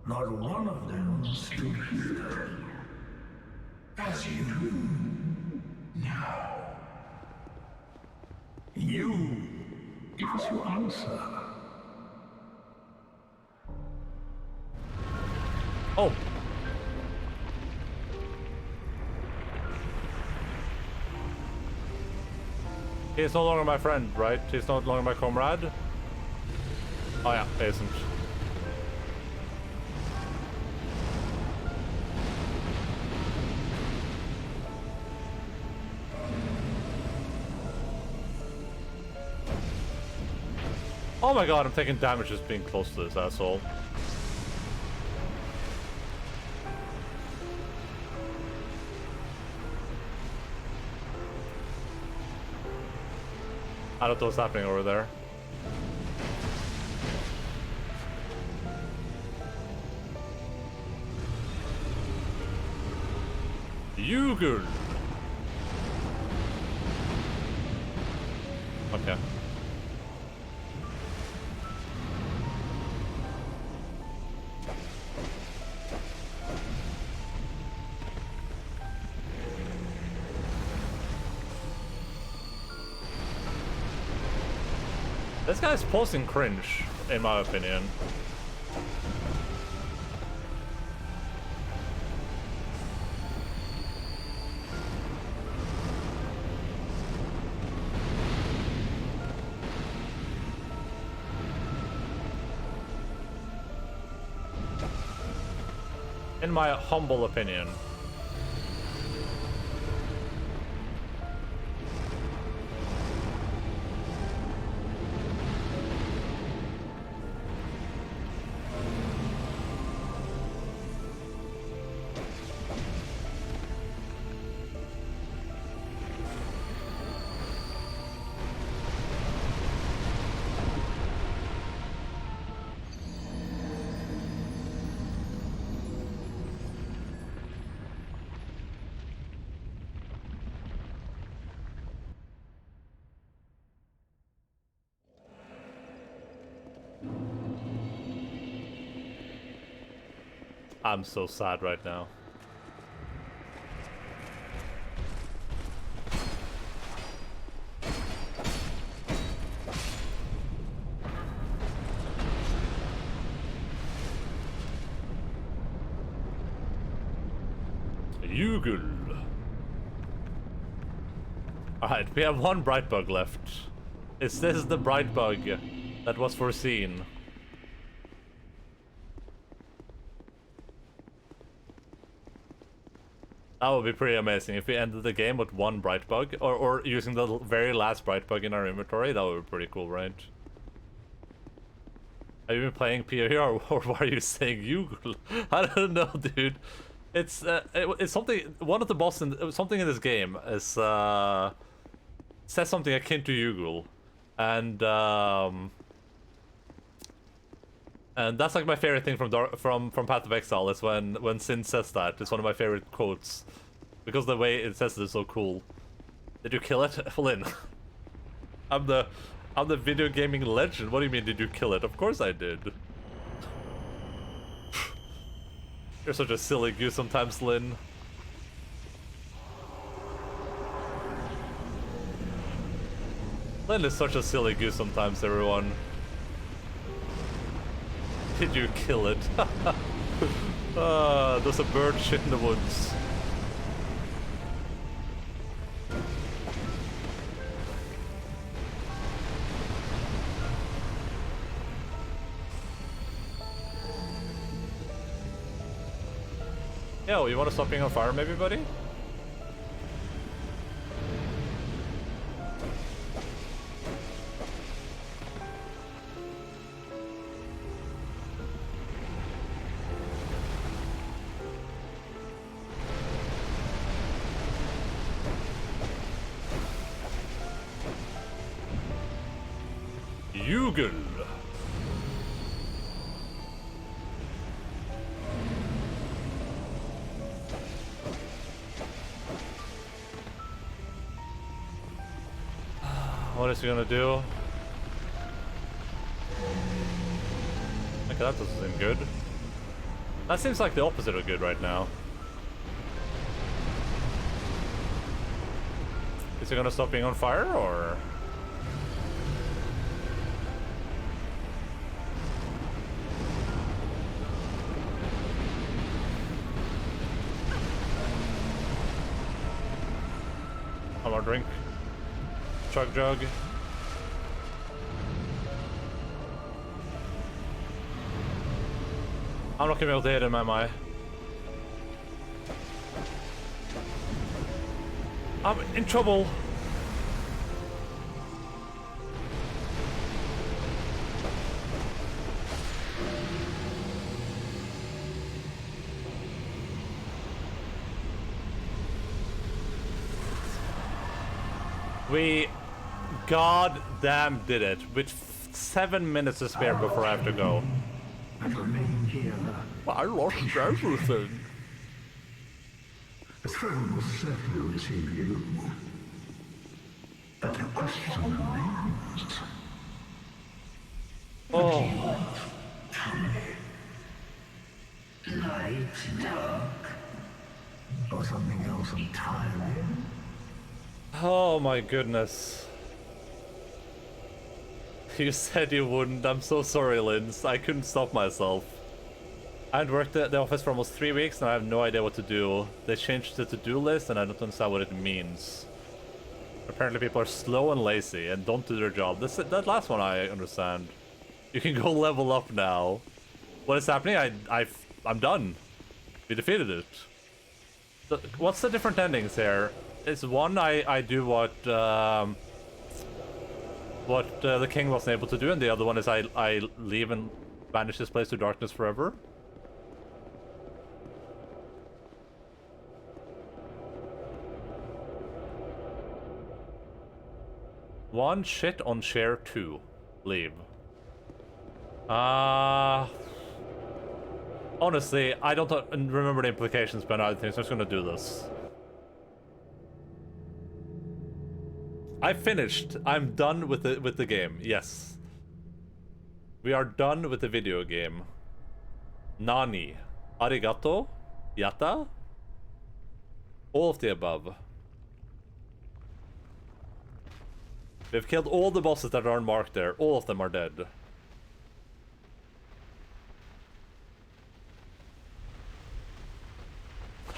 Not one of them stood here. As you do now. You give us your answer. Oh. He's no longer my friend, right? He's no longer my comrade? Oh yeah, he isn't. Oh my god, I'm taking damage just being close to this asshole. I don't know what's happening over there. Yugul. Okay. This guy's posting cringe, in my opinion. In my humble opinion. I'm so sad right now. Yugul. Alright, we have one bright bug left. Is this the bright bug that was foreseen? That would be pretty amazing if we ended the game with one bright bug, or using the very last bright bug in our inventory. That would be pretty cool, right? Have you been playing PoE or why are you saying Yugul? I don't know, dude. It's something. One of the bosses, something in this game is says something akin to Yugul, and that's like my favorite thing from Path of Exile is when Sin says that. It's one of my favorite quotes because the way it says it is so cool. Did you kill it, Flynn? I'm the video gaming legend. What do you mean? Did you kill it? Of course I did. You're such a silly goose sometimes, Lynn. Lynn is such a silly goose sometimes, everyone. Did you kill it? There's a bird shit in the woods. Yo, you want to stop being on fire maybe, buddy? Yugul. What is he gonna do? Okay, that doesn't seem good. That seems like the opposite of good right now. Is he gonna stop being on fire, or...? more drink. Chug jug. I'm not gonna be able to hit him, am I? I'm in trouble. We goddamn did it with 7 minutes to spare before I have to go. And remain here. I lost everything. The throne will certainly receive you. But the question remains. Oh. Light, dark, or something else entirely? Oh my goodness. You said you wouldn't. I'm so sorry, Linz. I couldn't stop myself. I had worked at the office for almost 3 weeks and I have no idea what to do. They changed the to-do list and I don't understand what it means. Apparently people are slow and lazy and don't do their job. That last one I understand. You can go level up now. What is happening? I'm done. We defeated it. What's the different endings here? It's one I do what the king wasn't able to do, and the other one is I leave and banish this place to darkness forever. One shit on chair 2. Leave. Honestly, I don't remember the implications behind either thing, so I'm just gonna do this. I finished. I'm done with the game. Yes. We are done with the video game. Nani. Arigato. Yata. All of the above. We've killed all the bosses that aren't marked there. All of them are dead.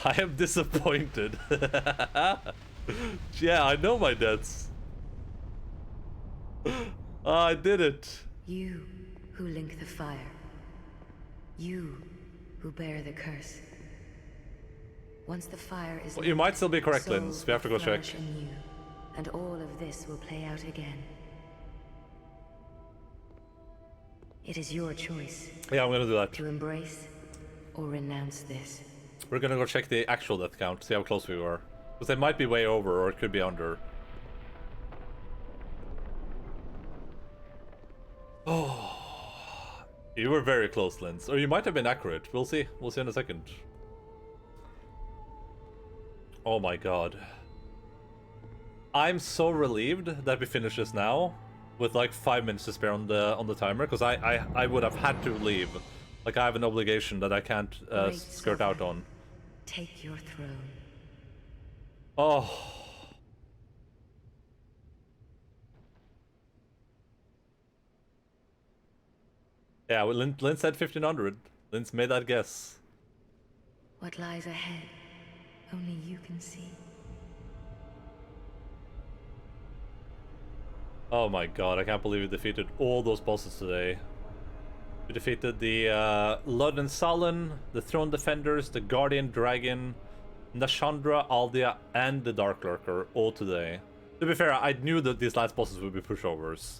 I am disappointed. Yeah, I know my debts. I did it. You who link the fire. You who bear the curse. Once the fire is Well, you might still be correct, souls Linz. We have to go will check. flourish anew, and all of this will play out again. It is your choice Yeah, I'm gonna do that. to embrace or renounce this. We're gonna go check the actual death count, see how close we were. Because they might be way over, or it could be under. Oh, you were very close, Linz. Or you might have been accurate. We'll see. We'll see in a second. Oh my god. I'm so relieved that we finish this now, with like 5 minutes to spare on the timer, because I would have had to leave. Like I have an obligation that I can't Great skirt out sovereign, on. take your throne. Oh. Yeah, well, Lynn said 1500. Lynn's made that guess. What lies ahead, only you can see. Oh my god, I can't believe we defeated all those bosses today. We defeated the Lud and Salin, the Throne Defenders, the Guardian Dragon, Nashandra, Aldia, and the Dark Lurker all today. To be fair, I knew that these last bosses would be pushovers.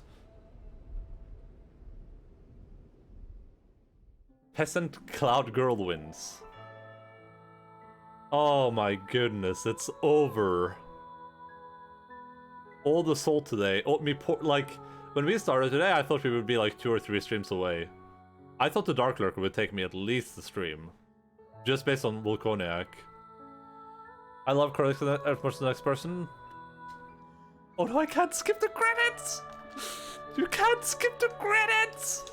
Peasant Cloud Girl wins. Oh my goodness, it's over. All the soul today. Oh, like, when we started today, I thought we would be like 2 or 3 streams away. I thought the Dark Lurker would take me at least the stream. Just based on Volconiac. I love credits as much as the next person. Oh no, I can't skip the credits! You can't skip the credits!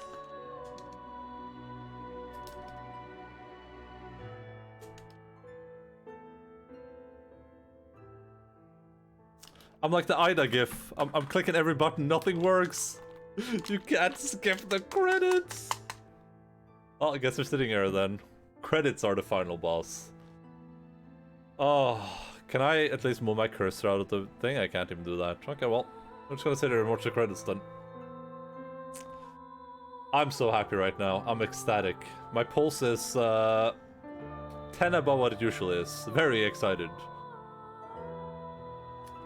I'm like the Ida gif. I'm clicking every button, nothing works. You can't skip the credits. Well, I guess we're sitting here then. Credits are the final boss. Oh, can I at least move my cursor out of the thing? I can't even do that. Okay, well, I'm just gonna sit here and watch the credits then. I'm so happy right now. I'm ecstatic. My pulse is 10 above what it usually is. Very excited.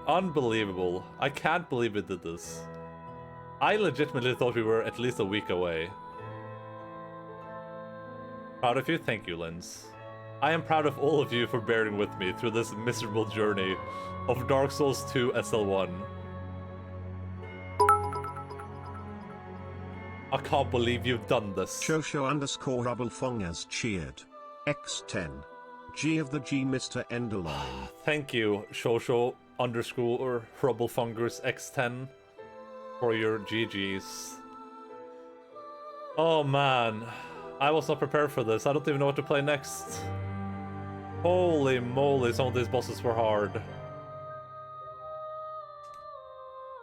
Unbelievable. I can't believe we did this. I legitimately thought we were at least a week away. Proud of you? Thank you, Linz. I am proud of all of you for bearing with me through this miserable journey of Dark Souls 2 SL1. I can't believe you've done this. Shosho_Rubblefong has cheered. X10. G of the G, Mr. Endaline. Thank you, Shosho_Rubblefungers X10 for your GGs. Oh man, I was not prepared for this. I don't even know what to play next. Holy moly, some of these bosses were hard.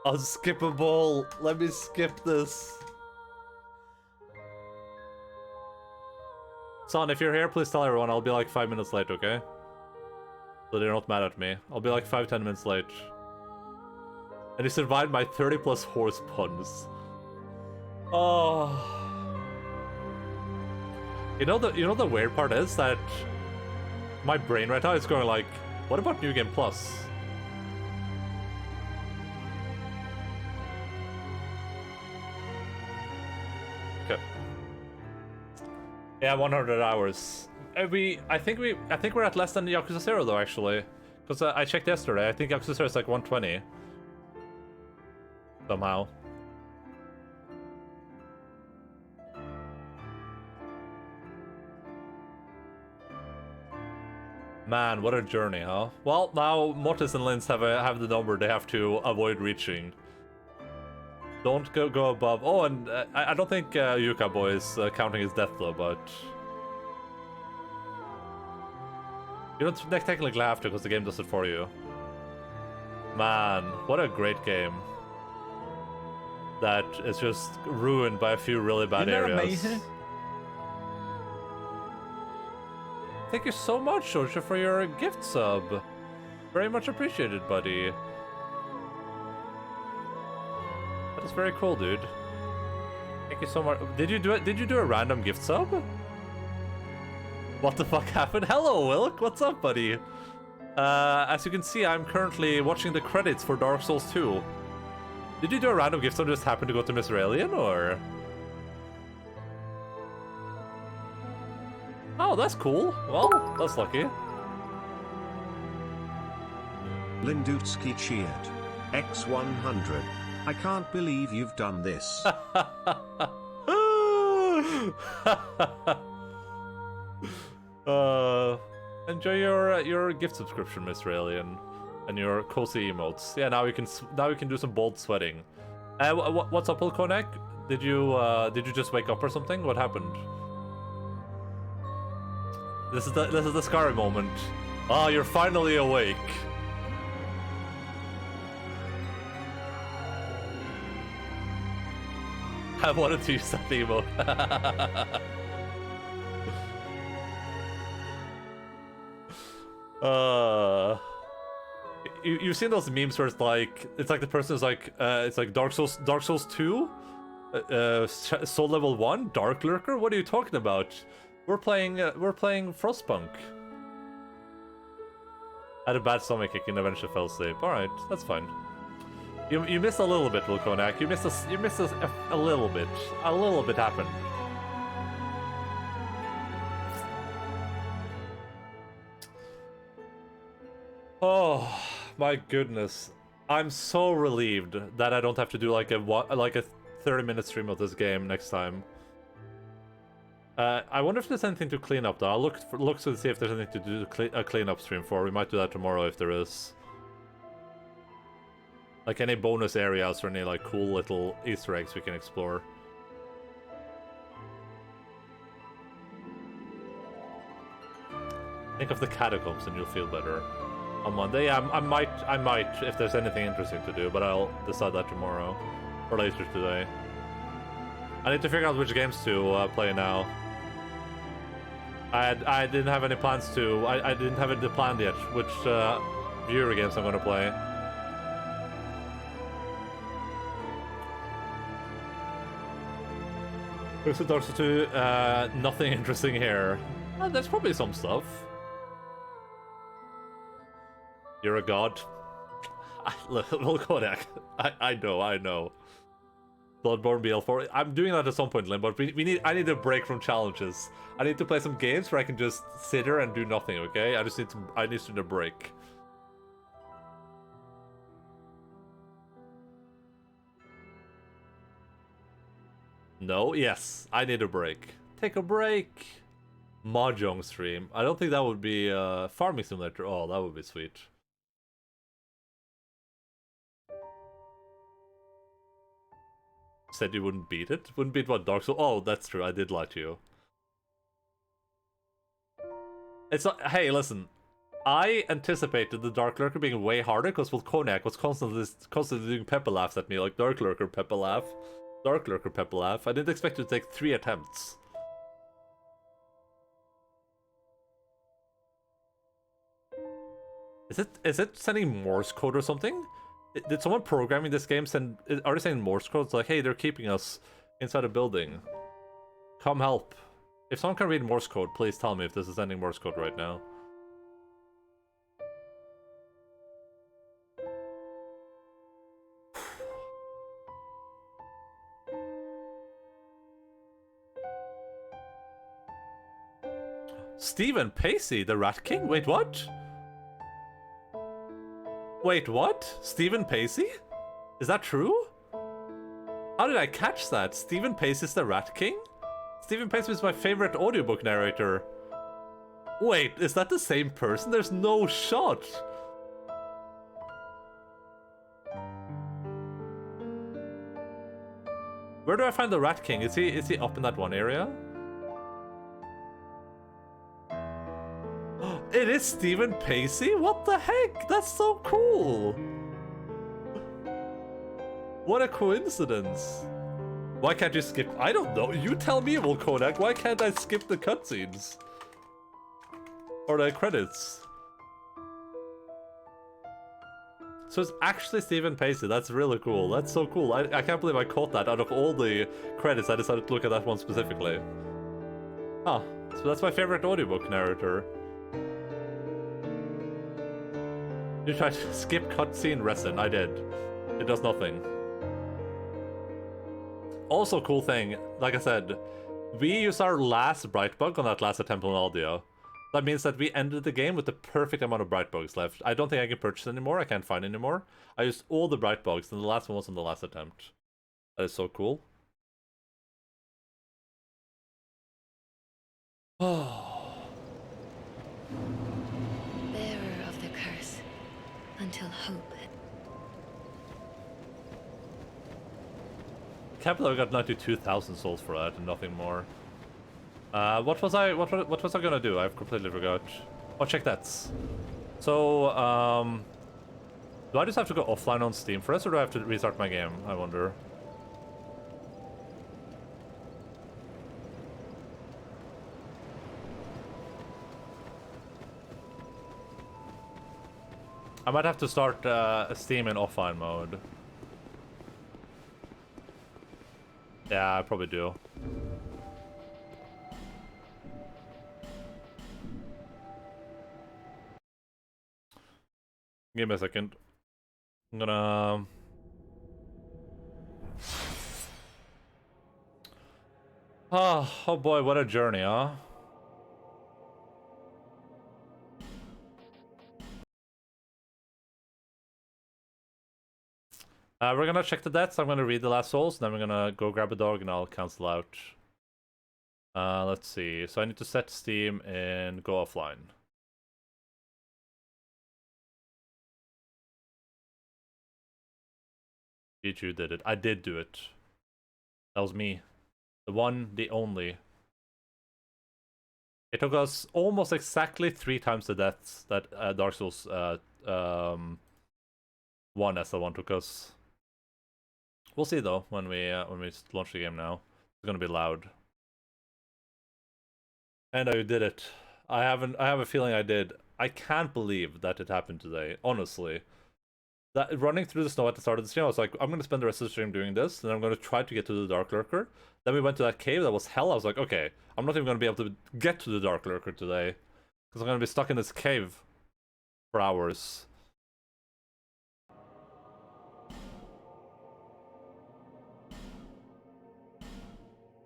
Unskippable. Let me skip this. Son, if you're here, please tell everyone. I'll be like 5 minutes late, okay? So they're not mad at me. I'll be like 5-10 minutes late. And you survived my 30+ horse puns. Oh. You know the weird part is that my brain right now is going like, what about New Game Plus? Okay. Yeah, 100 hours. I think we're at less than Yakuza 0 though, actually, because I checked yesterday. I think Yakuza 0 is like 120 somehow. Man, what a journey, huh? Well, now Mortis and Linz have the number they have to avoid reaching. Don't go above. Oh, and I don't think Yuka Boy is counting his death though, but you don't technically have to because the game does it for you. Man, what a great game. That is just ruined by a few really bad areas. Amazing? Thank you so much, Shosha, for your gift sub. Very much appreciated, buddy. That is very cool, dude. Thank you so much. Did you do it? Did you do a random gift sub? What the fuck happened? Hello, Wilk. What's up, buddy? As you can see, I'm currently watching the credits for Dark Souls 2. Did you do a random gift sub just happened to go to Mr. Alien, or? Oh, that's cool. Well, that's lucky. Lindutsky cheered. X100. I can't believe you've done this. Enjoy your gift subscription, Mr. Alien, and your cozy emotes. Yeah, now we can do some bold sweating. What's up, Ulkonek? Did you just wake up or something? What happened? This is the scary moment. Ah, you're finally awake. I wanted to use that emote. You've seen those memes where it's like the person is like it's like Dark Souls 2, Soul Level 1, Dark Lurker. What are you talking about? We're playing Frostpunk. I had a bad stomach kick and eventually fell asleep. All right, that's fine. You missed a little bit, Wilkonak. You missed a little bit. A little bit happened. Oh my goodness! I'm so relieved that I don't have to do like a 30-minute stream of this game next time. I wonder if there's anything to clean up though. I'll look to see if there's anything to do a cleanup stream for. We might do that tomorrow if there is. Like any bonus areas or any like cool little Easter eggs we can explore. Think of the catacombs and you'll feel better. On Monday, yeah, I might if there's anything interesting to do, but I'll decide that tomorrow or later today. I need to figure out which games to play now. I didn't have any plans to. I didn't have it planned yet. Which viewer games I'm gonna play. Versus Dark Souls 2, nothing interesting here. There's probably some stuff. You're a god. Well, Kodak. I know. Bloodborne BL4. I'm doing that at some point, Lynn, but I need a break from challenges. I need to play some games where I can just sit here and do nothing, okay? I need a break. No? Yes. I need a break. Take a break. Mahjong stream. I don't think that would be farming simulator. Oh, that would be sweet. Said you wouldn't beat it? Wouldn't beat what, Dark Souls? Oh, that's true. I did lie to you. It's not. Hey, listen. I anticipated the Dark Lurker being way harder because Cognac was constantly doing pepper laughs at me, like Dark Lurker pepper laugh, Dark Lurker pepper laugh. I didn't expect it to take 3 attempts. Is it sending Morse code or something? Did someone programming this game send? Are they saying Morse code? It's like, hey, they're keeping us inside a building. Come help. If someone can read Morse code, please tell me if this is sending Morse code right now. Stephen Pacey, the Rat King? Wait, what? Wait, what? Stephen Pacey? Is that true? How did I catch that? Stephen Pacey's the Rat King? Stephen Pacey is my favorite audiobook narrator. Wait, is that the same person? There's no shot. Where do I find the Rat King? Is he up in that one area? It is Stephen Pacey? What the heck? That's so cool! What a coincidence. Why can't you skip? I don't know. You tell me, Volkonak. Why can't I skip the cutscenes? Or the credits? So it's actually Stephen Pacey. That's really cool. That's so cool. I can't believe I caught that. Out of all the credits, I decided to look at that one specifically. Huh. So that's my favorite audiobook narrator. You tried to skip cutscene resin. I did. It does nothing. Also, cool thing, like I said, we used our last bright bug on that last attempt on audio. That means that we ended the game with the perfect amount of bright bugs left. I don't think I can purchase anymore. I can't find anymore. I used all the bright bugs, and the last one was on the last attempt. That is so cool. Oh. Bearer of the curse, until hope. Can't believe I got 92,000 souls for that and nothing more. What was I gonna do? I've completely forgot. Oh, check that. So, do I just have to go offline on Steam for this, or do I have to restart my game? I wonder. I might have to start Steam in offline mode. Yeah, I probably do. Give me a second. I'm gonna... Oh boy, what a journey, huh? We're gonna check the deaths. I'm gonna read the last souls, and then we're gonna go grab a dog, and I'll cancel out. Let's see. So I need to set Steam and go offline. You did it. I did do it. That was me. The one, the only. It took us almost exactly 3 times the deaths that Dark Souls 1 SL1 took us. We'll see though when we launch the game now. It's gonna be loud. And I did it. I have a feeling I did. I can't believe that it happened today, honestly. That running through the snow at the start of the stream, I was like, I'm going to spend the rest of the stream doing this, and I'm going to try to get to the Dark Lurker. Then we went to that cave that was hell. I was like, okay, I'm not even going to be able to get to the Dark Lurker today, because I'm going to be stuck in this cave for hours.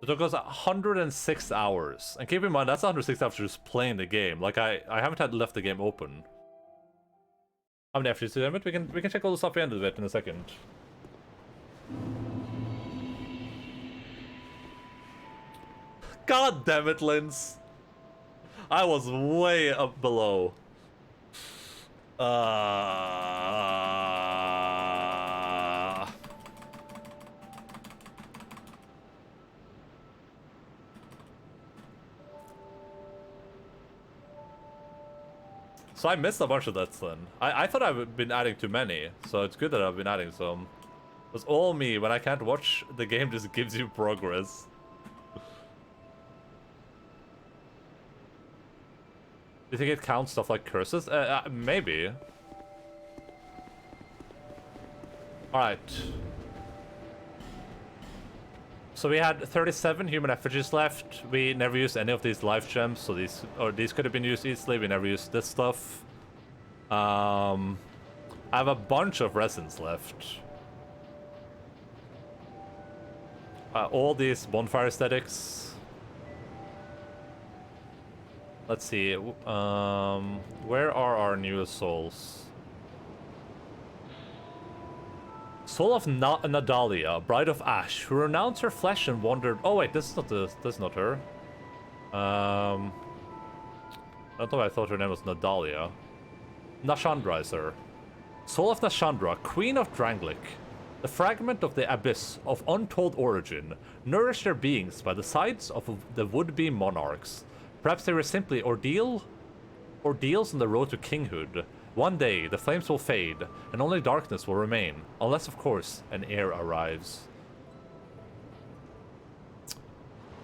It took us 106 hours. And keep in mind, that's 106 hours just playing the game. Like, I haven't had left the game open. How many FGs do we can check all the stuff we ended with in a second. God damn it, Linz. I was way up below. So I missed a bunch of that then. I thought I've been adding too many, so it's good that I've been adding some. It's all me. When I can't watch, the game just gives you progress. Do you think it counts stuff like curses? Maybe. Alright. So we had 37 human effigies left. We never used any of these life gems, so these could have been used easily. We never used this stuff. I have a bunch of resins left. All these bonfire aesthetics. Let's see. Where are our newest souls? Soul of Nadalia, Bride of Ash, who renounced her flesh and wandered. Oh wait, this is not her. I don't know why I thought her name was Nadalia. Nashandra is her. Soul of Nashandra, Queen of Drangleic. The fragment of the abyss of untold origin nourished their beings by the sides of the would-be monarchs. Perhaps they were simply ordeals on the road to kinghood. One day, the flames will fade, and only darkness will remain, unless, of course, an heir arrives.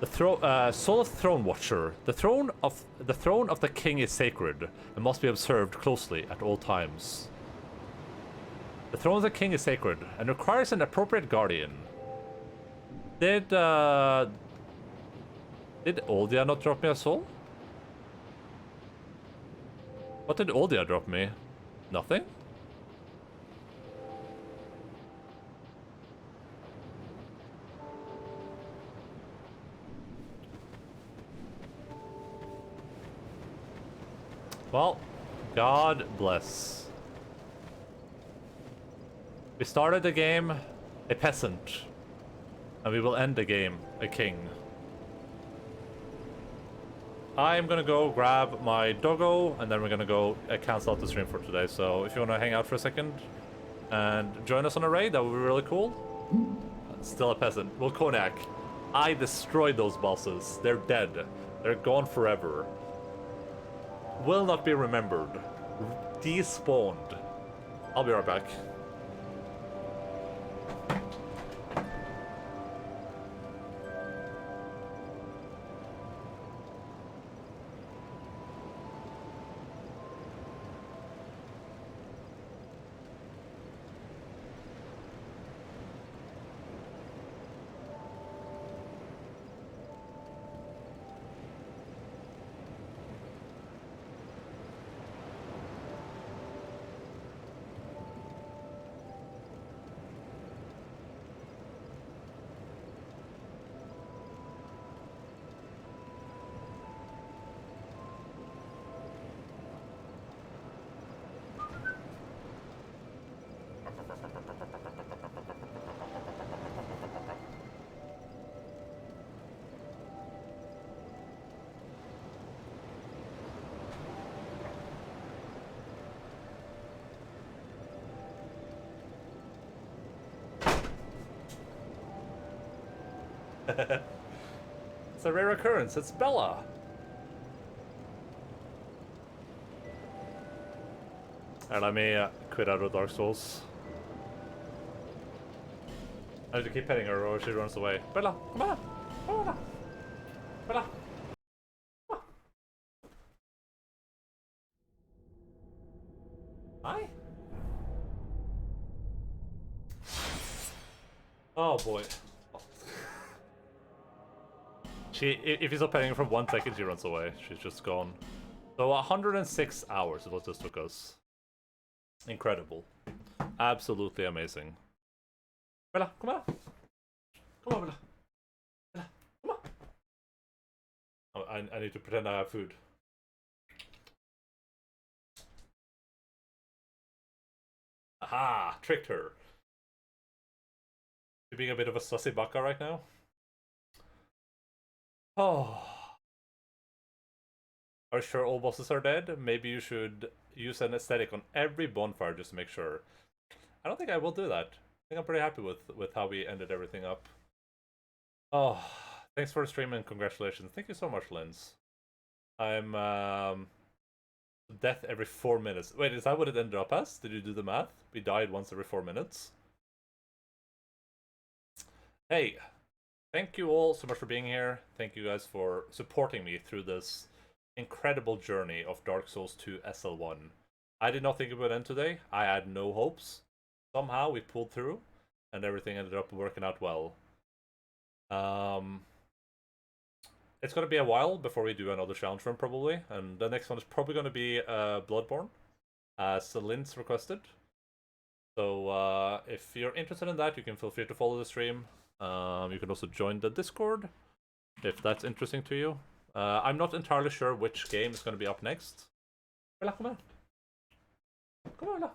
The Soul of Throne Watcher. The throne of the king is sacred and must be observed closely at all times. The throne of the king is sacred and requires an appropriate guardian. Did Oldia not drop me a soul? What did Oldia drop me? Nothing? Well, God bless. We started the game a peasant, and we will end the game a king. I'm gonna go grab my doggo, and then we're gonna go cancel out the stream for today. So if you wanna hang out for a second and join us on a raid, that would be really cool. Still a peasant. Well, Konak, I destroyed those bosses. They're dead. They're gone forever. Will not be remembered. Despawned. I'll be right back. It's a rare occurrence. It's Bella. Alright, let me quit out of Dark Souls. I have to keep petting her or she runs away. Bella, come on! Bella! Bella! Oh boy. If he's not paying for 1 second, she runs away. She's just gone. So 106 hours is what this took us. Incredible. Absolutely amazing. Bella, come on. Come on, Bella. Bella, come on. Oh, I need to pretend I have food. Aha! Tricked her. You're being a bit of a sussy baka right now? Oh. Are you sure all bosses are dead? Maybe you should use an aesthetic on every bonfire just to make sure. I don't think I will do that. I think I'm pretty happy with how we ended everything up. Oh, thanks for the stream and congratulations. Thank you so much, Linz. I'm death every 4 minutes. Wait, is that what it ended up as? Did you do the math? We died once every 4 minutes. Hey, thank you all so much for being here. Thank you guys for supporting me through this incredible journey of Dark Souls 2 SL1. I did not think it would end today. I had no hopes. Somehow we pulled through, and everything ended up working out well. It's gonna be a while before we do another challenge run probably, and the next one is probably gonna be Bloodborne, as Linz requested. So if you're interested in that, you can feel free to follow the stream. You can also join the Discord if that's interesting to you. I'm not entirely sure which game is going to be up next. Bella, come on. Come on, Bella.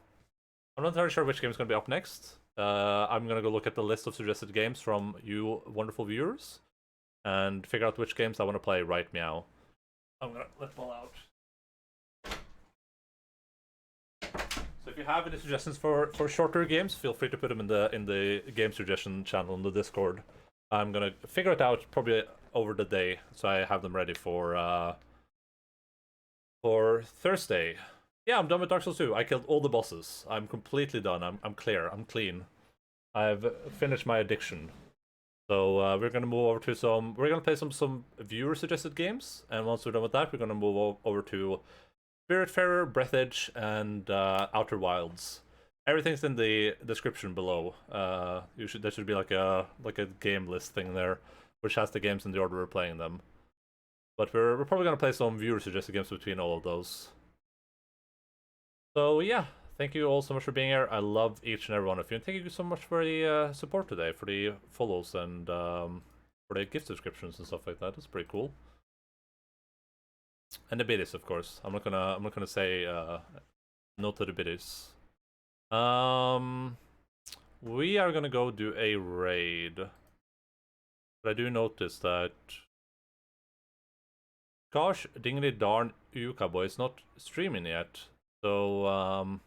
I'm not entirely sure which game is going to be up next. I'm going to go look at the list of suggested games from you wonderful viewers and figure out which games I want to play right meow. I'm going to let ball out. So if you have any suggestions for shorter games, feel free to put them in the game suggestion channel in the Discord. I'm going to figure it out probably over the day, so I have them ready for Thursday. Yeah, I'm done with Dark Souls 2. I killed all the bosses. I'm completely done. I'm clear. I'm clean. I've finished my addiction. So we're gonna move over to some. We're gonna play some viewer suggested games, and once we're done with that, we're gonna move over to Spiritfarer, Breathedge, and Outer Wilds. Everything's in the description below. There should be like a game list thing there, which has the games in the order we're playing them. But we're probably gonna play some viewer suggested games between all of those. So yeah, thank you all so much for being here. I love each and every one of you, and thank you so much for the support today, for the follows and for the gift subscriptions and stuff like that. It's pretty cool. And the biddies, of course. I'm not gonna say no to the biddies. We are gonna go do a raid, but I do notice that gosh dingly darn Yuka boy is not streaming yet. So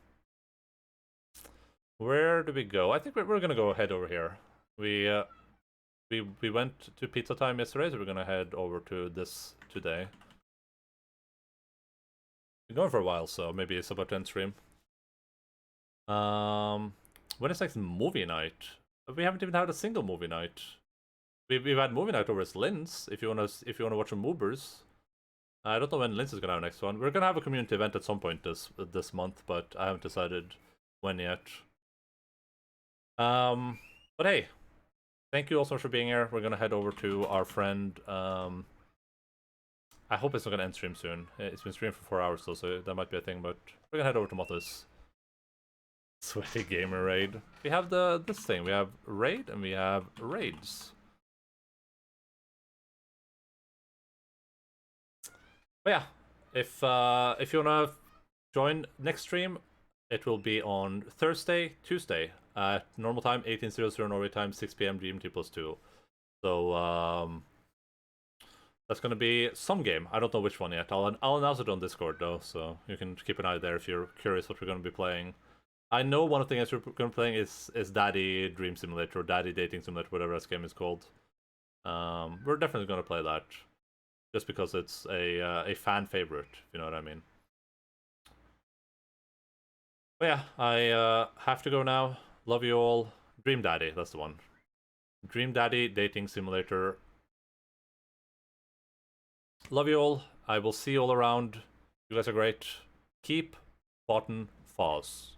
where do we go? I think we're gonna go head over here. We went to Pizza Time yesterday, so we're gonna head over to this today. Been going for a while, so maybe it's about 10 stream. When is next movie night? We haven't even had a single movie night. We've had movie night over at Linz. If you wanna watch some moobers. I don't know when Linz is gonna have next one. We're gonna have a community event at some point this month, but I haven't decided when yet. But hey, thank you all so much for being here. We're gonna head over to our friend. I hope it's not gonna end stream soon. It's been streaming for 4 hours though, so that might be a thing. But we're gonna head over to Mothus. Sweaty gamer raid. We have this thing. We have raid and we have raids. But yeah, if you wanna join next stream, it will be on Thursday, Tuesday at normal time, 18:00 Norway time, 6 p.m. GMT +2. So that's gonna be some game. I don't know which one yet. I'll announce it on Discord though, so you can keep an eye there if you're curious what we're gonna be playing. I know one of the games we're gonna be playing is Daddy Dream Simulator, or Daddy Dating Simulator, whatever this game is called. We're definitely gonna play that. Just because it's a fan favorite, if you know what I mean. But yeah, I have to go now. Love you all. Dream Daddy, that's the one. Dream Daddy Dating Simulator. Love you all. I will see you all around. You guys are great. Keep bottom Foz.